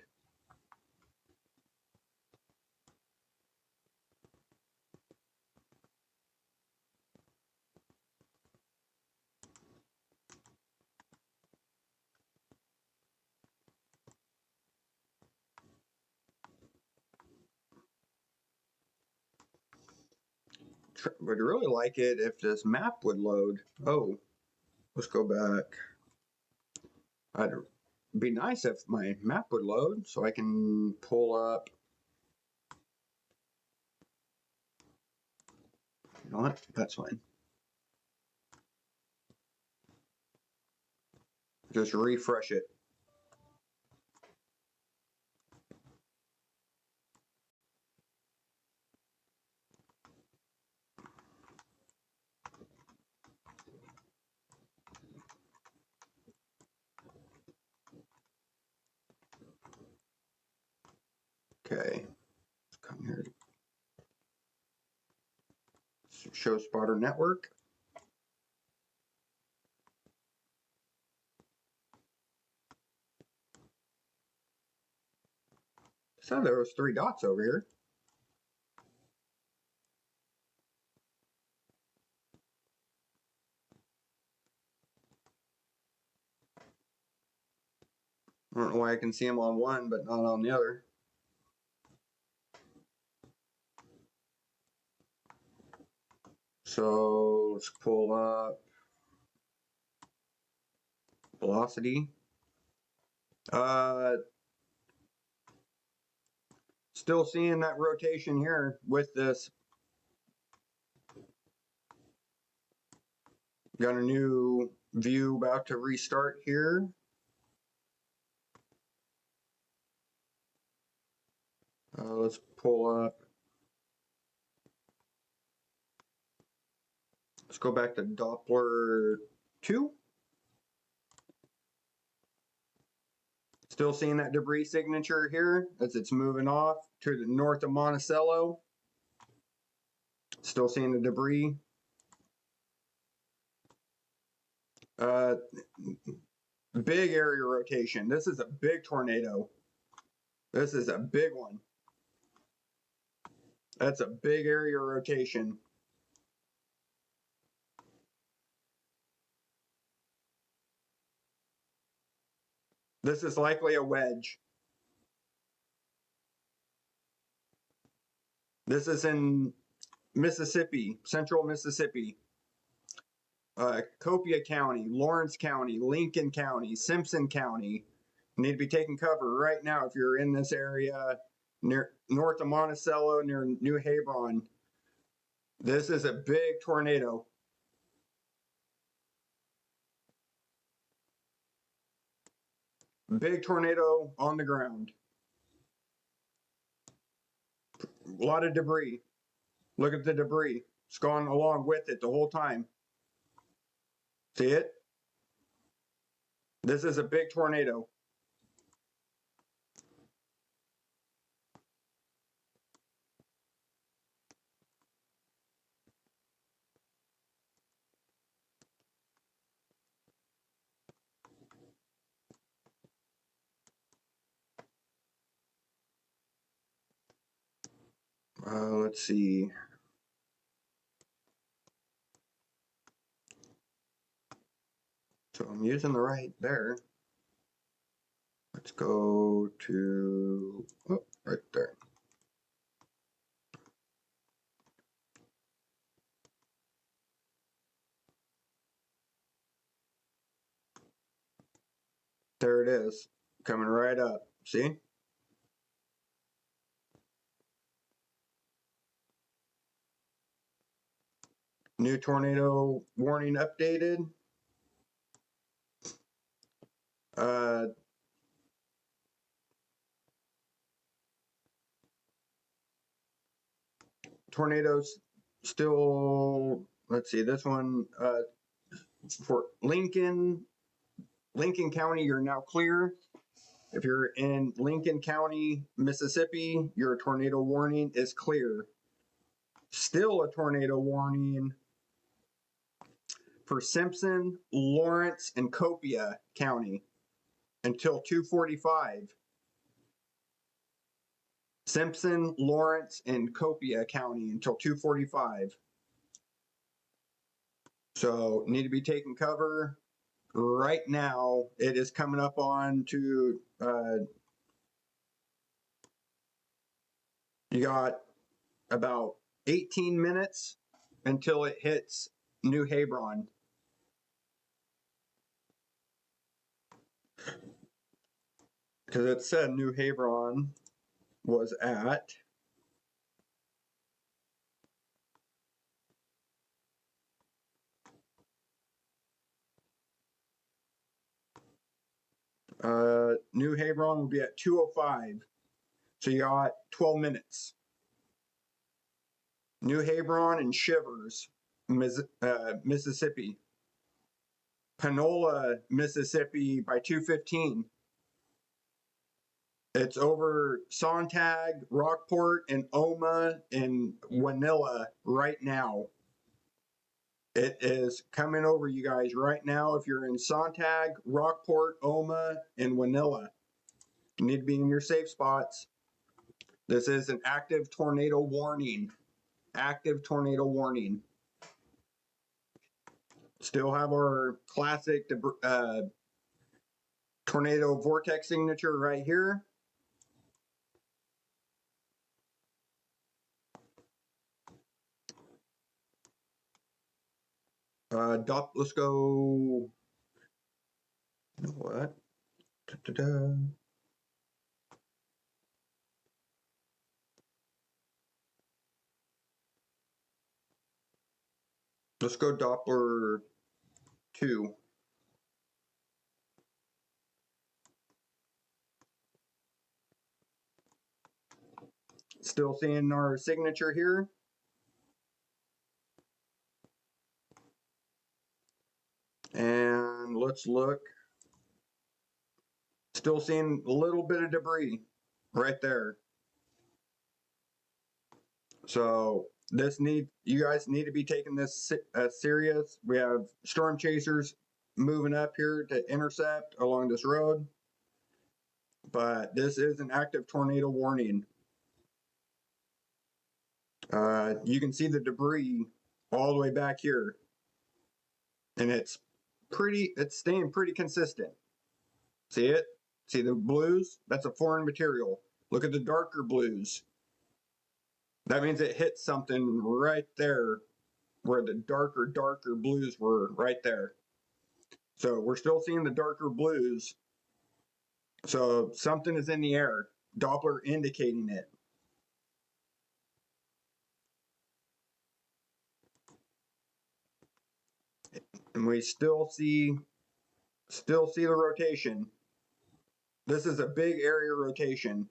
Would really like it if this map would load. Oh, let's go back. It'd be nice if my map would load so I can pull up. You know what? That's fine. Just refresh it. Okay, let's come here. Show spotter network. So there was 3 dots over here. I don't know why I can see them on one, but not on the other. So let's pull up velocity. Still seeing that rotation here with this. Got a new view about to restart here. Let's pull up. Let's go back to Doppler 2. Still seeing that debris signature here as it's moving off to the north of Monticello. Still seeing the debris. Big area rotation. This is a big tornado. This is a big one. That's a big area rotation. This is likely a wedge. This is in Mississippi, central Mississippi. Copia County, Lawrence County, Lincoln County, Simpson County. You need to be taking cover right now if you're in this area near north of Monticello, near New Hebron. This is a big tornado. Big tornado on the ground. A lot of debris. Look at the debris. It's gone along with it the whole time. See it? This is a big tornado. Let's see. So I'm using the right there. Let's go to, oh, right there. There it is, coming right up. See? New tornado warning updated. Tornadoes still, let's see, this one, for Lincoln County, you're now clear. If you're in Lincoln County, Mississippi, your tornado warning is clear. Still a tornado warning for Simpson, Lawrence, and Copia County until 2:45. Simpson, Lawrence, and Copia County until 2:45. So need to be taking cover right now. It is coming up on to, you got about 18 minutes until it hits New Hebron. Because it said New Hebron was at New Hebron will be at 2:05. So you got 12 minutes. New Hebron and Shivers, Mississippi. Panola, Mississippi by 2:15. It's over Sontag, Rockport, and Oma and Wanilla right now. It is coming over you guys right now. If you're in Sontag, Rockport, Oma, and Wanilla, you need to be in your safe spots. This is an active tornado warning. Active tornado warning. Still have our classic tornado vortex signature right here. Let's go. You know what? Da-da-da. Let's go Doppler 2. Still seeing our signature here. And let's look. Still seeing a little bit of debris right there. So you guys need to be taking this serious. We have storm chasers moving up here to intercept along this road. But this is an active tornado warning. You can see the debris all the way back here. And it's staying pretty consistent. See it? See the blues? That's a foreign material. Look at the darker blues. That means it hit something right there, where the darker blues were right there. So we're still seeing the darker blues. So something is in the air. Doppler indicating it. And we still see the rotation. This is a big area rotation.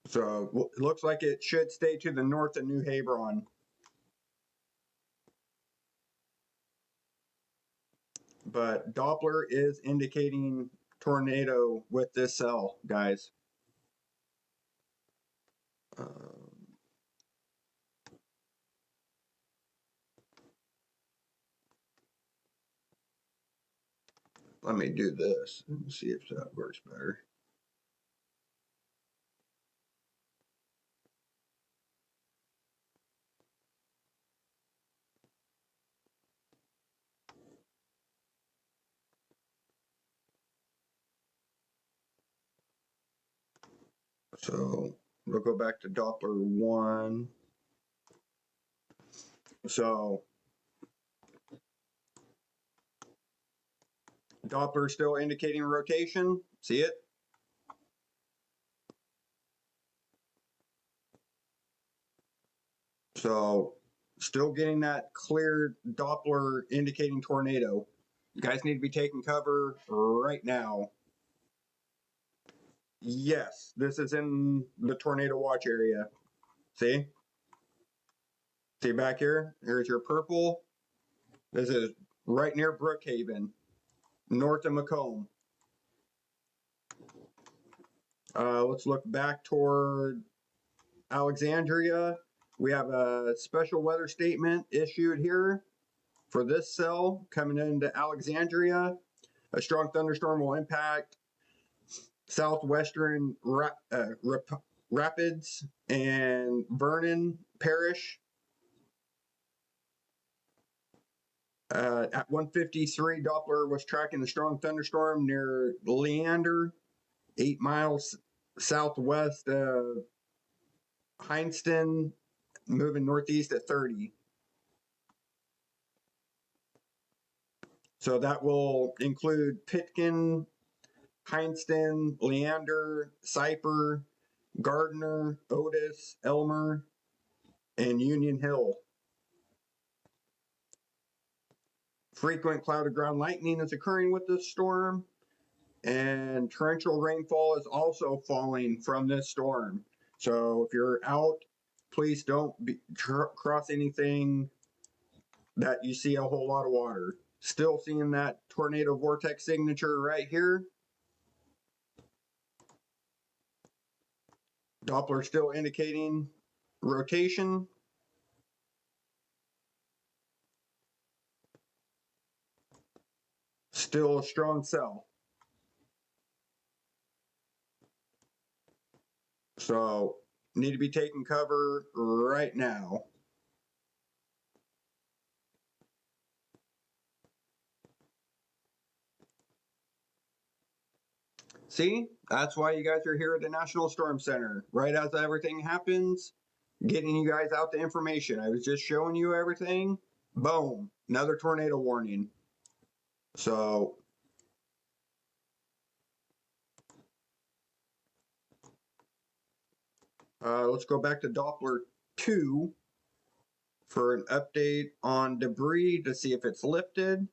So it looks like it should stay to the north of New Hebron. But Doppler is indicating tornado with this cell, guys. Let me do this and see if that works better. So we'll go back to Doppler 1. So Doppler still indicating rotation. See it? So still getting that clear Doppler indicating tornado. You guys need to be taking cover right now. Yes, this is in the tornado watch area. See? See back here? Here's your purple. This is right near Brookhaven, north of Macomb. Let's look back toward Alexandria. We have a special weather statement issued here for this cell coming into Alexandria. A strong thunderstorm will impact southwestern Rapids and Vernon Parish. At 1:53, Doppler was tracking the strong thunderstorm near Leander, 8 miles southwest of Heinston, moving northeast at 30. So that will include Pitkin, Heinston, Leander, Cyper, Gardner, Otis, Elmer, and Union Hill. Frequent cloud ground lightning is occurring with this storm, and torrential rainfall is also falling from this storm. So if you're out, please don't cross anything that you see a whole lot of water. Still seeing that tornado vortex signature right here. Doppler still indicating rotation. Still a strong cell. So need to be taking cover right now. See, that's why you guys are here at the National Storm Center. Right as everything happens, getting you guys out the information. I was just showing you everything. Boom, another tornado warning. So let's go back to Doppler 2 for an update on debris to see if it's lifted.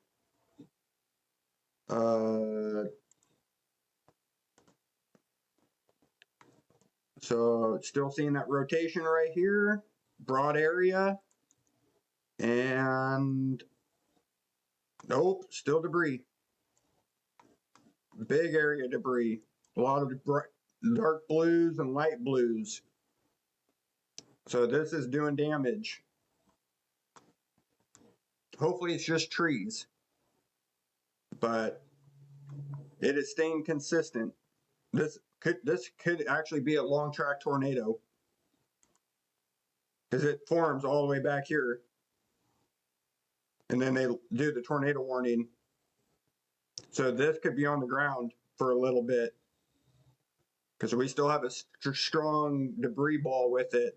So still seeing that rotation right here, broad area, and nope, still debris. Big area debris. A lot of dark blues and light blues. So this is doing damage. Hopefully it's just trees, but it is staying consistent. This could actually be a long track tornado. because it forms all the way back here. And then they do the tornado warning. So this could be on the ground for a little bit because we still have a strong debris ball with it.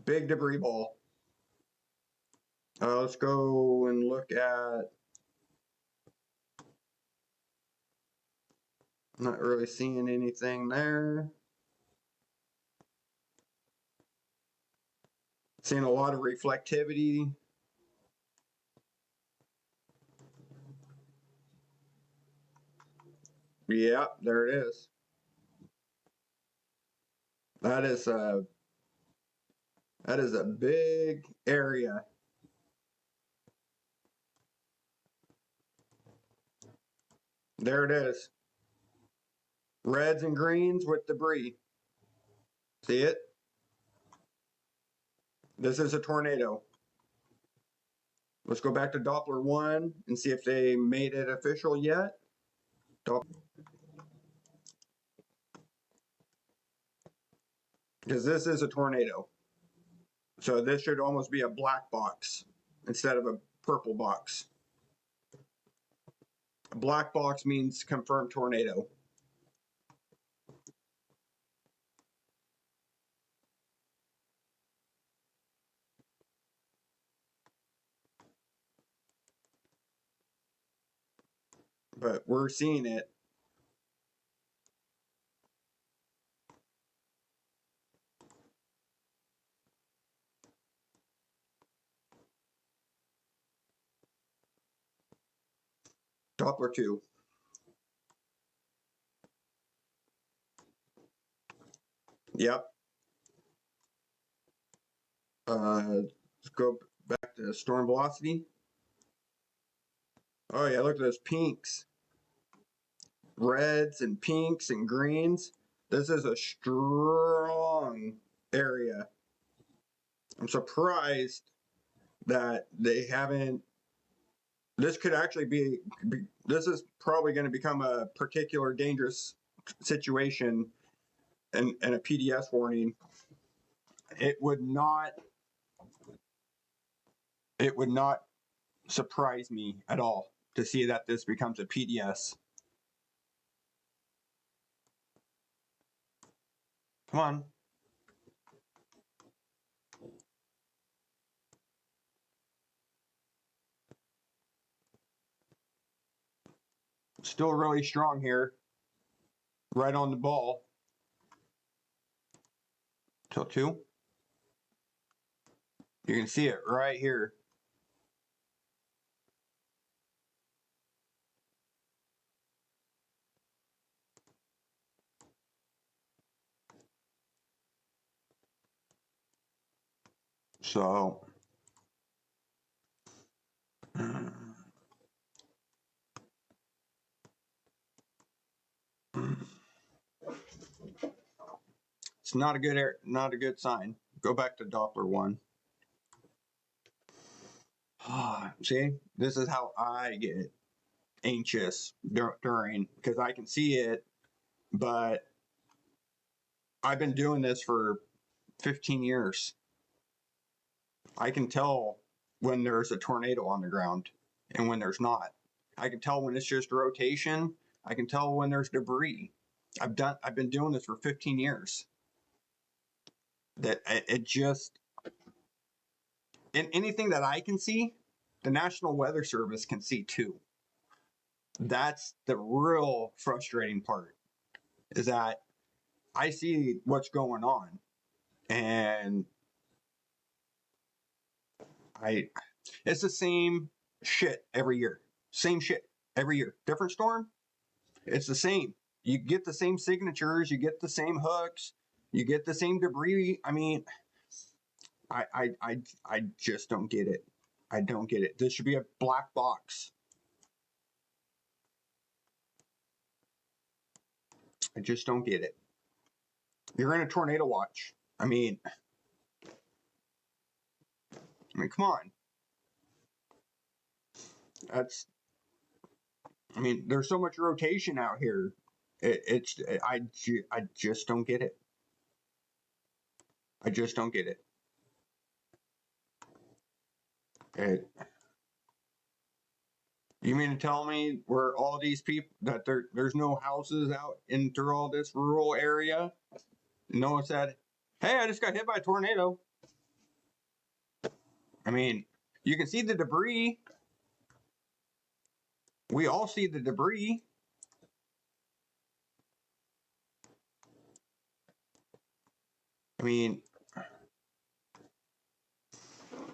Big debris ball. Let's go and look at. I'm not really seeing anything there. Seeing a lot of reflectivity. Yep, there it is. That is a big area. There it is. Reds and greens with debris. See it? This is a tornado. Let's go back to Doppler 1 and see if they made it official yet. Because this is a tornado. So this should almost be a black box instead of a purple box. A black box means confirmed tornado. But we're seeing it. Doppler 2. Yep. Let's go back to storm velocity. Oh yeah, look at those pinks. Reds and pinks and greens. This is a strong area. I'm surprised that they haven't. This could actually be this is probably going to become a particular dangerous situation and a PDS warning. It would not surprise me at all to see that this becomes a PDS. Come on. Still really strong here. Right on the ball. Till 2. You can see it right here. So it's not a good sign. Go back to Doppler 1. See, this is how I get anxious during, because I can see it, but I've been doing this for 15 years. I can tell when there's a tornado on the ground and when there's not. I can tell when it's just rotation. I can tell when there's debris. I've been doing this for 15 years. That it just, and anything that I can see, the National Weather Service can see too. That's the real frustrating part, is that I see what's going on, and it's the same shit every year. Same shit every year. Different storm, it's the same. You get the same signatures, you get the same hooks, you get the same debris. I mean, I just don't get it. I don't get it. This should be a black box. I just don't get it. You're in a tornado watch. I mean, come on. There's so much rotation out here. I just don't get it. I just don't get it. You mean to tell me where all these people that there's no houses out in through all this rural area? No one said, "Hey, I just got hit by a tornado." I mean, you can see the debris. We all see the debris. I mean,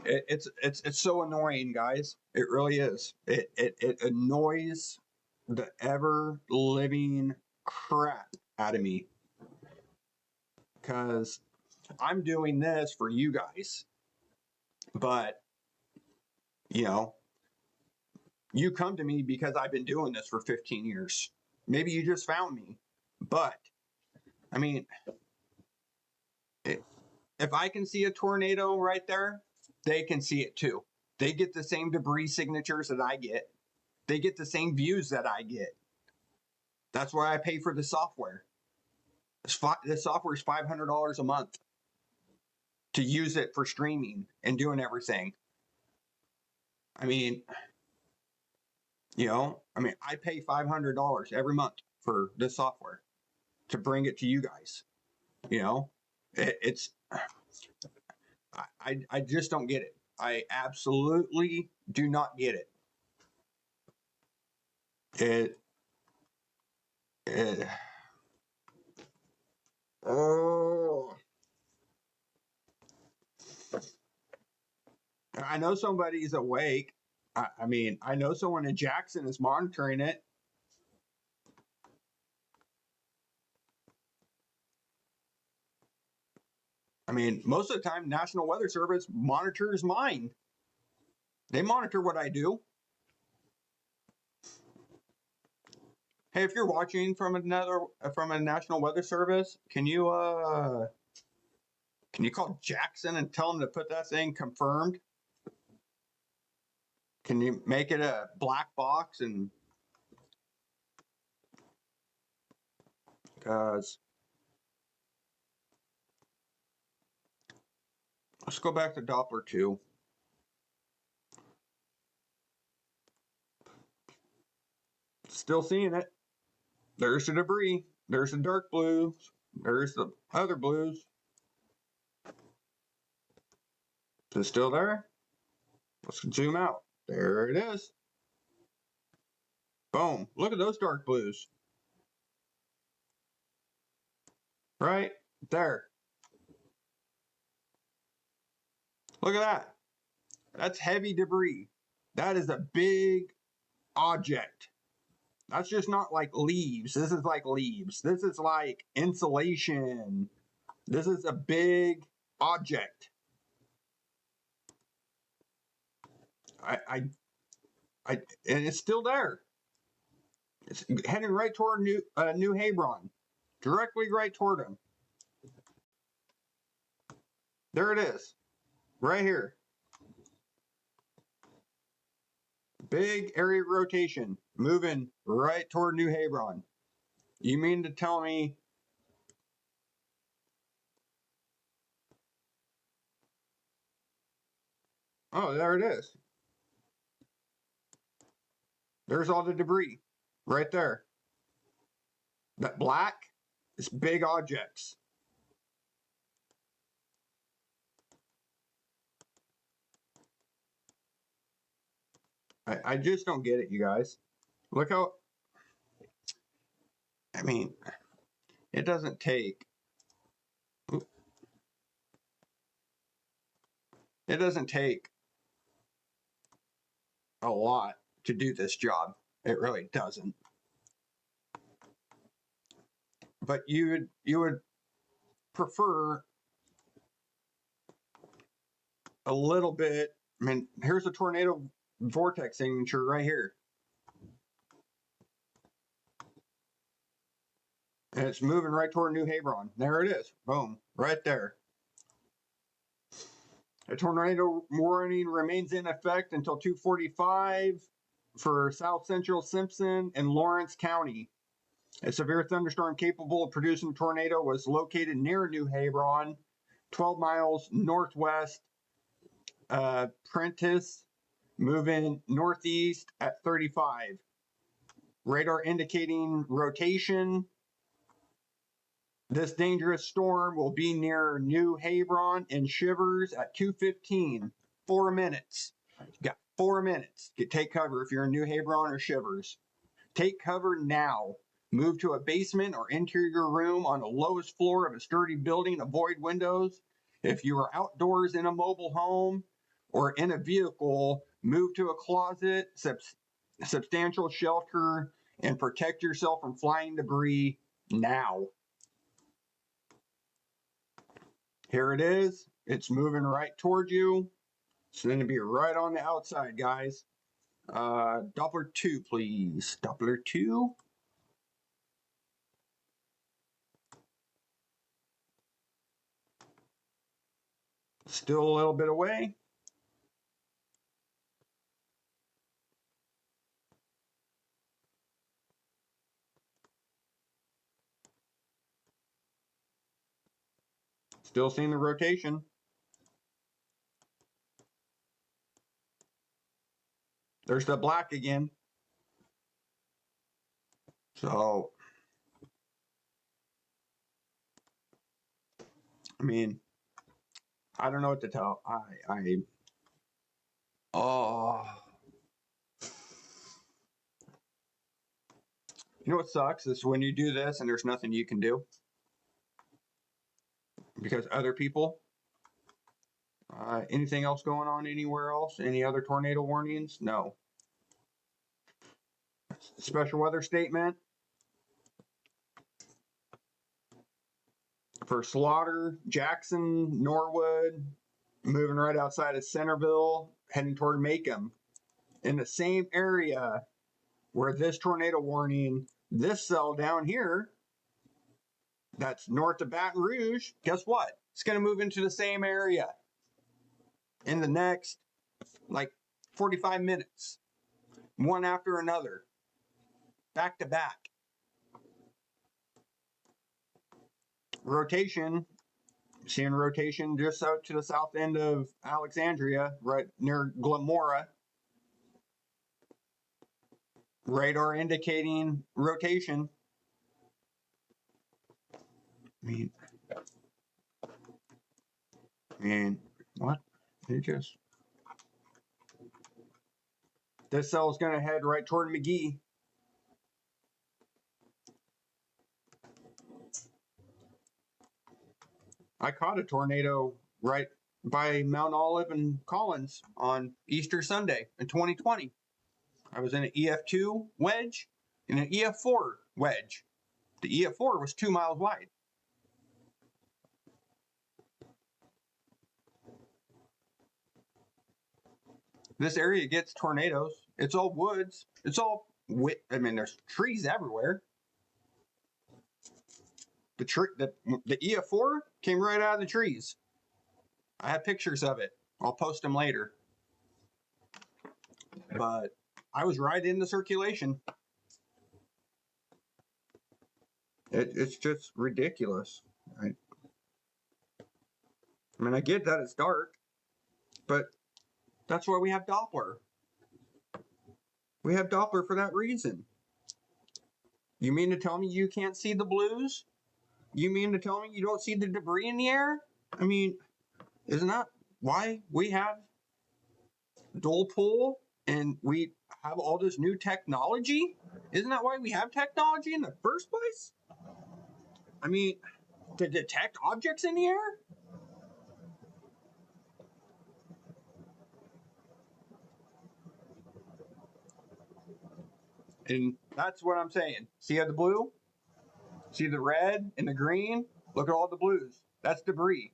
it's so annoying, guys. It really is. It annoys the ever living crap out of me, because I'm doing this for you guys, but you know, you come to me because I've been doing this for 15 years. Maybe you just found me, but I mean, if I can see a tornado right there, they can see it too. They get the same debris signatures that I get. They get the same views that I get. That's why I pay for the software. This software is $500 a month to use it for streaming and doing everything. I mean, I pay $500 every month for this software to bring it to you guys. I just don't get it. I absolutely do not get it. Oh, I know somebody's awake. I mean, I know someone in Jackson is monitoring it. I mean, most of the time, National Weather Service monitors mine. They monitor what I do. Hey, if you're watching from a National Weather Service, can you call Jackson and tell them to put that thing confirmed? Can you make it a black box? And because let's go back to Doppler 2. Still seeing it. There's the debris. There's the dark blues. There's the other blues. Is it still there? Let's zoom out. There it is. Boom. Look at those dark blues. Right there. Look at that. That's heavy debris. That is a big object. That's just not like leaves. This is like leaves. This is like insulation. This is a big object. And it's still there. It's heading right toward New Hebron, directly right toward him. There it is, right here. Big area rotation, moving right toward New Hebron. You mean to tell me oh, there it is. There's all the debris right there. That black is big objects. I just don't get it, you guys. Look how, I mean, it doesn't take, a lot to do this job. It really doesn't. But you would prefer a little bit. I mean, here's a tornado vortex signature right here. And it's moving right toward New Hebron. There it is. Boom. Right there. A tornado warning remains in effect until 2:45 for South Central Simpson and Lawrence County. A severe thunderstorm capable of producing a tornado was located near New Hebron, 12 miles northwest Prentice, moving northeast at 35. Radar indicating rotation. This dangerous storm will be near New Hebron and Shivers at 2:15. 4 minutes. You got 4 minutes to take cover if you're in New Hebron or Shivers. Take cover now. Move to a basement or interior room on the lowest floor of a sturdy building. Avoid windows. If you are outdoors in a mobile home or in a vehicle, move to a closet, substantial shelter, and protect yourself from flying debris now. Here it is. It's moving right toward you. It's going to be right on the outside, guys. Doppler 2, please. Doppler 2. Still a little bit away. Still seeing the rotation. There's the black again. So, I mean, I don't know what to tell. Oh. You know what sucks is when you do this and there's nothing you can do. Because other people, anything else going on anywhere else? Any other tornado warnings? No. Special weather statement for Slaughter, Jackson, Norwood, moving right outside of Centerville, heading toward Macomb. In the same area where this tornado warning, this cell down here, that's north of Baton Rouge, guess what? It's going to move into the same area in the next, like, 45 minutes. One after another. Back to back. Rotation. Seeing rotation just out to the south end of Alexandria, right near Glamora. Radar indicating rotation. I mean, what? It just... This cell is going to head right toward McGee. I caught a tornado right by Mount Olive and Collins on Easter Sunday in 2020. I was in an EF2 wedge and an EF4 wedge. The EF4 was 2 miles wide. This area gets tornadoes. It's all woods. It's all, I mean, there's trees everywhere. The EF4 came right out of the trees. I have pictures of it. I'll post them later. But I was right in the circulation. It's just ridiculous. Right? I mean, I get that it's dark, but that's why we have Doppler. We have Doppler for that reason. You mean to tell me you can't see the blues? You mean to tell me you don't see the debris in the air? I mean, isn't that why we have dual pull and we have all this new technology? Isn't that why we have technology in the first place? I mean, to detect objects in the air? And that's what I'm saying. See the blue? See the red and the green? Look at all the blues. That's debris.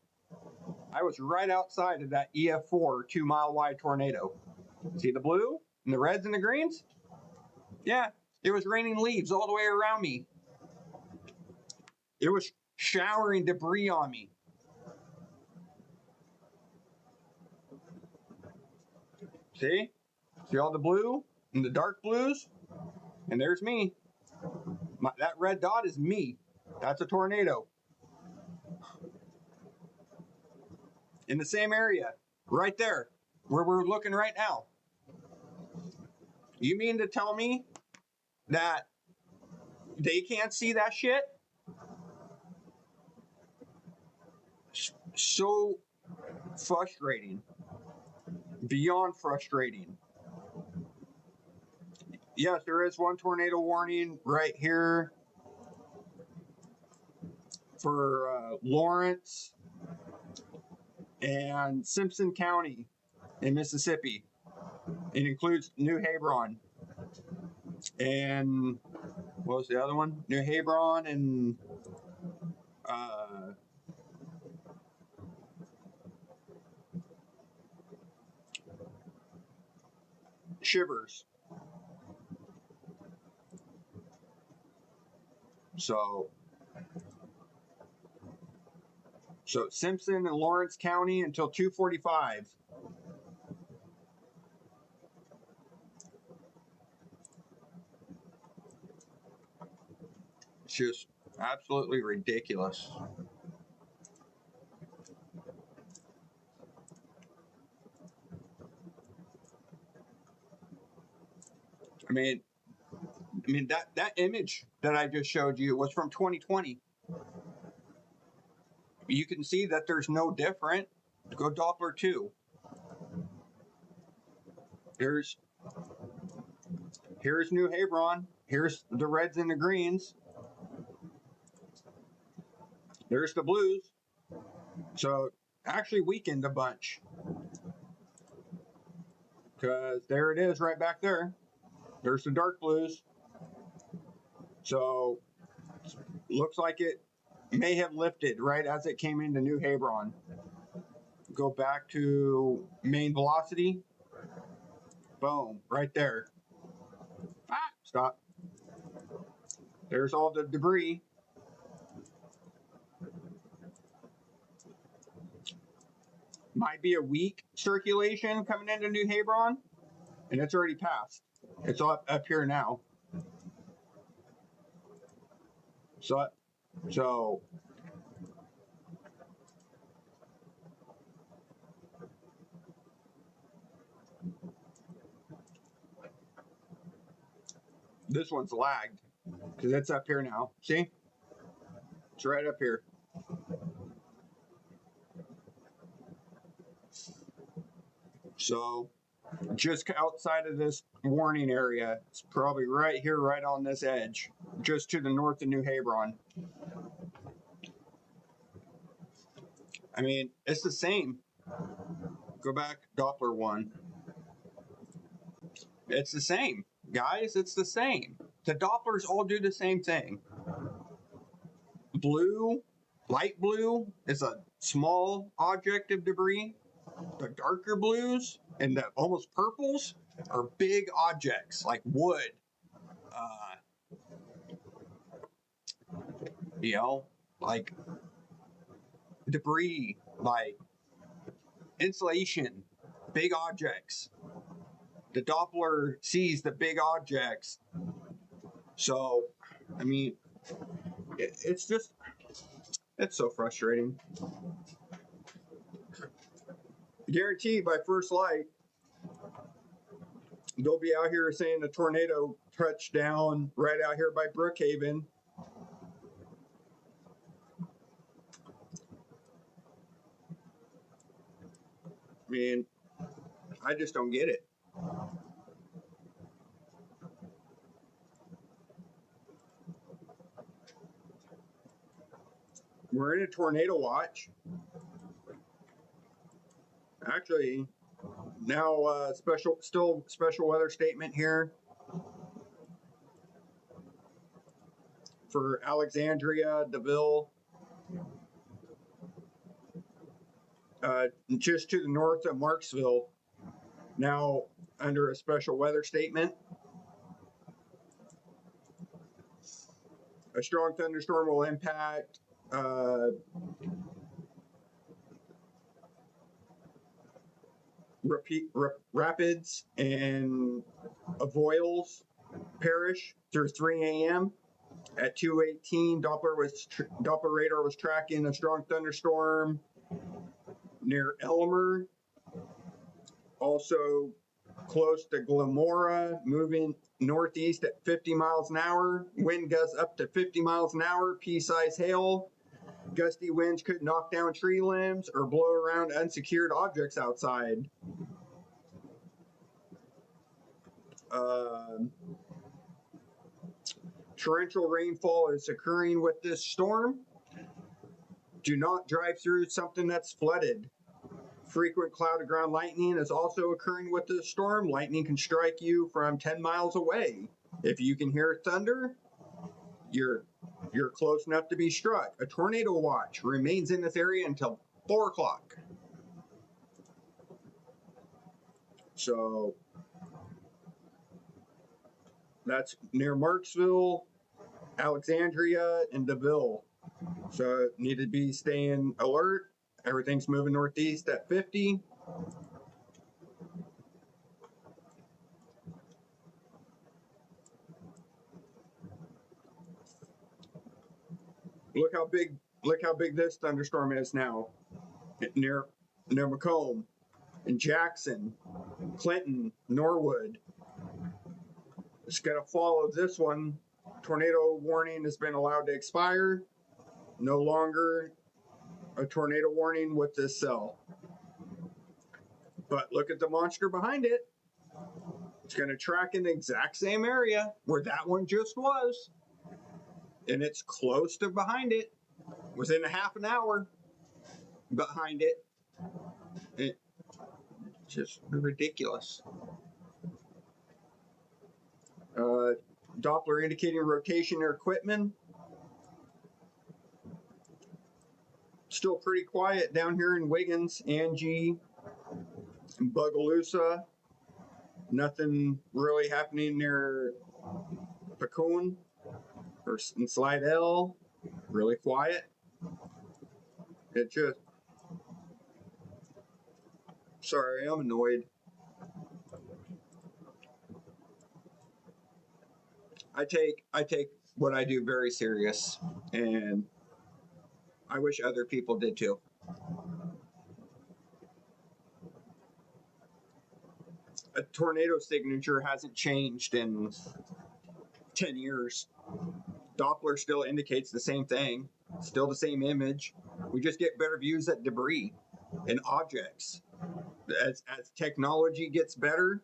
I was right outside of that EF4 2 mile wide tornado. See the blue and the reds and the greens? Yeah, it was raining leaves all the way around me. It was showering debris on me. See? See all the blue and the dark blues? And there's me. That red dot is me. That's a tornado. In the same area, right there, where we're looking right now. You mean to tell me that they can't see that shit? So frustrating. Beyond frustrating. Yes, there is one tornado warning right here for Lawrence and Simpson County in Mississippi. It includes New Hebron and what was the other one? New Hebron and Shivers. So Simpson and Lawrence County until 2:45. It's just absolutely ridiculous. I mean that image that I just showed you was from 2020. You can see that there's no different. Go Doppler 2. Here's New Hebron. Here's the reds and the greens. There's the blues. So actually weakened a bunch. Because there it is right back there. There's the dark blues. So looks like it may have lifted right as it came into New Hebron. Go back to main velocity. Boom, right there. Stop. There's all the debris. Might be a weak circulation coming into New Hebron, and it's already passed. It's up here now. So this one's lagged because it's up here now. See? It's right up here. So just outside of this warning area, it's probably right here, right on this edge, just to the north of New Hebron. I mean, it's the same. Go back, Doppler 1. It's the same, guys. It's the same. The Dopplers all do the same thing. Blue, light blue is a small object of debris. The darker blues and the almost purples are big objects like wood. Like debris, like insulation, big objects. The Doppler sees the big objects. So, I mean, it's so frustrating. Guaranteed by first light, they'll be out here saying a tornado touched down right out here by Brookhaven. I mean, I just don't get it. We're in a tornado watch. Actually, now special weather statement here for Alexandria, DeVille, just to the north of Marksville, now under a special weather statement. A strong thunderstorm will impact Rapids and Avoyelles Parish through 3 a.m. At 2:18, Doppler radar was tracking a strong thunderstorm near Elmer, also close to Glamora, moving northeast at 50 miles an hour. Wind gusts up to 50 miles an hour, pea-sized hail. Gusty winds could knock down tree limbs or blow around unsecured objects outside. Torrential rainfall is occurring with this storm. Do not drive through something that's flooded. Frequent cloud-to-ground lightning is also occurring with this storm. Lightning can strike you from 10 miles away. If you can hear thunder, you're close enough to be struck. A tornado watch remains in this area until 4 o'clock. So that's near Marksville, Alexandria, and DeVille. So need to be staying alert. Everything's moving northeast at 50. Look how big this thunderstorm is now. Near Macomb and Jackson, Clinton, Norwood. It's gonna follow this one. Tornado warning has been allowed to expire. No longer a tornado warning with this cell. But look at the monster behind it. It's going to track in the exact same area where that one just was. And it's close to behind it, within a half an hour behind it. It's just ridiculous. Doppler indicating rotation or equipment. Still pretty quiet down here in Wiggins, Angie, Bogalusa. Nothing really happening near Pecoon or in Slidell. Really quiet. It just. Sorry, I'm annoyed. I take what I do very serious, and I wish other people did too. A tornado signature hasn't changed in 10 years. Doppler still indicates the same thing, still the same image. We just get better views at debris and objects. As technology gets better,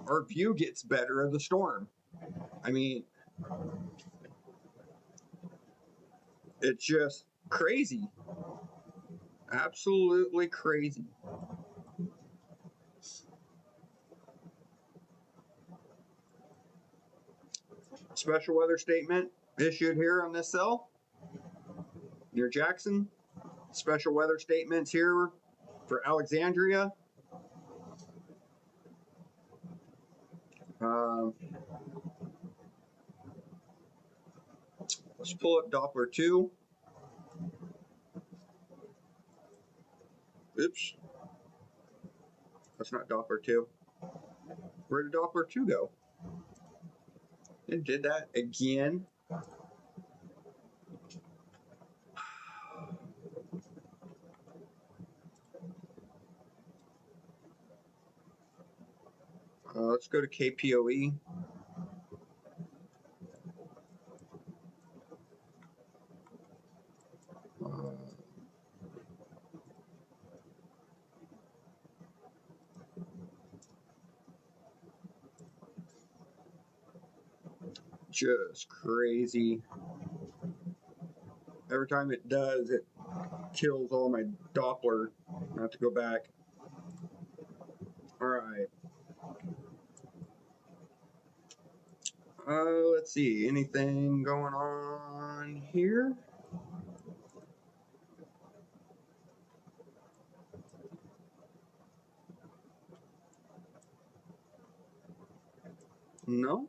our view gets better of the storm. I mean, it's just crazy. Absolutely crazy. Special weather statement issued here on this cell near Jackson. Special weather statements here for Alexandria. Let's pull up Doppler 2. Oops. That's not Doppler 2. Where did Doppler 2 go? It did that again. Let's go to KPOE. Just crazy. Every time it does, it kills all my Doppler. I have to go back. All right. Let's see. Anything going on here? No.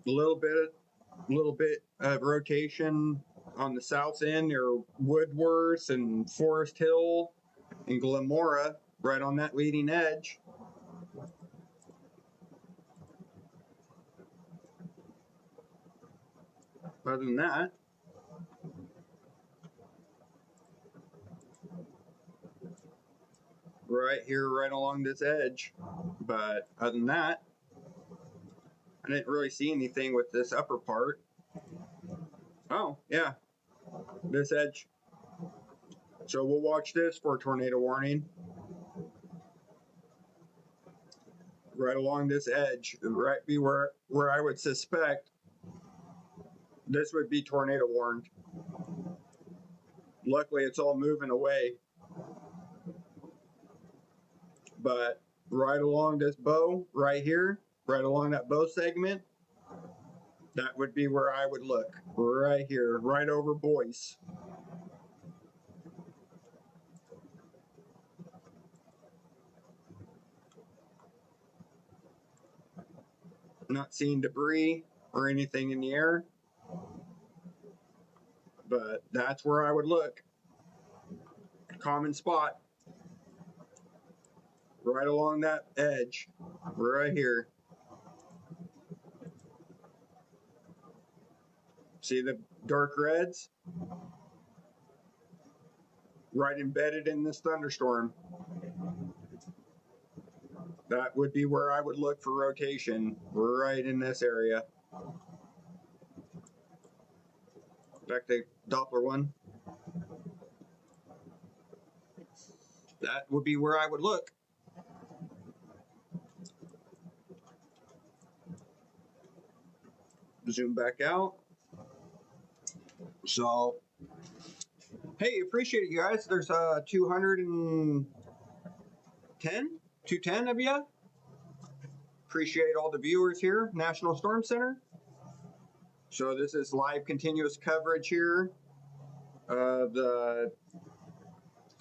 A little bit of rotation on the south end near Woodworth and Forest Hill and Glamora, right on that leading edge. other than that, right here, right along this edge. But other than that, I didn't really see anything with this upper part. Oh, yeah, this edge. So we'll watch this for a tornado warning. Right along this edge, right be where I would suspect this would be tornado warned. Luckily, it's all moving away. But right along this bow, right here, right along that bow segment, that would be where I would look. Right here, right over Boyce. Not seeing debris or anything in the air, but that's where I would look. Common spot. Right along that edge, right here. See the dark reds? Right embedded in this thunderstorm. That would be where I would look for rotation, right in this area. Back to Doppler one. That would be where I would look. Zoom back out. So, hey, appreciate it, you guys. There's 210 of you. Appreciate all the viewers here, National Storm Center. So this is live continuous coverage here of the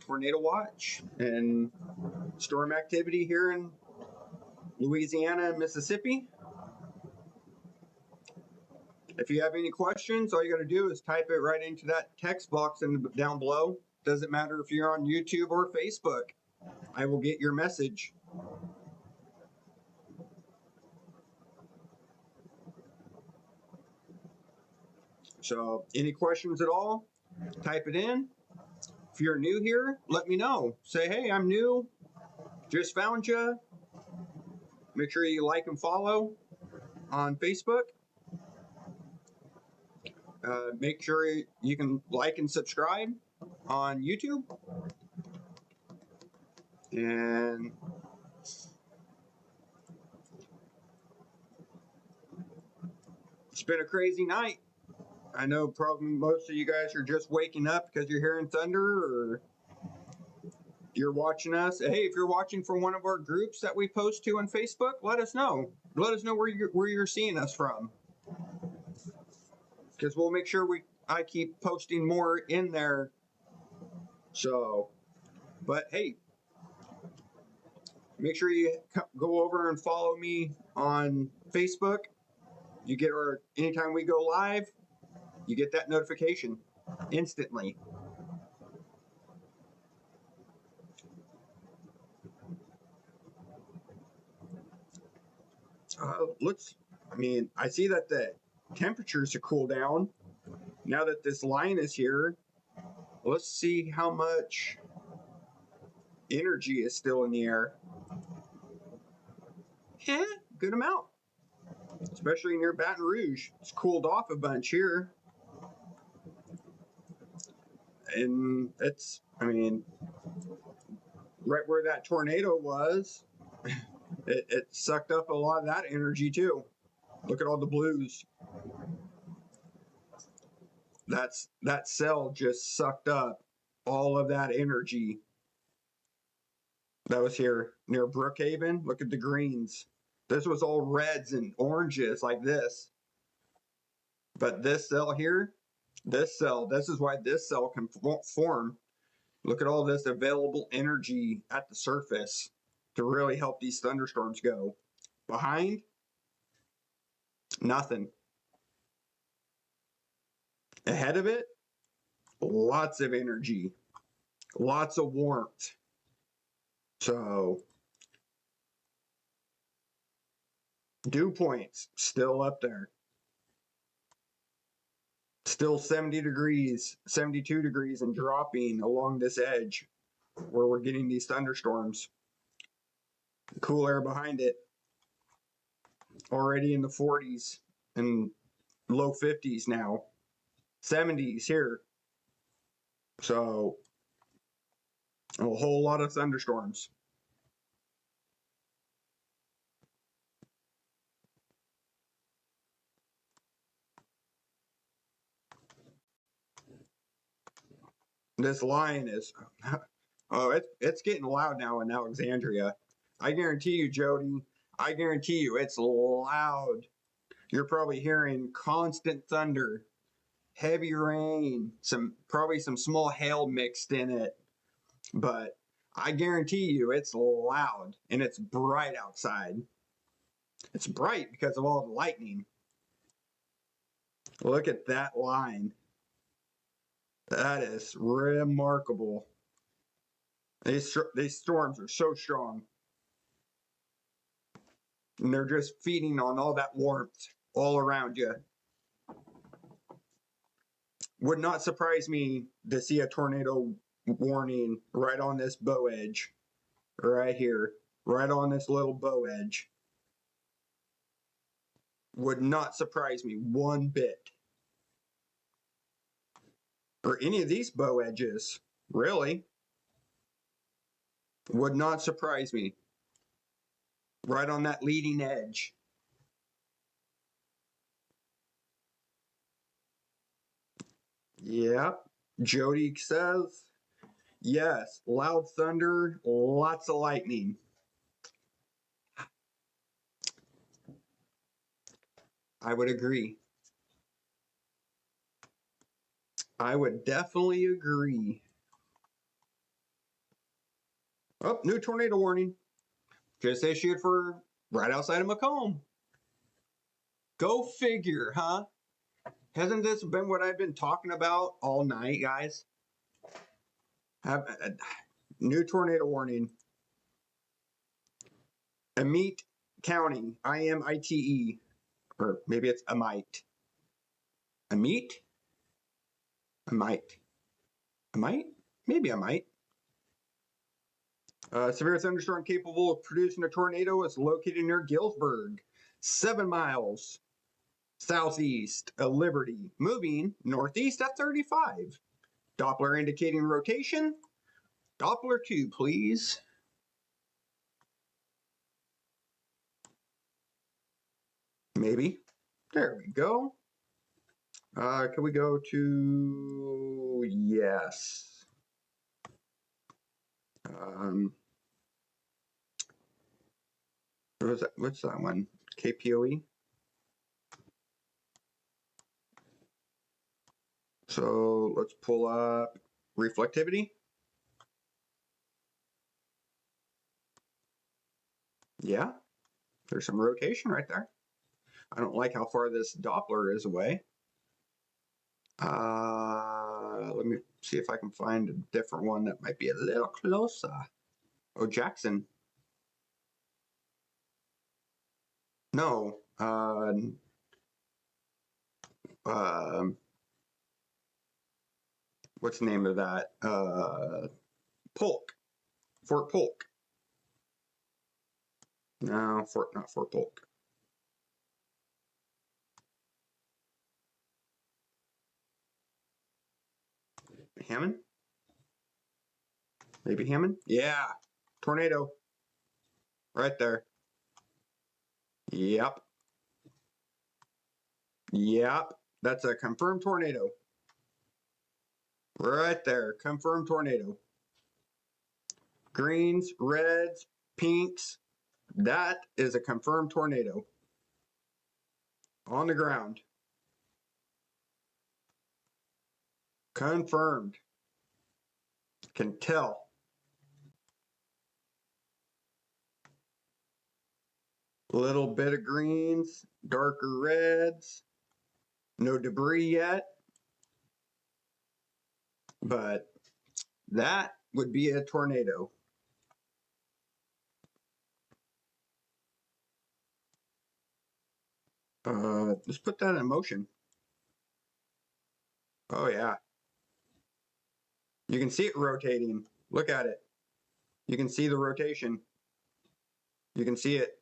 tornado watch and storm activity here in Louisiana and Mississippi. If you have any questions, all you got to do is type it right into that text box down below. Doesn't matter if you're on YouTube or Facebook. I will get your message. So any questions at all, type it in. If you're new here, let me know. Say, hey, I'm new. Just found you. Make sure you like and follow on Facebook. Make sure you can like and subscribe on YouTube. And it's been a crazy night. I know probably most of you guys are just waking up because you're hearing thunder or you're watching us. Hey, if you're watching from one of our groups that we post to on Facebook, let us know. Let us know where you're seeing us from. Because we'll make sure I keep posting more in there. So, but hey, make sure you go over and follow me on Facebook. You get anytime we go live, you get that notification instantly. I see that the temperatures are cool down. Now that this line is here, let's see how much energy is still in the air. Yeah, good amount. Especially near Baton Rouge. It's cooled off a bunch here. And right where that tornado was, it sucked up a lot of that energy too. Look at all the blues. That cell just sucked up all of that energy that was here near Brookhaven. Look at the greens. This was all reds and oranges like this. But this cell here, this is why this cell can form. Look at all this available energy at the surface to really help these thunderstorms go. Behind, nothing. Ahead of it, lots of energy, lots of warmth. So, dew points still up there. Still 70 degrees, 72 degrees, and dropping along this edge where we're getting these thunderstorms. Cool air behind it. Already in the 40s and low 50s now. 70s here. So, a whole lot of thunderstorms. This line is, oh, it's getting loud now in Alexandria. I guarantee you, Jody, I guarantee you it's loud. You're probably hearing constant thunder, heavy rain, probably some small hail mixed in it. But I guarantee you it's loud and it's bright outside. It's bright because of all the lightning. Look at that line. That is remarkable. These storms are so strong. And they're just feeding on all that warmth all around you. Would not surprise me to see a tornado warning right on this bow edge. Right here. Right on this little bow edge. Would not surprise me one bit. Or any of these bow edges. Really. Would not surprise me. Right on that leading edge. Yep. Jody says, yes, loud thunder, lots of lightning. I would agree. I would definitely agree. Oh, new tornado warning. Just issued for right outside of Macomb. Go figure, huh? Hasn't this been what I've been talking about all night, guys? Have a new tornado warning. Amite County, IMITE, or maybe it's Amite. Amite? Amite. Amite? Maybe Amite. Severe thunderstorm capable of producing a tornado is located near Galesburg, 7 miles southeast of Liberty, moving northeast at 35. Doppler indicating rotation. Doppler 2, please. Maybe. There we go. Can we go to, yes. What's that one? KPOE? So let's pull up reflectivity. Yeah, there's some rotation right there. I don't like how far this Doppler is away. Let me see if I can find a different one that might be a little closer. Oh, Jackson. No. What's the name of that? Polk. Fort Polk. No, not Fort Polk. Hammond? Maybe Hammond? Yeah. Tornado. Right there. Yep. Yep. That's a confirmed tornado. Right there. Confirmed tornado. Greens, reds, pinks. That is a confirmed tornado. On the ground. Confirmed. Can tell. Little bit of greens, darker reds. No debris yet. But that would be a tornado. Let's put that in motion. Oh yeah. You can see it rotating. Look at it. You can see the rotation. You can see it.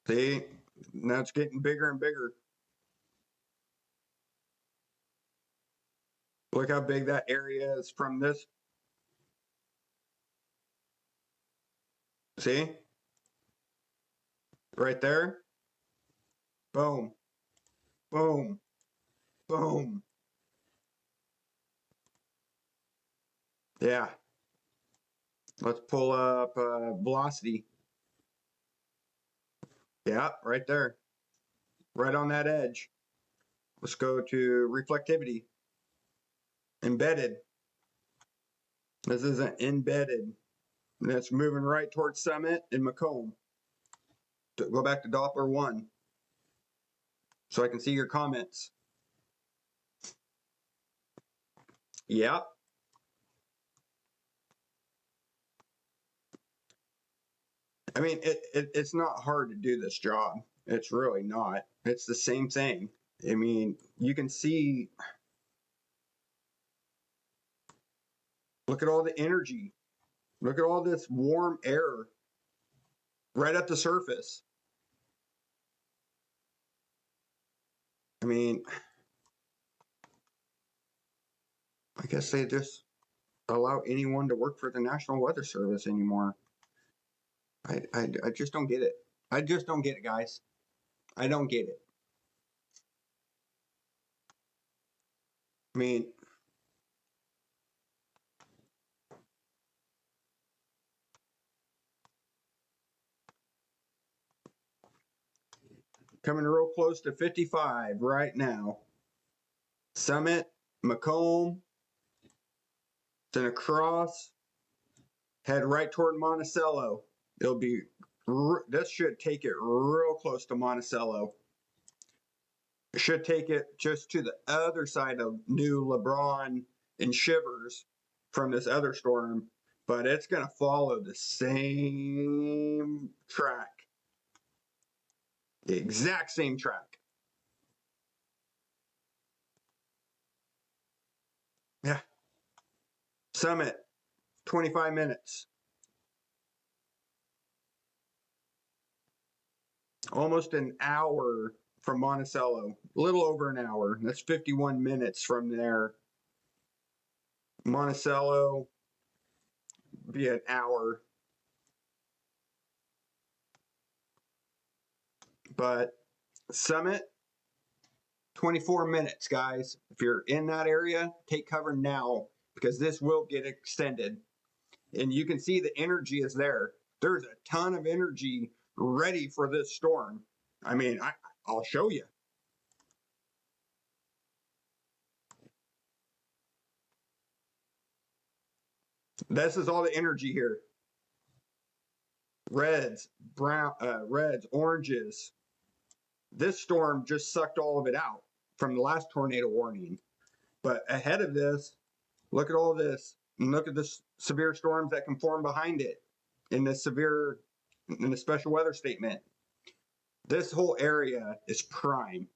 See? Now it's getting bigger and bigger. Look how big that area is from this. See? Right there. Boom. Boom. Boom. Yeah. Let's pull up velocity. Yeah, right there. Right on that edge. Let's go to reflectivity. Embedded. This isn't embedded. And it's moving right towards Summit and Macomb. Go back to Doppler 1 so I can see your comments. Yeah. I mean, it's not hard to do this job. It's really not. It's the same thing. I mean, you can see, look at all the energy. Look at all this warm air right at the surface. I mean, I guess they just allow anyone to work for the National Weather Service anymore. I just don't get it. I just don't get it, guys. I don't get it. I mean, coming real close to 55 right now. Summit, Macomb, then across, head right toward Monticello. It'll be, this should take it real close to Monticello. It should take it just to the other side of New LeBron and Shivers from this other storm, but it's going to follow the same track. The exact same track. Yeah. Summit, 25 minutes. Almost an hour from Monticello. A little over an hour. That's 51 minutes from there. Monticello, be an hour. But Summit, 24 minutes, guys. If you're in that area, take cover now because this will get extended. And you can see the energy is there. There's a ton of energy ready for this storm. I mean, I'll show you. This is all the energy here. Reds, brown, reds, oranges. This storm just sucked all of it out from the last tornado warning. But ahead of this, look at all this. And look at the severe storms that can form behind it in the special weather statement. This whole area is primed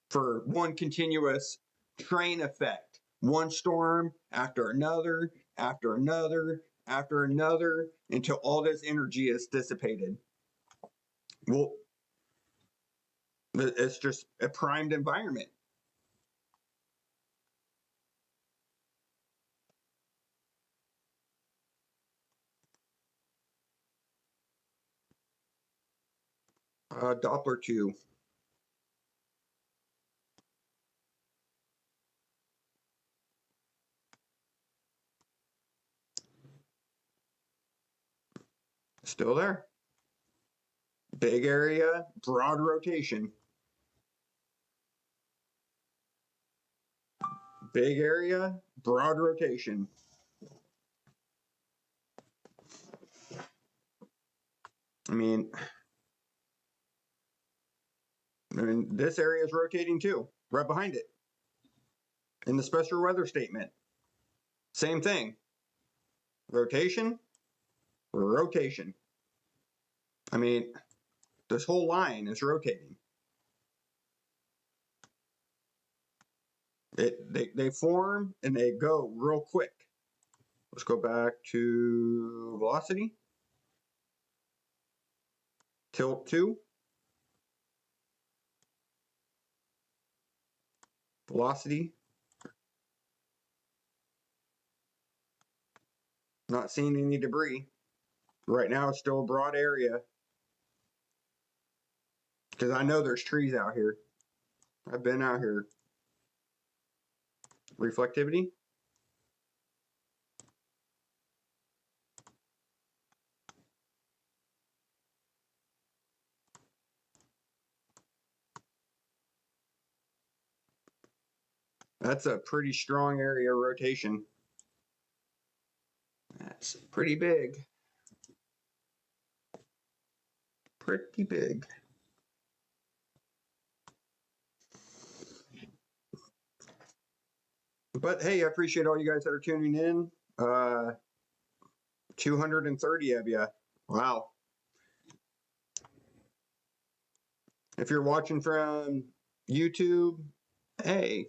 for one continuous train effect. One storm after another, after another, after another, until all this energy is dissipated. Well, it's just a primed environment. Doppler 2. Still there. Big area, broad rotation. Big area, broad rotation. I mean, this area is rotating too, right behind it. In the special weather statement, same thing. Rotation, rotation. I mean, this whole line is rotating. They form and they go real quick. Let's go back to velocity. Tilt 2. Velocity. Not seeing any debris. Right now it's still a broad area. Because I know there's trees out here. I've been out here. Reflectivity. That's a pretty strong area of rotation. That's pretty big. Pretty big. But hey, I appreciate all you guys that are tuning in. 230 of you. Wow. If you're watching from YouTube, hey,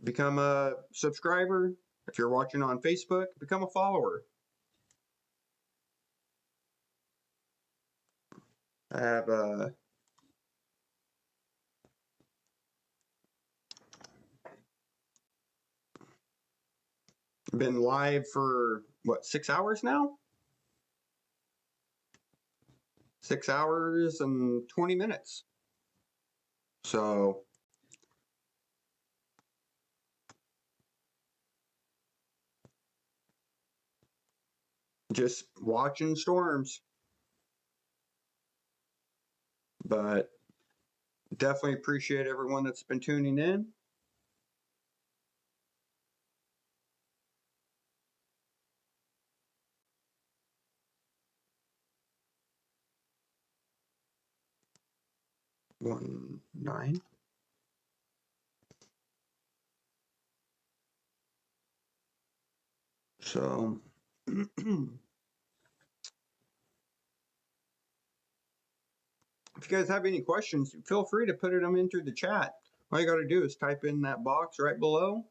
become a subscriber. If you're watching on Facebook, become a follower. I have been live for what, 6 hours now? 6 hours and 20 minutes. So just watching storms. But definitely appreciate everyone that's been tuning in. One nine. So if you guys have any questions, feel free to put them into the chat. All you got to do is type in that box right below,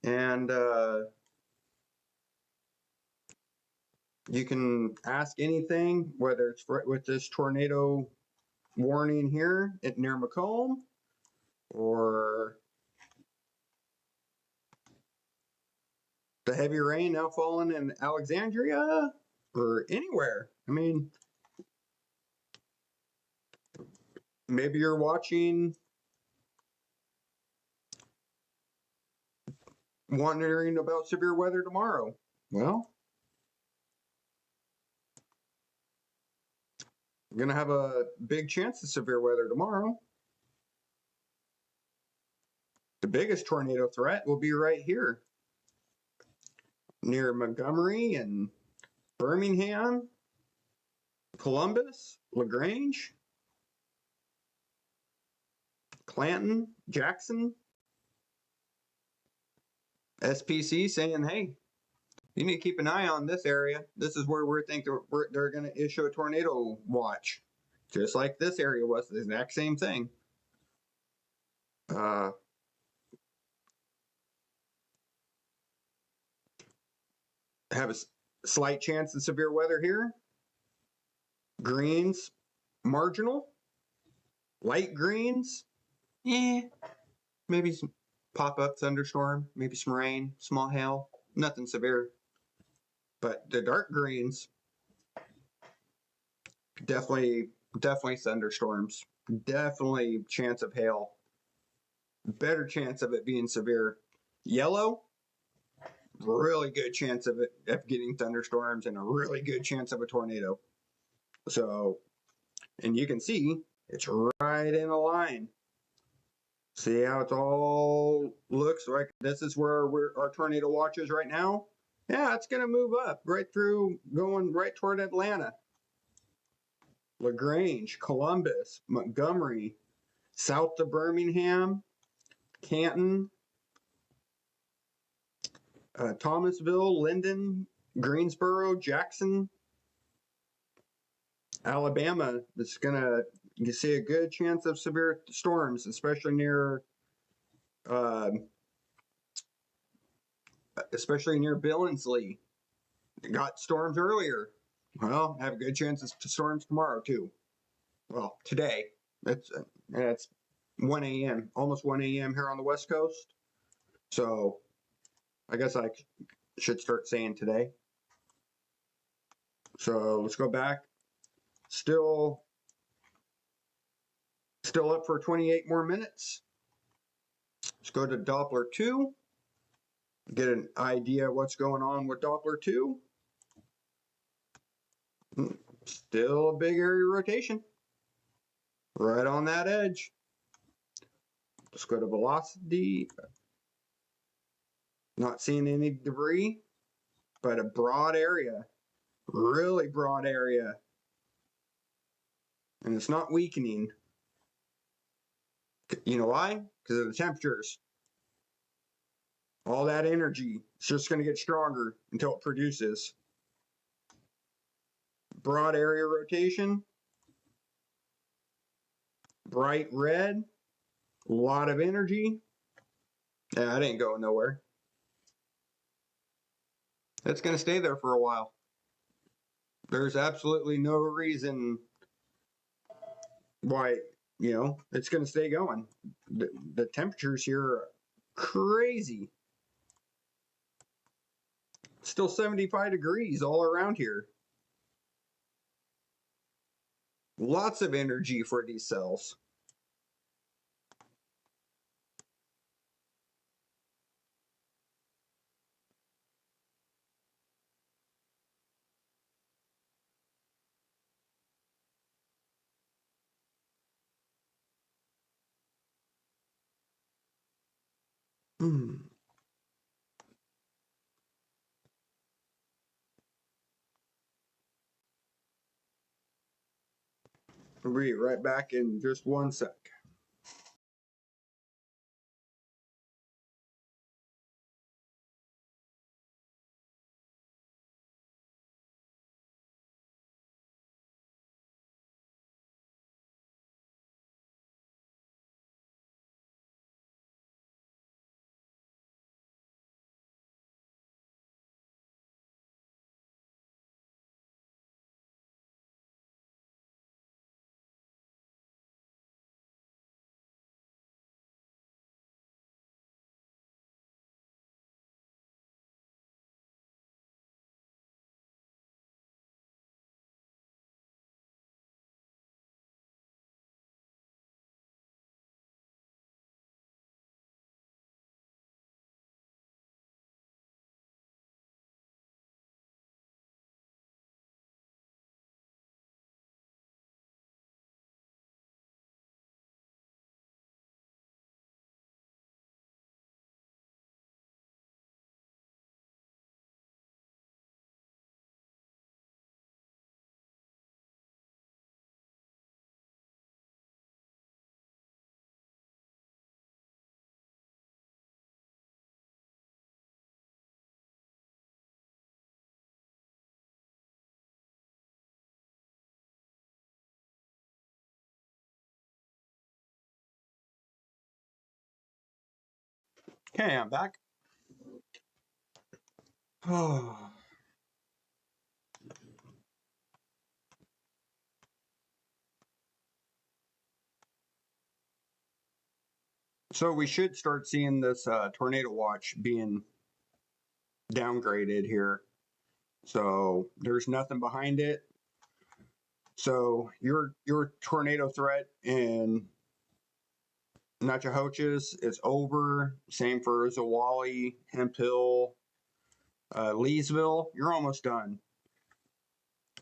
and you can ask anything, whether it's with this tornado warning here near Macomb, or the heavy rain now falling in Alexandria, or anywhere. I mean, maybe you're watching, wondering about severe weather tomorrow. Well, we're going to have a big chance of severe weather tomorrow. The biggest tornado threat will be right here near Montgomery and Birmingham, Columbus, LaGrange, Clanton, Jackson. SPC saying, hey, you need to keep an eye on this area. This is where we think they're going to issue a tornado watch. Just like this area was, the exact same thing. Have a slight chance of severe weather here. Greens, marginal. Light greens, maybe some pop-up thunderstorm, maybe some rain, small hail, nothing severe. But the dark greens, definitely thunderstorms, definitely chance of hail, better chance of it being severe. Yellow, really good chance of getting thunderstorms and a really good chance of a tornado. So, and you can see it's right in a line. See how it all looks like? This is where our tornado watch is right now. Yeah, it's going to move up right through, going right toward Atlanta. LaGrange, Columbus, Montgomery, south of Birmingham, Canton, Thomasville, Linden, Greensboro, Jackson, Alabama. It's going to You can see a good chance of severe storms, especially near Billingsley. Got storms earlier. Well, have a good chance of storms tomorrow too. Well, today. It's 1 a.m. Almost 1 a.m. here on the West Coast. So I guess I should start saying today. So let's go back. Still up for 28 more minutes. Let's go to Doppler 2. Get an idea of what's going on with Doppler 2. Still a big area rotation. Right on that edge. Let's go to velocity. Not seeing any debris, but a broad area. Really broad area. And it's not weakening. You know why? Because of the temperatures. All that energy, it's just going to get stronger until it produces. Broad area rotation. Bright red. A lot of energy. Yeah, it ain't going nowhere. It's going to stay there for a while. There's absolutely no reason why, it's going to stay going. The temperatures here are crazy. Still 75 degrees all around here. Lots of energy for these cells. We'll be right back in just 1 sec. Okay, I'm back. So we should start seeing this tornado watch being downgraded here. So there's nothing behind it. So your tornado threat in Natchitoches is over. Same for Zawali, Hemp Hill, Leesville. You're almost done.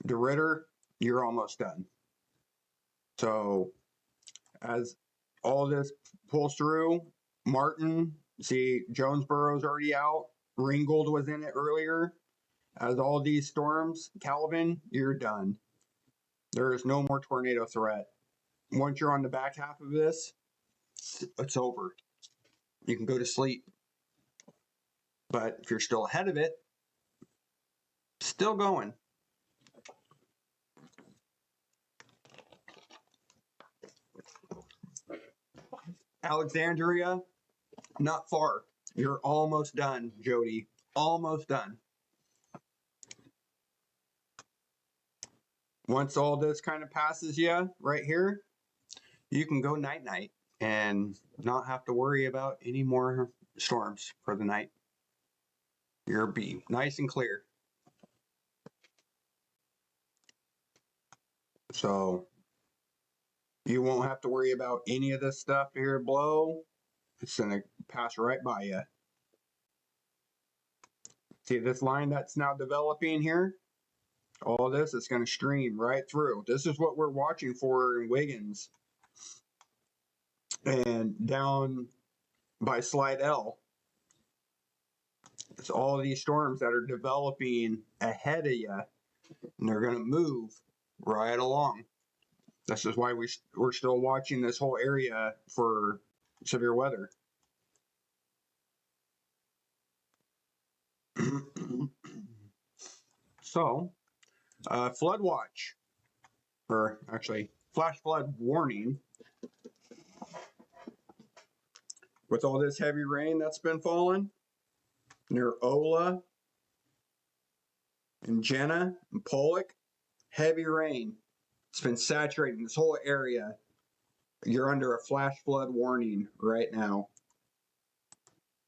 DeRitter, you're almost done. So as all this pulls through, Martin, see Jonesboro's already out. Ringgold was in it earlier. As all these storms, Calvin, you're done. There is no more tornado threat. Once you're on the back half of this, it's over. You can go to sleep. But if you're still ahead of it, still going. Alexandria, not far. You're almost done, Jody. Almost done. Once all this kind of passes you right here, you can go night-night and not have to worry about any more storms for the night. You'll be nice and clear. So you won't have to worry about any of this stuff here below. It's going to pass right by you. See this line that's now developing here? All this is going to stream right through. This is what we're watching for in Wiggins. And down by slide L, it's all these storms that are developing ahead of you, and they're going to move right along. This is why we're still watching this whole area for severe weather. So, flood watch, or actually flash flood warning. With all this heavy rain that's been falling near Ola and Jenna and Pollock, heavy rain. It's been saturating this whole area. You're under a flash flood warning right now.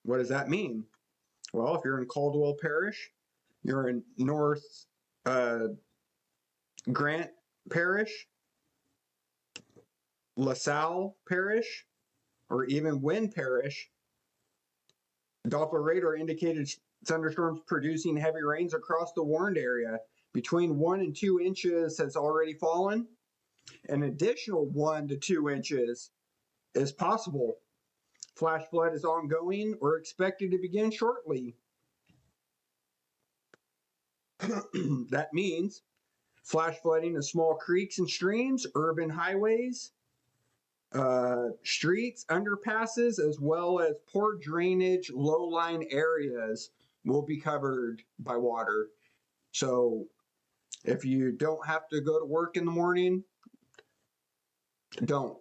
What does that mean? Well, if you're in Caldwell Parish, you're in North Grant Parish, LaSalle Parish, or even Wynn Parish, Doppler radar indicated thunderstorms producing heavy rains across the warned area. Between 1 and 2 inches has already fallen. An additional 1 to 2 inches is possible. Flash flood is ongoing or expected to begin shortly. That means flash flooding of small creeks and streams, urban highways, streets, underpasses, as well as poor drainage, low-lying areas will be covered by water. So if you don't have to go to work in the morning, don't.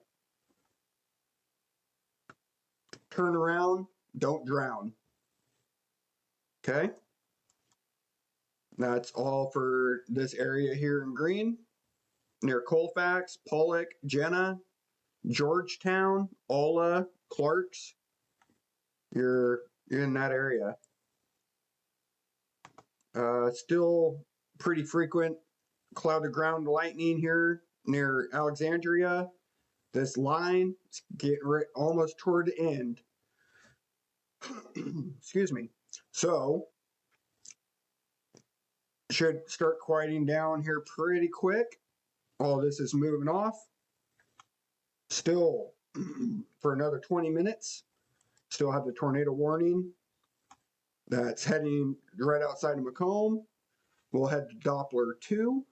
Turn around, don't drown. Okay? That's all for this area here in green, near Colfax, Pollock, Jenna, Georgetown, Ola, Clarks. You're in that area. Still pretty frequent cloud to ground lightning here near Alexandria. This line is getting almost toward the end. Excuse me. So should start quieting down here pretty quick. All this is moving off. Still for another 20 minutes. Still have the tornado warning that's heading right outside of Macomb. We'll head to Doppler 2.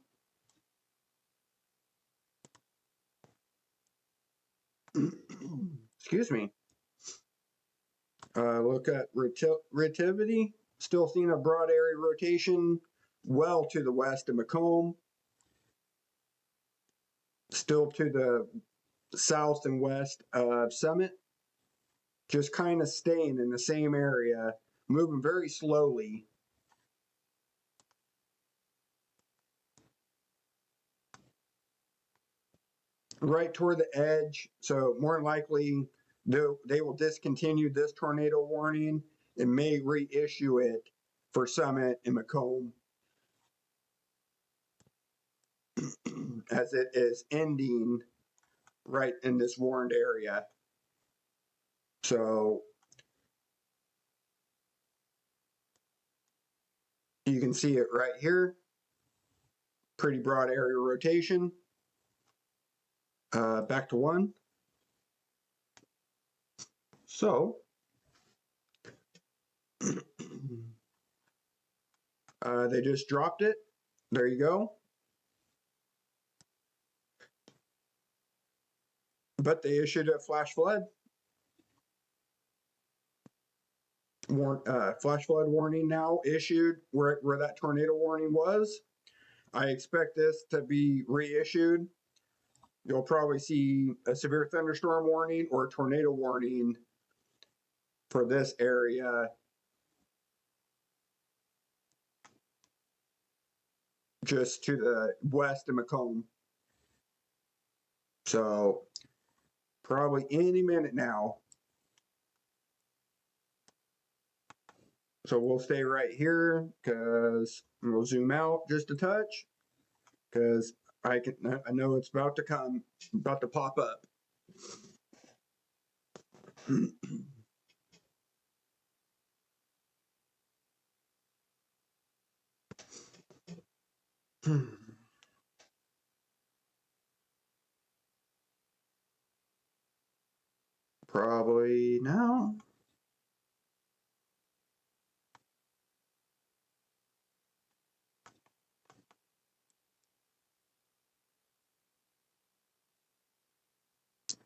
Excuse me. Look at relativity. Still seeing a broad area rotation well to the west of Macomb. Still to the south and west of Summit. Just kind of staying in the same area, moving very slowly. Right toward the edge, so more than likely they will discontinue this tornado warning and may reissue it for Summit and Macomb as it is ending right in this warned area. So you can see it right here. Pretty broad area rotation. Back to 1. So they just dropped it. There you go. But they issued a flash flood. Flash flood warning now issued where that tornado warning was. I expect this to be reissued you'll probably see a severe thunderstorm warning or a tornado warning for this area just to the west of Macomb. So probably any minute now. So we'll stay right here because we'll zoom out just a touch because I know it's about to come, about to pop up. Probably now.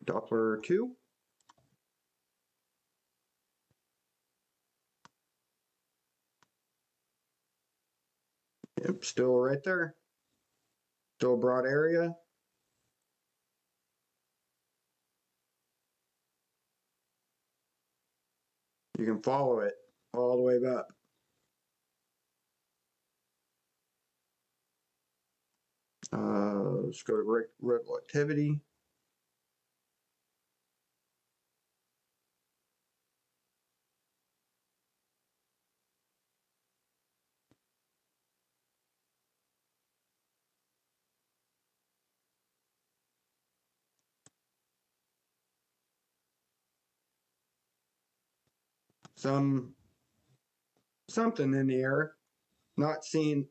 Doppler 2. Yep, still right there. Still a broad area. You can follow it all the way up. Let's go to relativity. Something in the air. Not seeing,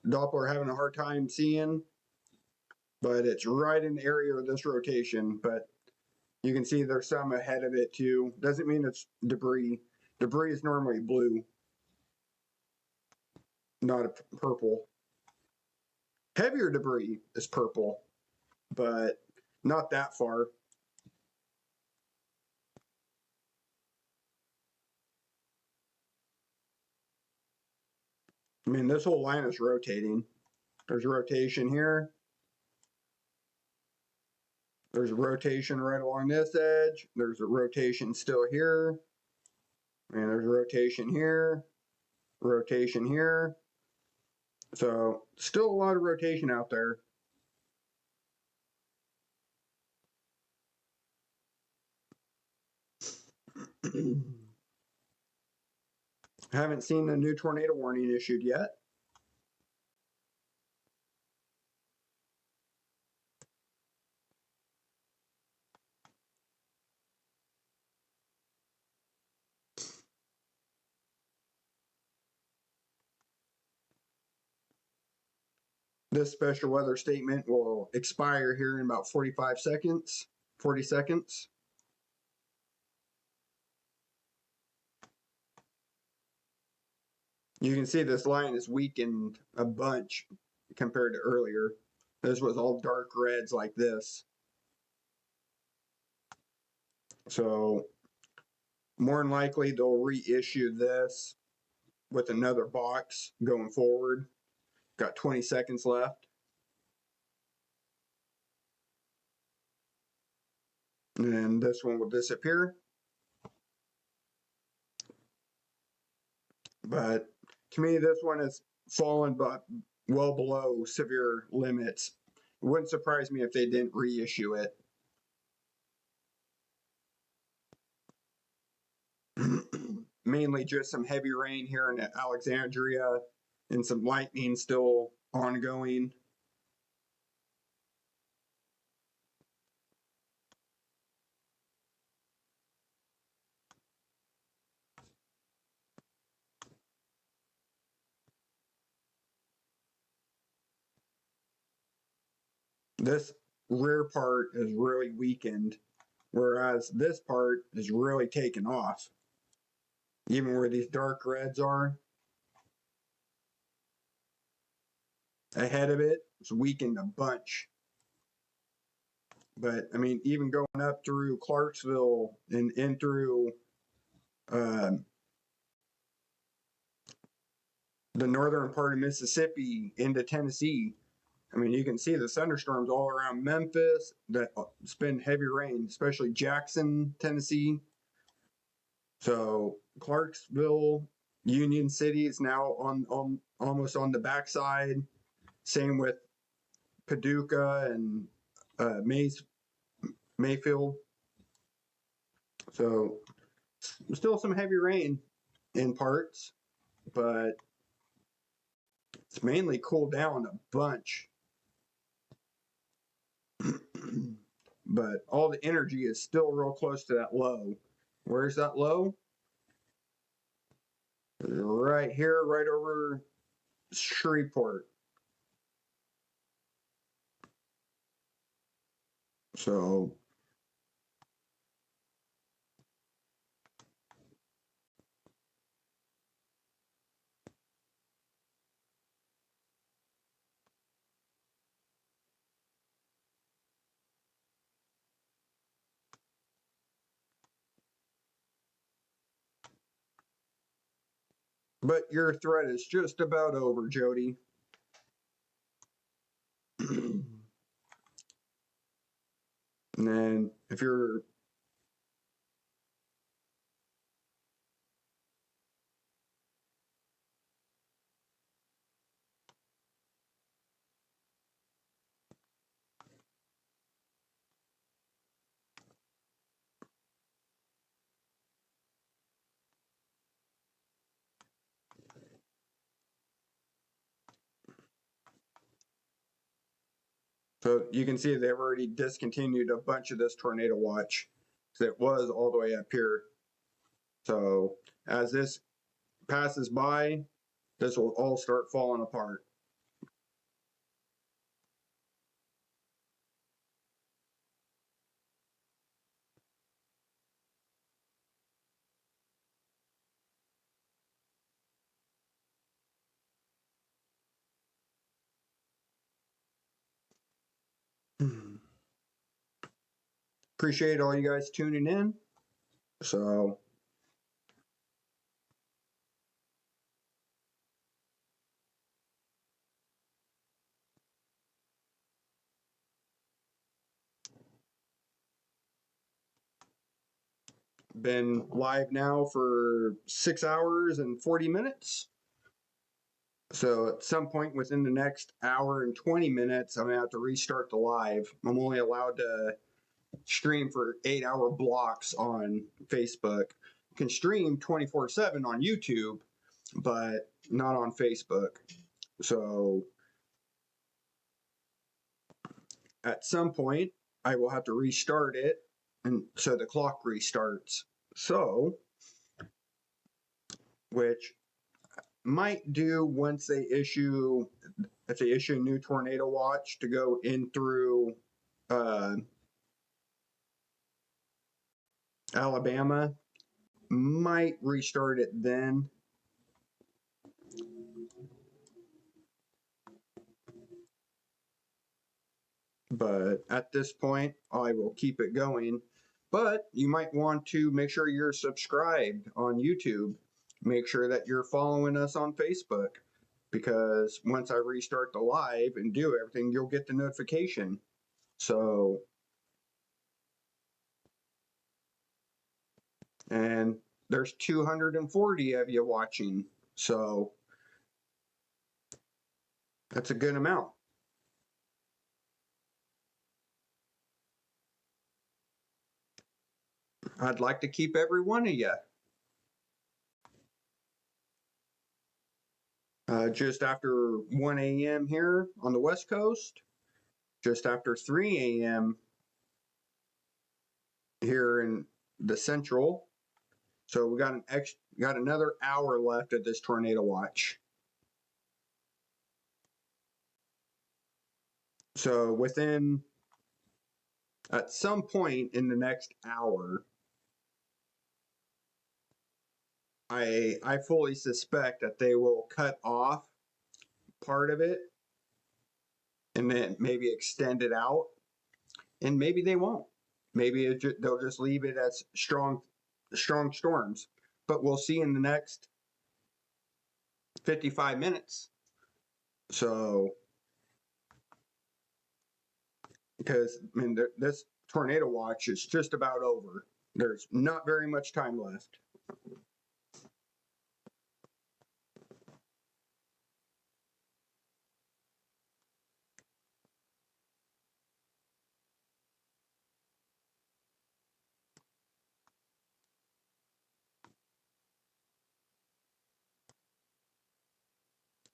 Doppler having a hard time seeing, but it's right in the area of this rotation. But you can see there's some ahead of it too. Doesn't mean it's debris. Debris is normally blue, not a purple. Heavier debris is purple, but not that far. I mean, this whole line is rotating. There's a rotation here. There's a rotation right along this edge. There's a rotation still here. And there's a rotation here. Rotation here. So still a lot of rotation out there. Haven't seen the new tornado warning issued yet. This special weather statement will expire here in about 45 seconds, 40 seconds. You can see this line is weakened a bunch compared to earlier. This was all dark reds like this. So more than likely they'll reissue this with another box going forward. Got 20 seconds left. And this one will disappear. But to me, this one has fallen but well below severe limits. It wouldn't surprise me if they didn't reissue it. Mainly just some heavy rain here in Alexandria and some lightning still ongoing. This rear part is really weakened, whereas this part is really taken off. Even where these dark reds are, ahead of it, it's weakened a bunch. But I mean, even going up through Clarksville and in through the northern part of Mississippi into Tennessee, I mean, you can see the thunderstorms all around Memphis. That it's been heavy rain, especially Jackson, Tennessee. So Clarksville, Union City is now on almost on the backside. Same with Paducah and Mayfield. So still some heavy rain in parts, but it's mainly cooled down a bunch. But all the energy is still real close to that low. Where's that low? Right here, right over Shreveport. So but your thread is just about over, Jody. And then if you're so you can see they've already discontinued a bunch of this tornado watch. So it was all the way up here. So as this passes by, this will all start falling apart. Appreciate all you guys tuning in. So been live now for 6 hours and 40 minutes. So at some point within the next hour and 20 minutes, I'm gonna have to restart the live. I'm only allowed to stream for 8-hour blocks on Facebook. You can stream 24/7 on YouTube, but not on Facebook. So at some point, I will have to restart it, and so the clock restarts. So, which might do once they issue, if they issue a new tornado watch to go in through Alabama, might restart it then. But at this point, I will keep it going. But you might want to make sure you're subscribed on YouTube. Make sure that you're following us on Facebook, because once I restart the live and do everything, you'll get the notification. So, and there's 240 of you watching. So that's a good amount. I'd like to keep every one of you. Just after 1 a.m. here on the West Coast, just after 3 a.m. here in the Central. So we got another hour left of this tornado watch. So within, at some point in the next hour, I fully suspect that they will cut off part of it and then maybe extend it out, and maybe they won't. Maybe they'll just leave it as strong storms, but we'll see in the next 55 minutes. So because I mean, this tornado watch is just about over. There's not very much time left.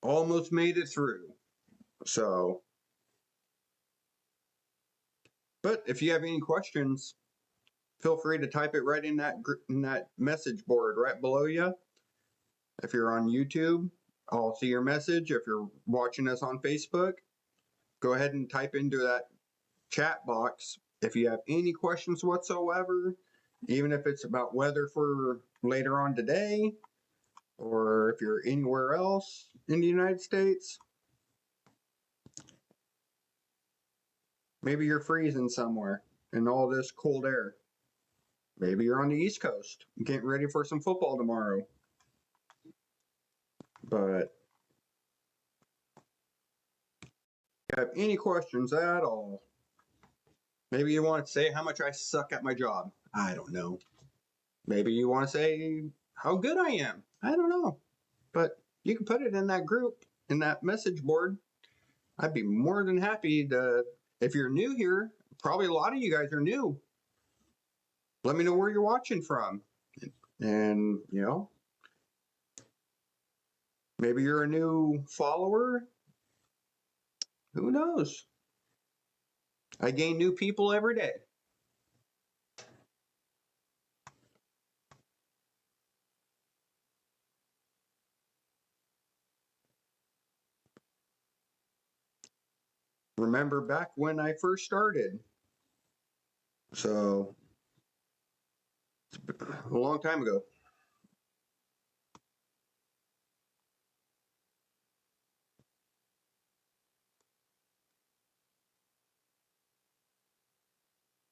Almost made it through. So, but if you have any questions, feel free to type it right in that message board right below you. If you're on YouTube, I'll see your message. If you're watching us on Facebook, go ahead and type into that chat box if you have any questions whatsoever, even if it's about weather for later on today, or if you're anywhere else in the United States. Maybe you're freezing somewhere in all this cold air. Maybe you're on the East Coast, getting ready for some football tomorrow. But if you have any questions at all, maybe you want to say how much I suck at my job. I don't know. Maybe you want to say how good I am. I don't know. But you can put it in that group, in that message board. I'd be more than happy to, if you're new here, probably a lot of you guys are new. Let me know where you're watching from. And, you know, maybe you're a new follower. Who knows? I gain new people every day. Remember back when I first started. So, a long time ago.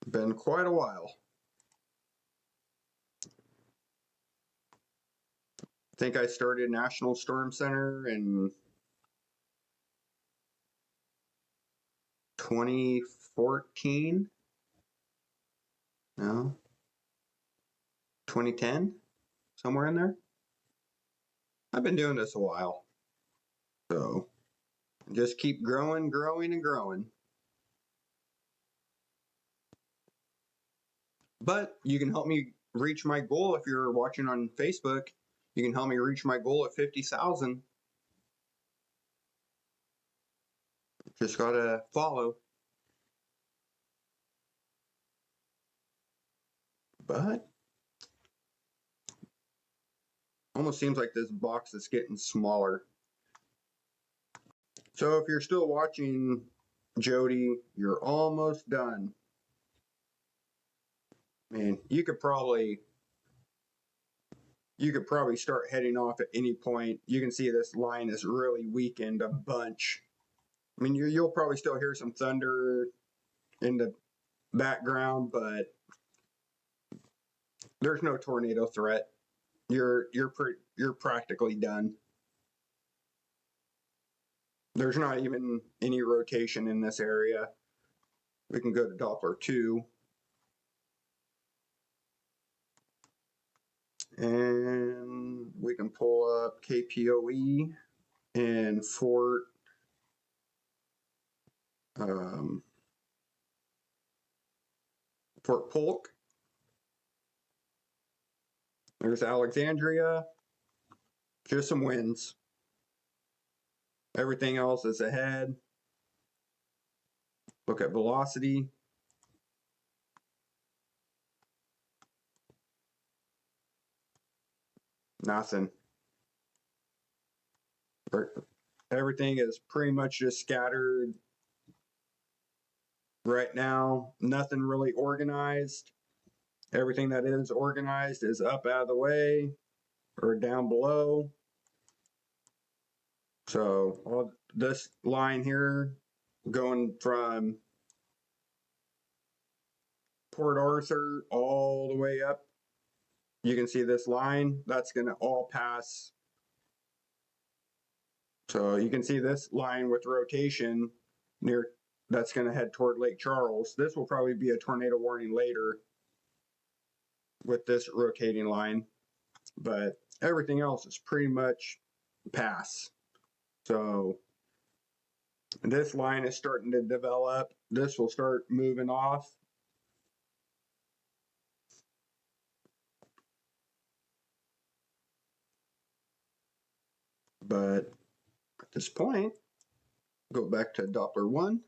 Been quite a while. I think I started National Storm Center in 2014. No, 2010, somewhere in there. I've been doing this a while. So just keep growing, growing, and growing. But you can help me reach my goal if you're watching on Facebook. You can help me reach my goal at 50,000. Just gotta follow. But almost seems like this box is getting smaller. So if you're still watching, Jody, you're almost done. Man, you could probably start heading off at any point. You can see this line is really weakened a bunch. I mean, you'll probably still hear some thunder in the background, but there's no tornado threat. You're practically done. There's not even any rotation in this area. We can go to Doppler 2. And we can pull up KPOE and Fort Polk. There's Alexandria. Just some winds. Everything else is ahead. Look at velocity. Nothing. Everything is pretty much just scattered right now. Nothing really organized. Everything that is organized is up out of the way or down below. So all this line here going from Port Arthur all the way up. You can see this line, that's going to all pass. So you can see this line with rotation near that's going to head toward Lake Charles. This will probably be a tornado warning later with this rotating line, but everything else is pretty much pass. So this line is starting to develop. This will start moving off. But at this point, go back to Doppler 1.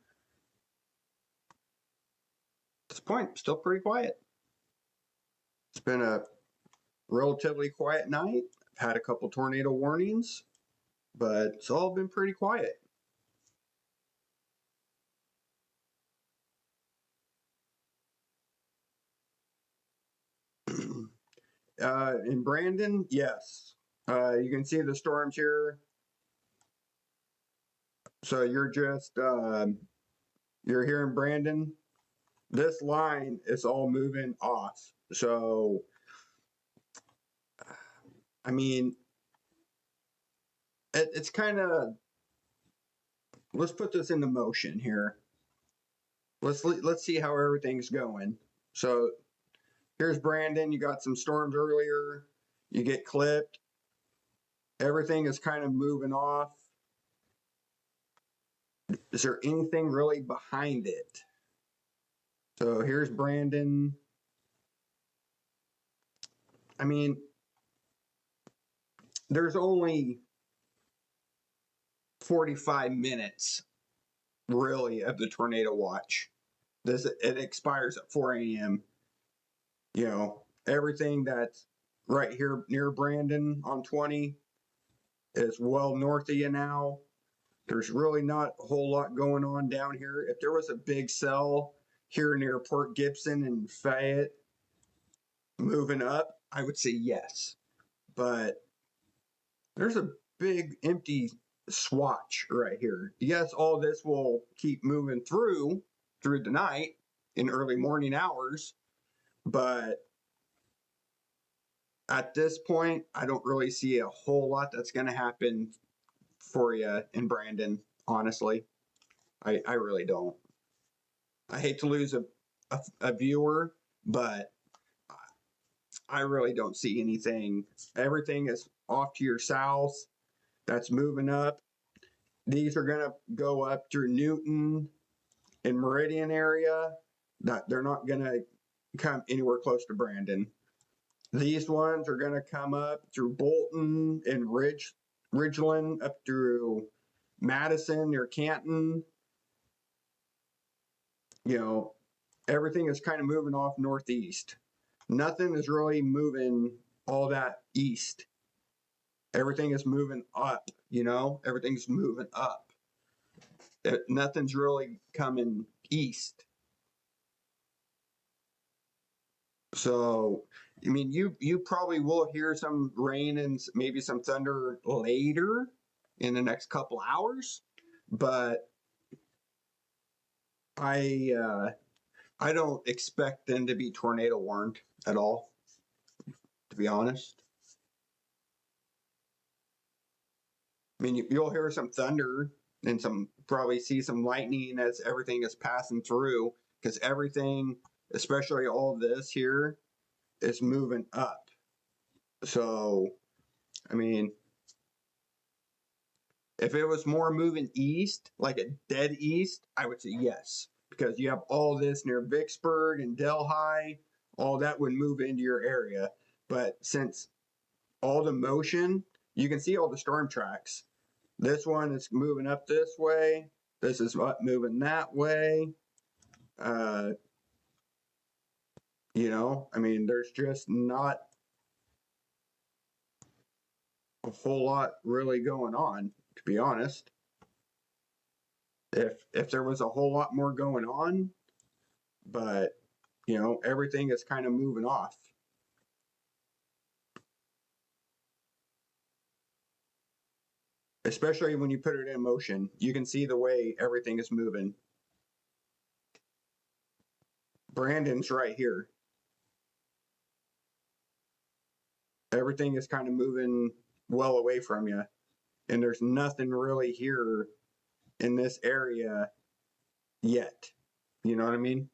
At this point, still pretty quiet. It's been a relatively quiet night. I've had a couple tornado warnings, but it's all been pretty quiet. In Brandon, yes. You can see the storms here. So you're just, you're here in Brandon. This line is all moving off. So, I mean, it's kind of, let's put this into motion here. Let's see how everything's going. So here's Brandon. You got some storms earlier. You get clipped. Everything is kind of moving off. Is there anything really behind it? So here's Brandon. I mean, there's only 45 minutes really of the tornado watch. It expires at 4 a.m. You know, everything that's right here near Brandon on 20 is well north of you now. There's really not a whole lot going on down here. If there was a big cell here near Port Gibson and Fayette moving up, I would say yes. But there's a big empty swatch right here. Yes, all this will keep moving through the night in early morning hours, but at this point, I don't really see a whole lot that's going to happen for you in Brandon, honestly. I really don't. I hate to lose a viewer, but I really don't see anything. Everything is off to your south. That's moving up. These are going to go up through Newton and Meridian area. They're not going to come anywhere close to Brandon. These ones are going to come up through Bolton and Ridgeland up through Madison near Canton. You know, everything is kind of moving off northeast. Nothing is really moving all that east. Everything is moving up, you know, everything's moving up. Nothing's really coming east. So, I mean, you probably will hear some rain and maybe some thunder later in the next couple hours, but I don't expect them to be tornado warned at all, to be honest. I mean, you'll hear some thunder and probably see some lightning as everything is passing through, because everything, especially all this here, is moving up. So, I mean, if it was more moving east, like a dead east, I would say yes, because you have all this near Vicksburg and Delhi, all that would move into your area. But since all the motion, you can see all the storm tracks. This one is moving up this way. This is moving that way. You know, I mean, there's just not a whole lot really going on, to be honest. If there was a whole lot more going on, but you know, everything is kind of moving off. Especially when you put it in motion, you can see the way everything is moving. Brandon's right here. Everything is kind of moving well away from you, and there's nothing really here in this area yet. You know what I mean?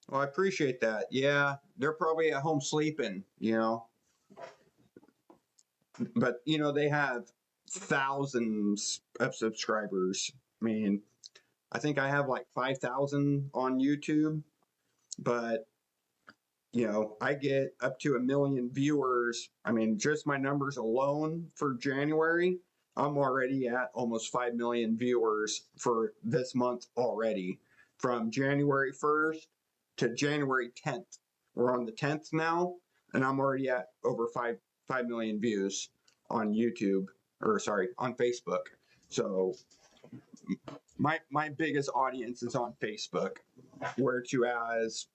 Well, I appreciate that. Yeah, they're probably at home sleeping, you know. But, you know, they have thousands of subscribers. I mean, I think I have like 5,000 on YouTube, but, you know, I get up to 1 million viewers. I mean, just my numbers alone for January, I'm already at almost 5 million viewers for this month already. From January 1st to January 10th. We're on the 10th now, and I'm already at over 5 million views on YouTube, or sorry, on Facebook. So my biggest audience is on Facebook, where to as,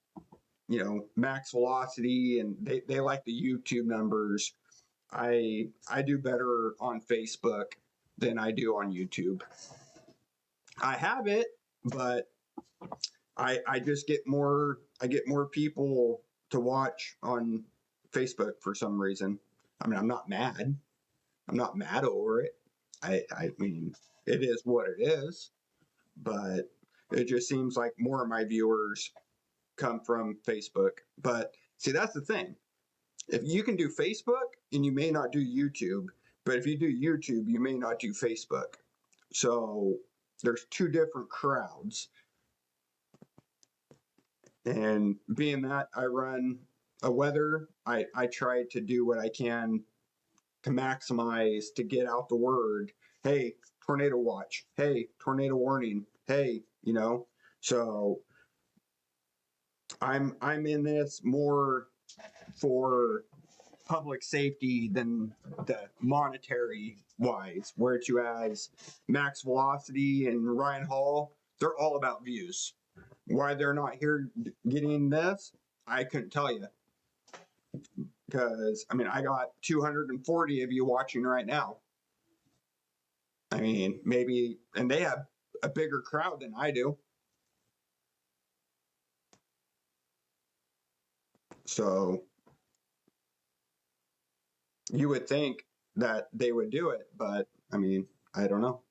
you know, max velocity, and they like the YouTube numbers. I do better on Facebook than I do on YouTube. I have it, but I just get more people to watch on Facebook for some reason. I mean, I'm not mad. I'm not mad over it. I mean, it is what it is, but it just seems like more of my viewers come from Facebook. But see, that's the thing. If you can do Facebook and you may not do YouTube, but if you do YouTube, you may not do Facebook. So there's two different crowds. And being that I run a weather, I try to do what I can to maximize, to get out the word. Hey, tornado watch. Hey, tornado warning. Hey, you know. So I'm in this more for public safety than the monetary wise, where to as Max Velocity and Ryan Hall, they're all about views. Why they're not here getting this, I couldn't tell you. Because, I mean, I got 240 of you watching right now. I mean, maybe, and they have a bigger crowd than I do. So you would think that they would do it, but I mean, I don't know.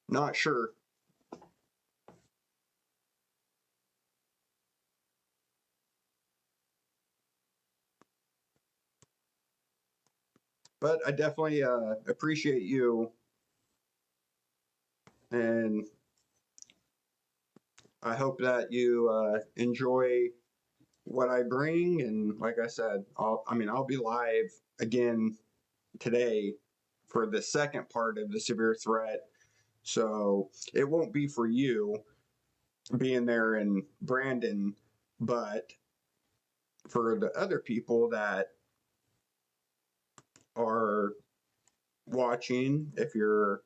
Not sure. But I definitely appreciate you, and I hope that you enjoy what I bring. And like I said, I'll be live again today for the second part of the severe threat. So it won't be for you being there in Brandon, but for the other people that are watching, if you're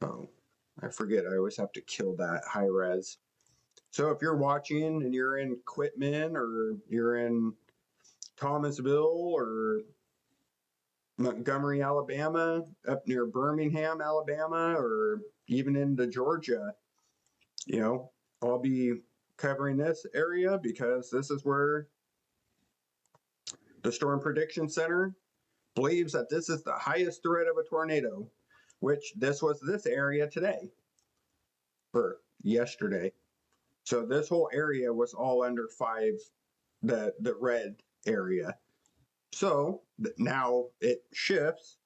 oh, I forget, I always have to kill that high res. So if you're watching and you're in Quitman, or you're in Thomasville or Montgomery, Alabama, up near Birmingham, Alabama, or even into Georgia, you know, I'll be covering this area because this is where the Storm Prediction Center believes that this is the highest threat of a tornado, which this was this area today, or yesterday. So this whole area was all under 5, the red area. So now it shifts,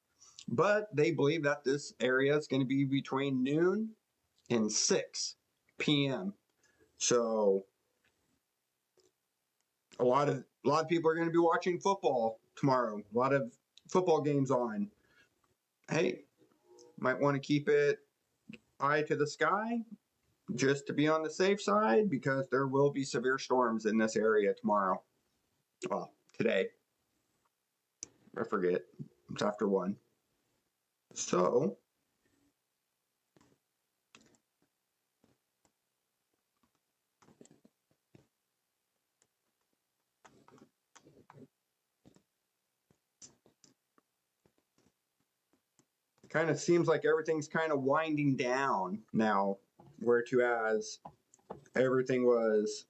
but they believe that this area is going to be between noon and 6 p.m. So a lot of people are going to be watching football tomorrow. A lot of football games on. Hey, might want to keep it eye to the sky just to be on the safe side, because there will be severe storms in this area tomorrow. Well, today. I forget. It's after 1. So kind of seems like everything's kind of winding down now, whereas everything was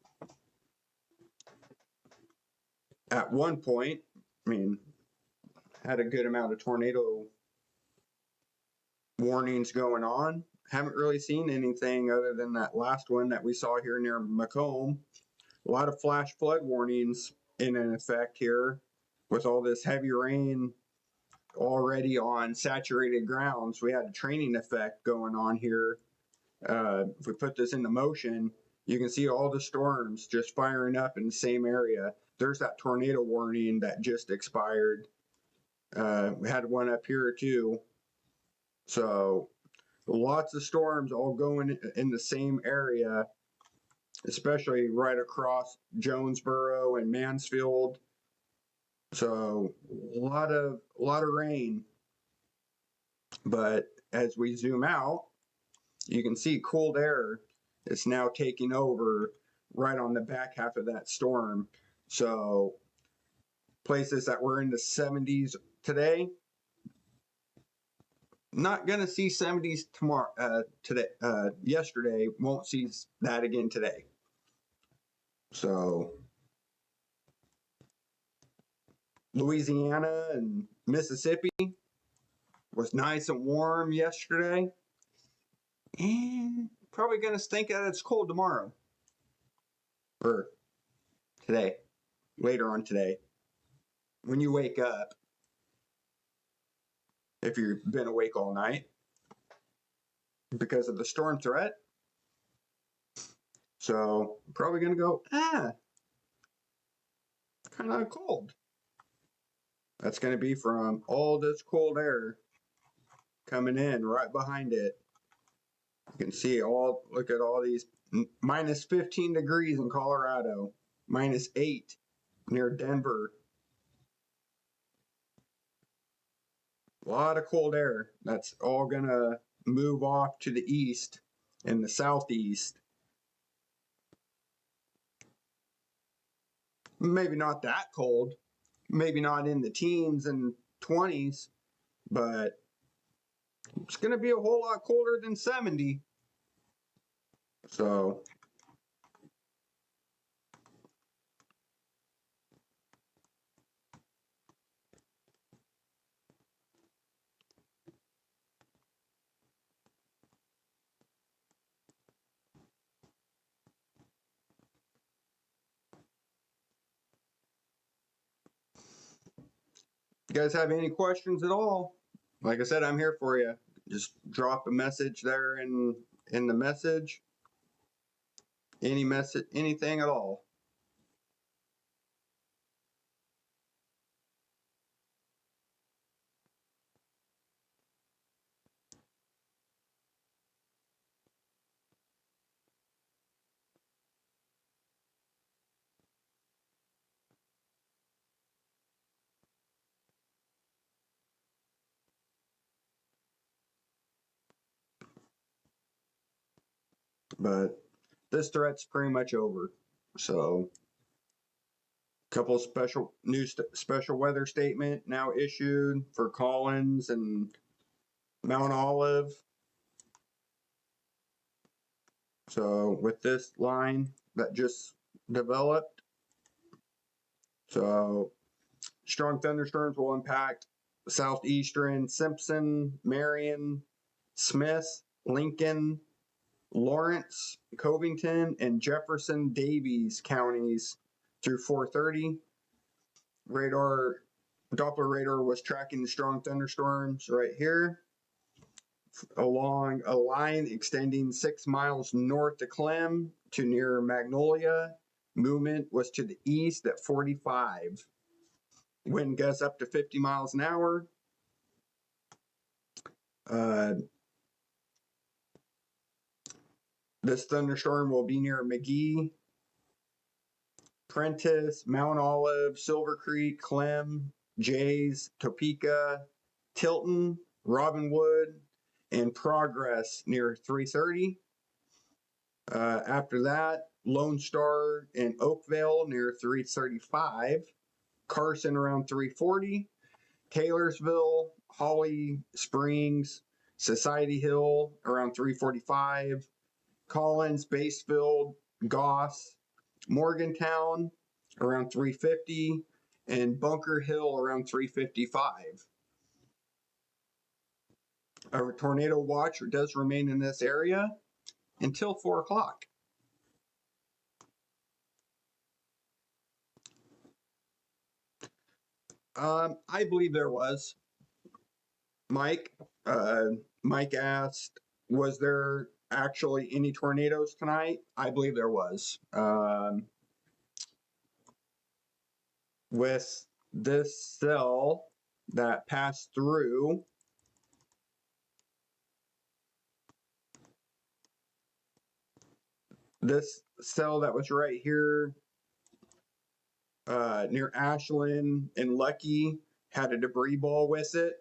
at one point, I mean, had a good amount of tornado warnings going on. Haven't really seen anything other than that last one that we saw here near Macomb. A lot of flash flood warnings in effect here with all this heavy rain already on saturated grounds. We had a training effect going on here. If we put this into motion, you can see all the storms just firing up in the same area. There's that tornado warning that just expired. We had one up here too. So lots of storms all going in the same area, especially right across Jonesboro and Mansfield. So a lot of rain. But as we zoom out, you can see cold air is now taking over right on the back half of that storm. So places that were in the 70s today, not going to see 70s tomorrow. Yesterday, won't see that again today. So Louisiana and Mississippi was nice and warm yesterday, and probably going to think that it's cold tomorrow or today, later on today. When you wake up, if you've been awake all night because of the storm threat. So probably going to go, kind of cold. That's going to be from all this cold air coming in right behind it. You can see look at all these minus 15 degrees in Colorado, minus 8 near Denver. A lot of cold air. That's all going to move off to the east and the southeast. Maybe not that cold, maybe not in the teens and 20s, but it's going to be a whole lot colder than 70. So you guys have any questions at all? Like I said, I'm here for you. Just drop a message there in the message. Any message, anything at all. But this threat's pretty much over. So couple special weather statement now issued for Collins and Mount Olive. So with this line that just developed, so strong thunderstorms will impact southeastern Simpson, Marion, Smith, Lincoln, Lawrence, Covington, and Jefferson Davies counties through 4:30. Doppler radar was tracking the strong thunderstorms right here along a line extending 6 miles north of Clem to near Magnolia. Movement was to the east at 45. Wind gusts up to 50 miles an hour. This thunderstorm will be near McGee, Prentice, Mount Olive, Silver Creek, Clem, Jays, Topeka, Tilton, Robinwood, and Progress near 3:30. After that, Lone Star and Oakville near 3:35. Carson around 3:40. Taylorsville, Holly Springs, Society Hill around 345, Collins, Basefield, Goss, Morgantown around 350, and Bunker Hill around 355. A tornado watch does remain in this area until 4 o'clock. I believe there was. Mike asked, was there actually any tornadoes tonight? I believe there was. With this cell that passed through, this cell that was right here near Ashland and Lucky had a debris ball with it.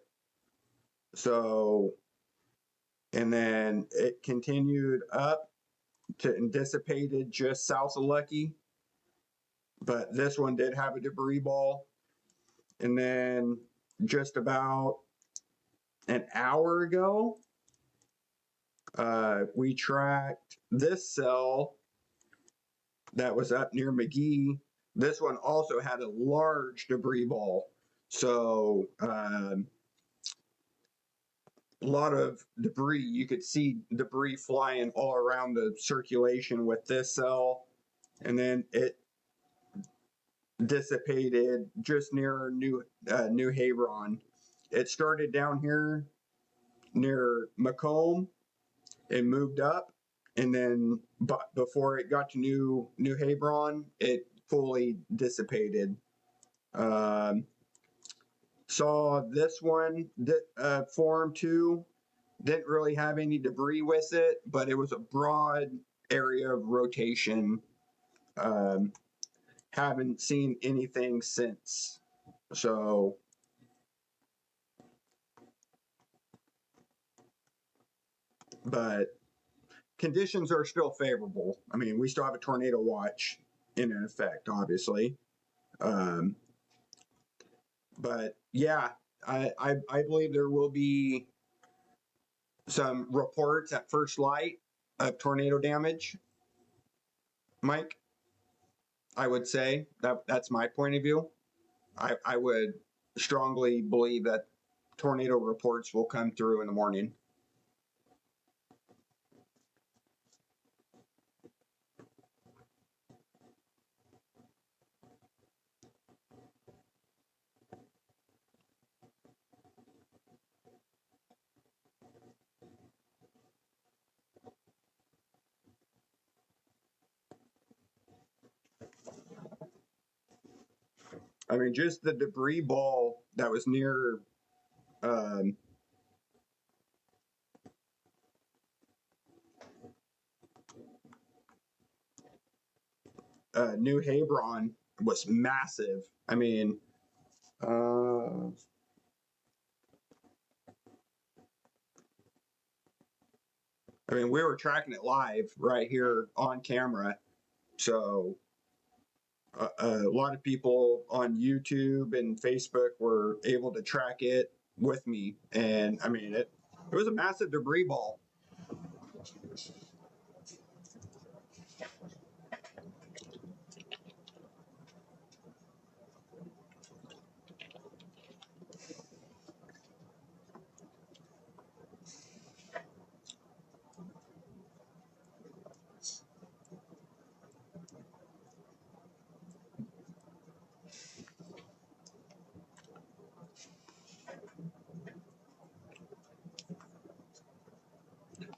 So, and then it continued up to and dissipated just south of Lucky. But this one did have a debris ball. And then just about an hour ago, we tracked this cell that was up near McGee. This one also had a large debris ball. So a lot of debris. You could see debris flying all around the circulation with this cell. And then it dissipated just near New Hebron. It started down here near Macomb and moved up, and then before it got to New Hebron, it fully dissipated. Saw this one form too. Didn't really have any debris with it, but it was a broad area of rotation. Haven't seen anything since. So but conditions are still favorable. I mean, we still have a tornado watch in effect, obviously. But yeah, I believe there will be some reports at first light of tornado damage. Mike, I would say that's my point of view. I would strongly believe that tornado reports will come through in the morning. I mean, just the debris ball that was near New Hebron was massive. I mean, we were tracking it live right here on camera. So a lot of people on YouTube and Facebook were able to track it with me. And I mean, it was a massive debris ball.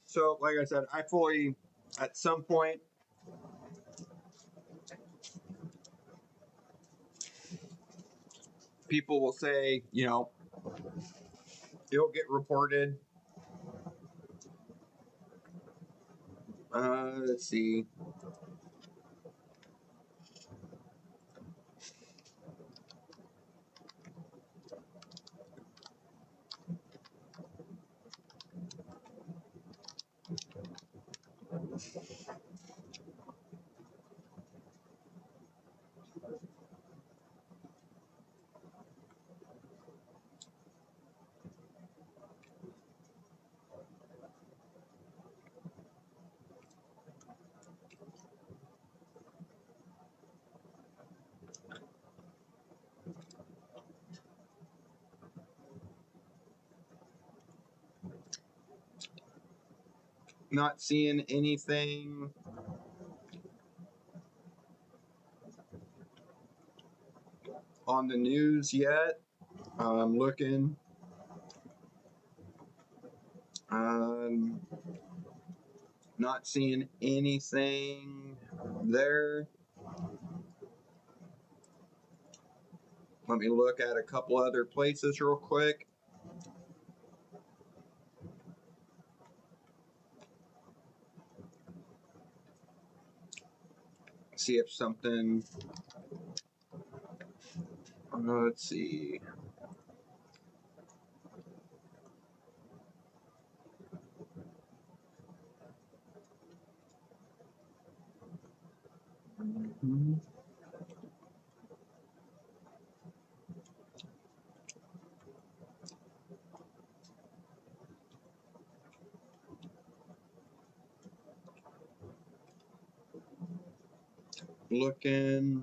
So, like I said, I fully, at some point, people will say, you know, it'll get reported. Let's see. Not seeing anything on the news yet. I'm looking. Not seeing anything there. Let me look at a couple other places real quick. See if something, let's see. Looking.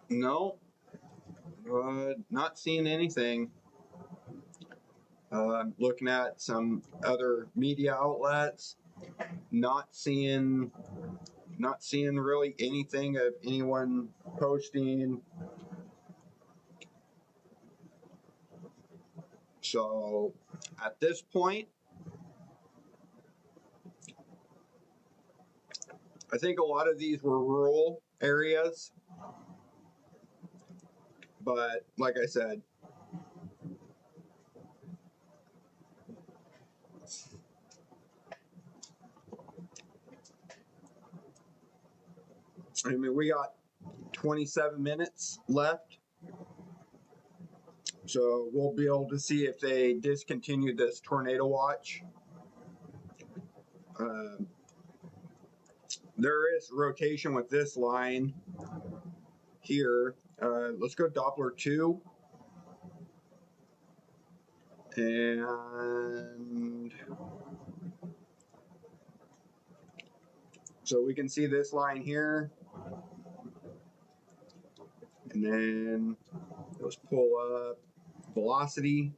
No, not seeing anything. Looking at some other media outlets, not seeing really anything of anyone posting. So at this point, I think a lot of these were rural areas, but like I said, I mean, we got 27 minutes left, so we'll be able to see if they discontinue this tornado watch. There is rotation with this line here. Let's go Doppler 2. And so we can see this line here. And then let's pull up velocity.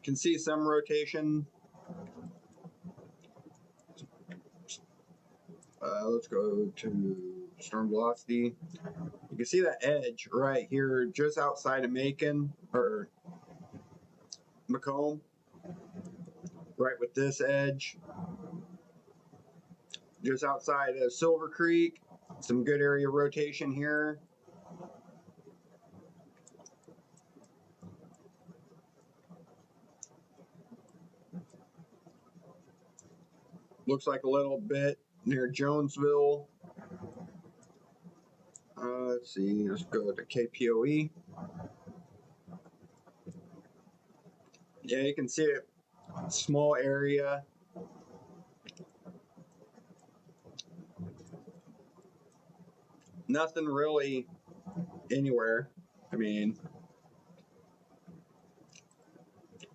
Can see some rotation. Let's go to storm velocity. You can see that edge right here just outside of Macon or Macomb, right with this edge. Just outside of Silver Creek, some good area rotation here. Looks like a little bit near Jonesville. Let's see, let's go to KPOE. Yeah, you can see it, small area. Nothing really anywhere. I mean,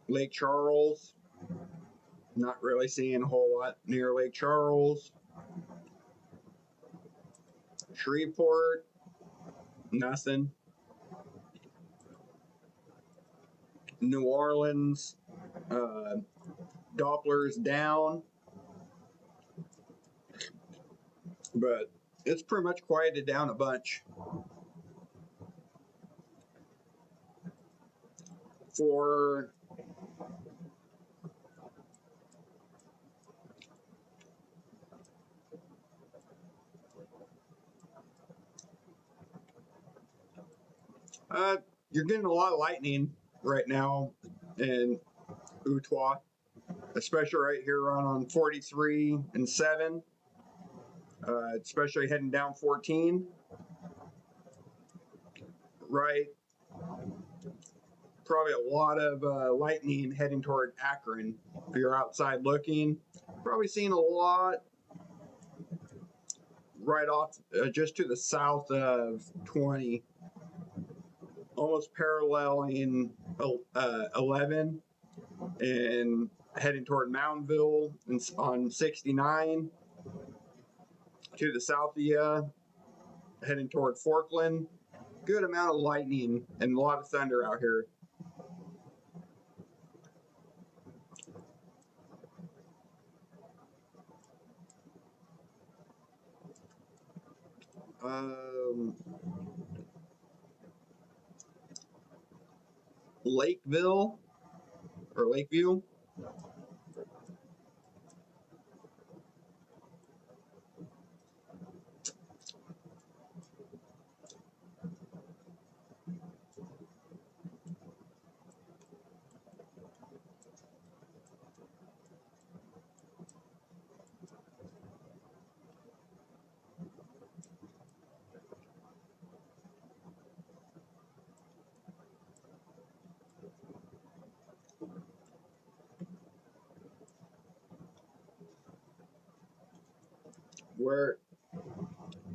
Lake Charles, not really seeing a whole lot near Lake Charles. Shreveport, nothing. New Orleans, Doppler's down, but it's pretty much quieted down a bunch. For You're getting a lot of lightning right now in Utois, especially right here around on 43 and 7, especially heading down 14. Right, probably a lot of lightning heading toward Akron. If you're outside looking, probably seeing a lot right off just to the south of 20, almost paralleling 11 and heading toward Mountainville and on 69 to the south of you, heading toward Forkland. Good amount of lightning and a lot of thunder out here. Lakeville or Lakeview.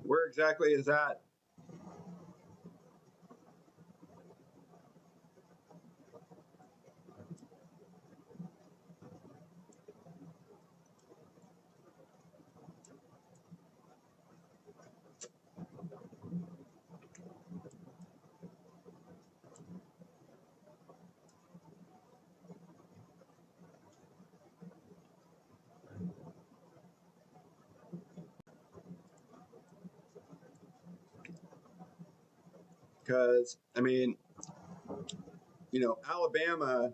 Where exactly is that? Because, I mean, Alabama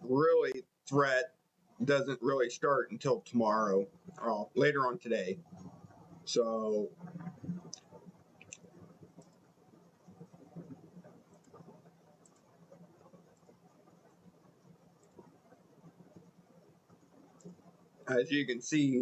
really threat doesn't really start until tomorrow, or later on today. So, as you can see,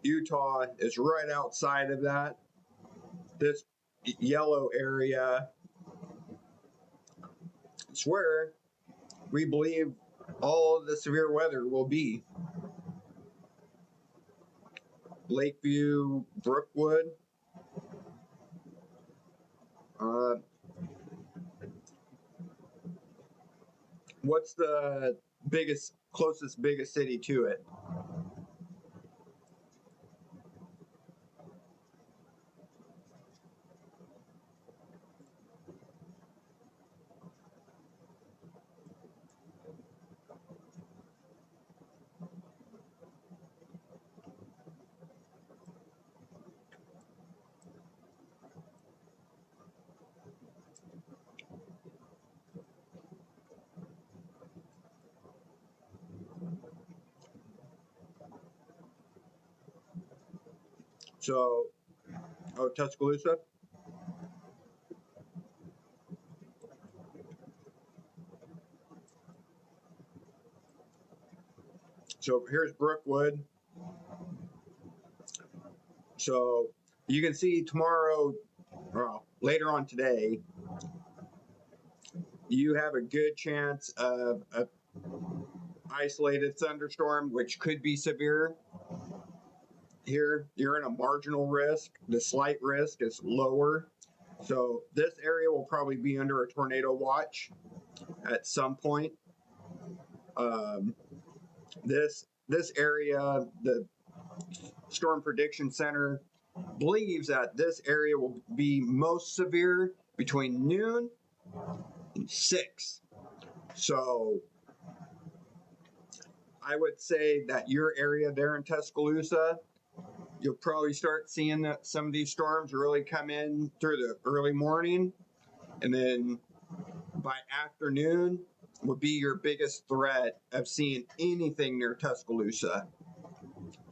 Utah is right outside of that. This yellow area is where we believe all of the severe weather will be. Lakeview, Brookwood. What's the closest biggest city to it? So, Tuscaloosa. So here's Brookwood. So you can see tomorrow, well, later on today, you have a good chance of a isolated thunderstorm, which could be severe. Here, you're in a marginal risk. The slight risk is lower. So this area will probably be under a tornado watch at some point. This area, the Storm Prediction Center believes that this area will be most severe between noon and 6. So I would say that your area there in Tuscaloosa, you'll probably start seeing that some of these storms really come in through the early morning, and then by afternoon would be your biggest threat of seeing anything near Tuscaloosa.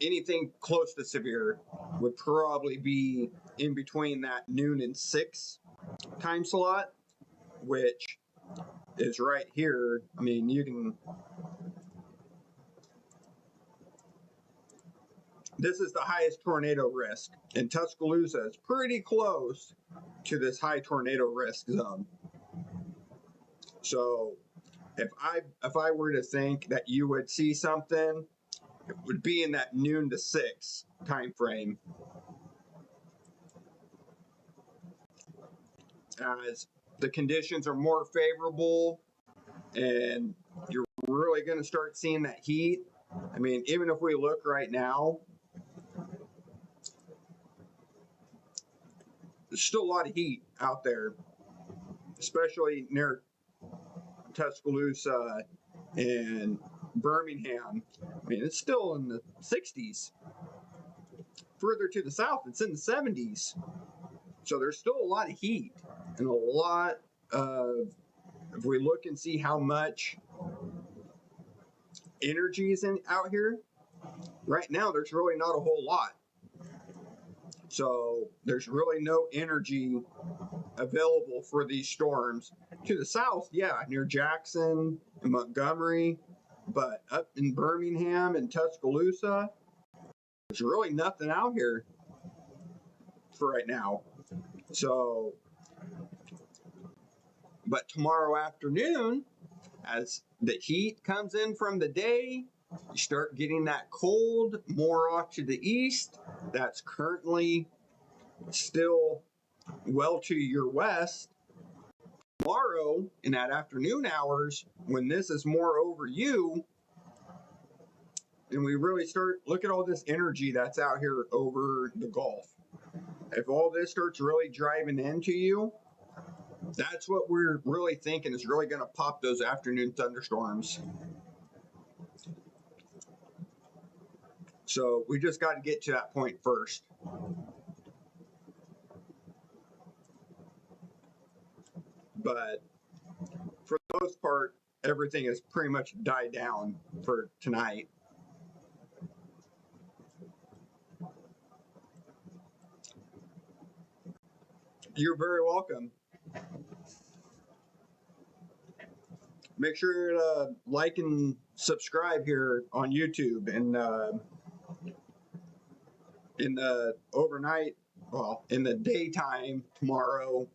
Anything close to severe would probably be in between that noon and 6 time slot, which is right here. I mean, you can. This is the highest tornado risk, and Tuscaloosa is pretty close to this high tornado risk zone. So, if I were to think that you would see something, it would be in that noon to 6 time frame. As the conditions are more favorable and you're really going to start seeing that heat. I mean, even if we look right now, there's still a lot of heat out there, especially near Tuscaloosa and Birmingham. I mean, it's still in the 60s. Further to the south, it's in the 70s. So there's still a lot of heat and a lot of, if we look and see how much energy is out here, right now there's really not a whole lot. So there's really no energy available for these storms. To the south, yeah, near Jackson and Montgomery, but up in Birmingham and Tuscaloosa, there's really nothing out here for right now. So, but tomorrow afternoon, as the heat comes in from the day, you start getting that cold more off to the east. That's currently still well to your west. Tomorrow, in that afternoon hours, when this is more over you, and we really start, look at all this energy that's out here over the Gulf. If all this starts really driving into you, that's what we're really thinking is really going to pop those afternoon thunderstorms. So we just got to get to that point first. But for the most part, everything has pretty much died down for tonight. You're very welcome. Make sure to like and subscribe here on YouTube. And in the overnight, well, in the daytime tomorrow,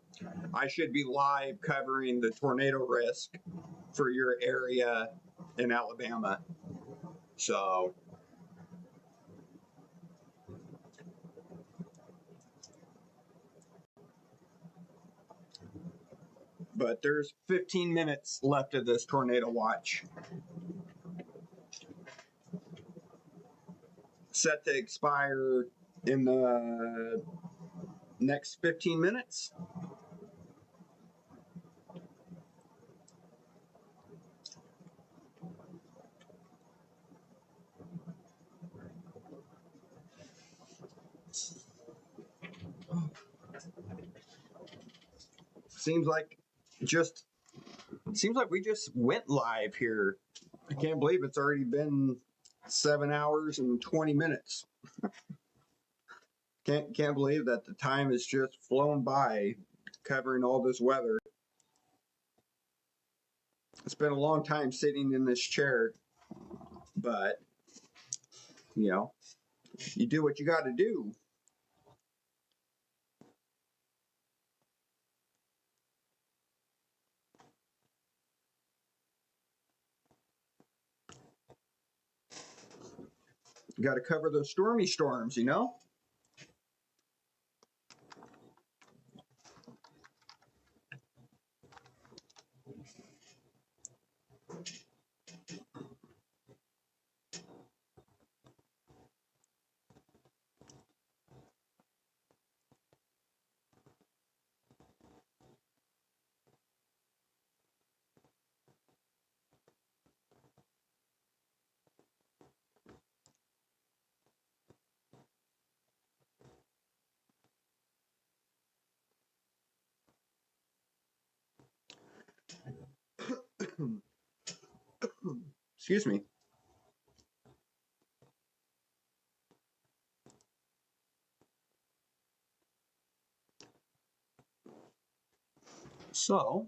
I should be live covering the tornado risk for your area in Alabama. So, but there's 15 minutes left of this tornado watch. Set to expire in the next 15 minutes. Seems like we just went live here. I can't believe it's already been 7 hours and 20 minutes. Can't believe that the time has just flown by covering all this weather. It's been a long time sitting in this chair, but you know, you do what you got to do. You got to cover those stormy storms, you know? Excuse me. So,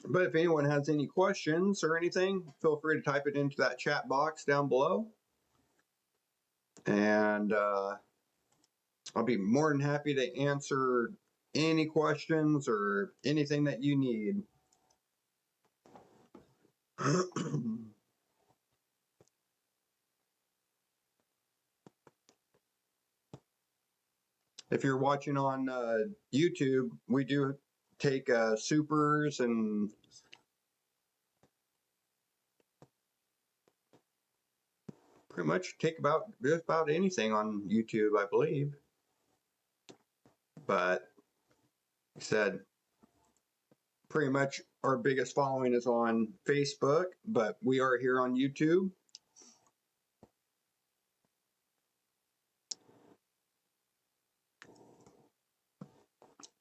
but if anyone has any questions or anything, feel free to type it into that chat box down below. And I'll be more than happy to answer any questions or anything that you need. If you're watching on YouTube, we do take supers and pretty much take just about anything on YouTube, I believe. But like I said, pretty much our biggest following is on Facebook, but we are here on YouTube.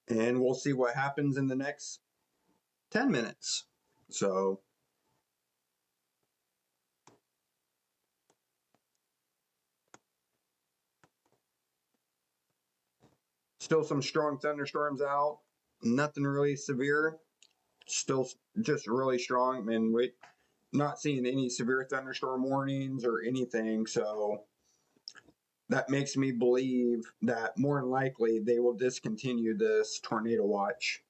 And we'll see what happens in the next 10 minutes. So still some strong thunderstorms out, nothing really severe, still just really strong, and we're not seeing any severe thunderstorm warnings or anything. So that makes me believe that more than likely they will discontinue this tornado watch.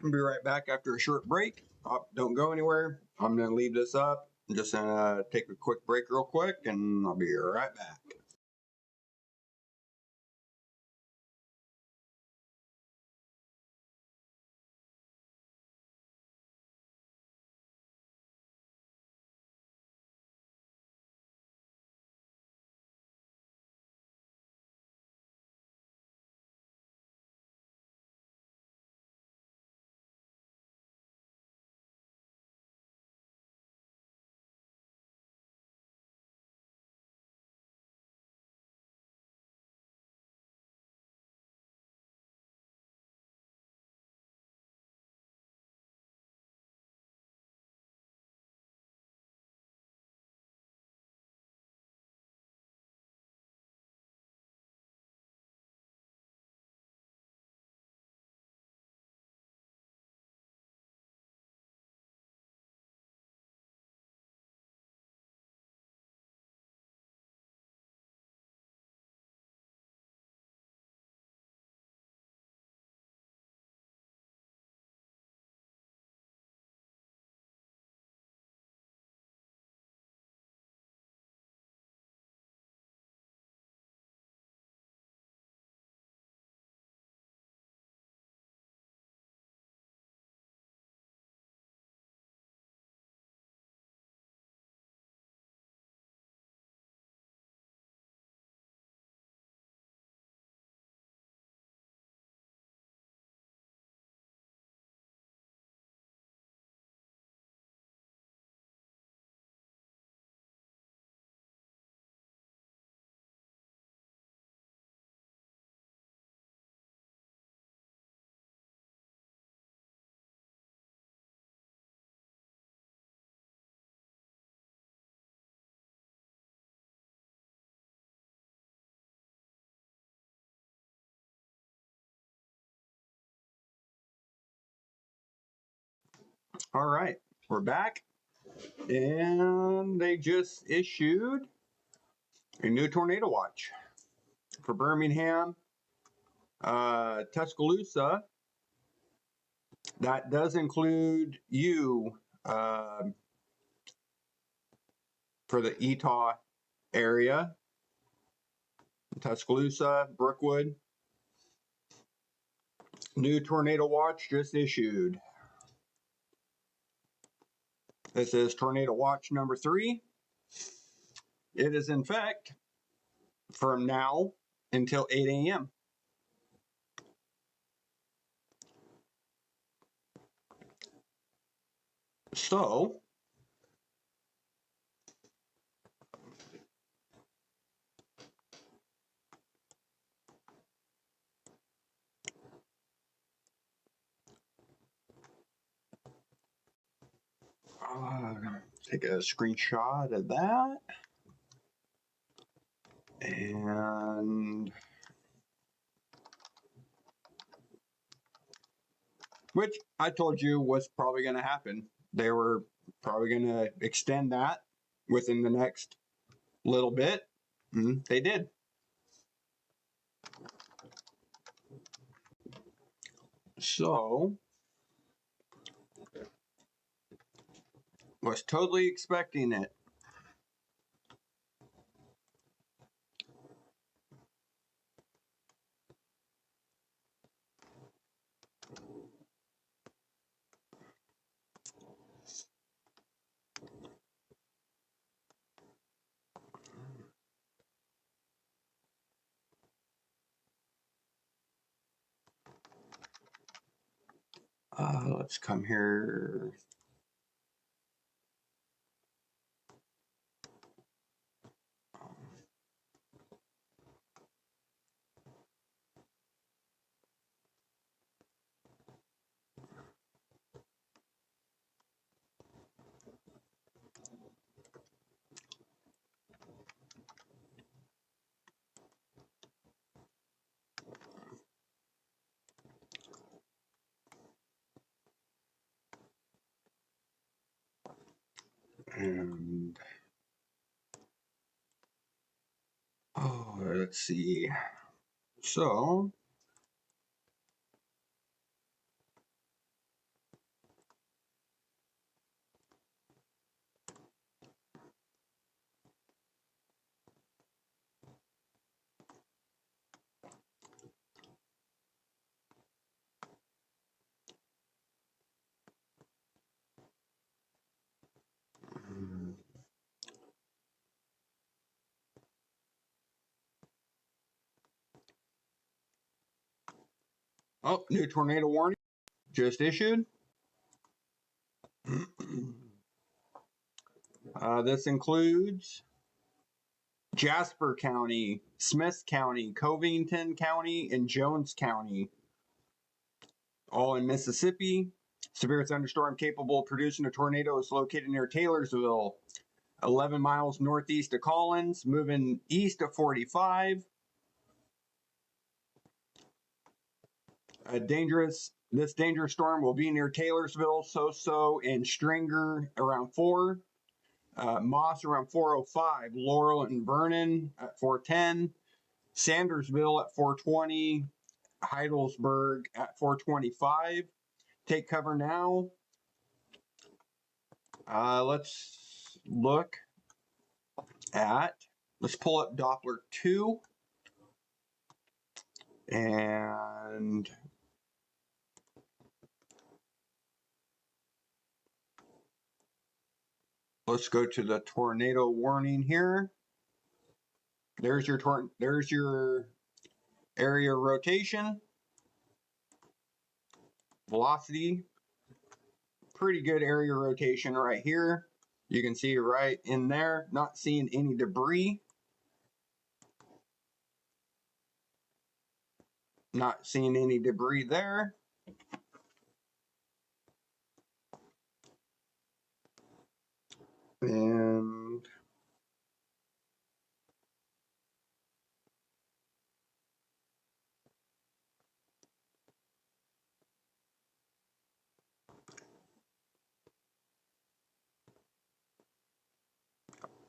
I'll be right back after a short break. Oh, don't go anywhere. I'm going to leave this up. I'm just going to take a quick break real quick, and I'll be right back. All right, we're back. And they just issued a new tornado watch for Birmingham, Tuscaloosa, that does include you for the Etah area. Tuscaloosa, Brookwood. New tornado watch just issued. This is tornado watch number 3. It is in effect from now until 8 a.m. So, take a screenshot of that. And which I told you was probably going to happen. They were probably going to extend that within the next little bit. They did. So, was totally expecting it. Let's come here. And let's see. So, new tornado warning just issued. This includes Jasper County, Smith County, Covington County, and Jones County, all in Mississippi. Severe thunderstorm capable of producing a tornado is located near Taylorsville, 11 miles northeast of Collins, moving east of 45. This dangerous storm will be near Taylorsville, So and Stringer around 4. Moss around 405, Laurel and Vernon at 410, Sandersville at 420, Heidelberg at 425. Take cover now. Let's look at, let's pull up Doppler 2 and let's go to the tornado warning here. There's your area rotation, velocity, pretty good area rotation right here. You can see right in there, not seeing any debris. Not seeing any debris there. And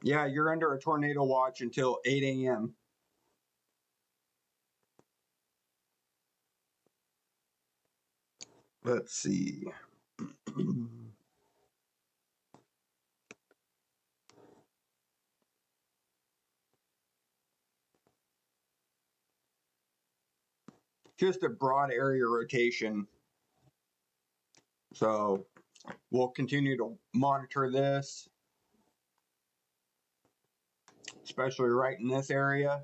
yeah, you're under a tornado watch until 8 a.m. let's see. Just a broad area rotation. So we'll continue to monitor this, especially right in this area.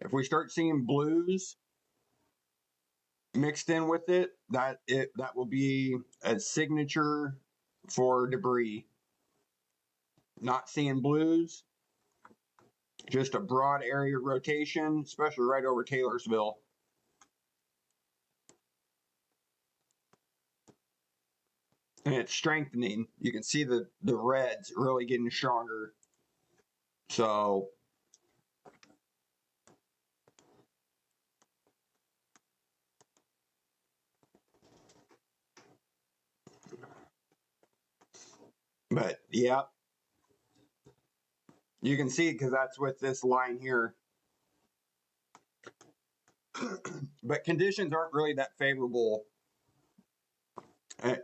If we start seeing blues mixed in with it, that will be a signature for debris. Not seeing blues, just a broad area rotation, especially right over Taylorsville. And it's strengthening. You can see the reds really getting stronger. So but yeah, you can see because that's with this line here. But conditions aren't really that favorable.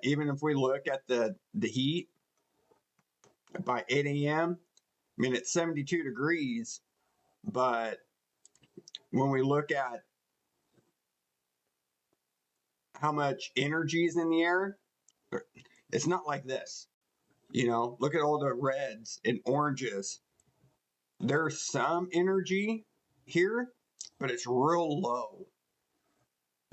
Even if we look at the heat by 8 a.m., I mean, it's 72 degrees, but when we look at how much energy is in the air, it's not like this. You know, look at all the reds and oranges. There's some energy here, but it's real low.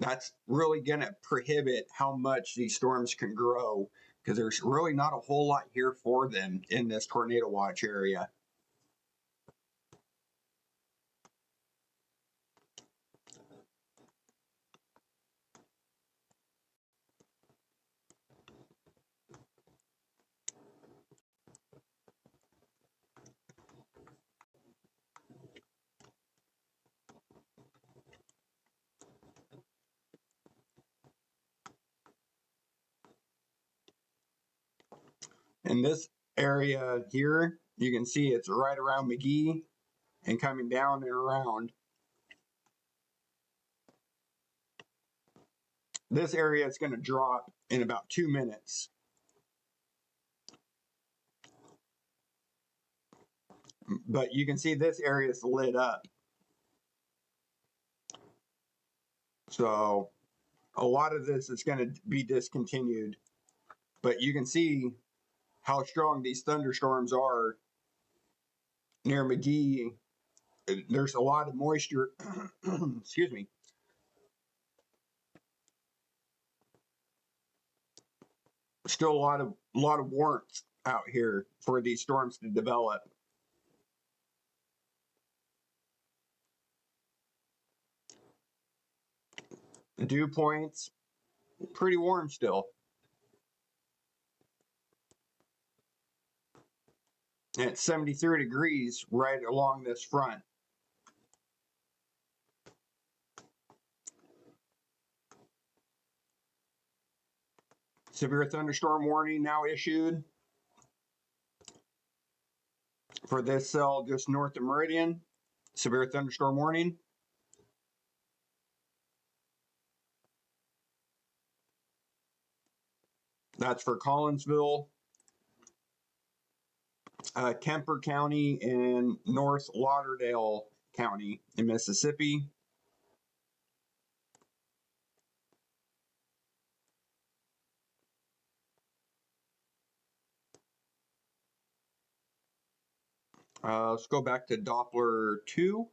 That's really going to prohibit how much these storms can grow because there's really not a whole lot here for them in this tornado watch area. In this area here, you can see it's right around McGee and coming down and around. This area is going to drop in about 2 minutes. But you can see this area is lit up. So a lot of this is going to be discontinued. But you can see how strong these thunderstorms are near McGee. There's a lot of moisture. Excuse me. Still a lot of warmth out here for these storms to develop. The dew points, pretty warm still. And it's 73 degrees right along this front. Severe thunderstorm warning now issued for this cell just north of Meridian. Severe thunderstorm warning. That's for Collinsville, Kemper County, and North Lauderdale County in Mississippi. Let's go back to Doppler 2.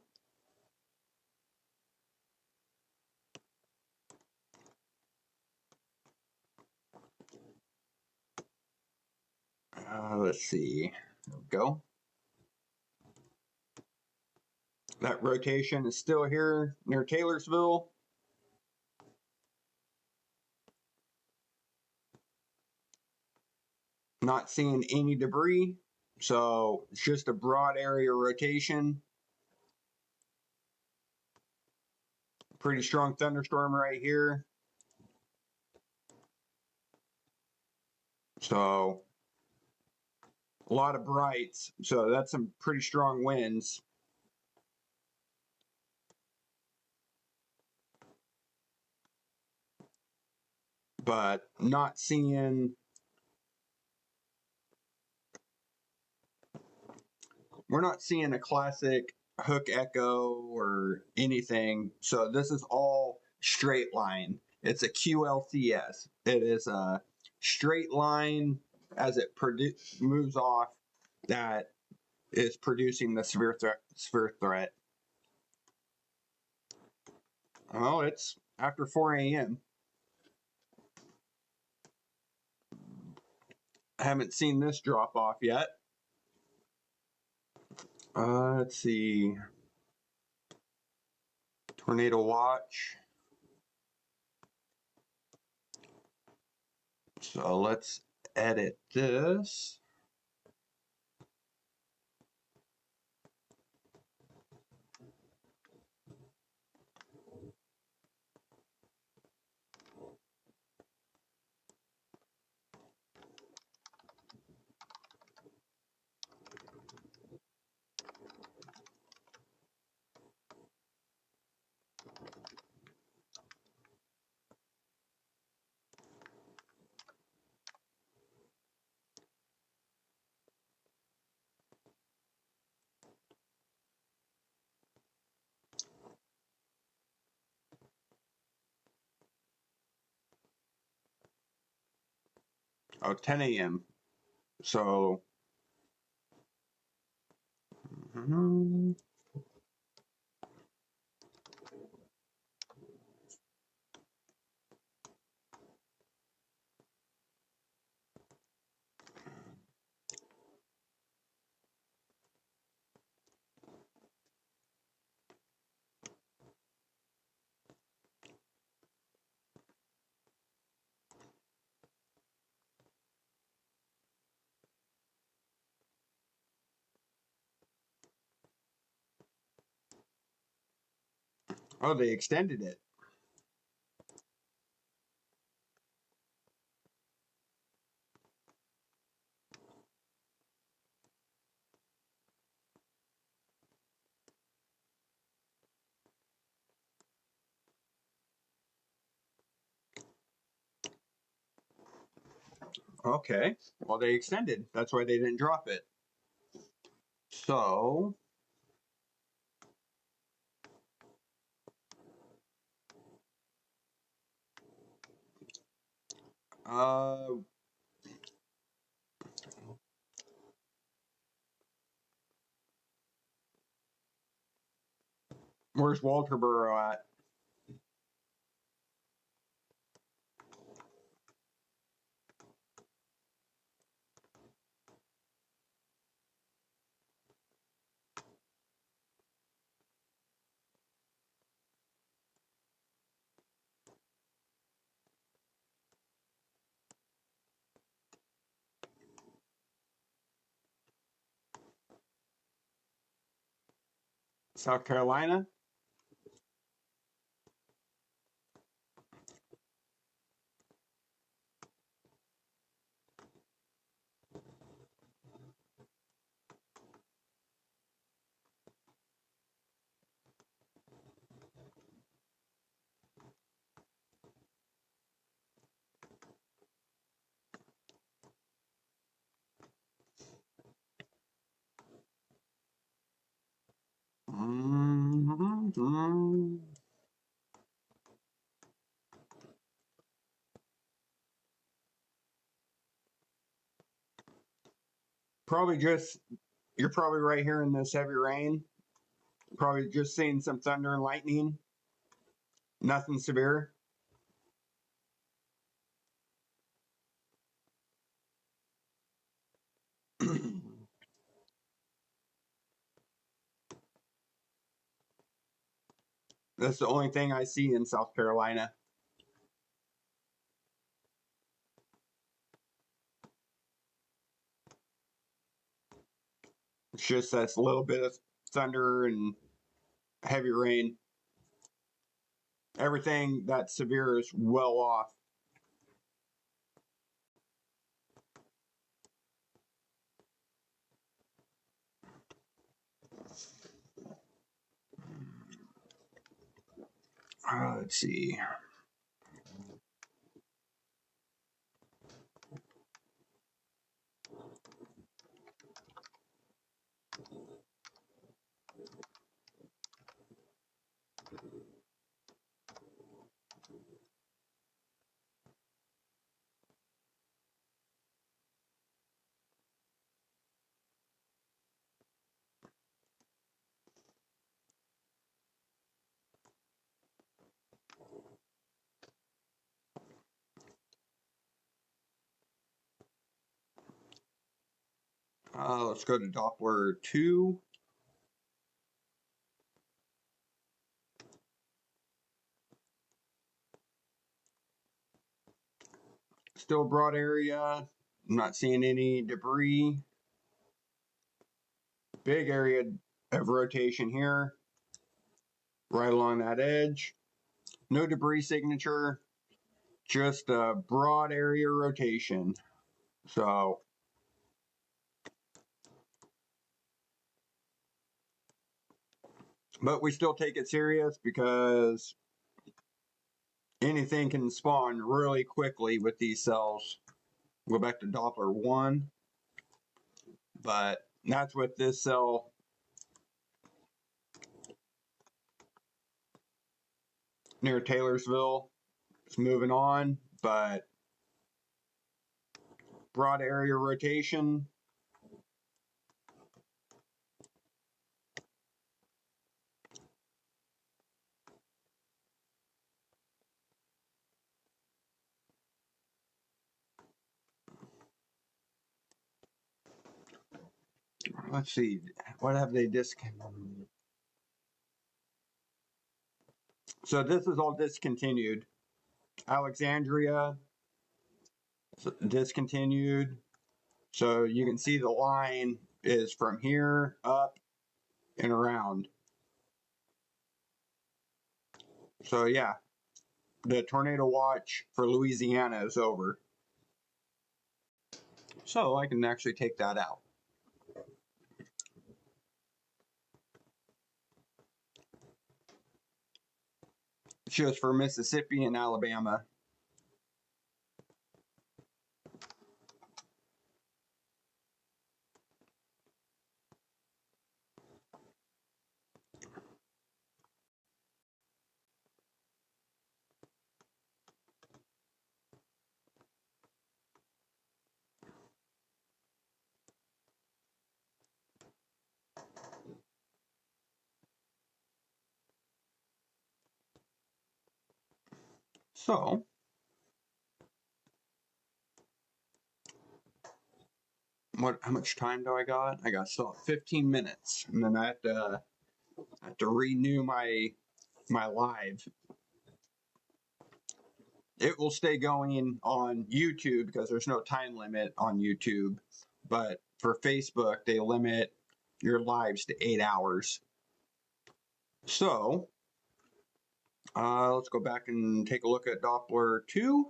Let's see. There we go. That rotation is still here near Taylorsville. Not seeing any debris, so it's just a broad area rotation. Pretty strong thunderstorm right here. So a lot of brights, so that's some pretty strong winds. but not seeing. We're not seeing a classic hook echo or anything. So this is all straight line. It's a QLCS. It is a straight line as it moves off that is producing the severe threat. Oh, it's after 4 a.m. I haven't seen this drop off yet. Let's see. Tornado watch. So let's edit this. Oh, 10 a.m. So oh, they extended it. Okay. Well, they extended. That's why they didn't drop it. So where's Walterboro at? South Carolina? Mm-hmm. Probably just, you're probably right here in this heavy rain. Probably just seeing some thunder and lightning. Nothing severe. That's the only thing I see in South Carolina. It's just that little bit of thunder and heavy rain. Everything that's severe is well off. Let's see. Let's go to Doppler 2. Still broad area. I'm not seeing any debris. Big area of rotation here, right along that edge. No debris signature, just a broad area rotation. So, but we still take it serious because anything can spawn really quickly with these cells. Go back to Doppler 1. But that's what this cell near Taylorsville is moving on. But broad area rotation. Let's see, what have they discontinued? So this is all discontinued. Alexandria discontinued. So you can see the line is from here up and around. So yeah, the tornado watch for Louisiana is over. So I can actually take that out. It's just for Mississippi and Alabama. So how much time do I got? I got still 15 minutes, and then I have to renew my live. It will stay going on YouTube because there's no time limit on YouTube, but for Facebook they limit your lives to 8 hours. So let's go back and take a look at Doppler 2.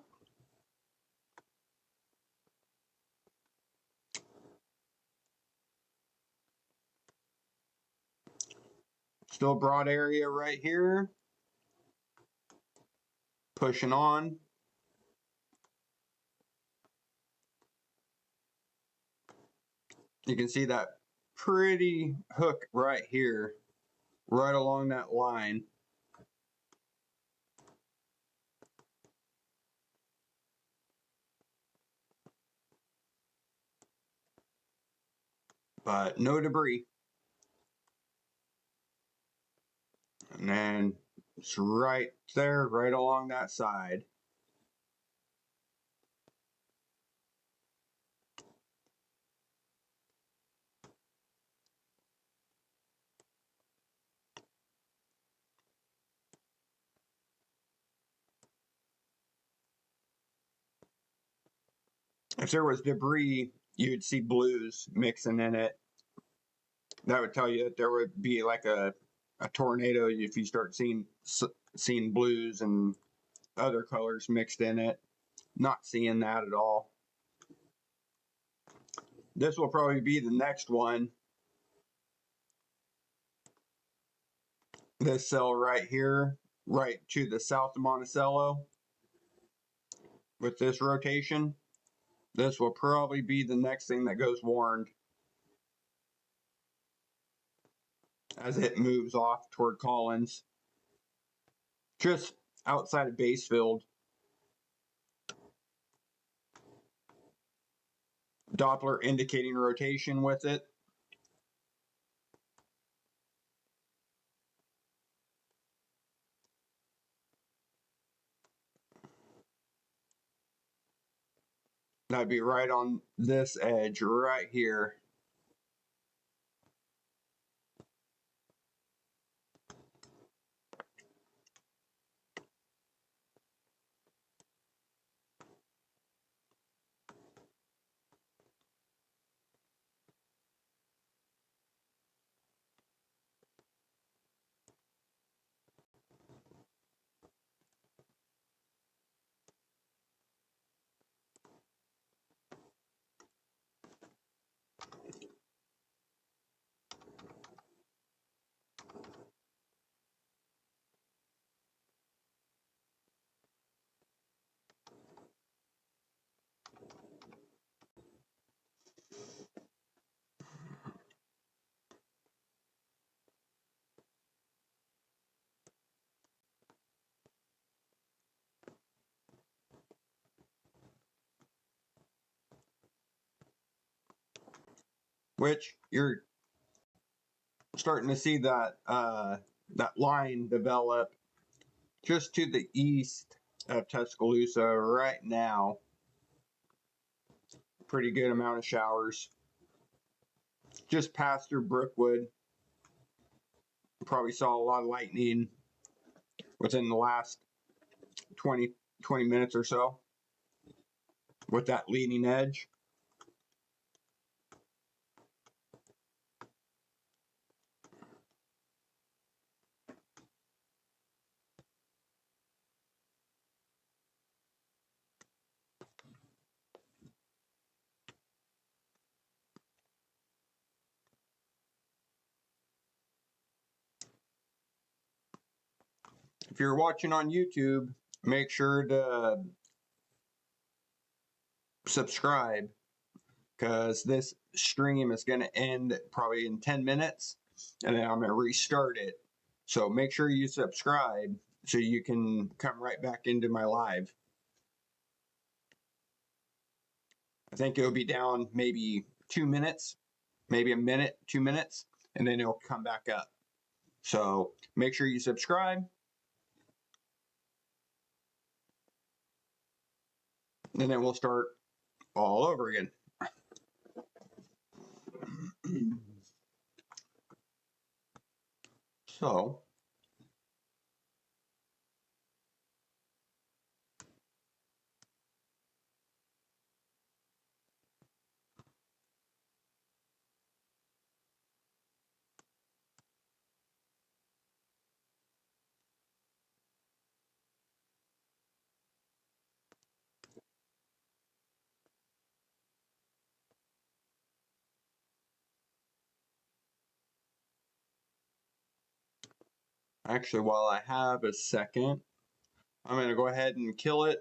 Still broad area right here. Pushing on. You can see that pretty hook right here, right along that line. But no debris. And then it's right there, right along that side. If there was debris, you'd see blues mixing in it. That would tell you that there would be like a tornado if you start seeing blues and other colors mixed in it. Not seeing that at all. This will probably be the next one. This cell right here, right to the south of Monticello, with this rotation. This will probably be the next thing that goes warned as it moves off toward Collins. Just outside of Basefield. Doppler indicating rotation with it. That'd be right on this edge right here. which you're starting to see that that line develop just to the east of Tuscaloosa right now. Pretty good amount of showers. Just passed through Brookwood. Probably saw a lot of lightning within the last 20 minutes or so with that leading edge. If you're watching on YouTube, make sure to subscribe, because this stream is going to end probably in 10 minutes and then I'm going to restart it. So make sure you subscribe so you can come right back into my live. I think it'll be down maybe 2 minutes, maybe a minute, 2 minutes, and then it'll come back up. So make sure you subscribe. And then we'll start all over again. So actually, while I have a second, I'm going to go ahead and kill it